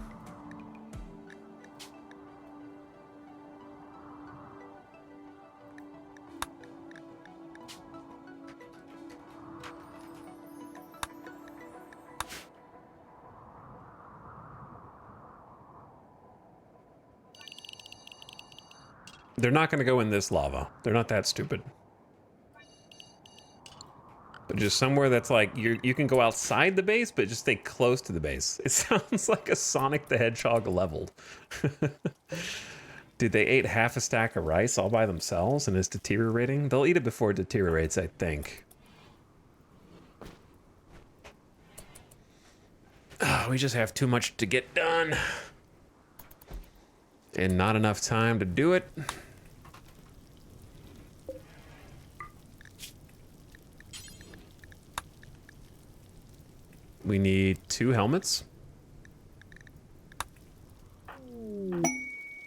They're not going to go in this lava. They're not that stupid. But just somewhere that's like, you can go outside the base, but just stay close to the base. It sounds like a Sonic the Hedgehog leveled. Dude, they ate half a stack of rice all by themselves and it's deteriorating? They'll eat it before it deteriorates, I think. Oh, we just have too much to get done. And not enough time to do it. We need 2 helmets.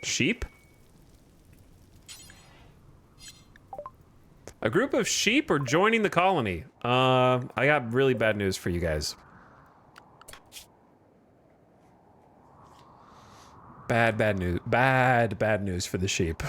Sheep? A group of sheep are joining the colony. I got really bad news for you guys. Bad news. Bad news for the sheep.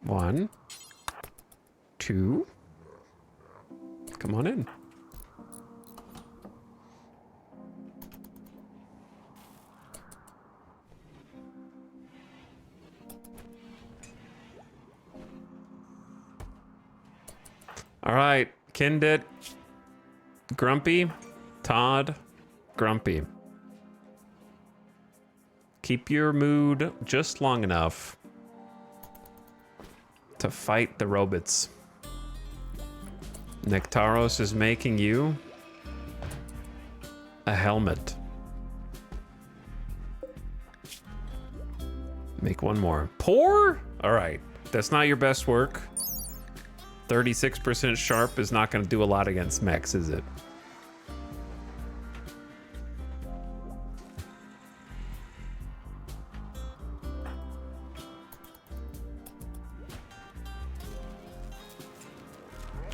One, 2. Come on in. All right, Kindit, Grumpy, Todd, Grumpy. Keep your mood just long enough to fight the robots. Nectaros is making you a helmet. Make one more. Poor? All right, that's not your best work. 36% sharp is not going to do a lot against mechs, is it?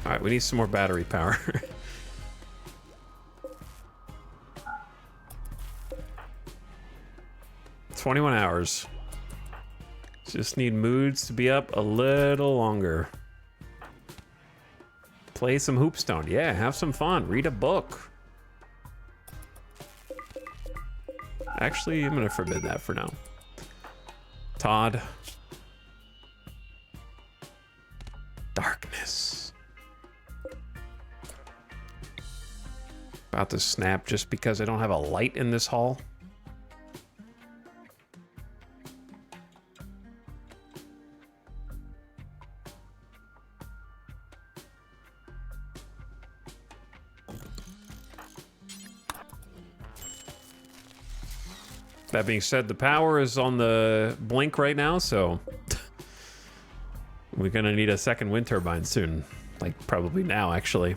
All right, we need some more battery power. 21 hours. Just need moods to be up a little longer. Play some Hoopstone. Yeah, have some fun. Read a book. Actually, I'm going to forbid that for now. Todd. Darkness. About to snap just because I don't have a light in this hall. That being said, the power is on the blink right now, so we're gonna need a second wind turbine soon. Like, probably now, actually.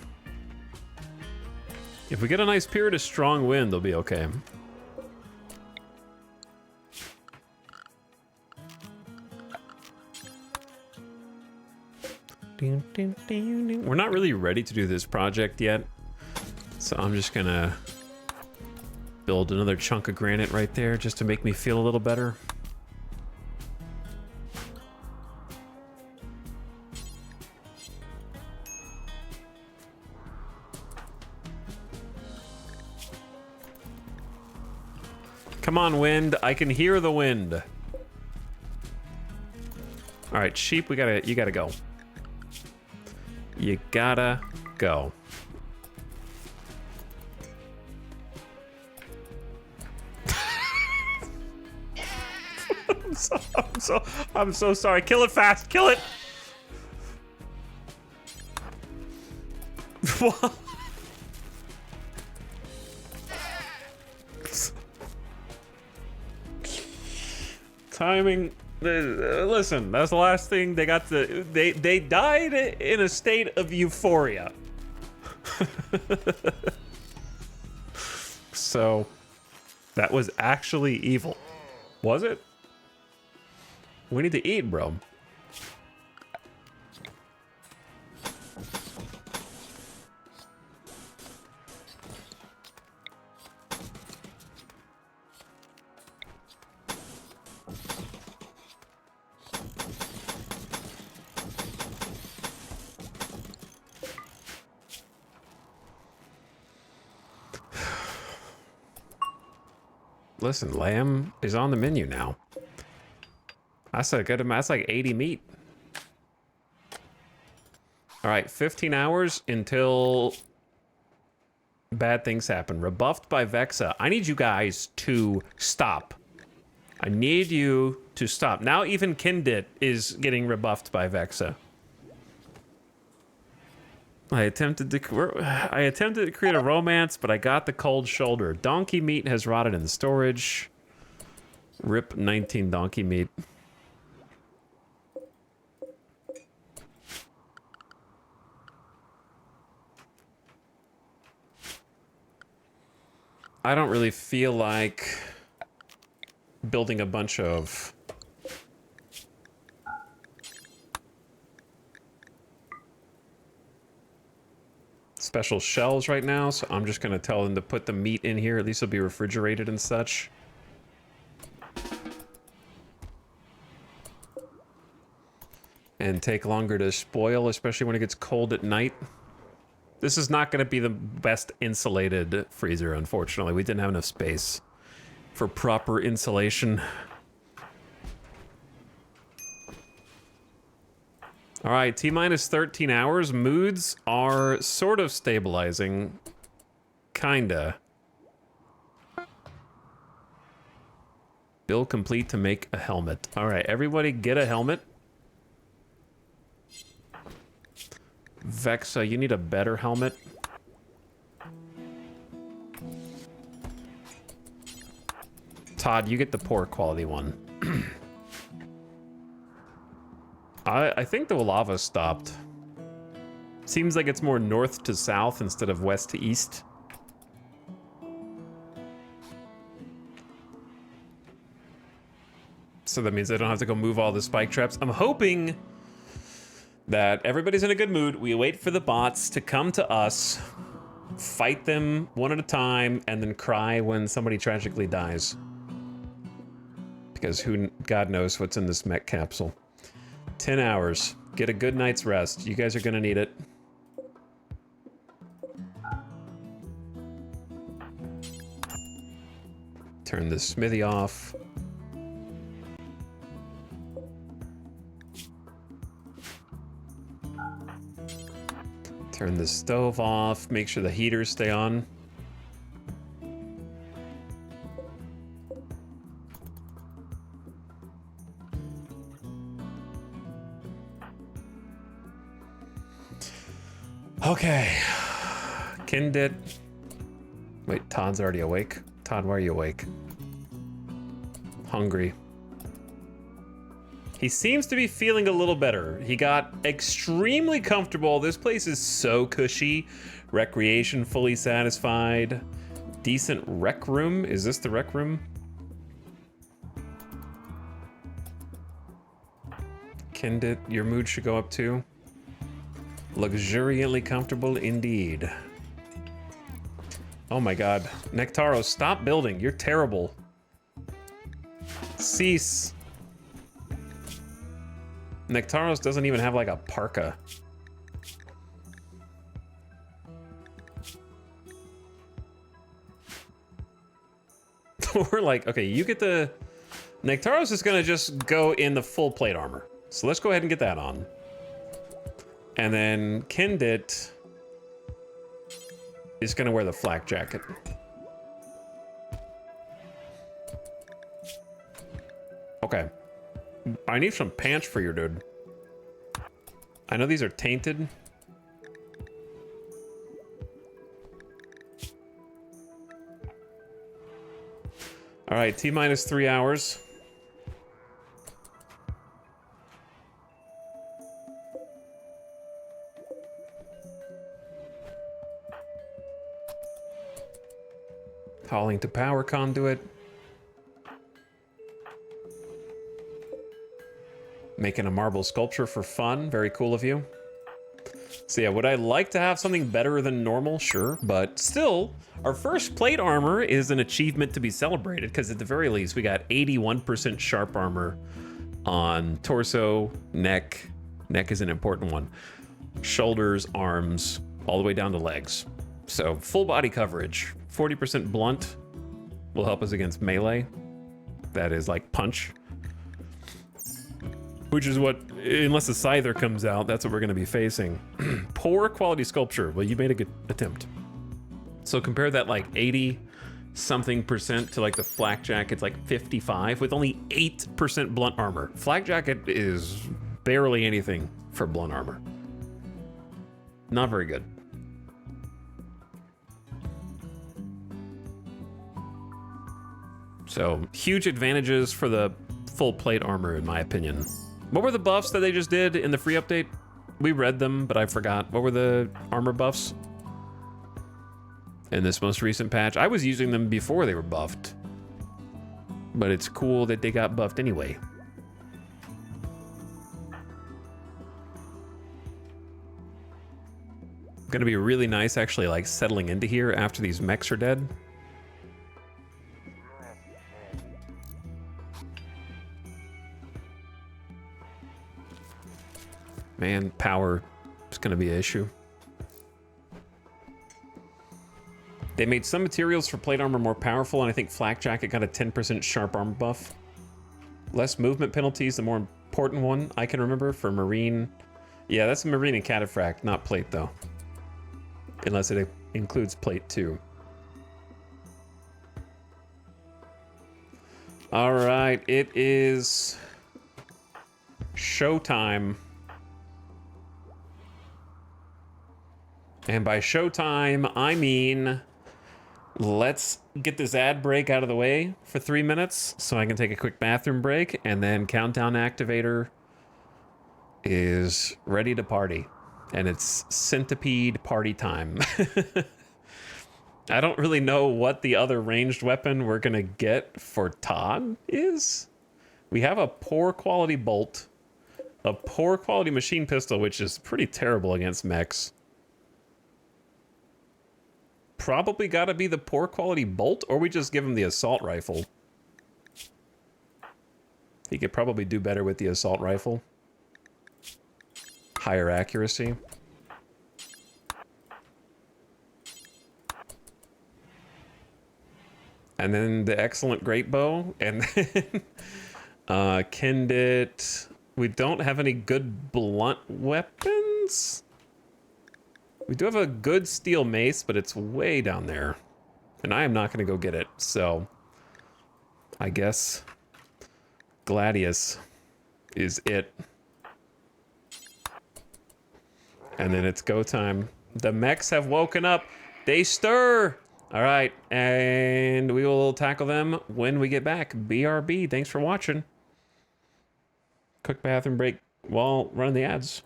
If we get a nice period of strong wind, they'll be okay. We're not really ready to do this project yet, so I'm just gonna build another chunk of granite right there just to make me feel a little better. Come on, wind. I can hear the wind. All right, sheep, you gotta go. You gotta go. I'm so sorry. Kill it fast. Kill it. Timing. Listen, that's the last thing they got to. They died in a state of euphoria. So that was actually evil. Was it? We need to eat, bro. Listen, lamb is on the menu now. That's a good amount. That's like 80 meat. All right, 15 hours until bad things happen. Rebuffed by Vexa. I need you guys to stop. I need you to stop. Now even Kindit is getting rebuffed by Vexa. I attempted to create a romance, but I got the cold shoulder. Donkey meat has rotted in the storage. Rip 19 donkey meat. I don't really feel like building a bunch of special shells right now, so I'm just gonna tell them to put the meat in here. At least it'll be refrigerated and such. And take longer to spoil, especially when it gets cold at night. This is not going to be the best insulated freezer, unfortunately. We didn't have enough space for proper insulation. All right, T-minus 13 hours. Moods are sort of stabilizing. Kinda. Build complete to make a helmet. All right, everybody get a helmet. Vexa, you need a better helmet. Todd, you get the poor quality one. I think the lava stopped. Seems like it's more north to south instead of west to east. So that means I don't have to go move all the spike traps. I'm hoping that everybody's in a good mood. We wait for the bots to come to us, fight them one at a time, and then cry when somebody tragically dies. Because God knows what's in this mech capsule. 10 hours. Get a good night's rest. You guys are gonna need it. Turn the smithy off. Turn the stove off, make sure the heaters stay on. Okay. Kindit. Wait, Todd's already awake? Todd, why are you awake? hungry. He seems to be feeling a little better. He got extremely comfortable. This place is so cushy. Recreation fully satisfied. Decent rec room. Is this the rec room? Kindit, your mood should go up too. Luxuriantly comfortable indeed. Oh my god. Nectaro, stop building. You're terrible. Cease. Nectaros doesn't even have like a parka. We're like, okay, you get the... Nectaros is gonna just go in the full plate armor. So let's go ahead and get that on. And then Kindit is gonna wear the flak jacket. Okay. I need some pants for you, dude. I know these are tainted. All right, T-minus 3 hours. Hauling to power conduit. Making a marble sculpture for fun. Very cool of you. So yeah, would I like to have something better than normal? Sure, but still, our first plate armor is an achievement to be celebrated because at the very least, we got 81% sharp armor on torso, neck. Neck is an important one. Shoulders, arms, all the way down to legs. So full body coverage. 40% blunt will help us against melee. That is like punch. Which is what, unless the Scyther comes out, that's what we're going to be facing. Poor quality sculpture. Well, you made a good attempt. So compare that like 80-something% to like the flak jacket's like 55 with only 8% blunt armor. Flak jacket is barely anything for blunt armor. Not very good. So huge advantages for the full plate armor in my opinion. What were the buffs that they just did in the free update? We read them, but I forgot. What were the armor buffs in this most recent patch? I was using them before they were buffed, but it's cool that they got buffed anyway. Gonna be really nice actually like settling into here after these mechs are dead. Man, power is going to be an issue. They made some materials for plate armor more powerful, and I think flak jacket got a 10% sharp armor buff. Less movement penalties, the more important one I can remember for marine. Yeah, that's marine and cataphract, not plate though. Unless it includes plate too. All right, it is showtime. And by showtime, I mean, let's get this ad break out of the way for 3 minutes so I can take a quick bathroom break, and then countdown activator is ready to party. And it's centipede party time. I don't really know what the other ranged weapon we're gonna get for Todd is. We have a poor quality bolt, a poor quality machine pistol, which is pretty terrible against mechs. Probably gotta be the poor quality bolt, or we just give him the assault rifle. He could probably do better with the assault rifle. Higher accuracy. And then the excellent great bow, and then Kindit. We don't have any good blunt weapons. We do have a good steel mace, but it's way down there. And I am not going to go get it, so I guess Gladius is it. And then it's go time. The mechs have woken up. They stir. All right, and we will tackle them when we get back. BRB, thanks for watching. Quick bathroom break while running the ads.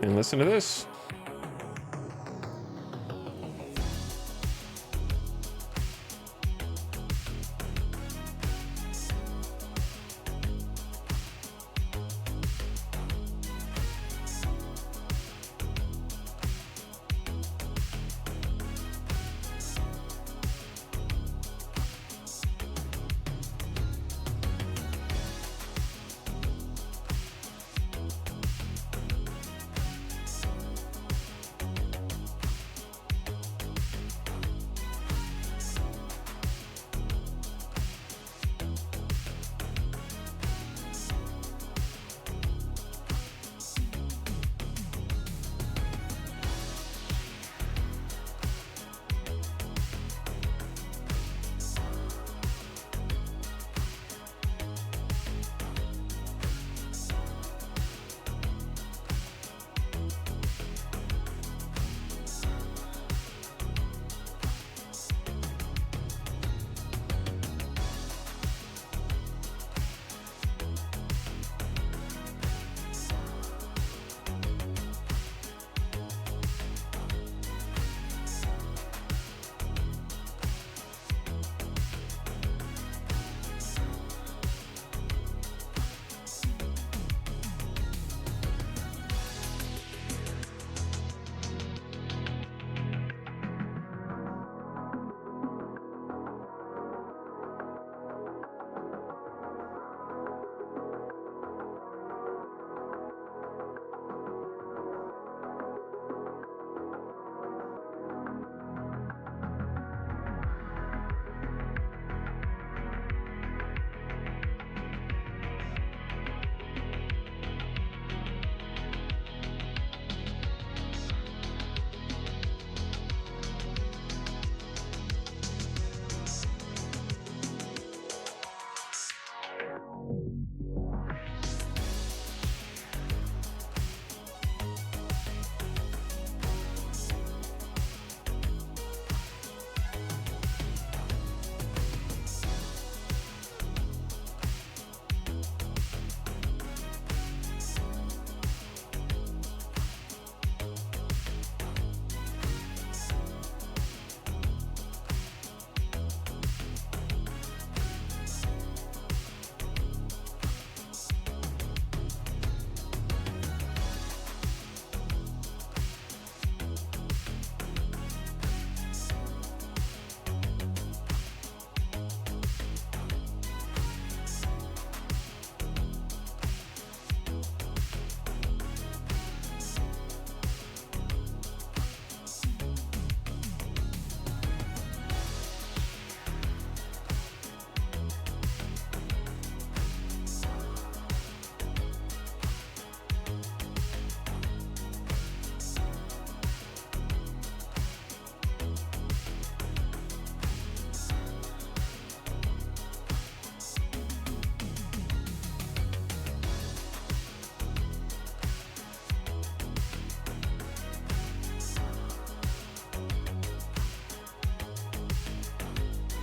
And listen to this.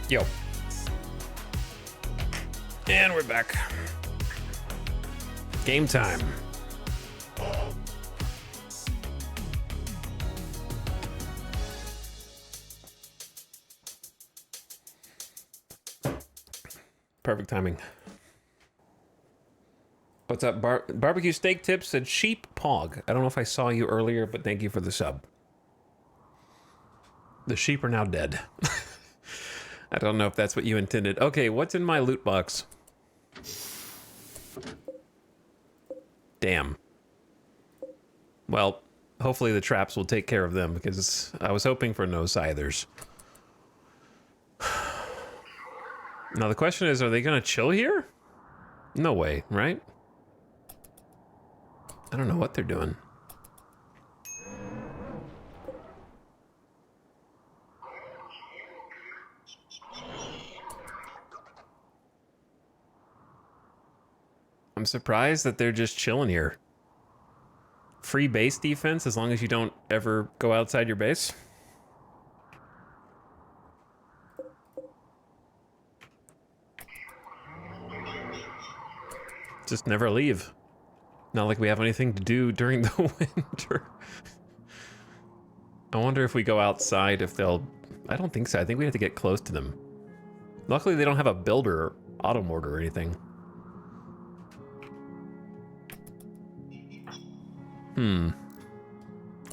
Yo. And we're back. Game time. Perfect timing. What's up? Barbecue steak tips said sheep pog. I don't know if I saw you earlier, but thank you for the sub. The sheep are now dead. I don't know if that's what you intended. Okay, what's in my loot box? Damn. Well, hopefully the traps will take care of them, because I was hoping for no scythers. Now the question is, are they gonna chill here? No way, right? I don't know what they're doing. I'm surprised that they're just chilling here. Free base defense as long as you don't ever go outside your base. just never leave. Not like we have anything to do during the winter. I wonder if we go outside if they'll... I don't think so. I think we have to get close to them. Luckily, they don't have a builder auto mortar or anything.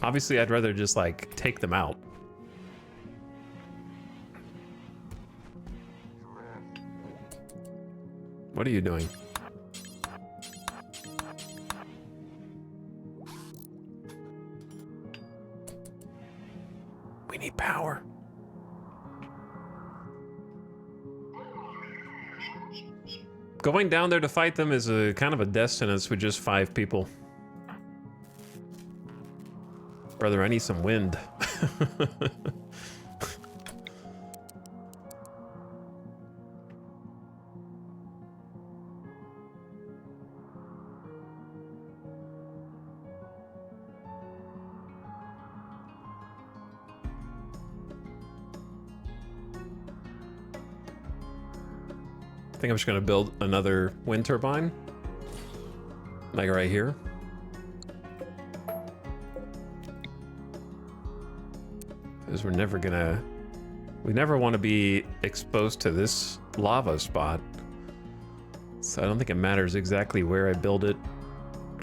Obviously, I'd rather just, like, take them out. What are you doing? We need power. Going down there to fight them is a kind of a death sentence with just 5 people. Brother, I need some wind. I think I'm just gonna build another wind turbine. Like right here. Because we never want to be exposed to this lava spot. So I don't think it matters exactly where I build it.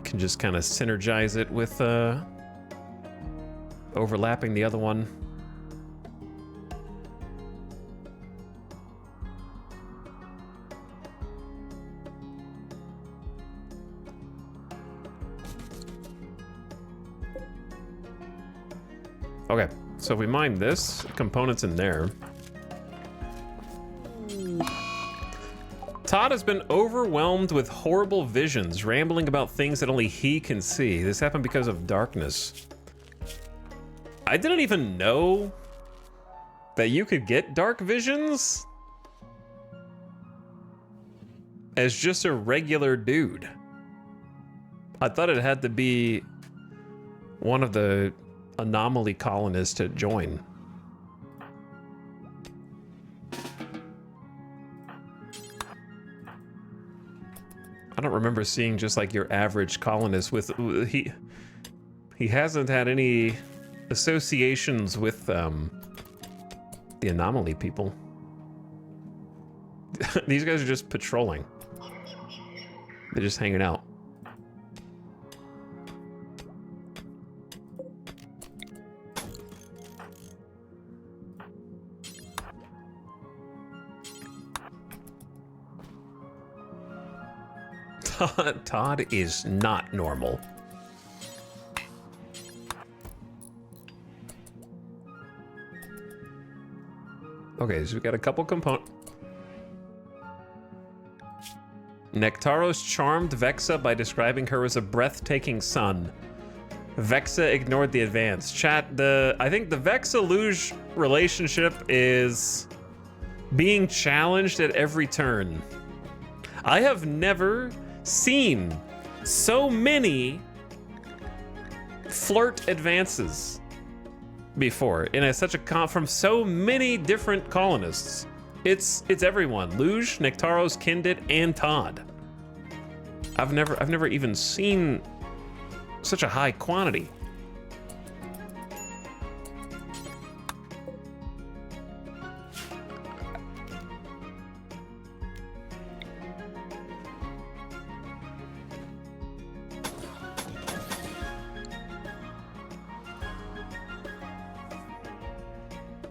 Can just kind of synergize it with overlapping the other one. Okay, so if we mine this, components in there. Todd has been overwhelmed with horrible visions, rambling about things that only he can see. This happened because of darkness. I didn't even know that you could get dark visions as just a regular dude. I thought it had to be one of the anomaly colonists to join. I don't remember seeing just like your average colonist with he hasn't had any associations with the anomaly people. These guys are just patrolling. They're just hanging out. Todd is not normal. Okay, so we got a couple components. Nectaros charmed Vexa by describing her as a breathtaking sun. Vexa ignored the advance. Chat, I think the Vexa-Luge relationship is being challenged at every turn. I have never seen so many flirt advances before in such a from so many different colonists. It's everyone. Luge, Nectaros, Kinded, and Todd. I've never even seen such a high quantity.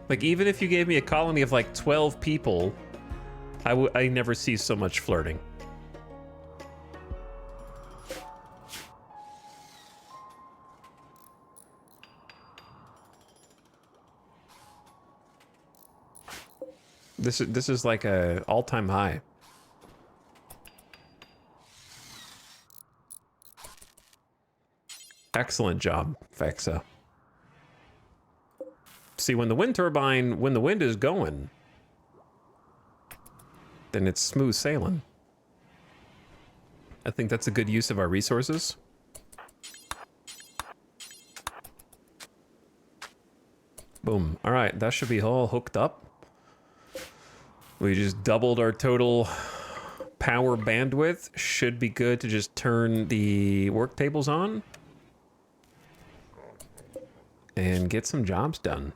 Like, even if you gave me a colony of like 12 people, I never see so much flirting. This is like a all-time high. Excellent job, Vexa. See, when the wind is going, then it's smooth sailing. I think that's a good use of our resources. Boom. All right, that should be all hooked up. We just doubled our total power bandwidth, should be good to just turn the work tables on and get some jobs done.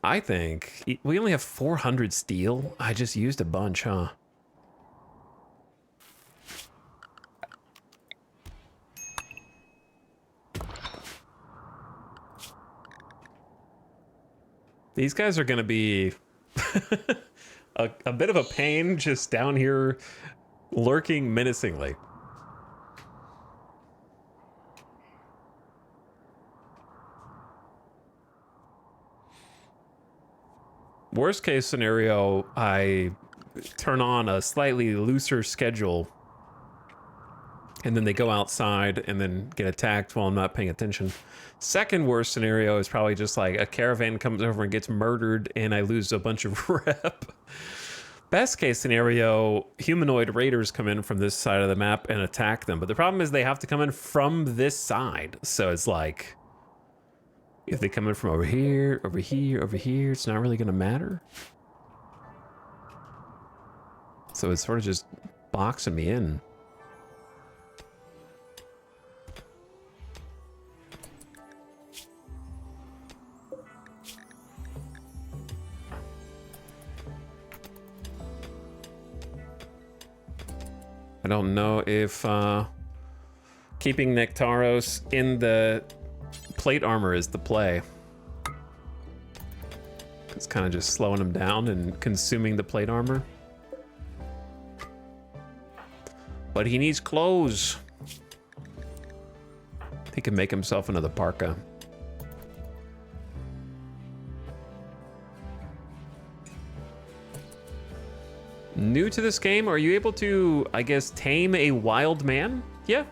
I think we only have 400 steel. I just used a bunch, huh? These guys are going to be a bit of a pain just down here lurking menacingly. Worst case scenario, I turn on a slightly looser schedule and then they go outside and then get attacked while I'm not paying attention. Second worst scenario is probably just like a caravan comes over and gets murdered and I lose a bunch of rep. Best case scenario, humanoid raiders come in from this side of the map and attack them. But the problem is they have to come in from this side. So it's like, if they come in from over here, over here, over here, it's not really going to matter. So it's sort of just boxing me in. I don't know if keeping Nectaros in the plate armor is the play. It's kind of just slowing him down and consuming the plate armor. But he needs clothes. He can make himself another parka. New to this game, are you able to, I guess, tame a wild man? Yeah.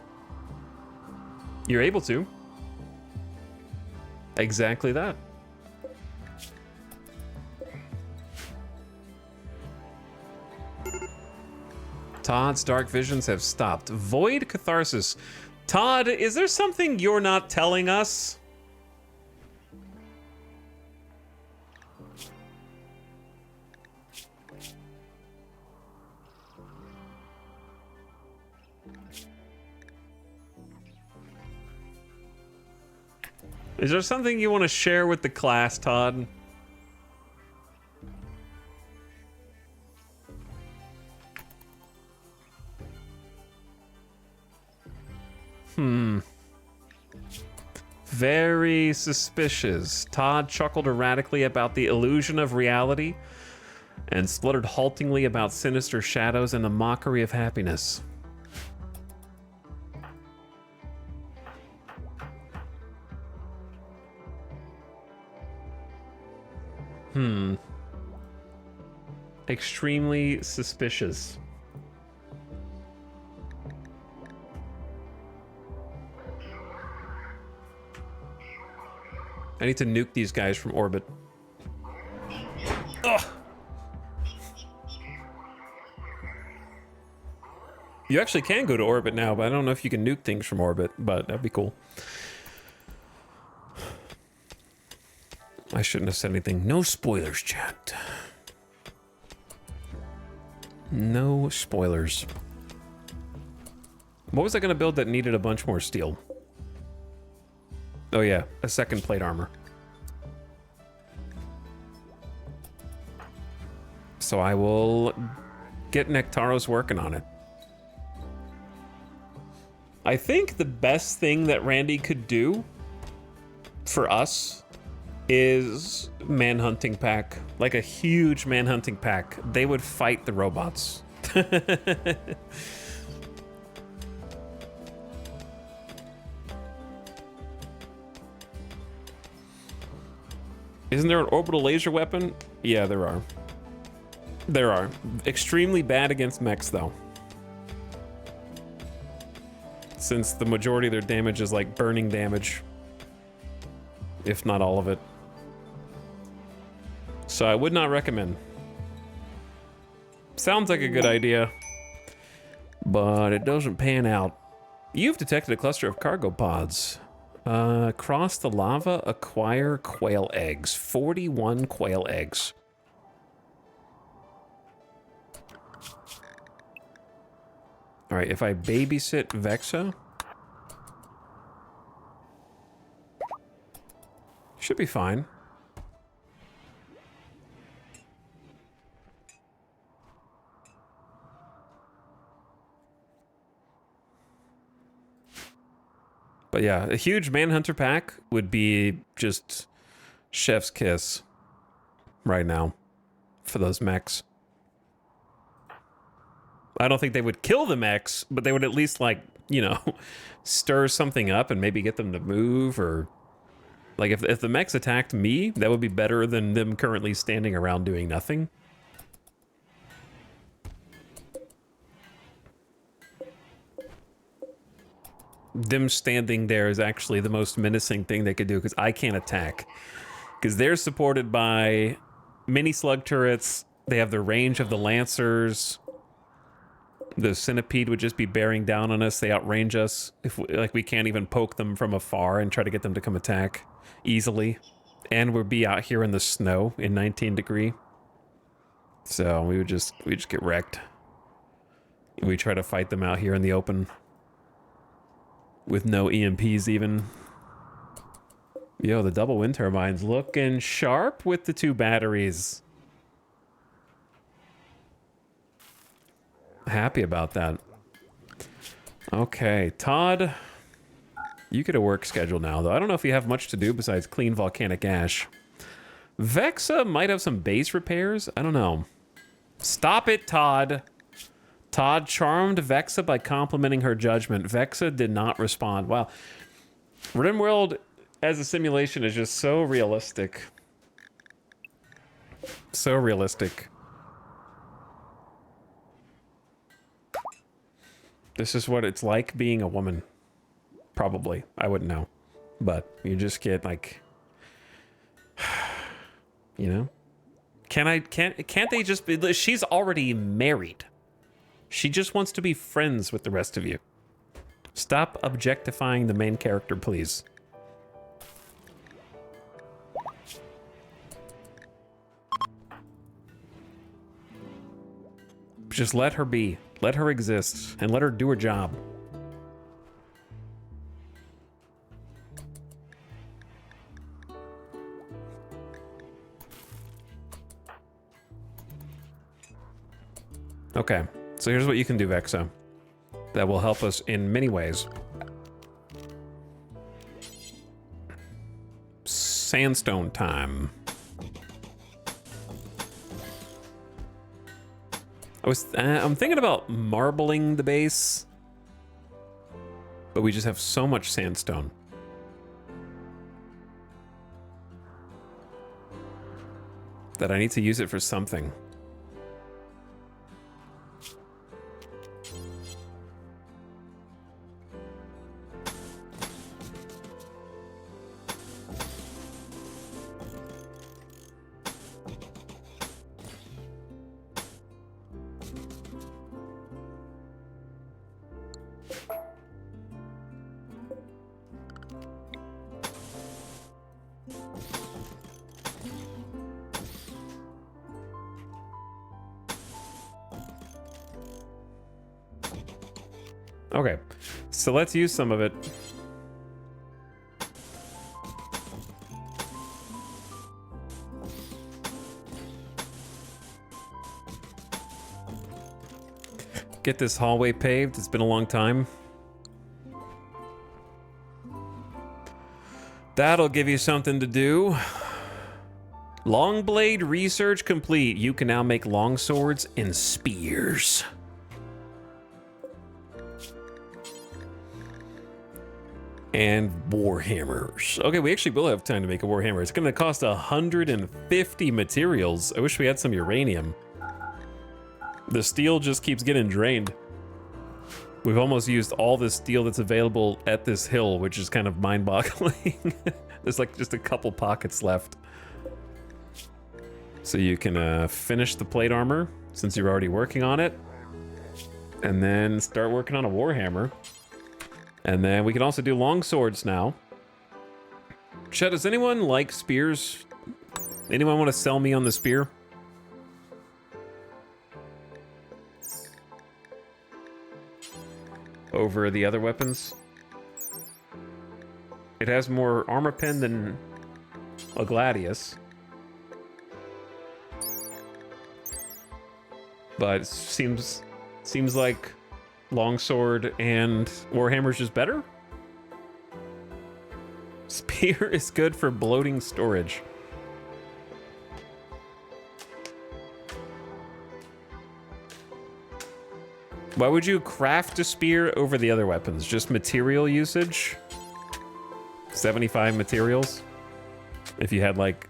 You're able to. Exactly that. Todd's dark visions have stopped. Void catharsis. Todd, is there something you're not telling us? Is there something you want to share with the class, Todd? Very suspicious. Todd chuckled erratically about the illusion of reality and spluttered haltingly about sinister shadows and the mockery of happiness. Extremely suspicious. I need to nuke these guys from orbit. Ugh. You actually can go to orbit now, but I don't know if you can nuke things from orbit, but that'd be cool. I shouldn't have said anything. No spoilers, chat. No spoilers. What was I gonna build that needed a bunch more steel? Oh yeah, a second plate armor. So I will get Nectaros working on it. I think the best thing that Randy could do for us is manhunting pack. Like a huge manhunting pack. They would fight the robots. Isn't there an orbital laser weapon? Yeah, there are. There are. Extremely bad against mechs, though. Since the majority of their damage is like burning damage. If not all of it. So I would not recommend. Sounds like a good idea, but it doesn't pan out. You've detected a cluster of cargo pods. Cross the lava, acquire quail eggs. 41 quail eggs. All right, if I babysit Vexa, should be fine. But yeah, a huge Manhunter pack would be just chef's kiss right now for those mechs. I don't think they would kill the mechs, but they would at least, like, you know, stir something up and maybe get them to move, or like if the mechs attacked me, that would be better than them currently standing around doing nothing. Them standing there is actually the most menacing thing they could do, because I can't attack. Because they're supported by mini slug turrets. They have the range of the lancers. The centipede would just be bearing down on us. They outrange us. If we can't even poke them from afar and try to get them to come attack easily. And we'd be out here in the snow in 19 degree. So we just get wrecked. We try to fight them out here in the open. With no EMPs even. Yo, the double wind turbine's looking sharp with the 2 batteries. Happy about that. Okay, Todd. You get a work schedule now, though. I don't know if you have much to do besides clean volcanic ash. Vexa might have some base repairs. I don't know. Stop it, Todd. Todd charmed Vexa by complimenting her judgment. Vexa did not respond. Wow. RimWorld as a simulation is just so realistic. So realistic. This is what it's like being a woman. Probably. I wouldn't know. But you just get like... You know? Can't they just be... She's already married. She just wants to be friends with the rest of you. Stop objectifying the main character, please. Just let her be. Let her exist. And let her do her job. Okay. So here's what you can do, Vexa. That will help us in many ways. Sandstone time. I'm thinking about marbling the base, but we just have so much sandstone. That I need to use it for something. Okay, so let's use some of it. Get this hallway paved. It's been a long time. That'll give you something to do. Longblade research complete. You can now make long swords and spears. And warhammers. Okay, we actually will have time to make a warhammer. It's gonna cost 150 materials. I wish we had some uranium. The steel just keeps getting drained. We've almost used all the steel that's available at this hill, which is kind of mind-boggling. There's like just a couple pockets left. So you can finish the plate armor, since you're already working on it. And then start working on a warhammer. And then we can also do long swords now. Chet, does anyone like spears? Anyone want to sell me on the spear? over the other weapons. It has more armor pen than a Gladius. But it seems like Longsword and Warhammer's just better? Spear is good for bloating storage. Why would you craft a spear over the other weapons? Just material usage? 75 materials? If you had like...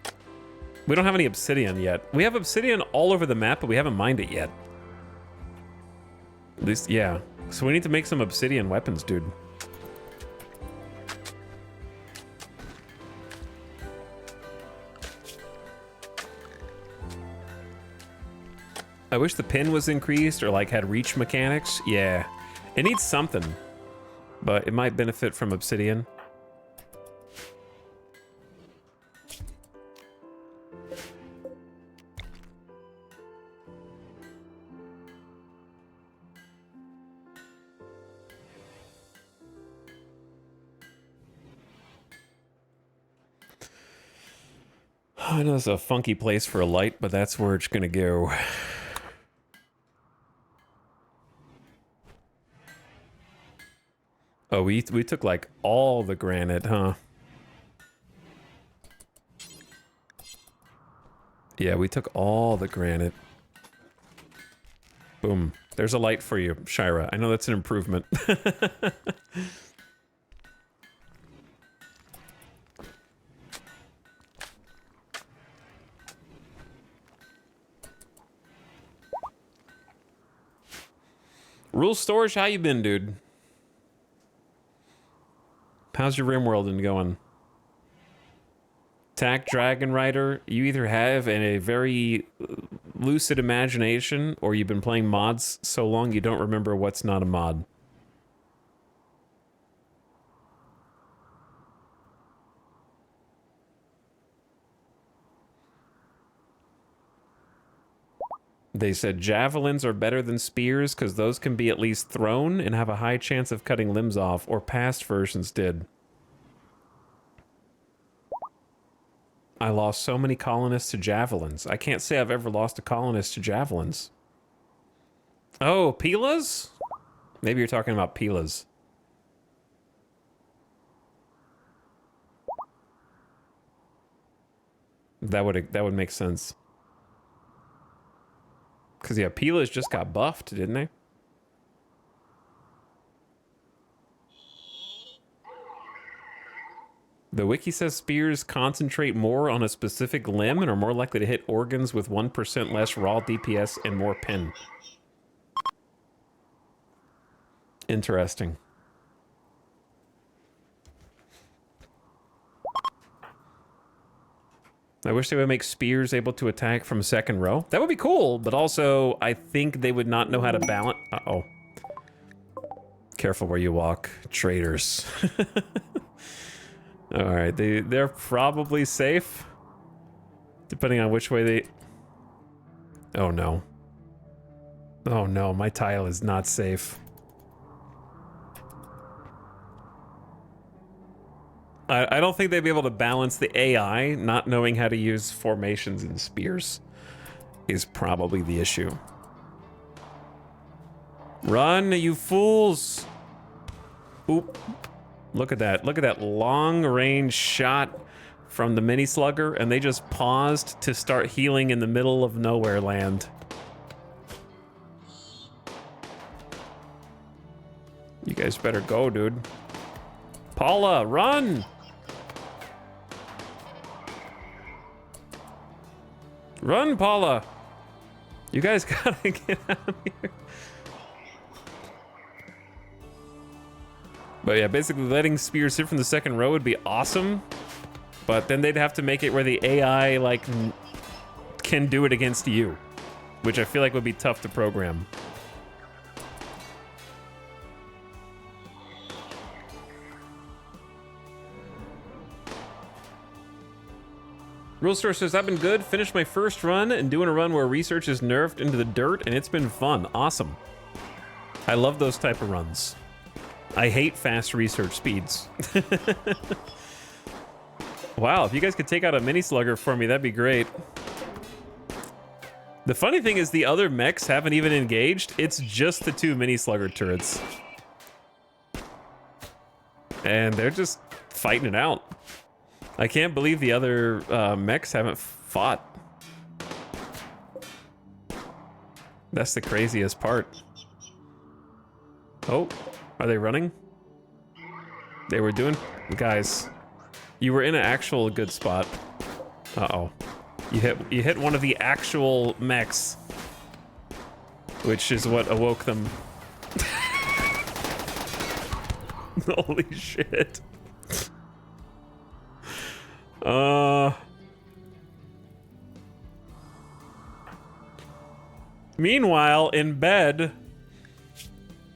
We don't have any obsidian yet. We have obsidian all over the map, but we haven't mined it yet. At least, yeah. So we need to make some obsidian weapons, dude. I wish the pin was increased or like had reach mechanics. Yeah, it needs something, but it might benefit from obsidian. I know it's a funky place for a light, but that's where it's gonna go. Oh, we took like all the granite, huh? Yeah, we took all the granite. Boom. There's a light for you, Shira. I know that's an improvement. Rule Storage, how you been, dude? How's your RimWorld going? Attack Dragon Rider, you either have a very lucid imagination or you've been playing mods so long you don't remember what's not a mod. They said javelins are better than spears because those can be at least thrown and have a high chance of cutting limbs off, or past versions did. I lost so many colonists to javelins. I can't say I've ever lost a colonist to javelins. Oh, Pilas? Maybe you're talking about Pilas. That would make sense. Because, yeah, Pilas just got buffed, didn't they? The wiki says spears concentrate more on a specific limb and are more likely to hit organs with 1% less raw DPS and more pin. Interesting. I wish they would make spears able to attack from second row. That would be cool, but also I think they would not know how to balance. Uh-oh. Careful where you walk, traitors. All right, they're probably safe, depending on which way they... Oh no. Oh no, my tile is not safe. I don't think they'd be able to balance the AI. Not knowing how to use formations and spears is probably the issue. Run, you fools! Oop. Look at that. Look at that long-range shot from the mini slugger, and they just paused to start healing in the middle of nowhere land. You guys better go, dude. Paula, run! Run, Paula! You guys gotta get out of here. But yeah, basically letting spears hit from the second row would be awesome. But then they'd have to make it where the AI, like, can do it against you. Which I feel like would be tough to program. Real Store says, I've been good, finished my first run, and doing a run where research is nerfed into the dirt, and it's been fun. Awesome. I love those type of runs. I hate fast research speeds. Wow, if you guys could take out a mini slugger for me, that'd be great. The funny thing is the other mechs haven't even engaged. It's just the 2 mini slugger turrets. And they're just fighting it out. I can't believe the other mechs haven't fought. That's the craziest part. Oh, are they running? They were doing... Guys, you were in an actual good spot. Uh-oh. You hit one of the actual mechs, which is what awoke them. Holy shit. Meanwhile, in bed,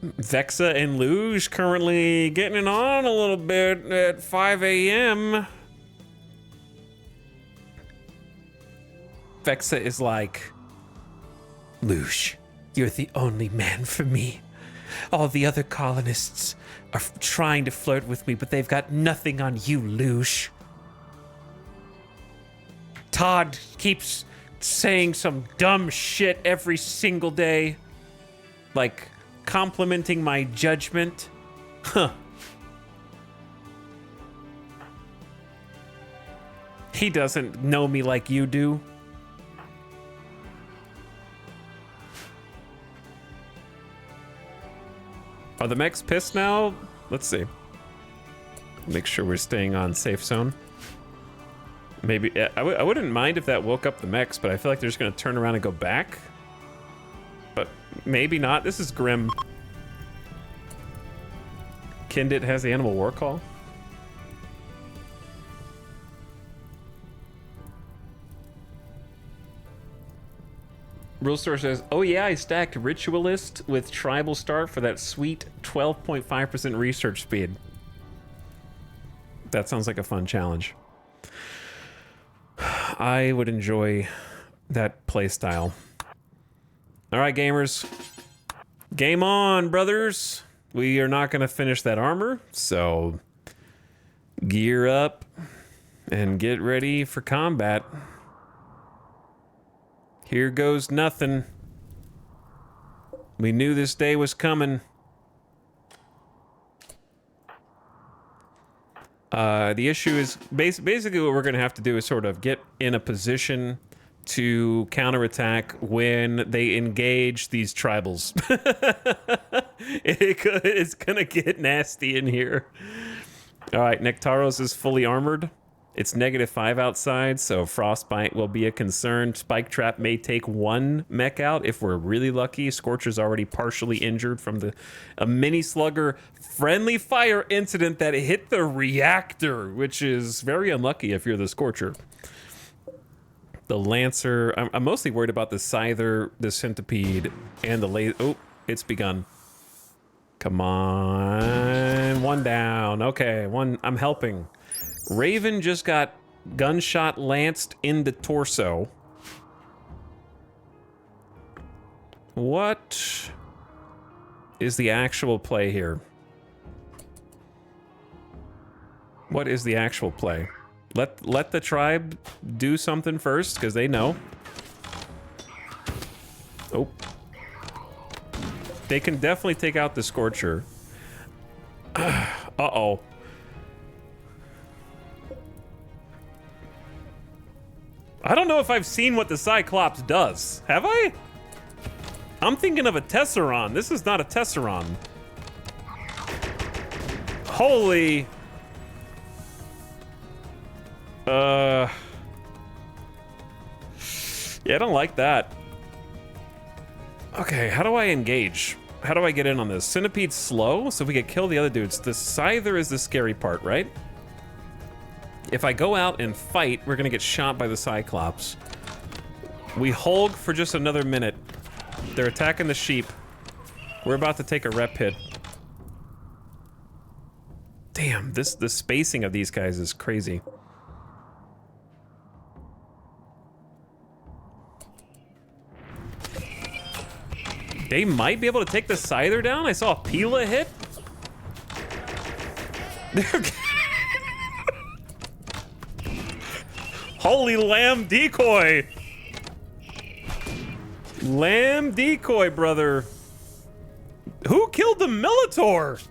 Vexa and Luge currently getting it on a little bit at 5 a.m. Vexa is like, Luge, you're the only man for me. All the other colonists are trying to flirt with me, but they've got nothing on you, Luge. Todd keeps saying some dumb shit every single day, like complimenting my judgment. Huh. He doesn't know me like you do. Are the mechs pissed now? Let's see. Make sure we're staying on safe zone. Maybe, I wouldn't mind if that woke up the mechs, but I feel like they're just gonna turn around and go back. But maybe not. This is grim. Kindit has the animal war call. Real Store says, oh yeah, I stacked Ritualist with Tribal Star for that sweet 12.5% research speed. That sounds like a fun challenge. I would enjoy that playstyle. All right, gamers. Game on, brothers. We are not going to finish that armor, so gear up and get ready for combat. Here goes nothing. We knew this day was coming. The issue is basically what we're going to have to do is sort of get in a position to counterattack when they engage these tribals. It's going to get nasty in here. All right, Nectaros is fully armored. It's -5 outside, so Frostbite will be a concern. Spike Trap may take 1 mech out if we're really lucky. Scorcher's already partially injured from a mini slugger friendly fire incident that hit the reactor, which is very unlucky if you're the Scorcher. The Lancer, I'm mostly worried about the Scyther, the Centipede, and the laser. Oh, it's begun. Come on, 1 down. Okay, 1, I'm helping. Raven just got gunshot lanced in the torso. What is the actual play here? What is the actual play? Let the tribe do something first, because they know. Oh. They can definitely take out the Scorcher. Uh-oh. I don't know if I've seen what the Cyclops does. Have I? I'm thinking of a Tesseron. This is not a Tesseron. Holy... Yeah, I don't like that. Okay, how do I engage? How do I get in on this? Centipede's slow, so we could kill the other dudes. The Scyther is the scary part, right? If I go out and fight, we're gonna get shot by the Cyclops. We hold for just another minute. They're attacking the sheep. We're about to take a rep hit. Damn, the spacing of these guys is crazy. They might be able to take the Scyther down. I saw a Pila hit. Holy lamb decoy! Lamb decoy, brother. Who killed the Militor?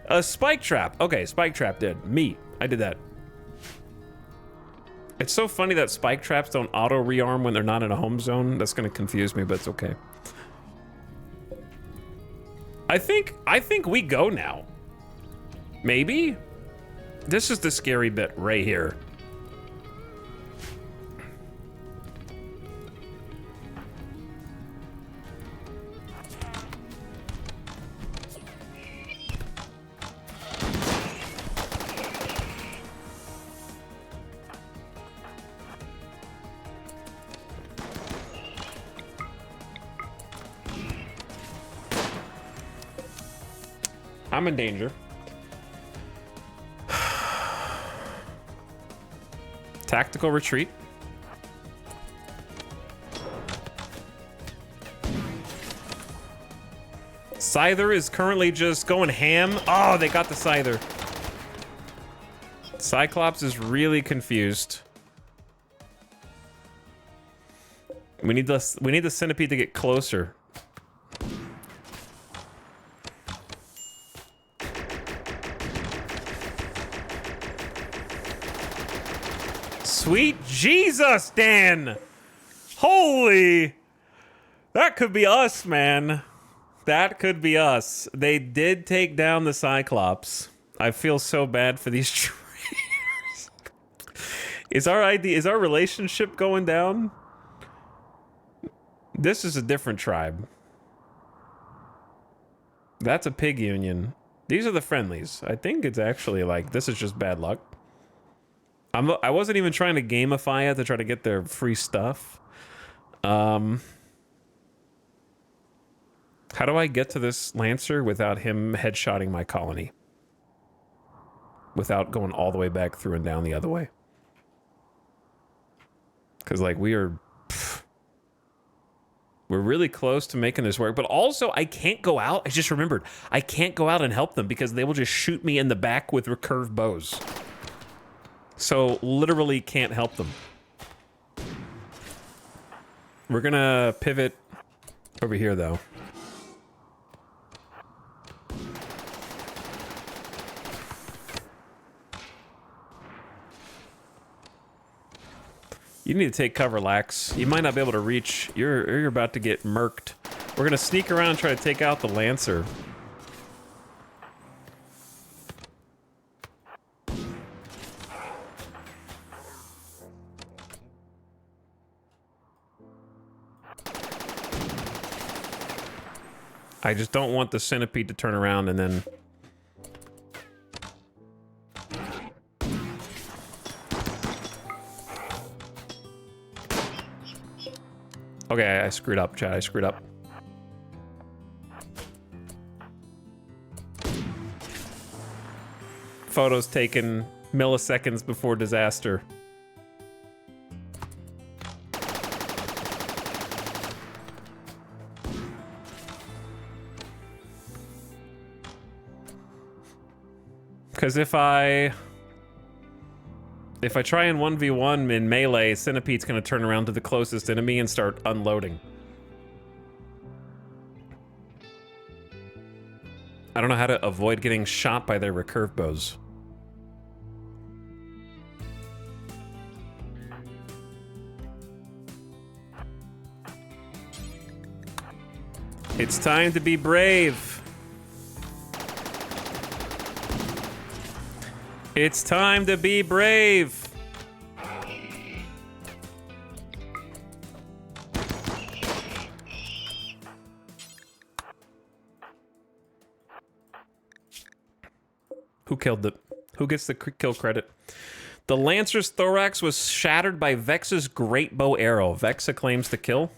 A spike trap. Okay, spike trap did. Me. I did that. It's so funny that spike traps don't auto rearm when they're not in a home zone. That's gonna confuse me, but it's okay. I think we go now. Maybe? This is the scary bit right here. I'm in danger. Tactical retreat. Scyther is currently just going ham. Oh, they got the Scyther. Cyclops is really confused. We need the centipede to get closer. Sweet Jesus, Dan! Holy! That could be us, man. That could be us. They did take down the Cyclops. I feel so bad for these traitors. Is our relationship going down? This is a different tribe. That's a pig union. These are the friendlies. I think it's actually like, this is just bad luck. I wasn't even trying to gamify it to try to get their free stuff. How do I get to this Lancer without him headshotting my colony? Without going all the way back through and down the other way? Because, like, we're really close to making this work. But also, I can't go out. I just remembered. I can't go out and help them because they will just shoot me in the back with recurve bows. So, literally can't help them. We're gonna pivot over here, though. You need to take cover, Lax. You might not be able to reach. You're about to get murked. We're gonna sneak around and try to take out the Lancer. I just don't want the centipede to turn around and then... Okay, I screwed up, chat. I screwed up. Photos taken milliseconds before disaster. Because if I try and 1v1 in melee, Centipede's gonna turn around to the closest enemy and start unloading. I don't know how to avoid getting shot by their recurve bows. It's time to be brave. It's time to be brave. Who gets the kill credit? The Lancer's thorax was shattered by Vex's great bow arrow. Vexa claims the kill.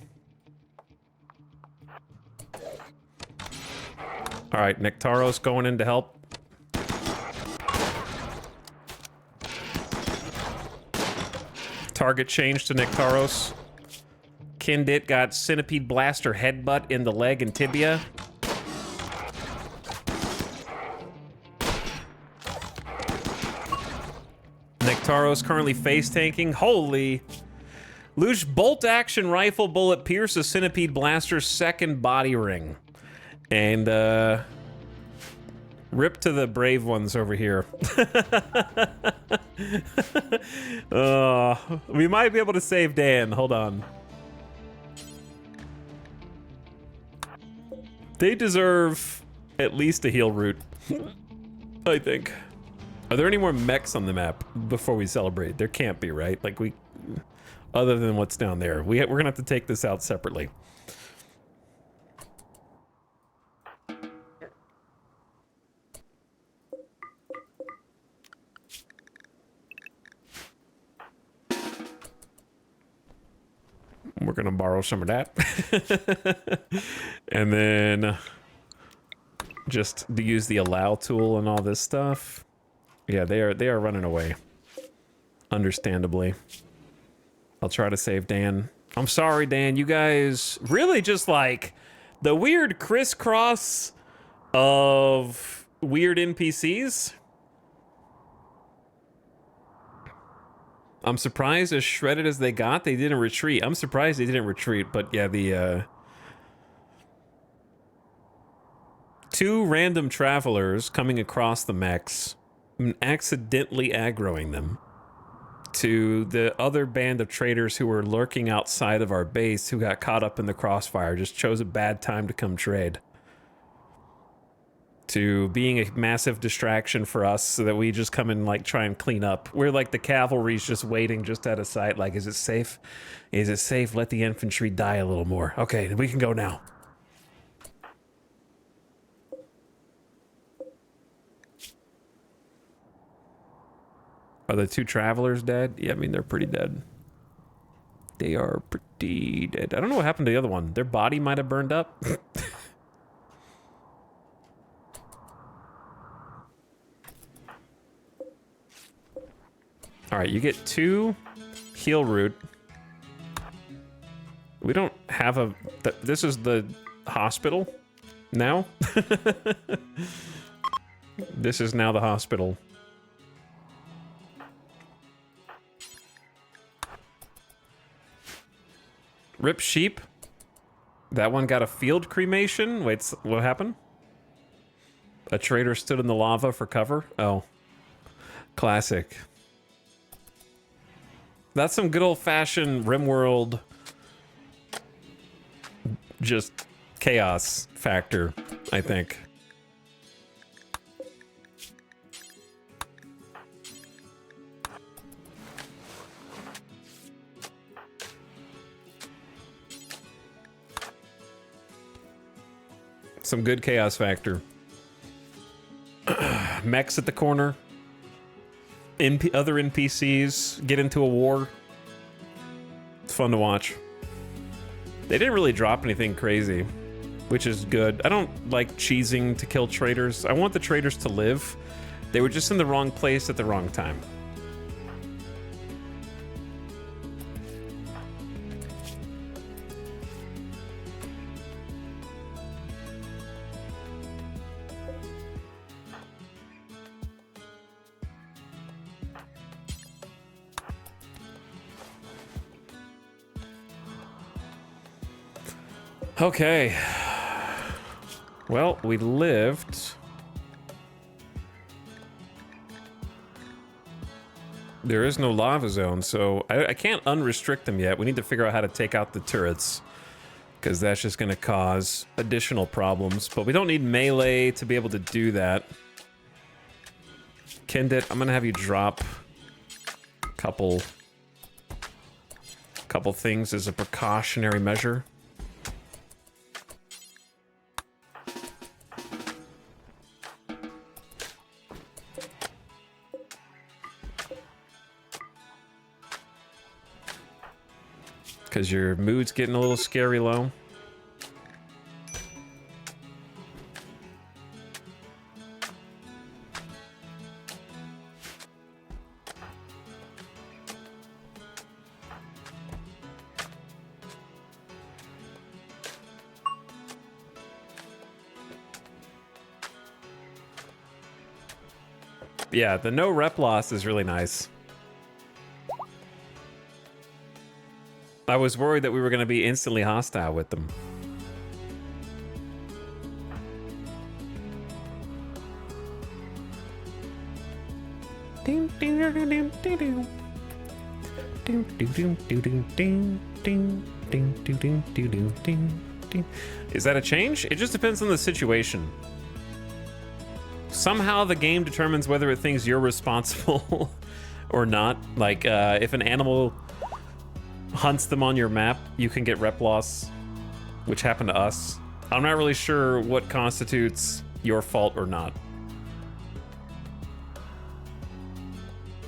All right, Nectaros going in to help. Target change to Nectaros. Kindit got Centipede Blaster headbutt in the leg and tibia. Taros currently face tanking. Holy. Luge bolt action rifle bullet pierces centipede blaster's second body ring. And rip to the brave ones over here. We might be able to save Dan. Hold on. They deserve at least a heal route, I think. Are there any more mechs on the map before we celebrate? There can't be, right? Like other than what's down there. We're gonna have to take this out separately. We're gonna borrow some of that. And then just to use the allow tool and all this stuff. Yeah, they are running away. Understandably. I'll try to save Dan. I'm sorry, Dan. You guys really just like the weird crisscross of weird NPCs. I'm surprised as shredded as they got, they didn't retreat. I'm surprised they didn't retreat, but yeah, the two random travelers coming across the mechs and accidentally aggroing them to the other band of traitors who were lurking outside of our base who got caught up in the crossfire, just chose a bad time to come trade. To being a massive distraction for us so that we just come and like try and clean up. We're like the cavalry's just waiting just out of sight. Like, is it safe? Is it safe? Let the infantry die a little more. Okay, we can go now. Are the two travelers dead? Yeah, I mean, they're pretty dead. They are pretty dead. I don't know what happened to the other one. Their body might have burned up. All right, you get 2 heal root. We don't have a... This is the hospital now? This is now the hospital. Rip sheep. That one got a field cremation. Wait, what happened? A traitor stood in the lava for cover? Oh. Classic. That's some good old-fashioned RimWorld just chaos factor, I think. Some good chaos factor. Mechs at the corner. Other NPCs get into a war. It's fun to watch. They didn't really drop anything crazy, which is good. I don't like cheesing to kill traitors. I want the traitors to live. They were just in the wrong place at the wrong time. Okay. Well, we lived. There is no lava zone, so I can't unrestrict them yet. We need to figure out how to take out the turrets, because that's just going to cause additional problems. But we don't need melee to be able to do that. Kendit, I'm going to have you drop a couple things as a precautionary measure. Because your mood's getting a little scary low. Yeah, the no rep loss is really nice. I was worried that we were going to be instantly hostile with them. Is that a change? It just depends on the situation. Somehow the game determines whether it thinks you're responsible or not. Like, if an animal hunts them on your map, you can get rep loss, which happened to us. I'm not really sure what constitutes your fault or not.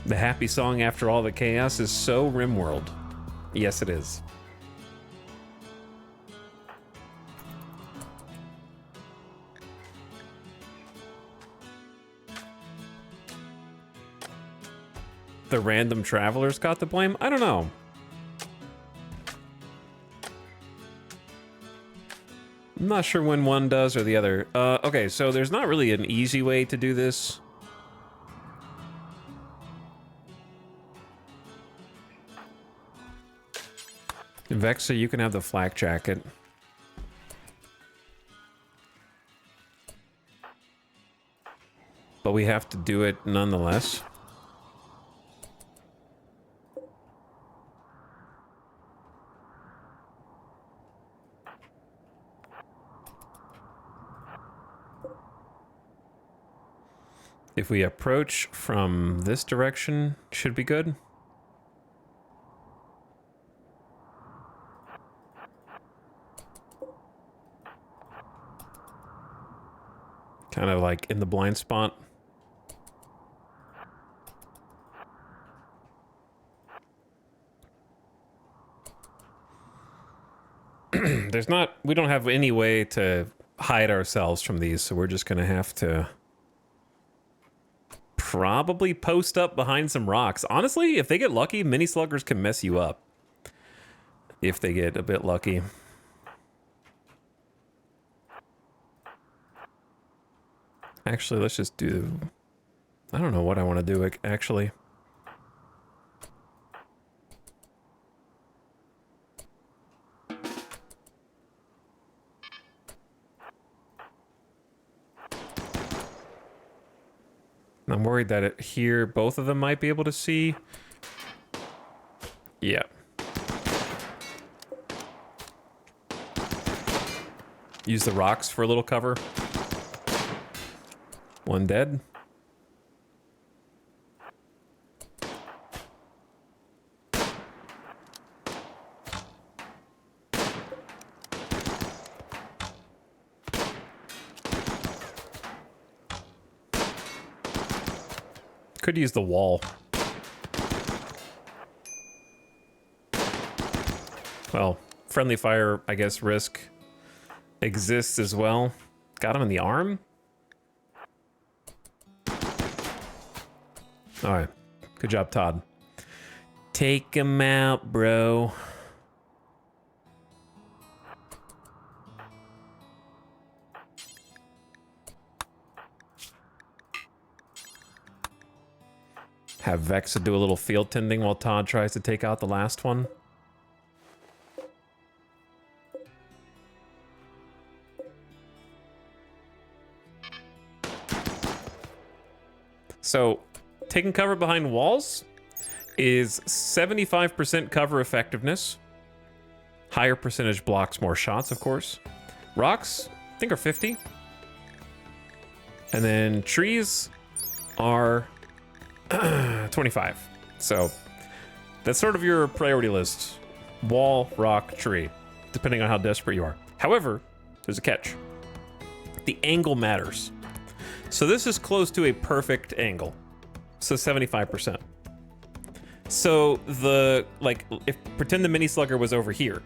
The happy song after all the chaos is so RimWorld. Yes, it is. The random travelers got the blame? I don't know. I'm not sure when one does or the other. Okay, so there's not really an easy way to do this. Vexa, you can have the flak jacket. But we have to do it nonetheless. If we approach from this direction, should be good. Kind of like in the blind spot. We don't have any way to hide ourselves from these, so we're just gonna have to probably post up behind some rocks. Honestly, if they get lucky, mini sluggers can mess you up. If they get a bit lucky. Actually, let's just do... I don't know what I want to do, actually. I'm worried that here, both of them might be able to see. Yeah. Use the rocks for a little cover. One dead. Could use the wall. Well, friendly fire, I guess, risk exists as well. Got him in the arm? Alright. Good job, Todd. Take him out, bro. Have Vexa do a little field tending while Todd tries to take out the last one. So, taking cover behind walls is 75% cover effectiveness. Higher percentage blocks more shots, of course. Rocks, I think, are 50. And then trees are 25. So that's sort of your priority list. Wall, rock, tree, depending on how desperate you are. However, there's a catch. The angle matters. So this is close to a perfect angle. So 75%. So pretend the mini slugger was over here.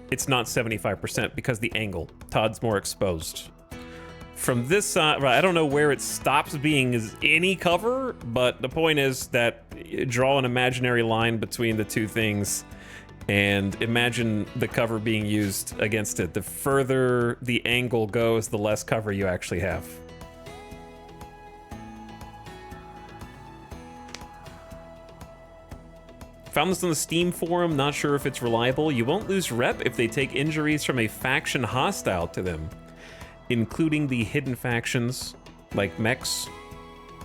It's not 75% because the angle. Todd's more exposed. From this side, I don't know where it stops being any cover, but the point is that you draw an imaginary line between the two things and imagine the cover being used against it. The further the angle goes, the less cover you actually have. Found this on the Steam forum, not sure if it's reliable. You won't lose rep if they take injuries from a faction hostile to them, including the hidden factions like mechs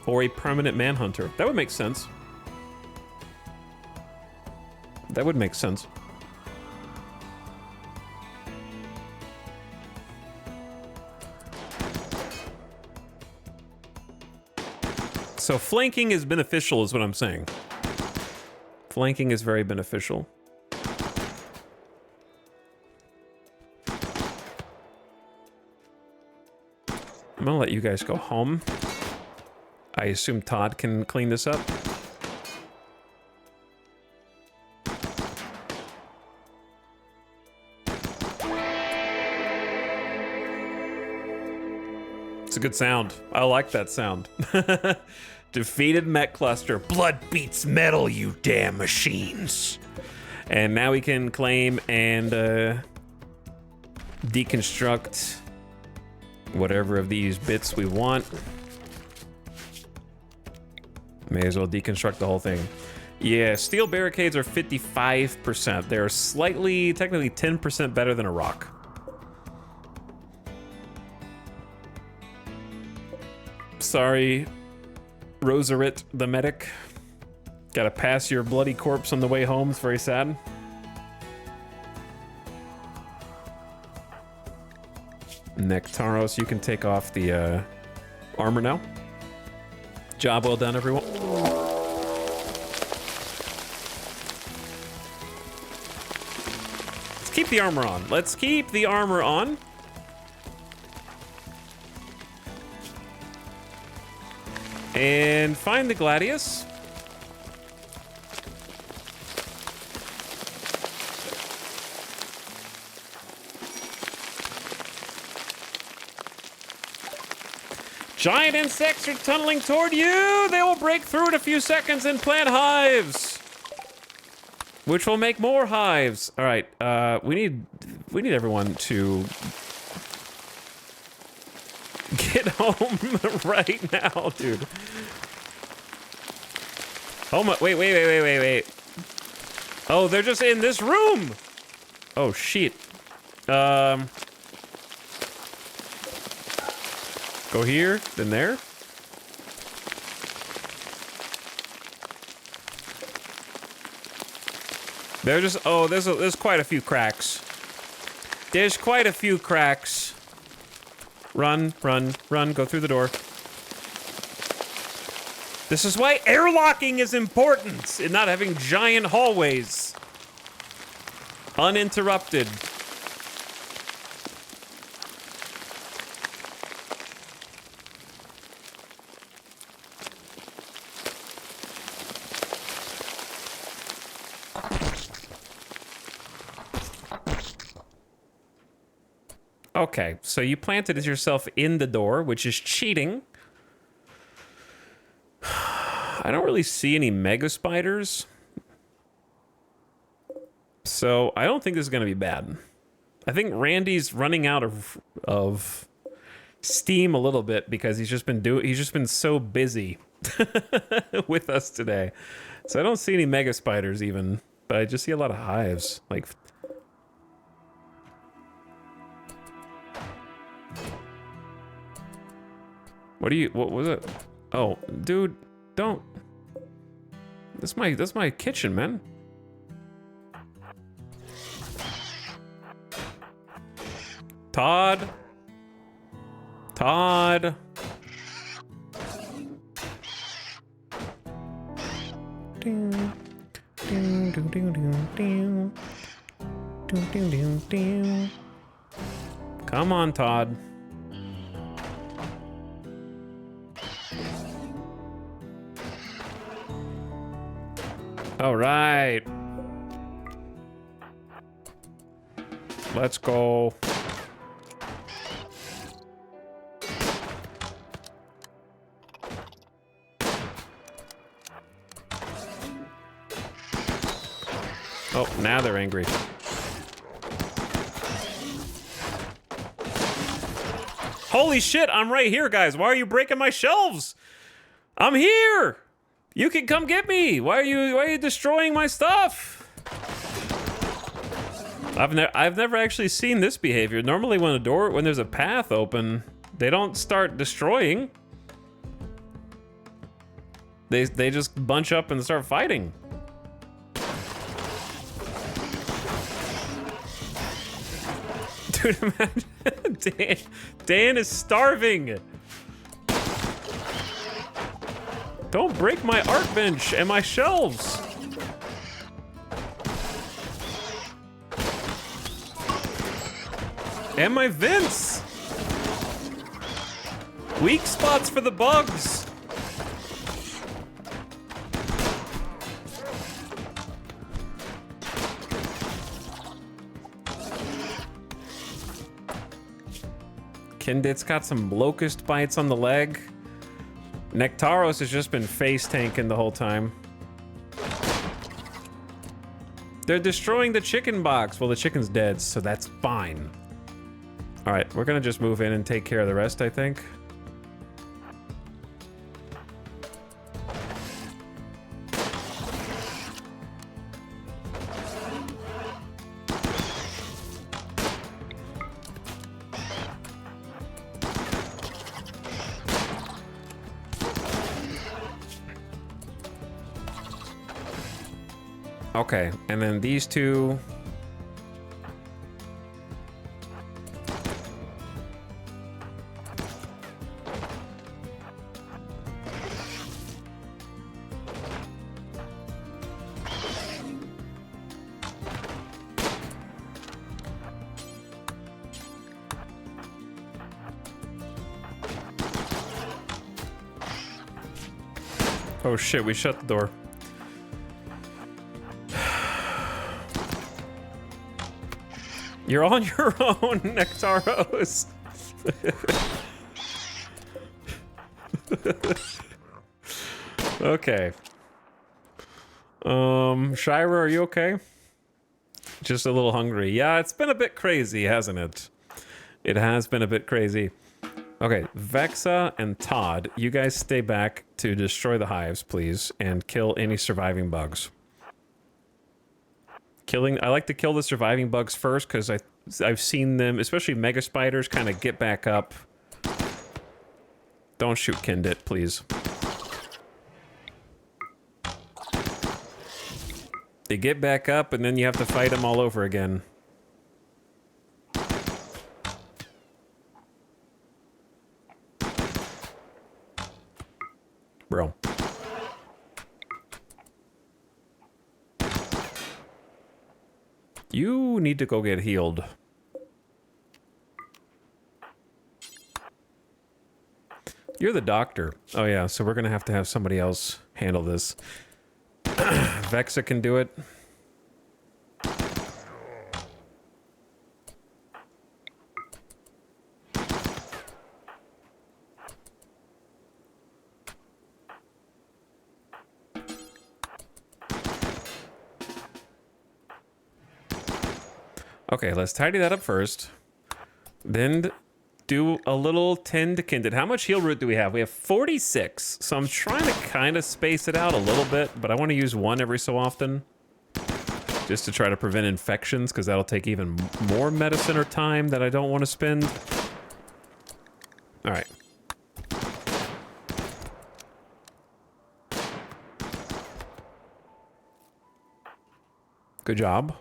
or a permanent manhunter. That would make sense. That would make sense. So flanking is beneficial is what I'm saying. Flanking is very beneficial. I'm gonna let you guys go home. I assume Todd can clean this up. It's a good sound. I like that sound. Defeated mech cluster. Blood beats metal, you damn machines. And now we can claim and deconstruct whatever of these bits we want. May as well deconstruct the whole thing. Yeah, steel barricades are 55%. They're slightly, technically 10% better than a rock. Sorry, Rosarit the medic. Gotta pass your bloody corpse on the way home. It's very sad. Nectaros, you can take off the armor now. Job well done, everyone. Let's keep the armor on. Let's keep the armor on. And find the Gladius. Giant insects are tunneling toward you. They will break through in a few seconds and plant hives, which will make more hives. All right, we need everyone to get home right now, dude. Oh my! Wait. Oh, they're just in this room. Oh shit. Go here, then there. They're just, oh, there's quite a few cracks. There's quite a few cracks. Run, go through the door. This is why airlocking is important and not having giant hallways. Uninterrupted. Okay, so you planted yourself in the door, which is cheating. I don't really see any mega spiders. So I don't think this is going to be bad. I think Randy's running out of steam a little bit because he's just been so busy with us today. So I don't see any mega spiders even, but I just see a lot of hives. Like, what was it? Oh, dude, don't. That's my kitchen, man. Todd. Come on, Todd. All right. Let's go. Oh, now they're angry. Holy shit, I'm right here, guys. Why are you breaking my shelves? I'm here. You can come get me. Why are you destroying my stuff? I've never actually seen this behavior. Normally when there's a path open, they don't start destroying. They just bunch up and start fighting. Dude, imagine Dan is starving. Don't break my art bench and my shelves. And my vents. Weak spots for the bugs. Kindit's got some locust bites on the leg. Nectaros has just been face tanking the whole time. They're destroying the chicken box. Well, the chicken's dead, so that's fine. All right, we're gonna just move in and take care of the rest, I think. Okay, and then these two. Oh shit, we shut the door. You're on your own, Nectaros. Okay. Shira, are you okay? Just a little hungry. Yeah, it's been a bit crazy, hasn't it? It has been a bit crazy. Okay, Vexa and Todd, you guys stay back to destroy the hives, please, and kill any surviving bugs. I like to kill the surviving bugs first because I've seen them, especially mega spiders, kind of get back up. Don't shoot Kindit, please. They get back up and then you have to fight them all over again. Bro. You need to go get healed. You're the doctor. Oh yeah, so we're gonna have to have somebody else handle this. Vexa can do it. Okay, let's tidy that up first. Then do a little tend to Kindred. How much heal root do we have? We have 46. So I'm trying to kind of space it out a little bit, but I want to use one every so often. Just to try to prevent infections, because that'll take even more medicine or time that I don't want to spend. All right. Good job.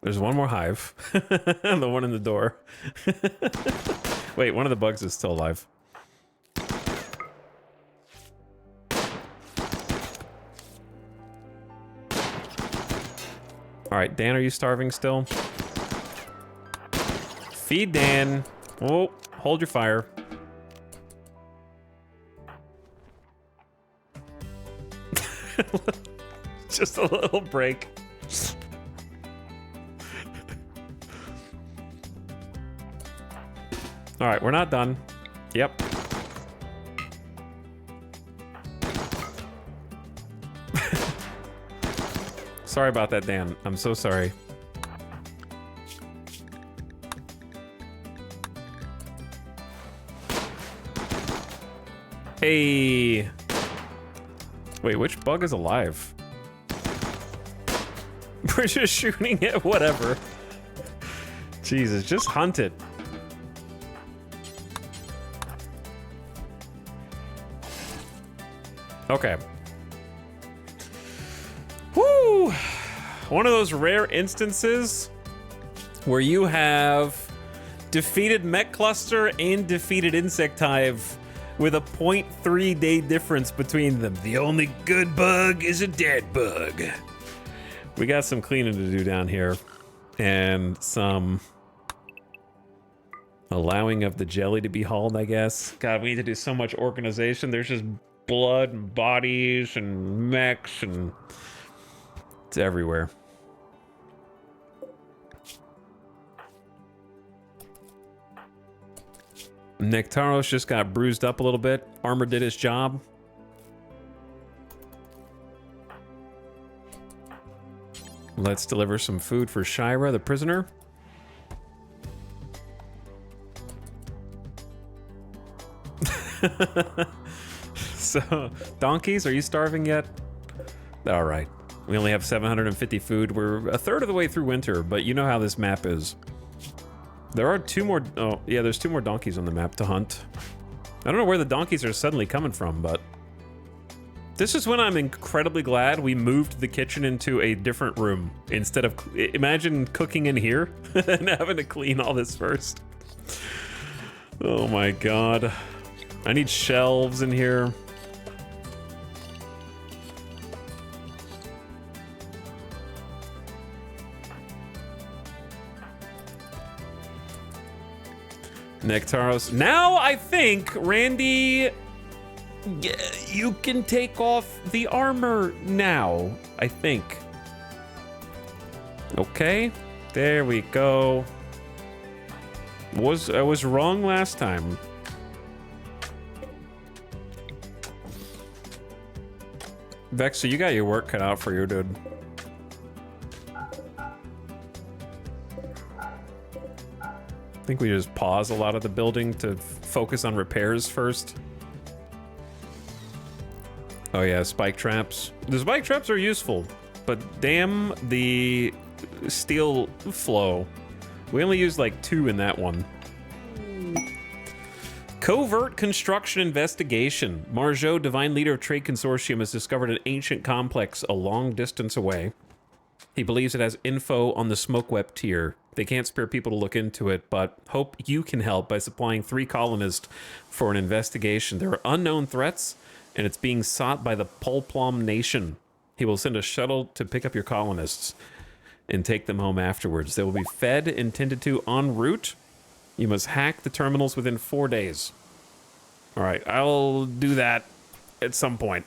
There's one more hive. The one in the door. Wait, one of the bugs is still alive. All right, Dan, are you starving still? Feed Dan. Oh, hold your fire. Just a little break. All right, we're not done. Yep. Sorry about that, Dan. I'm so sorry. Hey. Wait, which bug is alive? We're just shooting it, whatever. Jesus, just hunt it. Okay. Woo! One of those rare instances where you have defeated Mech Cluster and defeated Insect Hive with a 0.3 day difference between them. The only good bug is a dead bug. We got some cleaning to do down here and some allowing of the jelly to be hauled, I guess. God, we need to do so much organization. There's just blood and bodies and mechs and it's everywhere. Nectaros just got bruised up a little bit. Armor did his job. Let's deliver some food for Shira, the prisoner. So, donkeys, are you starving yet? All right. We only have 750 food. We're a third of the way through winter, but you know how this map is. There are 2 more... Oh, yeah, there's 2 more donkeys on the map to hunt. I don't know where the donkeys are suddenly coming from, but... This is when I'm incredibly glad we moved the kitchen into a different room. Instead of... Imagine cooking in here and having to clean all this first. Oh my god. I need shelves in here. Nectaros. Now I think, Randy, you can take off the armor now, I think. Okay, there we go. I was wrong last time. Vexer, you got your work cut out for you, dude. I think we just pause a lot of the building to focus on repairs first. Oh yeah, spike traps. The spike traps are useful, but damn the steel flow. We only used like 2 in that one. Covert construction investigation. Margeau, divine leader of Trade Consortium, has discovered an ancient complex a long distance away. He believes it has info on the smoke web tier. They can't spare people to look into it, but hope you can help by supplying 3 colonists for an investigation. There are unknown threats, and it's being sought by the Polplom Nation. He will send a shuttle to pick up your colonists and take them home afterwards. They will be fed and tended to en route. You must hack the terminals within 4 days. All right, I'll do that at some point.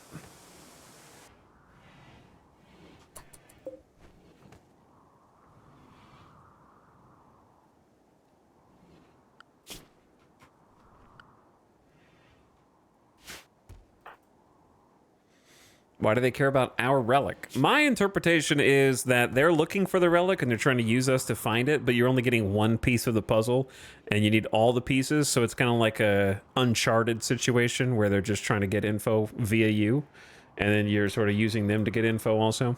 Why do they care about our relic? My interpretation is that they're looking for the relic and they're trying to use us to find it, but you're only getting 1 piece of the puzzle and you need all the pieces, so it's kind of like a Uncharted situation where they're just trying to get info via you, and then you're sort of using them to get info also.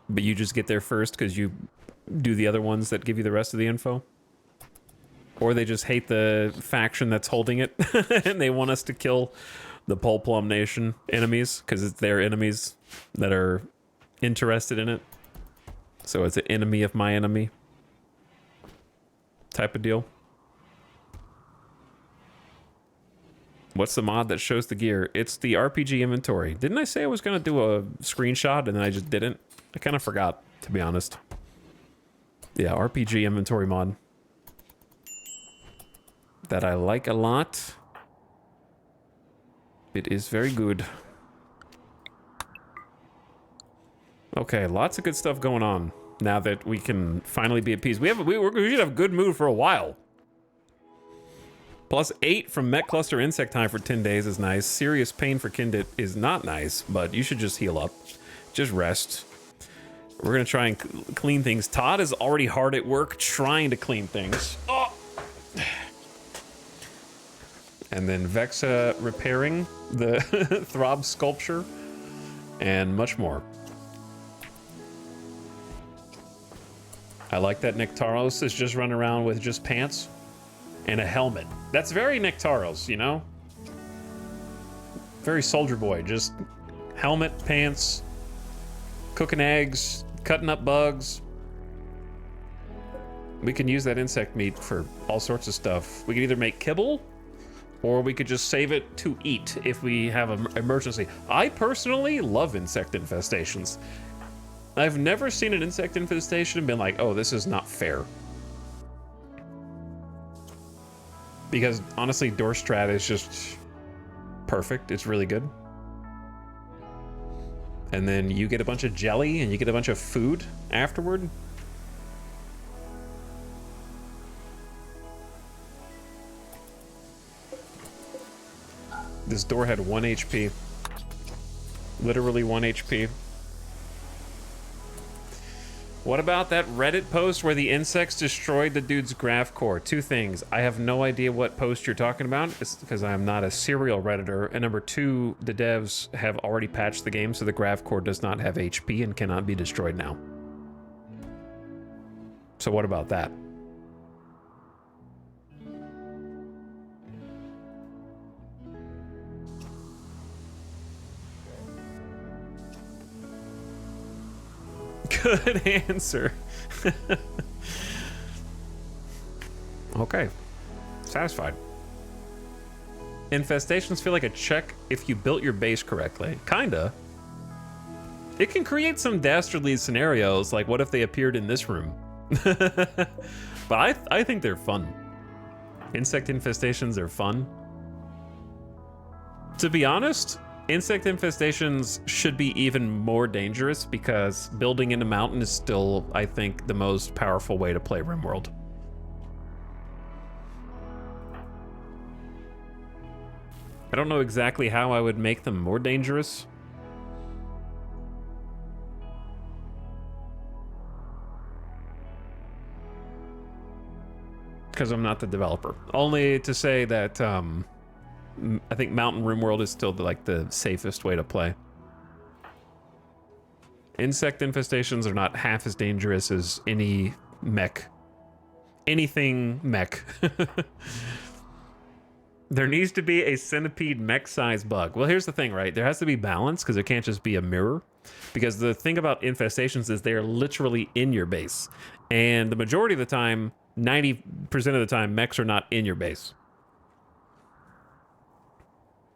But you just get there first because you do the other ones that give you the rest of the info. Or they just hate the faction that's holding it and they want us to kill the Polplom Nation enemies because it's their enemies that are interested in it. So it's an enemy of my enemy type of deal. What's the mod that shows the gear? It's the RPG inventory. Didn't I say I was going to do a screenshot and then I just didn't? I kind of forgot, to be honest. Yeah, RPG inventory mod. That I like a lot. It is very good. Okay, lots of good stuff going on now that we can finally be at peace. We should have good mood for a while. Plus 8 from Mech Cluster Insect Hive for 10 days is nice. Serious pain for Kindit is not nice, but you should just heal up. Just rest. We're gonna try and clean things. Todd is already hard at work trying to clean things. Oh! And then Vexa repairing the Throb sculpture, and much more. I like that Nectaros is just running around with just pants and a helmet. That's very Nectaros, you know? Very Soldier Boy, just helmet, pants, cooking eggs, cutting up bugs. We can use that insect meat for all sorts of stuff. We can either make kibble, or we could just save it to eat if we have an emergency. I personally love insect infestations. I've never seen an insect infestation and been like, oh, this is not fair. Because honestly, Doorstrat is just perfect. It's really good. And then you get a bunch of jelly and you get a bunch of food afterward. This door had 1 HP. Literally 1 HP. What about that Reddit post where the insects destroyed the dude's graph core? Two things. I have no idea what post you're talking about. It's because I'm not a serial Redditor. And number two, the devs have already patched the game, so the graph core does not have HP and cannot be destroyed now. So what about that? Good answer. Okay. Satisfied. Infestations feel like a check if you built your base correctly. Kinda. It can create some dastardly scenarios, like what if they appeared in this room? But I think they're fun. Insect infestations are fun. To be honest, insect infestations should be even more dangerous because building in a mountain is still, I think, the most powerful way to play RimWorld. I don't know exactly how I would make them more dangerous. Because I'm not the developer. Only to say that, I think Mountain RimWorld is still the safest way to play. Insect infestations are not half as dangerous as any mech. Anything mech. There needs to be a centipede mech size bug. Well, here's the thing, right? There has to be balance because it can't just be a mirror. Because the thing about infestations is they're literally in your base. And the majority of the time, 90% of the time, mechs are not in your base.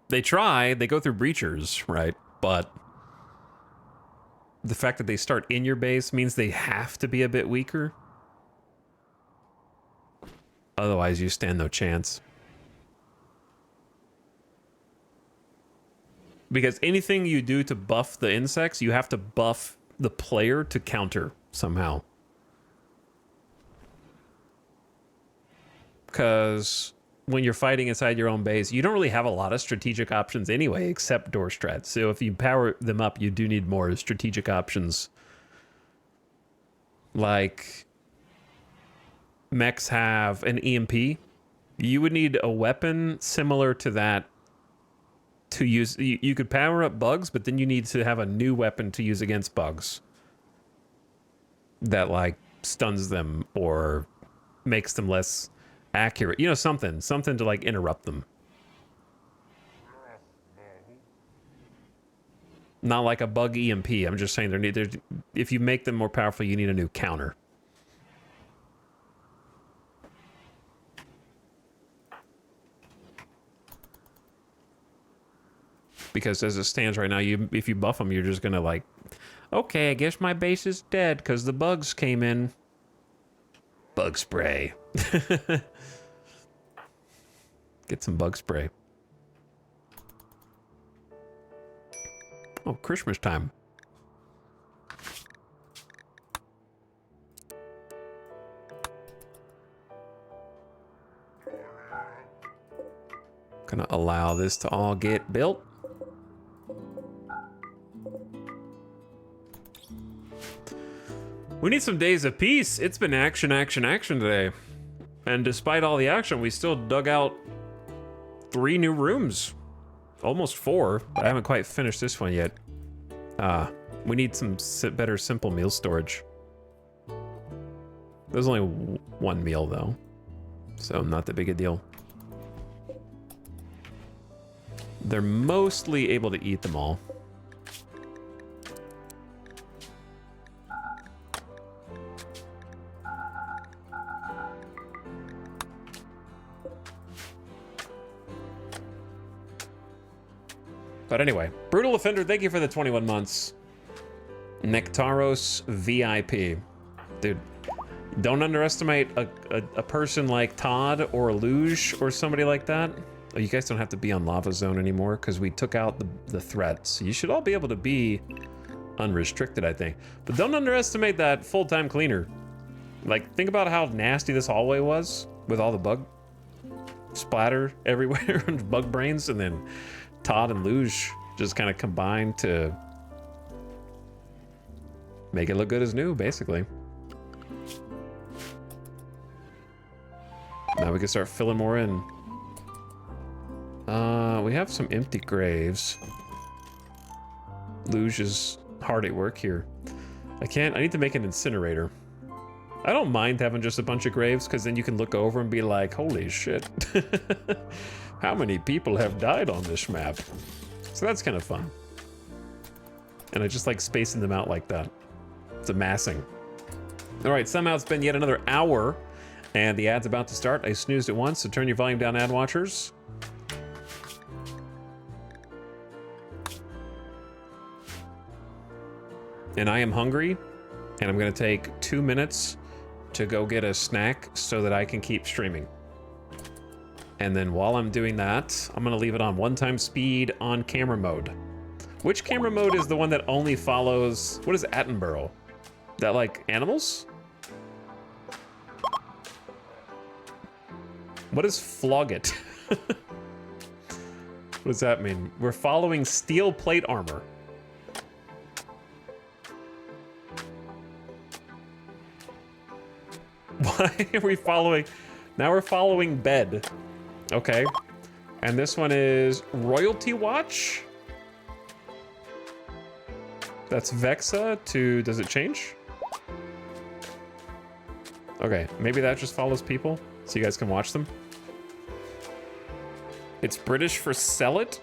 They try, they go through breachers, right? But the fact that they start in your base means they have to be a bit weaker. Otherwise, you stand no chance. Because anything you do to buff the insects, you have to buff the player to counter somehow. Because when you're fighting inside your own base, you don't really have a lot of strategic options anyway, except door strats. So if you power them up, you do need more strategic options. Like, mechs have an EMP. You would need a weapon similar to that to use. You could power up bugs, but then you need to have a new weapon to use against bugs. That, like, stuns them or makes them less accurate, you know, something to like interrupt them. Not like a bug EMP. I'm just saying if you make them more powerful, you need a new counter. Because as it stands right now, if you buff them, you're just gonna like, okay, I guess my base is dead because the bugs came in. Bug spray. Get some bug spray. Oh, Christmas time. Gonna allow this to all get built. We need some days of peace. It's been action, action, action today. And despite all the action, we still dug out 3 new rooms. Almost 4, but I haven't quite finished this one yet. We need some better simple meal storage. There's only 1 meal though, so not that big a deal. They're mostly able to eat them all. But anyway, Brutal Offender, thank you for the 21 months. Nectaros VIP. Dude, don't underestimate a person like Todd or Luge or somebody like that. Oh, you guys don't have to be on Lava Zone anymore because we took out the threat. So you should all be able to be unrestricted, I think. But don't underestimate that full-time cleaner. Like, think about how nasty this hallway was with all the bug splatter everywhere and bug brains, and then Todd and Luge just kind of combined to make it look good as new, basically. Now we can start filling more in. We have some empty graves. Luge is hard at work here. I need to make an incinerator. I don't mind having just a bunch of graves, because then you can look over and be like, holy shit. How many people have died on this map? So that's kind of fun. And I just like spacing them out like that. It's amassing. All right, somehow it's been yet another hour, and the ad's about to start. I snoozed it once, so turn your volume down, ad watchers. And I am hungry, and I'm gonna take 2 minutes to go get a snack so that I can keep streaming. And then while I'm doing that, I'm gonna leave it on 1x speed on camera mode. Which camera mode is the one that only follows, what is Attenborough? That like animals? What is flog it? What does that mean? We're following steel plate armor. Why are we following? Now we're following bed. Okay. And this one is Royalty Watch. That's Vexa to, does it change? Okay, maybe that just follows people so you guys can watch them. It's British for sell it.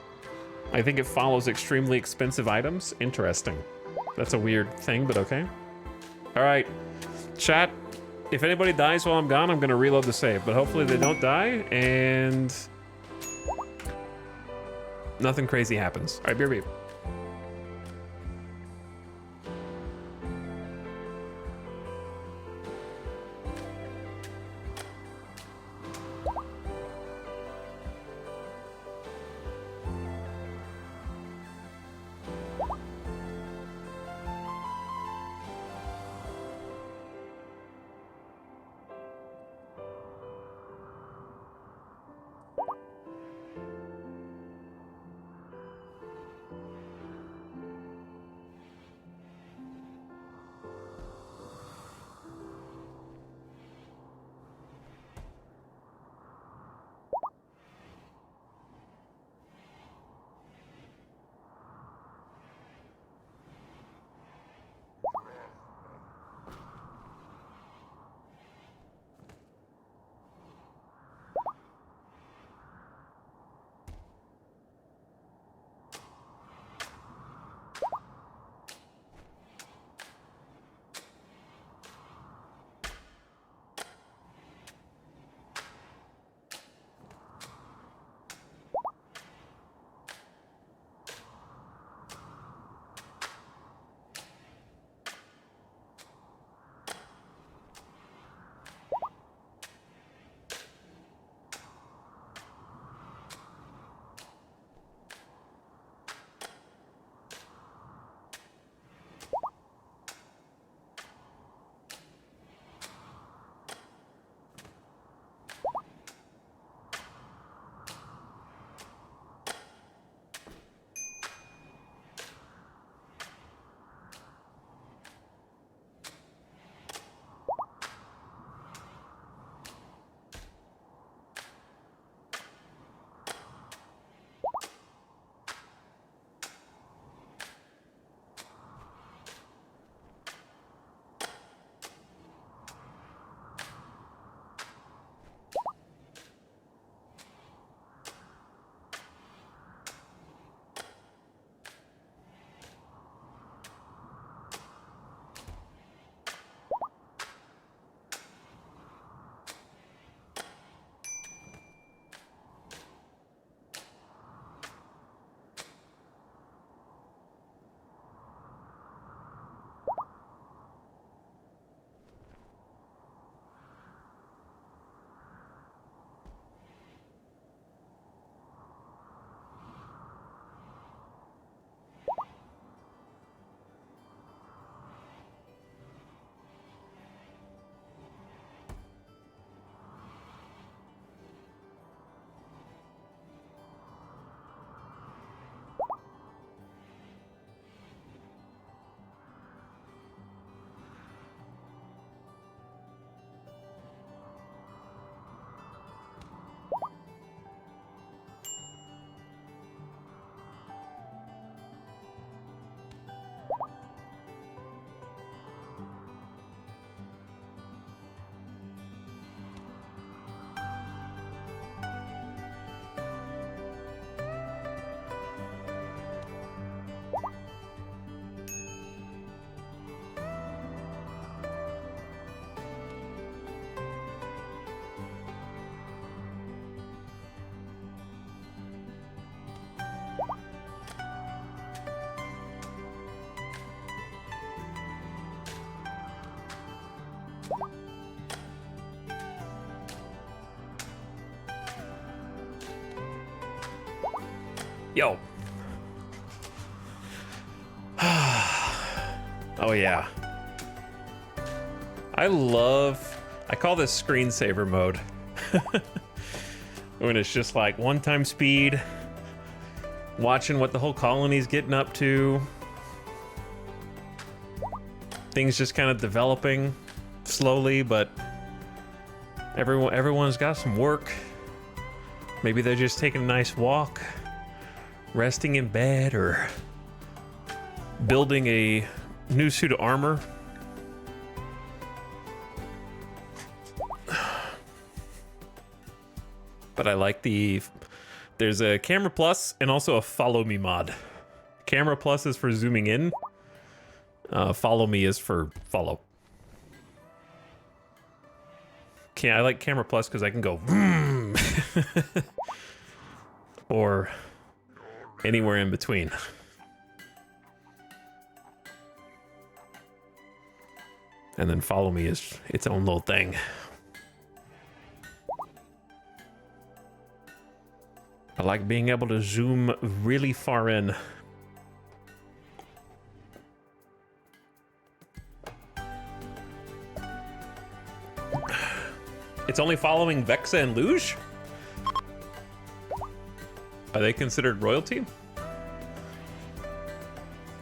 I think it follows extremely expensive items. Interesting. That's a weird thing, but okay. All right, chat. If anybody dies while I'm gone, I'm gonna reload the save, but hopefully they don't die and nothing crazy happens. All right, beer beep. Yo. Oh yeah. I call this screensaver mode. When it's just like one-time speed, watching what the whole colony's getting up to. Things just kind of developing slowly, but everyone's got some work. Maybe they're just taking a nice walk, resting in bed, or building a new suit of armor. But I like there's a camera plus and also a follow me mod. Camera plus is for zooming in. Follow me is for follow. I like camera plus because I can go vroom. Or anywhere in between. And then follow me is its own little thing. I like being able to zoom really far in. It's only following Vexa and Luge? Are they considered royalty?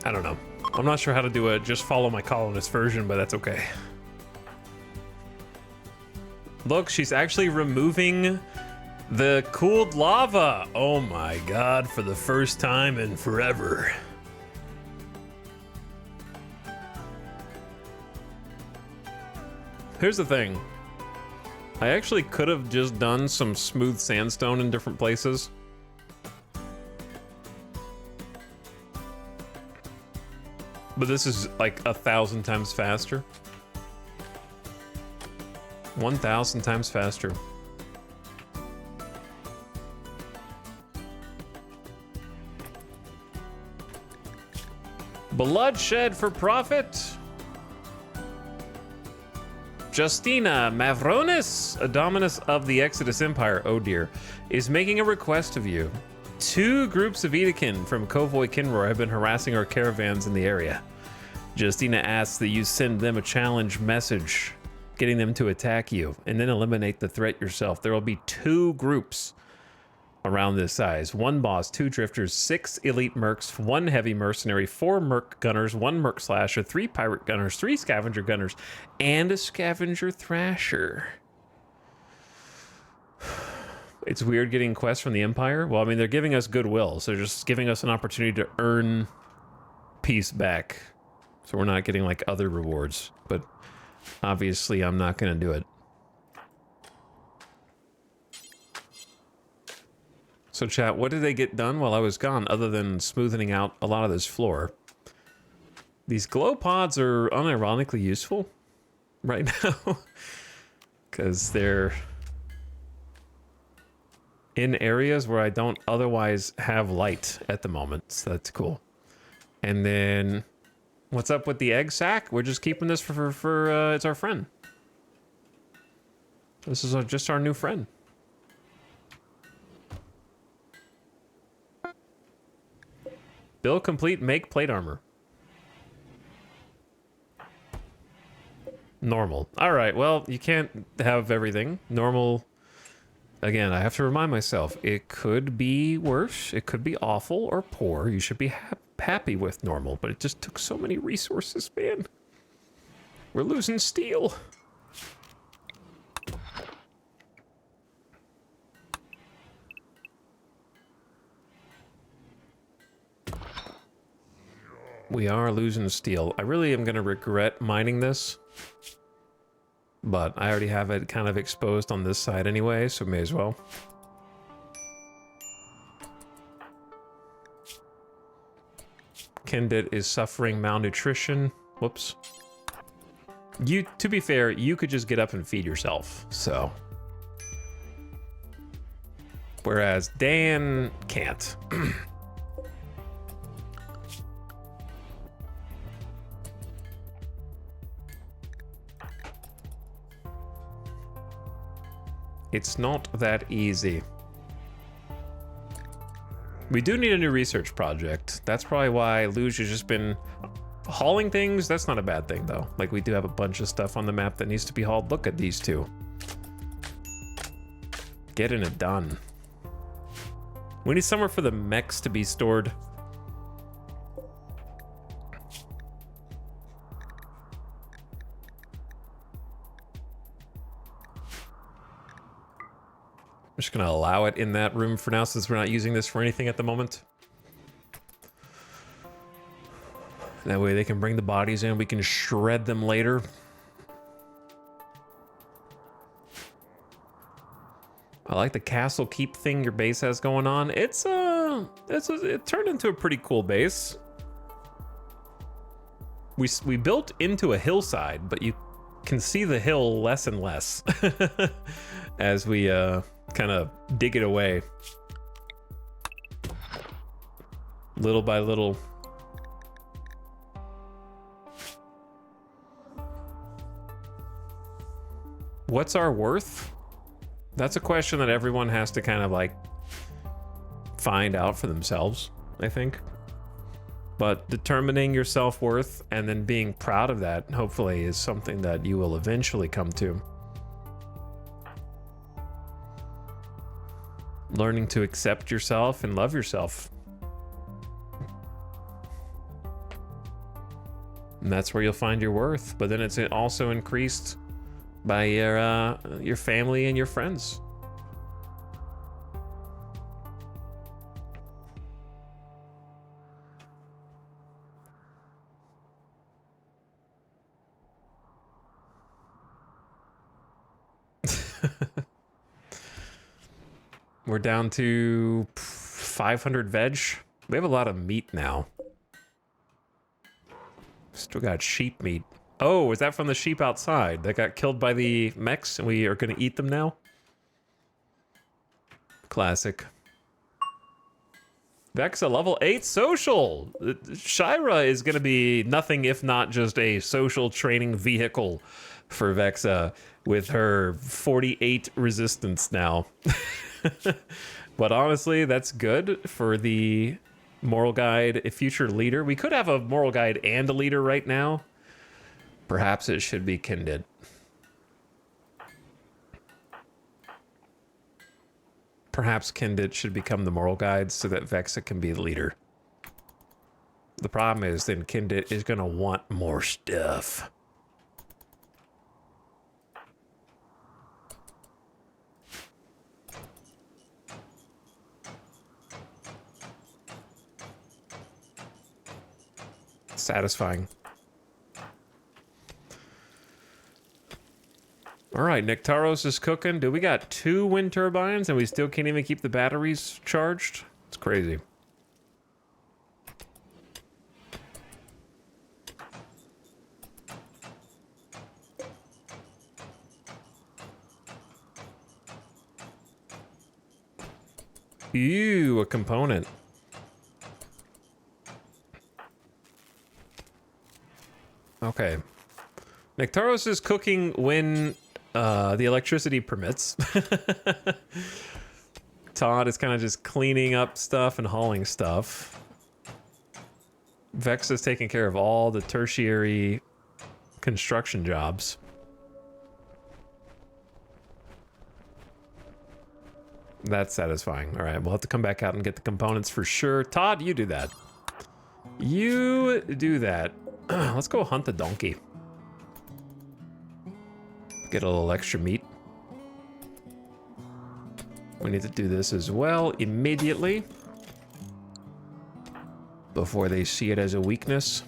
I don't know. I'm not sure how to do a just follow my colonist version, but that's okay. Look, she's actually removing the cooled lava. Oh my god, for the first time in forever. Here's the thing. I actually could have just done some smooth sandstone in different places. But this is like 1,000 times faster. 1,000 times faster. Bloodshed for profit. Justina Mavronis, a dominus of the Exodus Empire, oh dear, is making a request of you. 2 groups of Edekin from Kovoy Kinroar have been harassing our caravans in the area. Justina asks that you send them a challenge message, getting them to attack you, and then eliminate the threat yourself. There will be 2 groups around this size. 1 boss, 2 drifters, 6 elite mercs, 1 heavy mercenary, 4 merc gunners, 1 merc slasher, 3 pirate gunners, 3 scavenger gunners, and a scavenger thrasher. It's weird getting quests from the Empire. Well, I mean, they're giving us goodwill, so they're just giving us an opportunity to earn peace back. So we're not getting like other rewards, but obviously I'm not going to do it. So chat, what did they get done while I was gone other than smoothing out a lot of this floor? These glow pods are unironically useful right now because they're in areas where I don't otherwise have light at the moment, so that's cool. And then what's up with the egg sack? We're just keeping this for it's our friend. This is just our new friend. Build complete, make plate armor. Normal. All right, well, you can't have everything. Normal, again, I have to remind myself, it could be worse, it could be awful or poor. You should be happy with normal, but it just took so many resources, man. We're losing steel. We are losing steel. I really am going to regret mining this, but I already have it kind of exposed on this side anyway, so may as well. Kendit is suffering malnutrition. Whoops. To be fair, you could just get up and feed yourself, so. Whereas Dan can't. It's not that easy. We do need a new research project. That's probably why Luge has just been hauling things. That's not a bad thing, though. Like, we do have a bunch of stuff on the map that needs to be hauled. Look at these two. Getting it done. We need somewhere for the mechs to be stored. I'm just gonna allow it in that room for now since we're not using this for anything at the moment. That way they can bring the bodies in, we can shred them later. I like the castle keep thing your base has going on. It turned into a pretty cool base. We built into a hillside, but you can see the hill less and less as we kind of dig it away. Little by little. What's our worth? That's a question that everyone has to kind of like find out for themselves, I think. But determining your self-worth and then being proud of that, hopefully, is something that you will eventually come to. Learning to accept yourself and love yourself. And that's where you'll find your worth. But then it's also increased by your family and your friends. We're down to 500 veg. We have a lot of meat now. Still got sheep meat. Oh, is that from the sheep outside that got killed by the mechs and we are going to eat them now? Classic. Vexa level 8 social. Shira is going to be nothing if not just a social training vehicle for Vexa with her 48 resistance now. But honestly, that's good for the moral guide, a future leader. We could have a moral guide and a leader right now. Perhaps it should be Kinded. Perhaps Kinded should become the moral guide so that Vexa can be the leader. The problem is then Kinded is going to want more stuff. Satisfying. All right, Nectaros is cooking. Dude, we got 2 wind turbines and we still can't even keep the batteries charged? It's crazy. Ew, a component. Okay. Nectaros is cooking when the electricity permits. Todd is kind of just cleaning up stuff and hauling stuff. Vex is taking care of all the tertiary construction jobs. That's satisfying. All right, we'll have to come back out and get the components for sure. Todd, you do that. You do that. Let's go hunt the donkey. Get a little extra meat. We need to do this as well immediately before they see it as a weakness.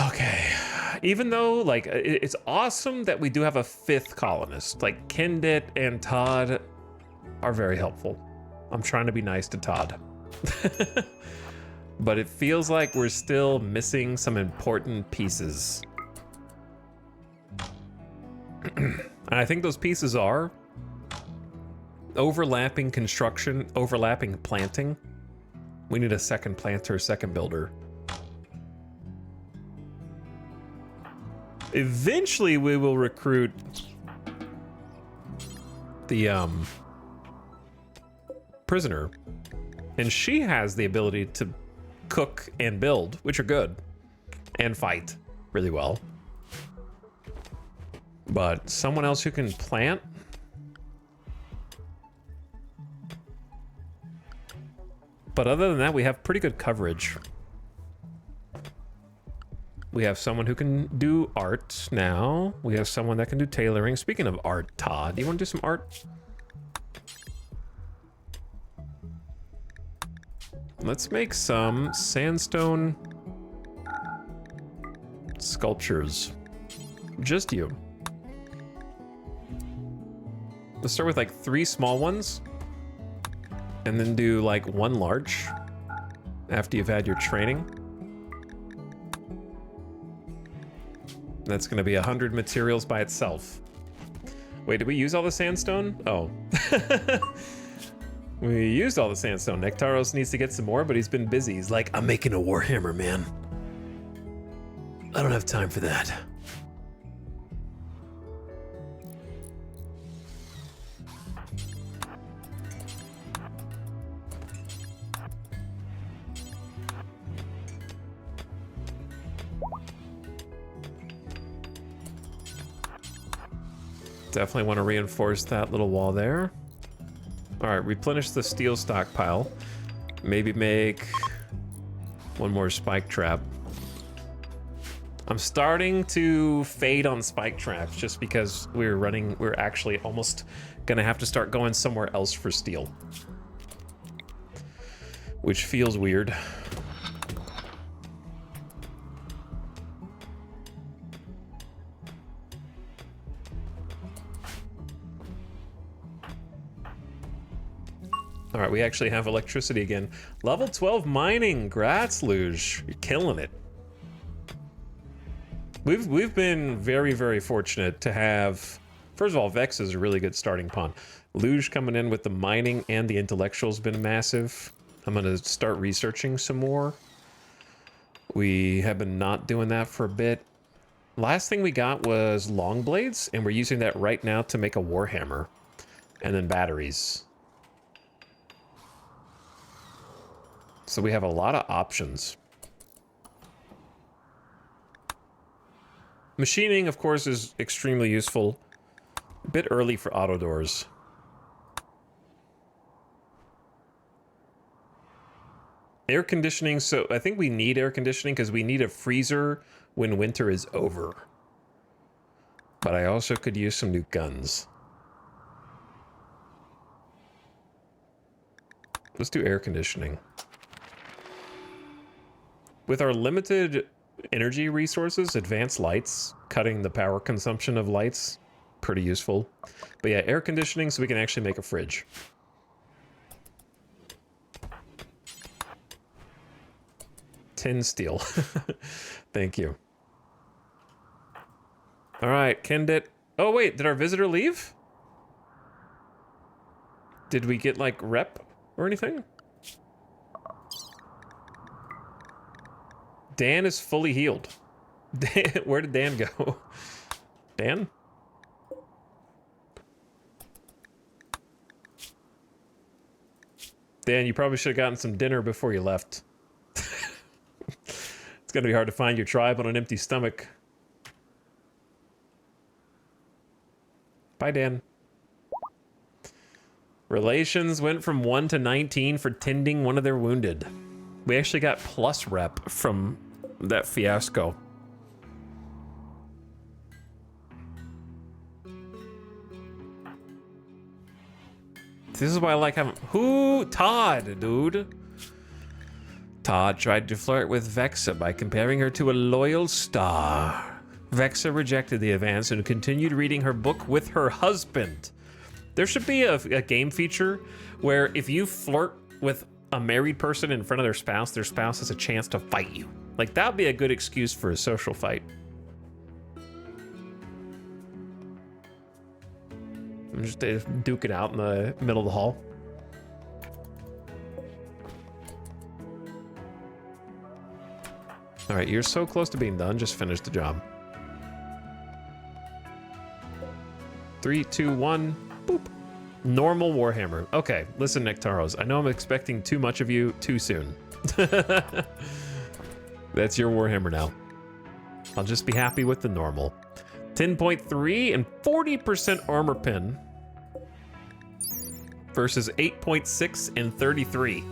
Okay. Even though, like, it's awesome that we do have a 5th colonist. Like, Kindit and Todd are very helpful. I'm trying to be nice to Todd. But it feels like we're still missing some important pieces. And I think those pieces are overlapping construction, overlapping planting. We need a second planter, second builder. Eventually, we will recruit the prisoner, and she has the ability to cook and build, which are good, and fight really well. But someone else who can plant. But other than that, we have pretty good coverage. We have someone who can do art now. We have someone that can do tailoring. Speaking of art, Todd, do you want to do some art? Let's make some sandstone sculptures. Just you. Let's start with like 3 small ones. And then do like 1 large after you've had your training. That's gonna be 100 materials by itself. Wait, did we use all the sandstone? Oh. We used all the sandstone. Nectaros needs to get some more, but he's been busy. He's like, I'm making a warhammer, man. I don't have time for that. Definitely want to reinforce that little wall there. All right, replenish the steel stockpile. Maybe make 1 more spike trap. I'm starting to fade on spike traps just because we're actually almost gonna have to start going somewhere else for steel. Which feels weird. All right, we actually have electricity again. Level 12 mining, grats, Luge. You're killing it. We've been very, very fortunate to have, first of all, Vex is a really good starting pawn. Luge coming in with the mining and the intellectual has been massive. I'm gonna start researching some more. We have been not doing that for a bit. Last thing we got was long blades, and we're using that right now to make a warhammer. And then batteries. So we have a lot of options. Machining, of course, is extremely useful. A bit early for auto doors. Air conditioning, so I think we need air conditioning because we need a freezer when winter is over. But I also could use some new guns. Let's do air conditioning. With our limited energy resources, advanced lights, cutting the power consumption of lights, pretty useful. But yeah, air conditioning so we can actually make a fridge. Tin steel. Thank you. All right, Kendit. Oh wait, did our visitor leave? Did we get like rep or anything? Dan is fully healed. Dan, where did Dan go? Dan? Dan, you probably should have gotten some dinner before you left. It's gonna be hard to find your tribe on an empty stomach. Bye, Dan. Relations went from 1 to 19 for tending one of their wounded. We actually got plus rep from that fiasco. This is why I like having... Who? Todd, dude. Todd tried to flirt with Vexa by comparing her to a loyal star. Vexa rejected the advance and continued reading her book with her husband. There should be a game feature where if you flirt with a married person in front of their spouse has a chance to fight you. Like, that would be a good excuse for a social fight. And just duke it out in the middle of the hall. All right, you're so close to being done. Just finish the job. 3, 2, 1. Boop. Normal Warhammer. Okay, listen, Nectaros. I know I'm expecting too much of you too soon. That's your Warhammer now. I'll just be happy with the normal. 10.3 and 40% armor pen versus 8.6 and 33.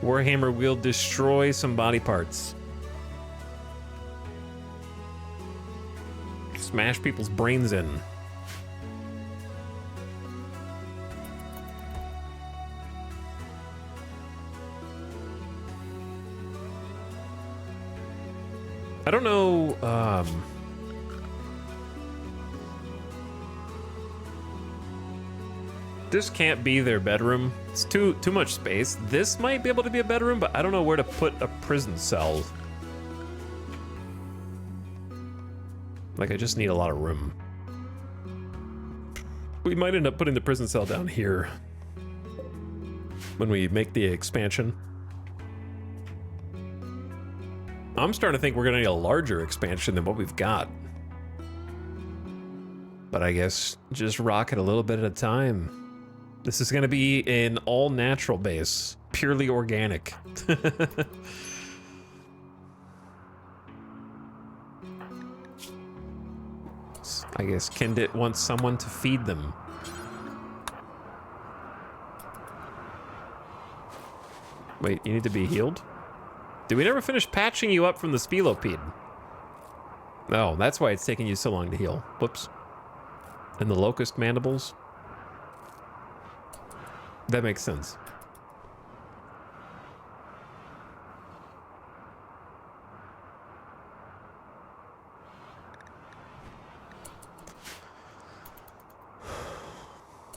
Warhammer will destroy some body parts. Smash people's brains in. I don't know, this can't be their bedroom. It's too much space. This might be able to be a bedroom, but I don't know where to put a prison cell. Like, I just need a lot of room. We might end up putting the prison cell down here when we make the expansion. I'm starting to think we're gonna need a larger expansion than what we've got. But I guess just rock it a little bit at a time. This is gonna be an all-natural base, purely organic. I guess Kendit wants someone to feed them. Wait, you need to be healed? Did we never finish patching you up from the Spelopede? No, that's why it's taking you so long to heal. Whoops. And the Locust Mandibles? That makes sense.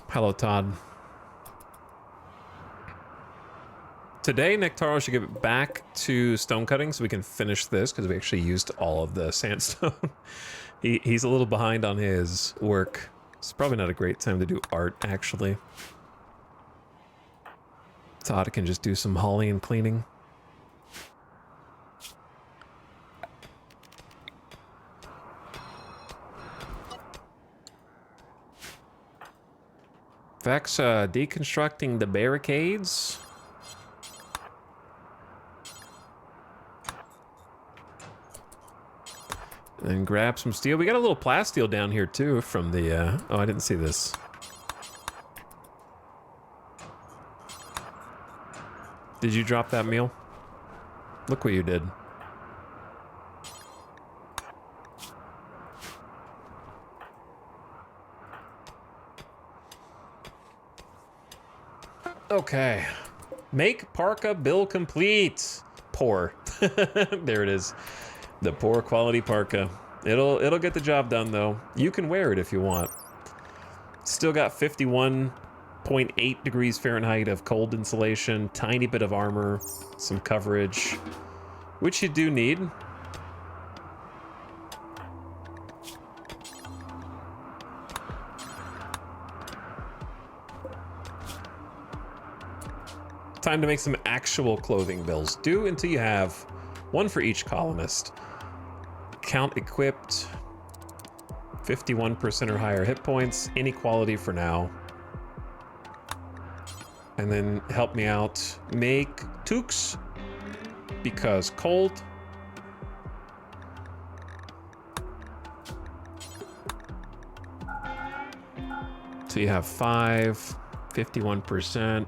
Hello, Todd. Today, Nectaro should give it back to stone cutting so we can finish this, because we actually used all of the sandstone. He's a little behind on his work. It's probably not a great time to do art, actually. Todd can just do some hauling and cleaning. Vex deconstructing the barricades. And then grab some steel. We got a little plasteel down here too from the, oh, I didn't see this. Did you drop that meal? Look what you did. Okay. Make parka bill complete. Poor. There it is. The poor quality parka. It'll get the job done though. You can wear it if you want. Still got 51.8 degrees Fahrenheit of cold insulation, tiny bit of armor, some coverage, which you do need. Time to make some actual clothing bills. Do until you have one for each colonist. Count equipped, 51% or higher hit points, inequality for now. And then help me out, make toques, because cold. So you have 51%.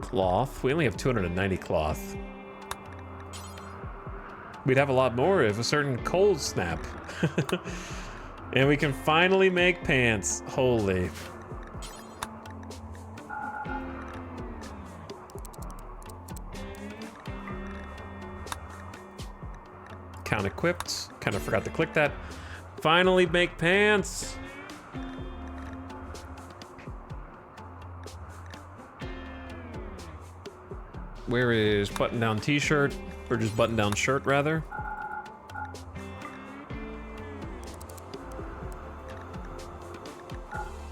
Cloth, we only have 290 cloth. We'd have a lot more if a certain cold snap. And we can finally make pants. Holy. Count equipped. Kind of forgot to click that. Finally make pants. Where is button-down t-shirt? Or just button-down shirt, rather?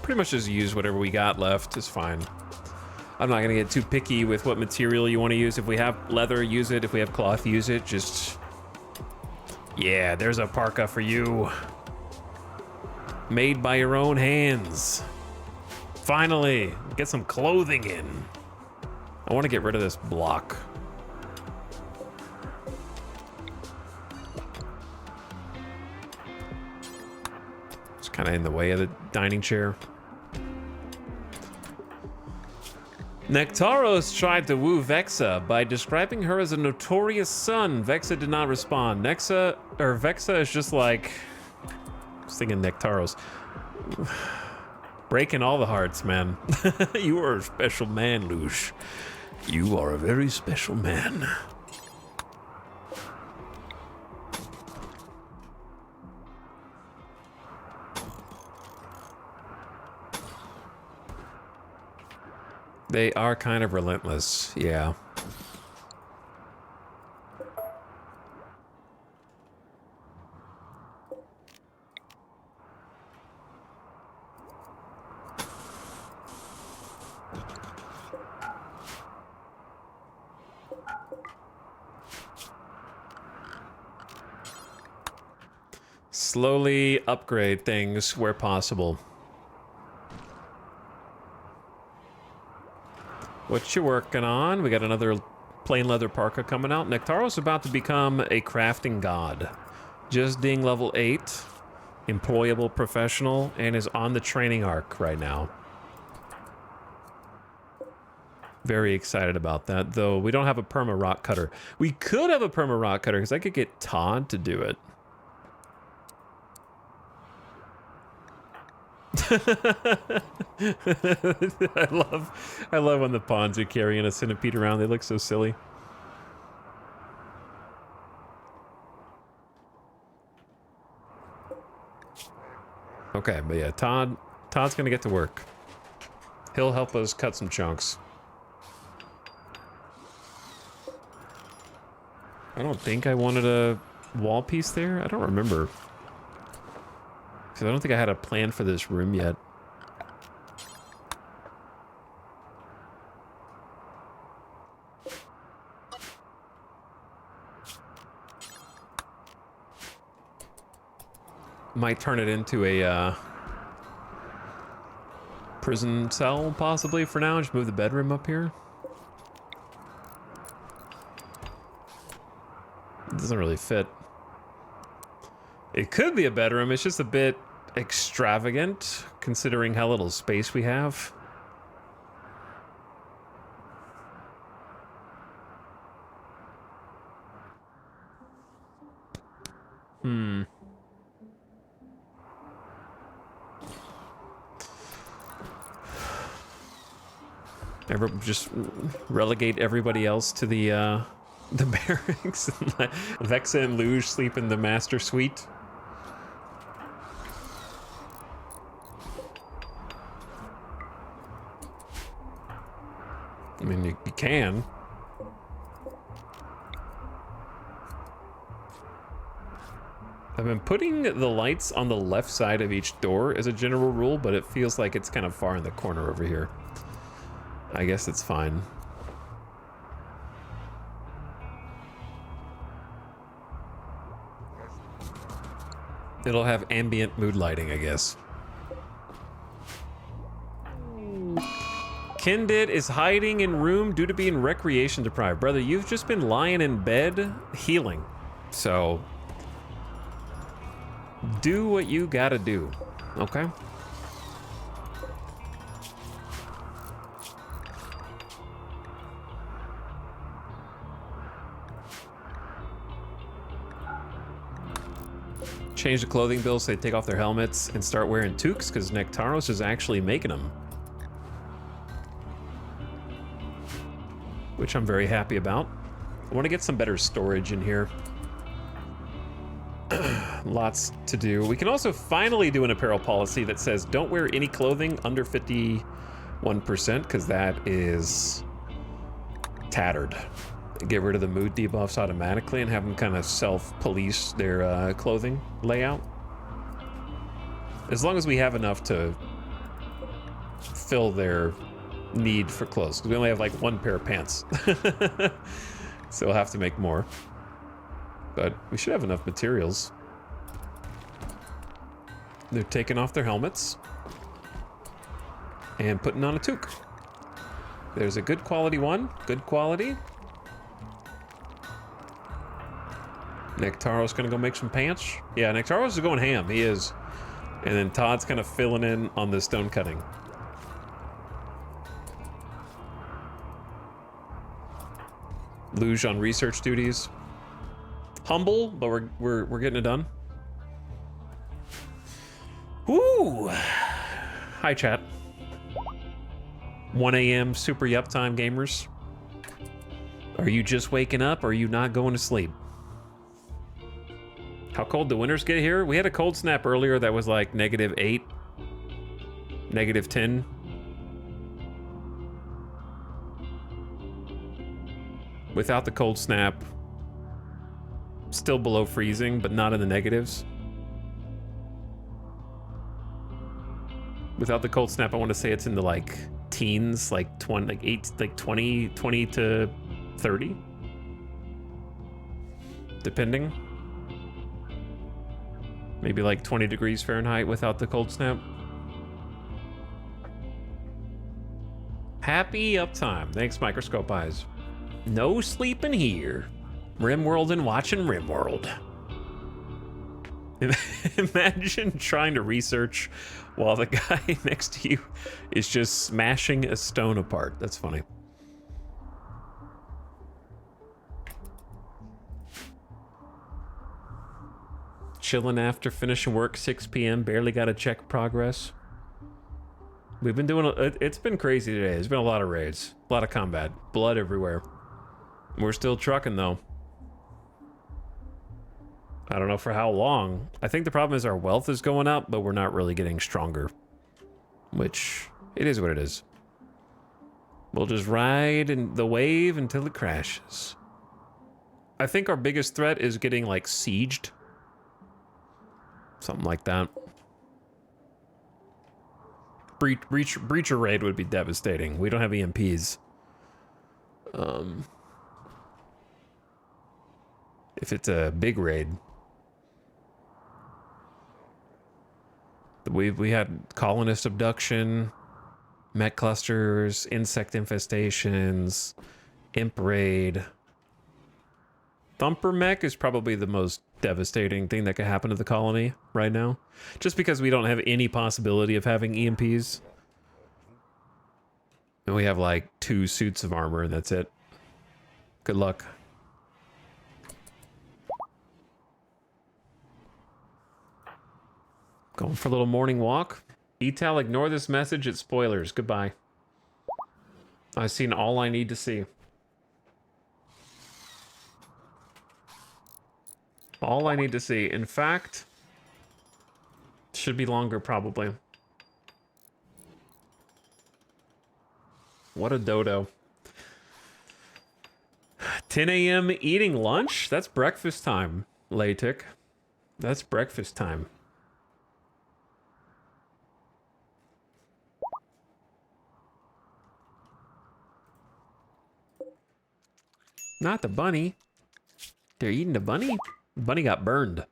Pretty much just use whatever we got left. It's fine. I'm not gonna get too picky with what material you want to use. If we have leather, use it. If we have cloth, use it. Just... yeah, there's a parka for you. Made by your own hands. Finally, get some clothing in. I want to get rid of this block. It's kind of in the way of the dining chair. Nectaros tried to woo Vexa by describing her as a notorious son. Vexa did not respond. Vexa is just like, I was thinking Nectaros. Breaking all the hearts, man. You are a special man, Luge. You are a very special man. They are kind of relentless, yeah. Slowly upgrade things where possible. What you working on? We got another plain leather parka coming out. Nectaros about to become a crafting god. Just being level 8, employable professional, and is on the training arc right now. Very excited about that, though we don't have a perma rock cutter. We could have a perma rock cutter because I could get Todd to do it. I love when the pawns are carrying a centipede around. They look so silly. Okay, but yeah, Todd's gonna get to work. He'll help us cut some chunks. I don't think I wanted a wall piece there. I don't remember. I don't think I had a plan for this room yet. Might turn it into a prison cell, possibly, for now. Just move the bedroom up here. It doesn't really fit. It could be a bedroom. It's just a bit extravagant, considering how little space we have. Just relegate everybody else to the barracks. Vexa and Luge sleep in the master suite. I mean, you can. I've been putting the lights on the left side of each door as a general rule, but it feels like it's kind of far in the corner over here. I guess it's fine. It'll have ambient mood lighting, I guess. Kindit is hiding in room due to being recreation deprived. Brother, you've just been lying in bed healing. So, do what you gotta do, okay? Change the clothing bill so they take off their helmets and start wearing toques, because Nectaros is actually making them. Which I'm very happy about. I want to get some better storage in here. Lots to do. We can also finally do an apparel policy that says don't wear any clothing under 51%, because that is tattered. Get rid of the mood debuffs automatically and have them kind of self-police their clothing layout. As long as we have enough to fill their need for clothes, because we only have like one pair of pants. So we'll have to make more. But we should have enough materials. They're taking off their helmets and putting on a toque. There's a good quality one. Good quality. Nectaro's gonna go make some pants. Yeah, Nectaro's is going ham. He is. And then Todd's kind of filling in on the stone cutting. Luge on research duties. Humble, but we're getting it done. Woo! Hi, chat. 1 a.m. super yup time gamers. Are you just waking up or are you not going to sleep? How cold do winters get here? We had a cold snap earlier that was like -8, -10. Without the cold snap, still below freezing, but not in the negatives. Without the cold snap, I want to say it's in the like teens, like 20 to 30, depending. Maybe like 20 degrees Fahrenheit without the cold snap. Happy uptime. Thanks, Microscope Eyes. No sleeping here. RimWorld and watching RimWorld. Imagine trying to research while the guy next to you is just smashing a stone apart. That's funny. Chilling after finishing work, 6 p.m. Barely got to check progress. We've been doing, it's been crazy today. There's been a lot of raids, a lot of combat, blood everywhere. We're still trucking though. I don't know for how long. I think the problem is our wealth is going up, but we're not really getting stronger. Which, it is what it is. We'll just ride in the wave until it crashes. I think our biggest threat is getting like sieged. Something like that. Breacher raid would be devastating. We don't have EMPs. If it's a big raid. We had colonist abduction, mech clusters, insect infestations, imp raid. Thumper mech is probably the most devastating thing that could happen to the colony right now. Just because we don't have any possibility of having EMPs. And we have like 2 suits of armor and that's it. Good luck. Going for a little morning walk. Etal, ignore this message. It's spoilers. Goodbye. I've seen all I need to see. All I need to see. In fact, should be longer probably. What a dodo. 10 a.m. eating lunch? That's breakfast time, Latic. That's breakfast time. Not the bunny. They're eating the bunny? The bunny got burned.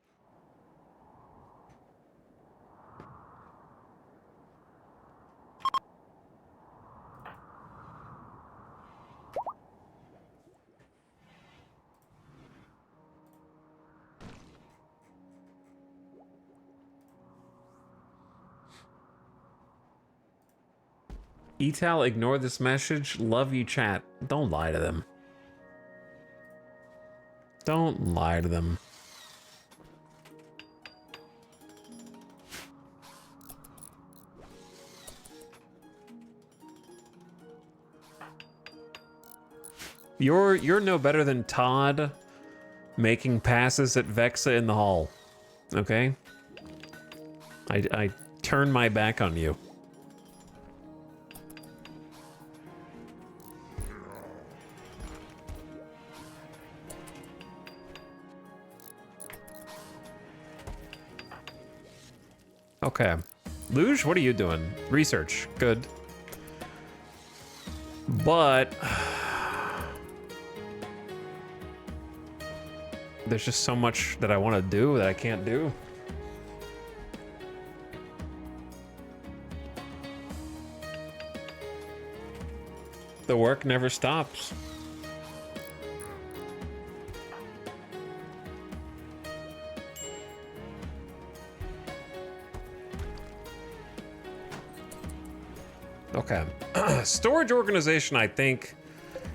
Etal, ignore this message. Love you, chat. Don't lie to them. Don't lie to them. You're no better than Todd making passes at Vexa in the hall. Okay? I turn my back on you. Okay. Luge, what are you doing? Research. Good. But there's just so much that I want to do that I can't do. The work never stops. Okay. Storage organization, I think,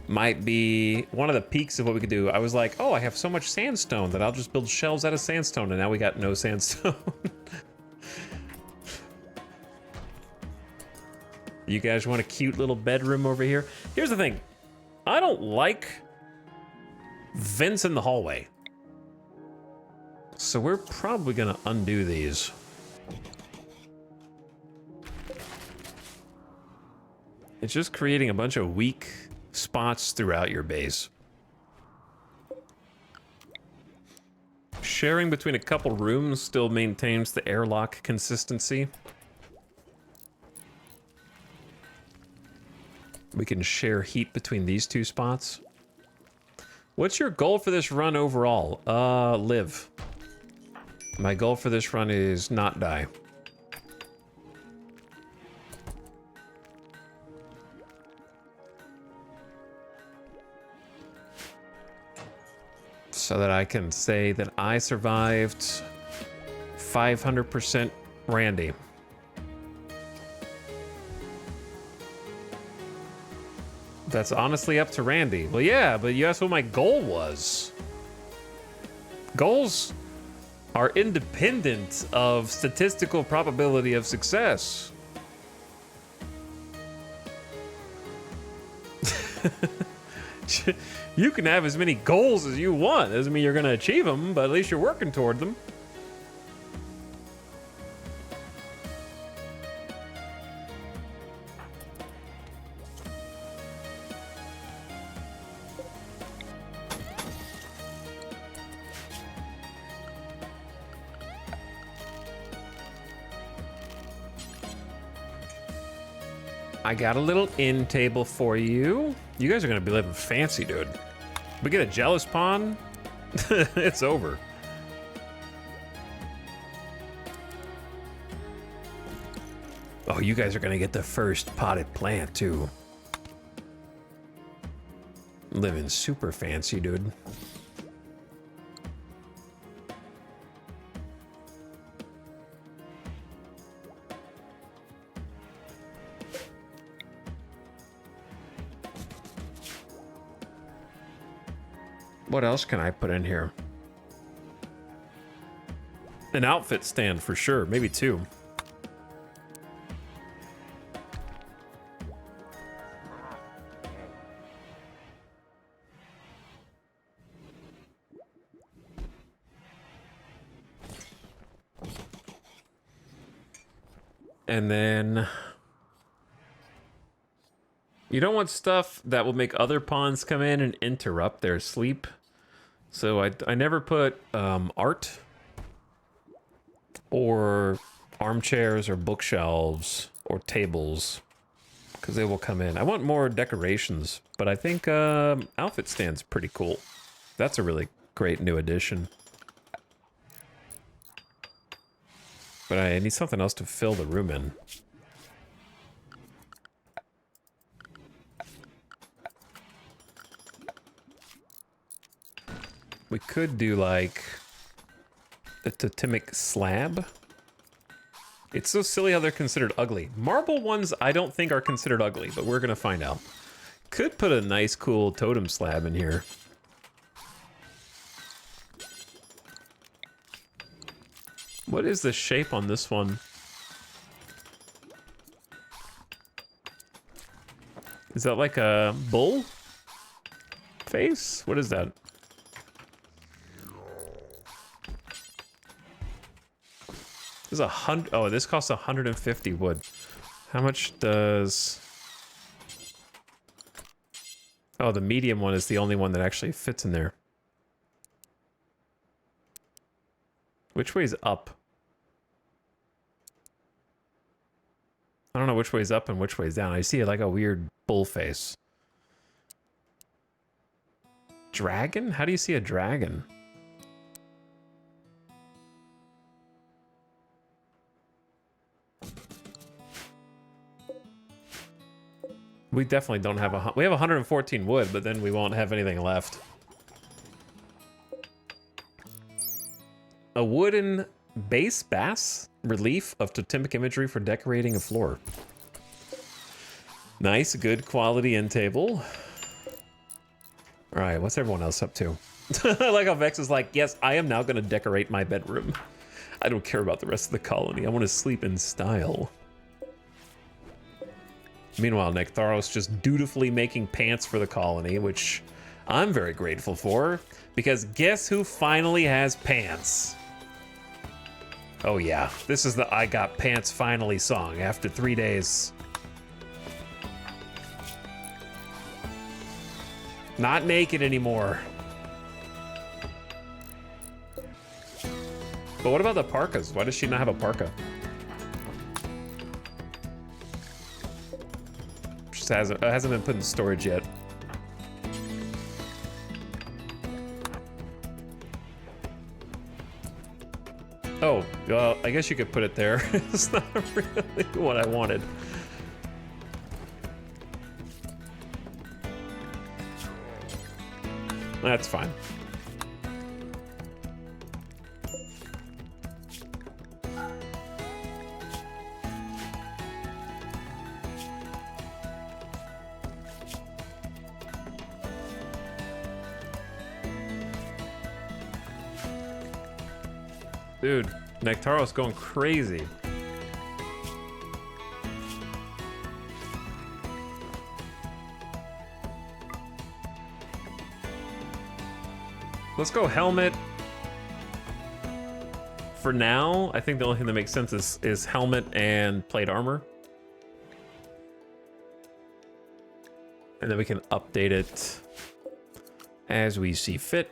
might be one of the peaks of what we could do. I was like, oh, I have so much sandstone that I'll just build shelves out of sandstone, and now we got no sandstone. You guys want a cute little bedroom over here? Here's the thing. I don't like vents in the hallway. So we're probably gonna undo these. It's just creating a bunch of weak spots throughout your base. Sharing between a couple rooms still maintains the airlock consistency. We can share heat between these two spots. What's your goal for this run overall? Live. My goal for this run is not die. So that I can say that I survived 500% Randy. That's honestly up to Randy. Well, yeah, but you asked what my goal was. Goals are independent of statistical probability of success. You can have as many goals as you want. Doesn't mean you're going to achieve them, but at least you're working toward them. I got a little end table for you. You guys are gonna be living fancy, dude. We get a jealous pawn, it's over. Oh, you guys are gonna get the first potted plant, too. Living super fancy, dude. What else can I put in here? An outfit stand for sure, maybe two. And then you don't want stuff that will make other pawns come in and interrupt their sleep. So I never put art or armchairs or bookshelves or tables because they will come in. I want more decorations, but I think outfit stand's pretty cool. That's a really great new addition. But I need something else to fill the room in. We could do like a totemic slab. It's so silly how they're considered ugly. Marble ones I don't think are considered ugly, but we're gonna find out. Could put a nice cool totem slab in here. What is the shape on this one? Is that like a bull face? What is that? This is 100. Oh, this costs 150 wood. How much does? Oh, the medium one is the only one that actually fits in there. Which way's up? I don't know which way's up and which way's down. I see like a weird bull face. Dragon? How do you see a dragon? We definitely don't have we have 114 wood, but then we won't have anything left. A wooden base bass relief of totemic imagery for decorating a floor. Nice, good quality end table. All right, what's everyone else up to? I like how Vex is like, yes, I am now going to decorate my bedroom. I don't care about the rest of the colony. I want to sleep in style. Meanwhile, Nectaros just dutifully making pants for the colony, which I'm very grateful for, because guess who finally has pants? Oh yeah, this is the I got pants finally song after 3 days. Not naked anymore. But what about the parkas? Why does she not have a parka? Just hasn't been put in storage yet. Oh, well, I guess you could put it there. It's not really what I wanted. That's fine. Dude, Nectaro's going crazy. Let's go helmet. For now, I think the only thing that makes sense is helmet and plate armor. And then we can update it as we see fit.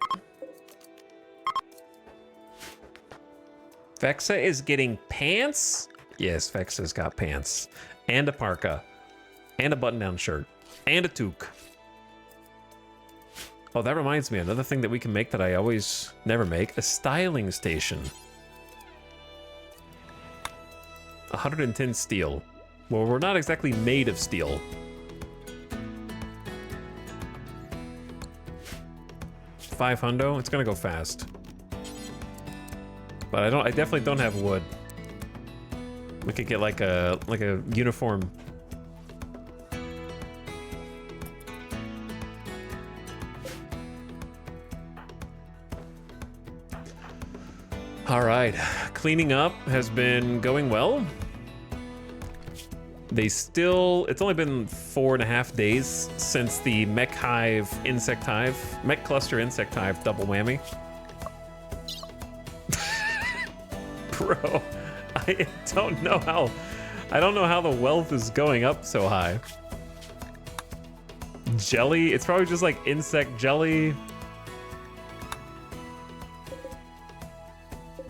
Vexa is getting pants? Yes, Vexa's got pants. And a parka. And a button-down shirt. And a toque. Oh, that reminds me, another thing that we can make that I always never make, a styling station. 110 steel. Well, we're not exactly made of steel. $500, it's gonna go fast. But I definitely don't have wood. We could get like a uniform. All right, cleaning up has been going well. It's only been 4.5 days since the mech cluster insect hive double whammy. Bro, I don't know how the wealth is going up so high. Jelly, it's probably just like insect jelly.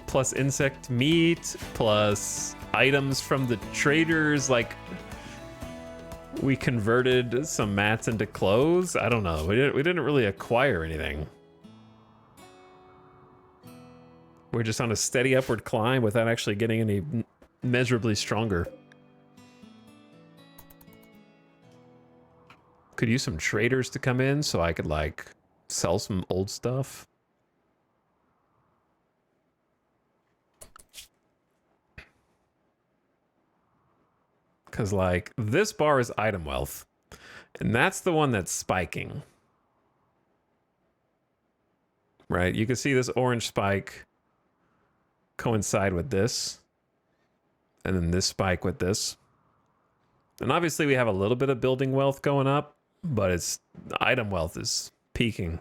Plus insect meat, plus items from the traders, like we converted some mats into clothes. I don't know, we didn't really acquire anything. We're just on a steady upward climb without actually getting any measurably stronger. Could use some traders to come in so I could like sell some old stuff. Because like this bar is item wealth and that's the one that's spiking. Right, you can see this orange spike coincide with this, and then this spike with this. And obviously we have a little bit of building wealth going up, but it's item wealth is peaking.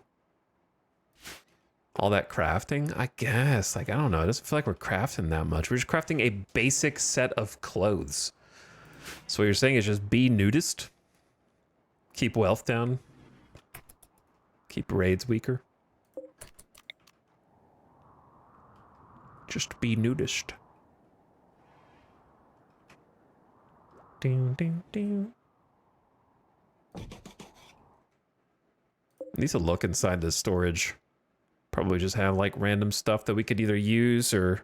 All that crafting, I guess, like I don't know, it doesn't feel like we're crafting that much. We're just crafting a basic set of clothes. So what you're saying is just be nudist, keep wealth down, keep raids weaker. Just be nudist. Ding, ding, ding. Need to look inside the storage. Probably just have like random stuff that we could either use or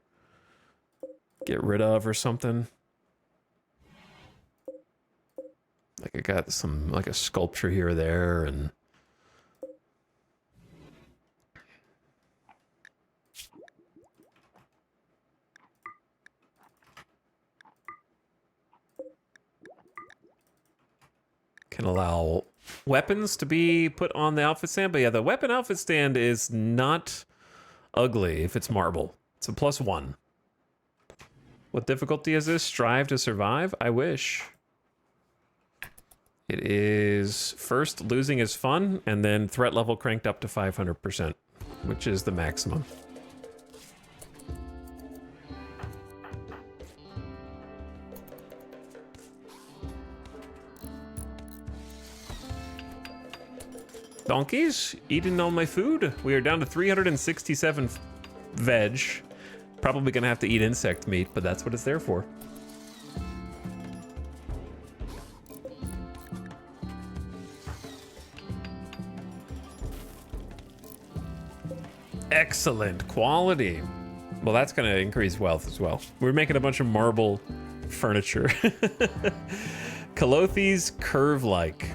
get rid of or something. Like I got some, like a sculpture here or there, and can allow weapons to be put on the outfit stand. But yeah, the weapon outfit stand is not ugly if it's marble. It's a +1. What difficulty is this? Strive to survive? I wish. It is first losing is fun, and then threat level cranked up to 500%, which is the maximum. Donkeys, eating all my food. We are down to 367 veg. Probably gonna have to eat insect meat, but that's what it's there for. Excellent quality. Well, that's gonna increase wealth as well. We're making a bunch of marble furniture. Kalothi's curve-like.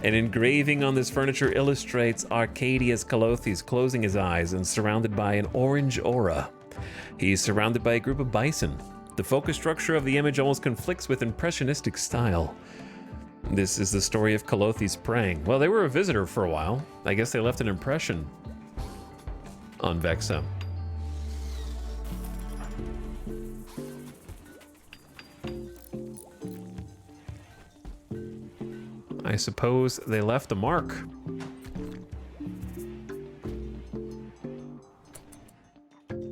An engraving on this furniture illustrates Arcadius Kalothi's closing his eyes and surrounded by an orange aura. He's surrounded by a group of bison. The focus structure of the image almost conflicts with impressionistic style. This is the story of Kalothi's praying. Well, they were a visitor for a while. I guess they left an impression on Vexa. I suppose they left a mark.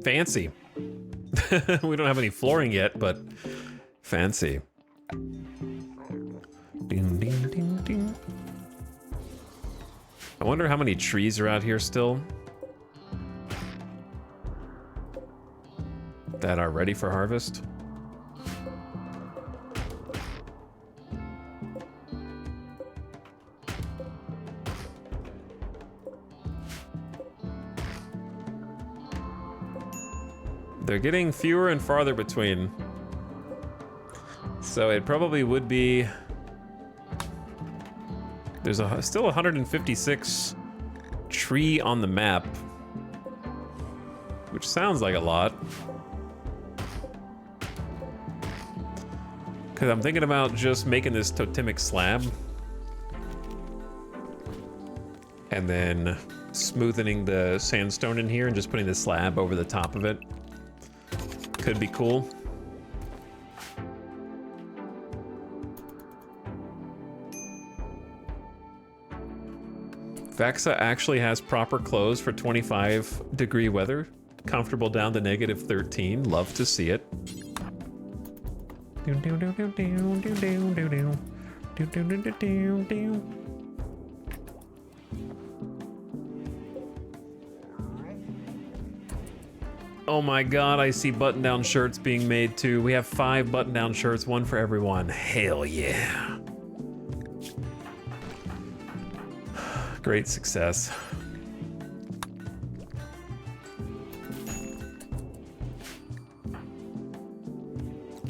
Fancy. We don't have any flooring yet, but fancy. Ding, ding, ding, ding. I wonder how many trees are out here still that are ready for harvest. They're getting fewer and farther between. So it probably would be... There's still 156 tree on the map, which sounds like a lot. Because I'm thinking about just making this totemic slab and then smoothing the sandstone in here and just putting the slab over the top of it. Could be cool. Vexa actually has proper clothes for 25-degree weather. Comfortable down to -13. Love to see it. Oh my god, I see button-down shirts being made too. We have 5 button-down shirts, one for everyone. Hell yeah. Great success.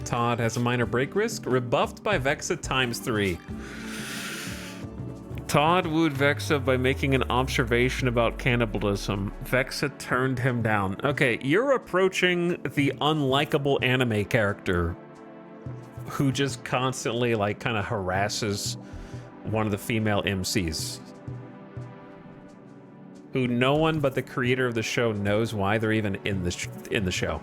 Todd has a minor break risk, rebuffed by Vexa ×3. Todd wooed Vexa by making an observation about cannibalism. Vexa turned him down. Okay, you're approaching the unlikable anime character who just constantly, like, kind of harasses one of the female MCs. Who no one but the creator of the show knows why they're even in the show.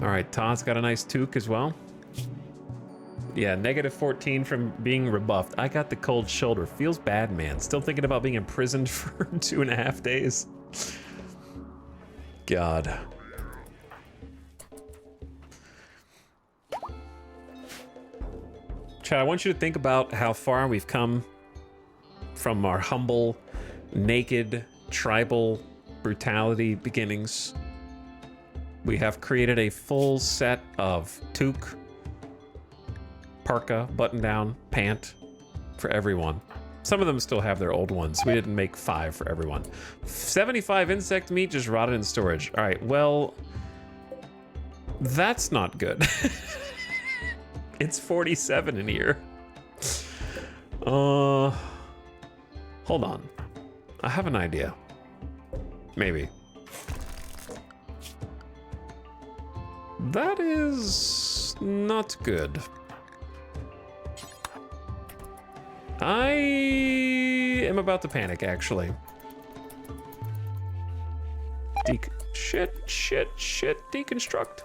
All right, Todd's got a nice toque as well. Yeah, -14 from being rebuffed. I got the cold shoulder. Feels bad, man. Still thinking about being imprisoned for 2.5 days. God. Chad, I want you to think about how far we've come from our humble, naked, tribal brutality beginnings. We have created a full set of toque, parka, button-down, pant, for everyone. Some of them still have their old ones. We didn't make 5 for everyone. 75 insect meat just rotted in storage. All right, well, that's not good. It's 47 in here. Hold on. I have an idea. Maybe. That is not good. I am about to panic, actually. Shit, deconstruct.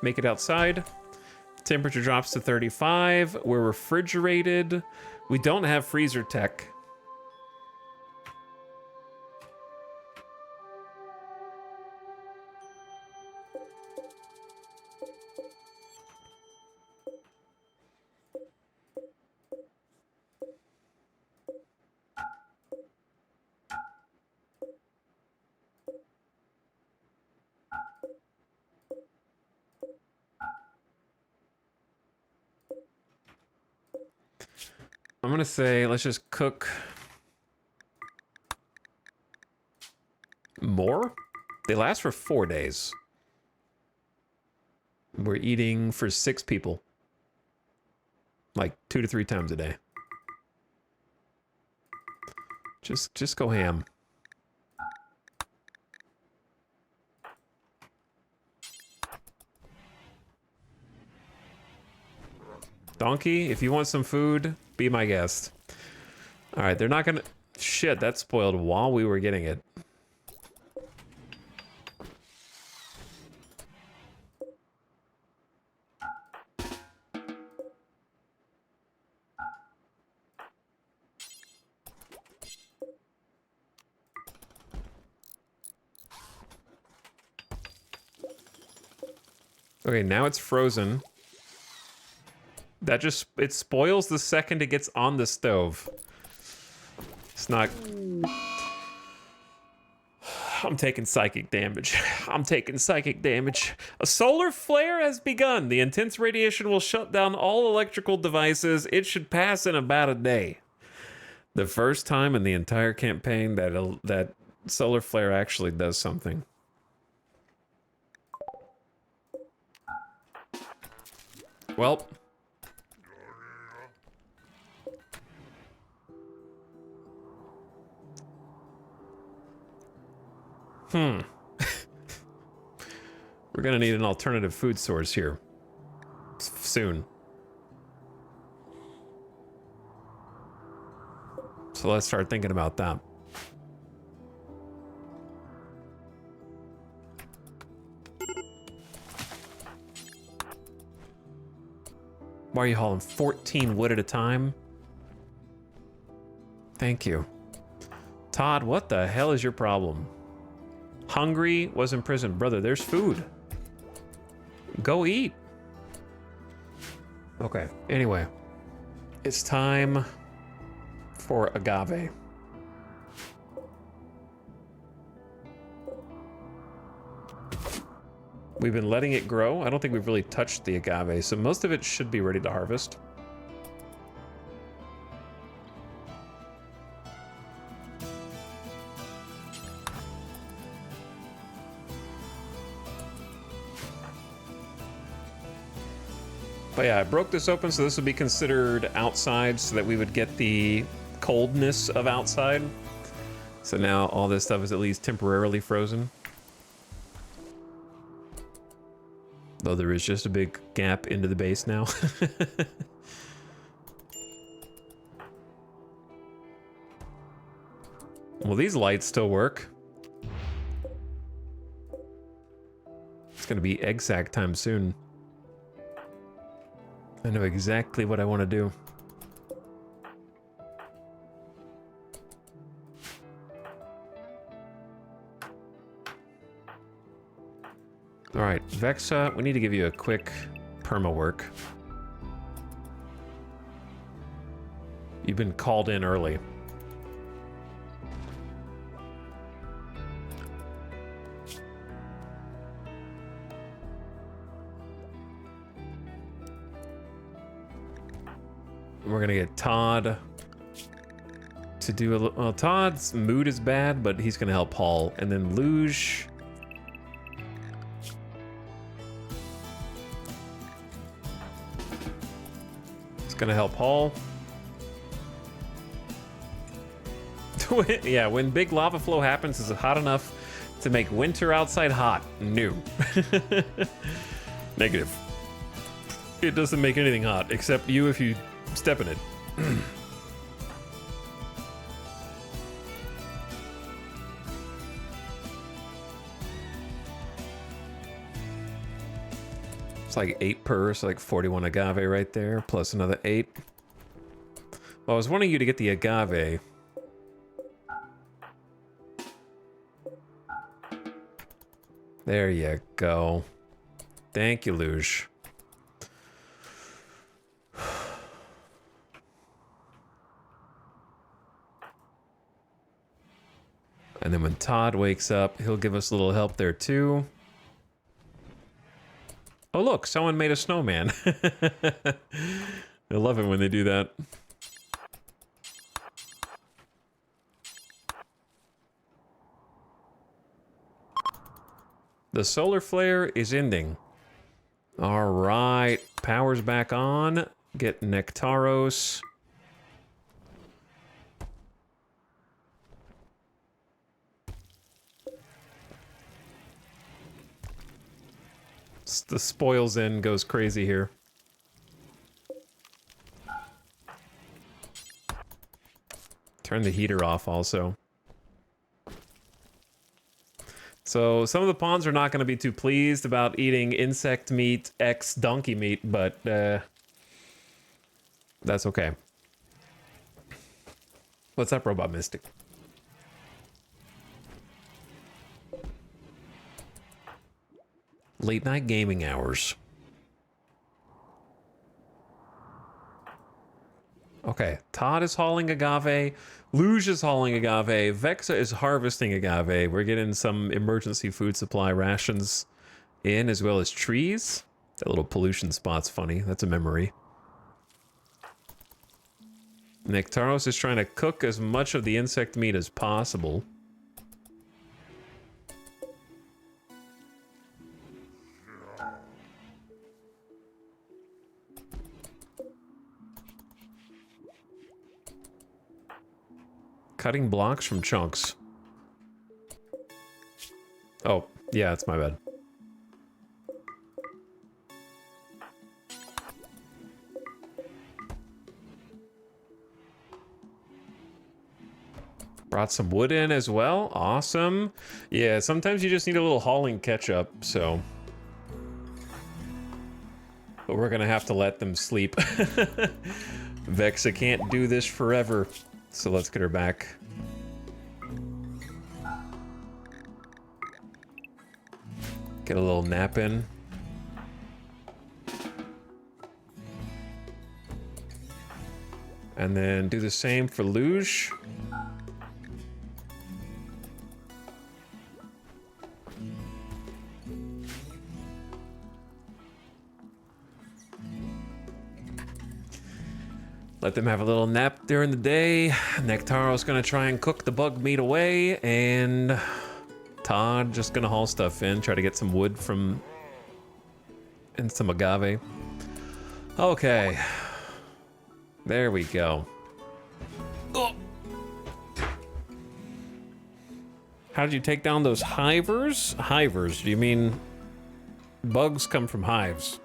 Make it outside. Temperature drops to 35. We're refrigerated. We don't have freezer tech. I'm gonna say, let's just cook more. They last for 4 days. We're eating for 6 people. Like 2 to 3 times a day. Just go ham. Donkey, if you want some food, be my guest. All right, they're not gonna... Shit, that spoiled while we were getting it. Okay, now it's frozen. That just, it spoils the second it gets on the stove. It's not... I'm taking psychic damage. I'm taking psychic damage. A solar flare has begun. The intense radiation will shut down all electrical devices. It should pass in about a day. The first time in the entire campaign that solar flare actually does something. Well... We're gonna need an alternative food source here. Soon. So let's start thinking about that. Why are you hauling 14 wood at a time? Thank you. Todd, what the hell is your problem? Hungry, was in prison. Brother, there's food. Go eat. Okay, anyway. It's time for agave. We've been letting it grow. I don't think we've really touched the agave, so most of it should be ready to harvest. But yeah, I broke this open, so this would be considered outside so that we would get the coldness of outside. So now all this stuff is at least temporarily frozen. Though there is just a big gap into the base now. Well, these lights still work. It's gonna be egg sack time soon. I know exactly what I want to do. All right, Vexa, we need to give you a quick perma work. You've been called in early. We're gonna get Todd to do a little. Well, Todd's mood is bad, but he's gonna help Paul. And then Luge. It's gonna help Paul. Yeah, when big lava flow happens, is it hot enough to make winter outside hot? No. Negative. It doesn't make anything hot, except you if you step in it. It's like 8 per, so like 41 agave right there, plus another 8. Well, I was wanting you to get the agave. There you go. Thank you, Luge. And then when Todd wakes up, he'll give us a little help there too. Oh look, someone made a snowman. I love it when they do that. The solar flare is ending. All right, power's back on. Get Nectaros. The spoils in goes crazy here. Turn the heater off also. So some of the pawns are not going to be too pleased about eating insect meat x donkey meat, but that's okay. What's up, Robot Mystic? Late night gaming hours. Okay, Todd is hauling agave, Luge is hauling agave, Vexa is harvesting agave. We're getting some emergency food supply rations in, as well as trees. That little pollution spot's funny. That's a memory. Nectaros is trying to cook as much of the insect meat as possible. Cutting blocks from chunks. Oh, yeah, it's my bad. Brought some wood in as well. Awesome. Yeah, sometimes you just need a little hauling catch up, so. But we're gonna have to let them sleep. Vexa can't do this forever. So let's get her back. Get a little nap in. And then do the same for Luge. Let them have a little nap during the day. Nectaro's gonna try and cook the bug meat away, and Todd just gonna haul stuff in, try to get some wood from and some agave. Okay, there we go. Oh. How did you take down those hivers? Hivers? Do you mean bugs come from hives?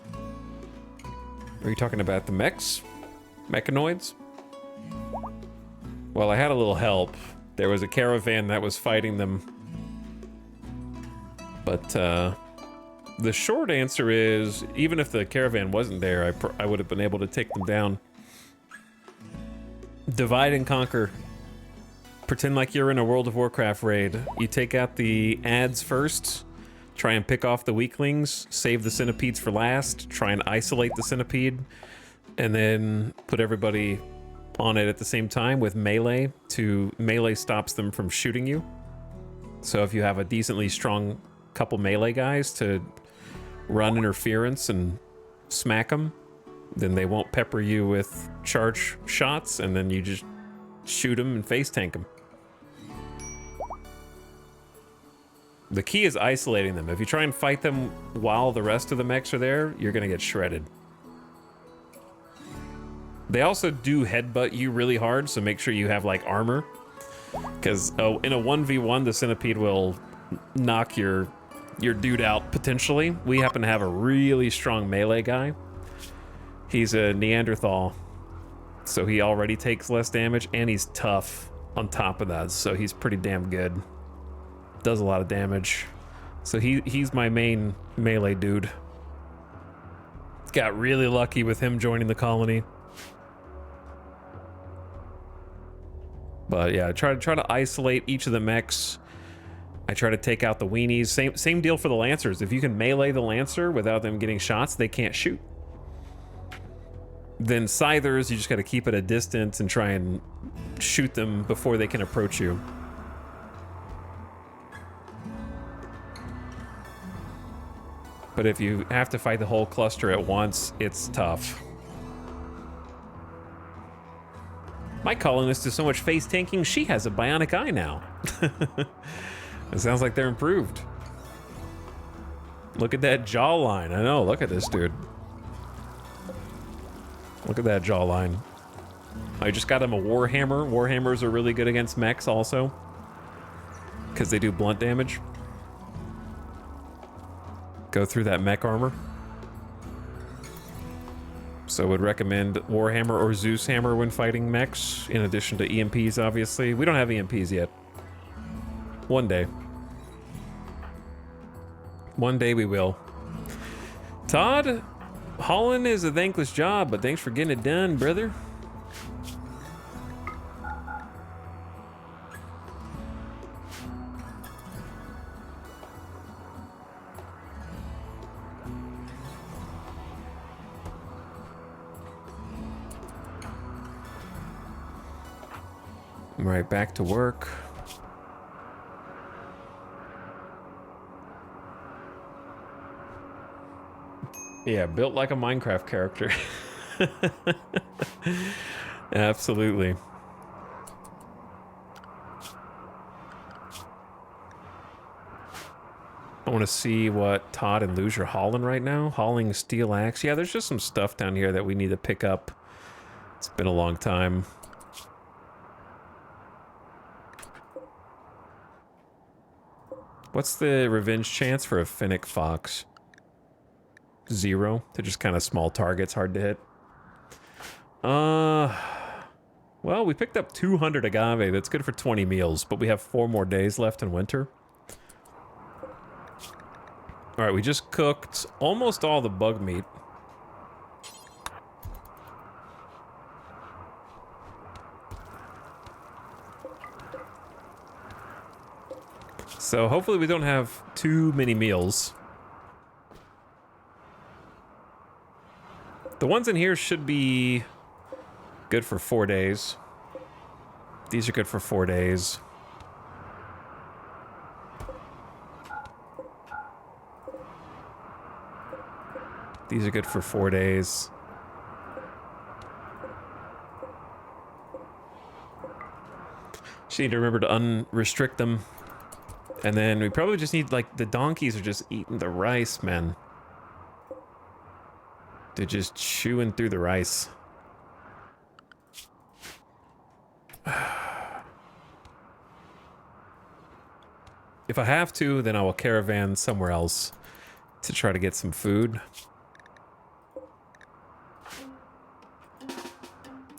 Are you talking about the mechs? Mechanoids? Well, I had a little help. There was a caravan that was fighting them. But the short answer is, even if the caravan wasn't there, I would have been able to take them down. Divide and conquer. Pretend like you're in a World of Warcraft raid. You take out the ads first, try and pick off the weaklings, save the centipedes for last, try and isolate the centipede, and then put everybody on it at the same time with melee. Melee stops them from shooting you. So if you have a decently strong couple melee guys to run interference and smack them, Then they won't pepper you with charge shots, and then you just shoot them and face tank them. The key is isolating them. If you try and fight them while the rest of the mechs are there, you're gonna get shredded. They also do headbutt you really hard, so make sure you have like armor. Because in a 1v1, the centipede will knock your dude out potentially. We happen to have a really strong melee guy. He's a Neanderthal, so he already takes less damage, and he's tough on top of that, so he's pretty damn good. Does a lot of damage. So he's my main melee dude. Got really lucky with him joining the colony. But yeah, try to isolate each of the mechs. I try to take out the weenies. Same deal for the Lancers. If you can melee the Lancer without them getting shots, they can't shoot. Then Scythers, you just got to keep at a distance and try and shoot them before they can approach you. But if you have to fight the whole cluster at once, it's tough. My colonist does so much face tanking, she has a bionic eye now. It sounds like they're improved. Look at that jawline. I know, look at this dude. Look at that jawline. I just got him a Warhammer. Warhammers are really good against mechs also, because they do blunt damage. Go through that mech armor. So would recommend Warhammer or Zeus Hammer when fighting mechs, in addition to EMPs, obviously. We don't have EMPs yet. One day. One day we will. Todd, hauling is a thankless job, but thanks for getting it done, brother. All right, back to work. Yeah, built like a Minecraft character. Absolutely. I want to see what Todd and Luge are hauling right now. Hauling steel axe. Yeah, there's just some stuff down here that we need to pick up. It's been a long time. What's the revenge chance for a Finnick Fox? 0. They're just kind of small targets, hard to hit. Well, we picked up 200 agave. That's good for 20 meals, but we have 4 more days left in winter. All right, we just cooked almost all the bug meat. So hopefully we don't have too many meals. The ones in here should be good for 4 days. These are good for 4 days. These are good for 4 days. Just need to remember to unrestrict them. And then we probably just need, like, the donkeys are just eating the rice, man. They're just chewing through the rice. If I have to, then I will caravan somewhere else to try to get some food.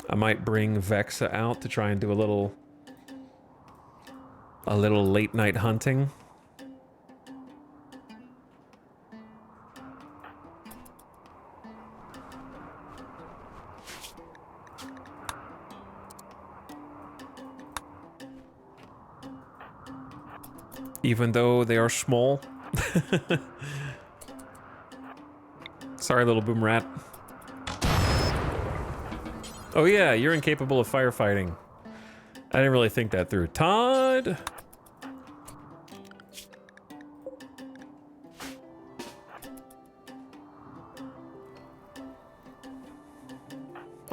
I might bring Vexa out to try and do a little late night hunting. Even though they are small. Sorry, little boom rat. Oh yeah, you're incapable of firefighting. I didn't really think that through. Todd!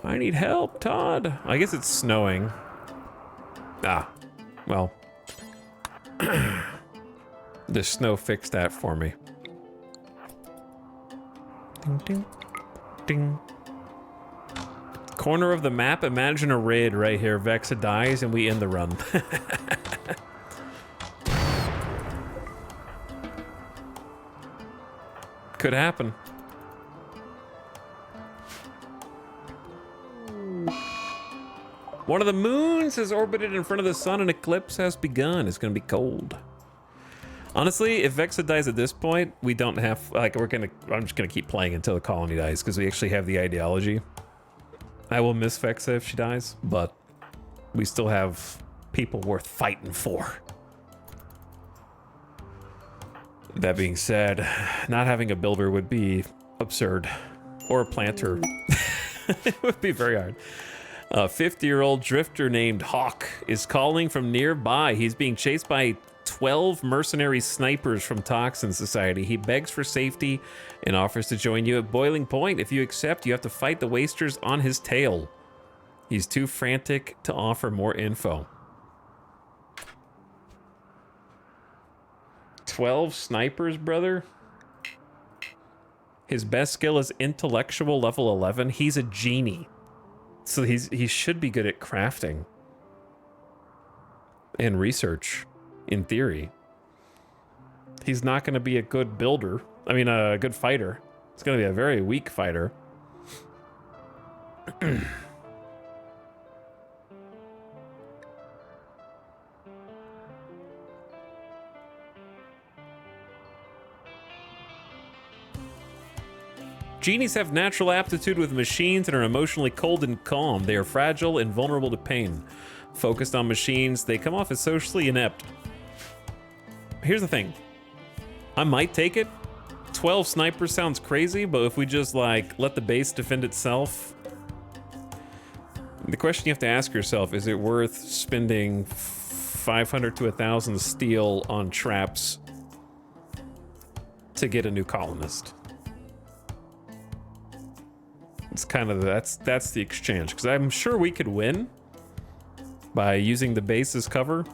I need help, Todd. I guess it's snowing. Ah, well. The snow fixed that for me. Ding, ding, ding. Corner of the map, imagine a raid right here. Vexa dies and we end the run. Could happen. One of the moons has orbited in front of the sun. An eclipse has begun. It's gonna be cold. Honestly, if Vexa dies at this point, we don't have, like, I'm just gonna keep playing until the colony dies, because we actually have the ideology. I will miss Vexa if she dies, but we still have people worth fighting for. That being said, not having a builder would be absurd. Or a planter. It would be very hard. A 50-year-old drifter named Hawk is calling from nearby. He's being chased by 12 mercenary snipers from Toxin Society. He begs for safety and offers to join you at boiling point. If you accept, you have to fight the wasters on his tail. He's too frantic to offer more info. 12 snipers, brother? His best skill is intellectual level 11. He's a genie. So he should be good at crafting. And research, in theory. He's not going to be a good builder. I mean, a good fighter. It's going to be a very weak fighter. Genies have natural aptitude with machines and are emotionally cold and calm. They are fragile and vulnerable to pain. Focused on machines, they come off as socially inept. Here's the thing. I might take it. 12 snipers sounds crazy, but if we just, like, let the base defend itself... The question you have to ask yourself, is it worth spending 500 to 1,000 steel on traps to get a new colonist? It's kind of, that's the exchange, because I'm sure we could win by using the base as cover,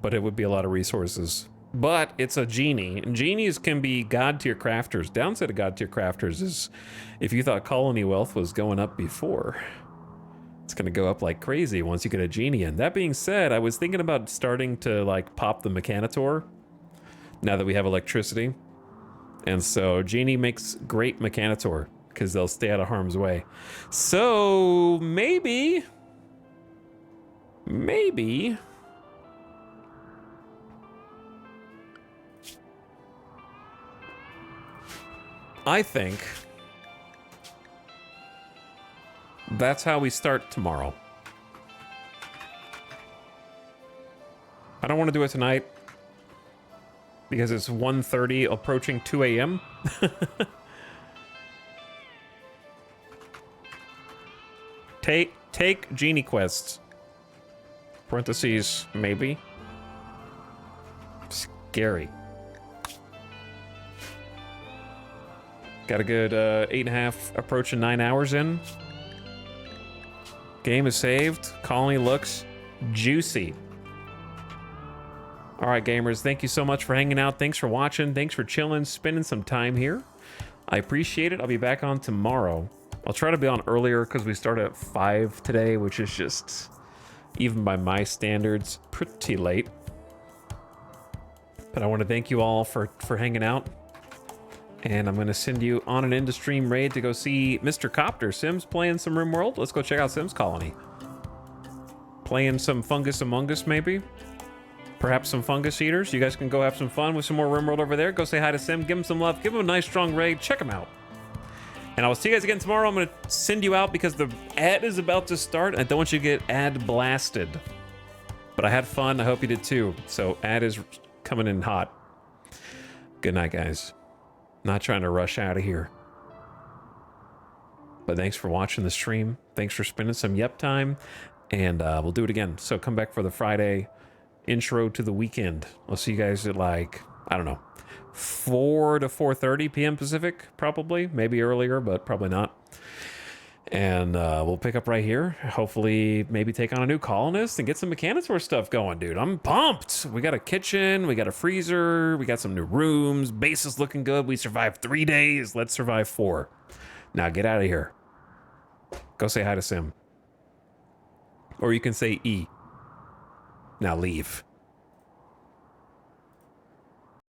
but it would be a lot of resources. But it's a genie, and genies can be god tier crafters. Downside of god tier crafters is if you thought colony wealth was going up before, it's going to go up like crazy once you get a genie in. That being said, I was thinking about starting to, like, pop the Mechanitor now that we have electricity. And so Genie makes great Mechanitor because they'll stay out of harm's way. So maybe I think that's how we start tomorrow. I don't want to do it tonight, because it's 1:30, approaching 2 a.m. Take genie quests. Parentheses, maybe. Scary. Got a good 8.5, approaching 9 hours in. Game is saved. Colony looks juicy. All right, gamers, thank you so much for hanging out. Thanks for watching. Thanks for chilling, spending some time here. I appreciate it. I'll be back on tomorrow. I'll try to be on earlier because we start at 5 today, which is just, even by my standards, pretty late. But I want to thank you all for hanging out. And I'm going to send you on an end-of-stream raid to go see Mr. Copter. Sims playing some RimWorld. Let's go check out Sims Colony. Playing some Fungus Among Us, maybe. Perhaps some fungus eaters. You guys can go have some fun with some more RimWorld over there. Go say hi to Sim. Give him some love. Give him a nice, strong raid. Check him out. And I will see you guys again tomorrow. I'm going to send you out because the ad is about to start. I don't want you to get ad blasted. But I had fun. I hope you did too. So ad is coming in hot. Good night, guys. Not trying to rush out of here. But thanks for watching the stream. Thanks for spending some Yep time. And we'll do it again. So come back for the Friday intro to the weekend. I'll see you guys at, like, I don't know, 4 to 4:30 p.m. Pacific, probably, maybe earlier, but probably not. And we'll pick up right here. Hopefully, maybe take on a new colonist and get some Mechanosaur stuff going, dude. I'm pumped. We got a kitchen, we got a freezer, we got some new rooms. Base is looking good. We survived 3 days. Let's survive 4. Now get out of here. Go say hi to Sim. Or you can say E. Now leave.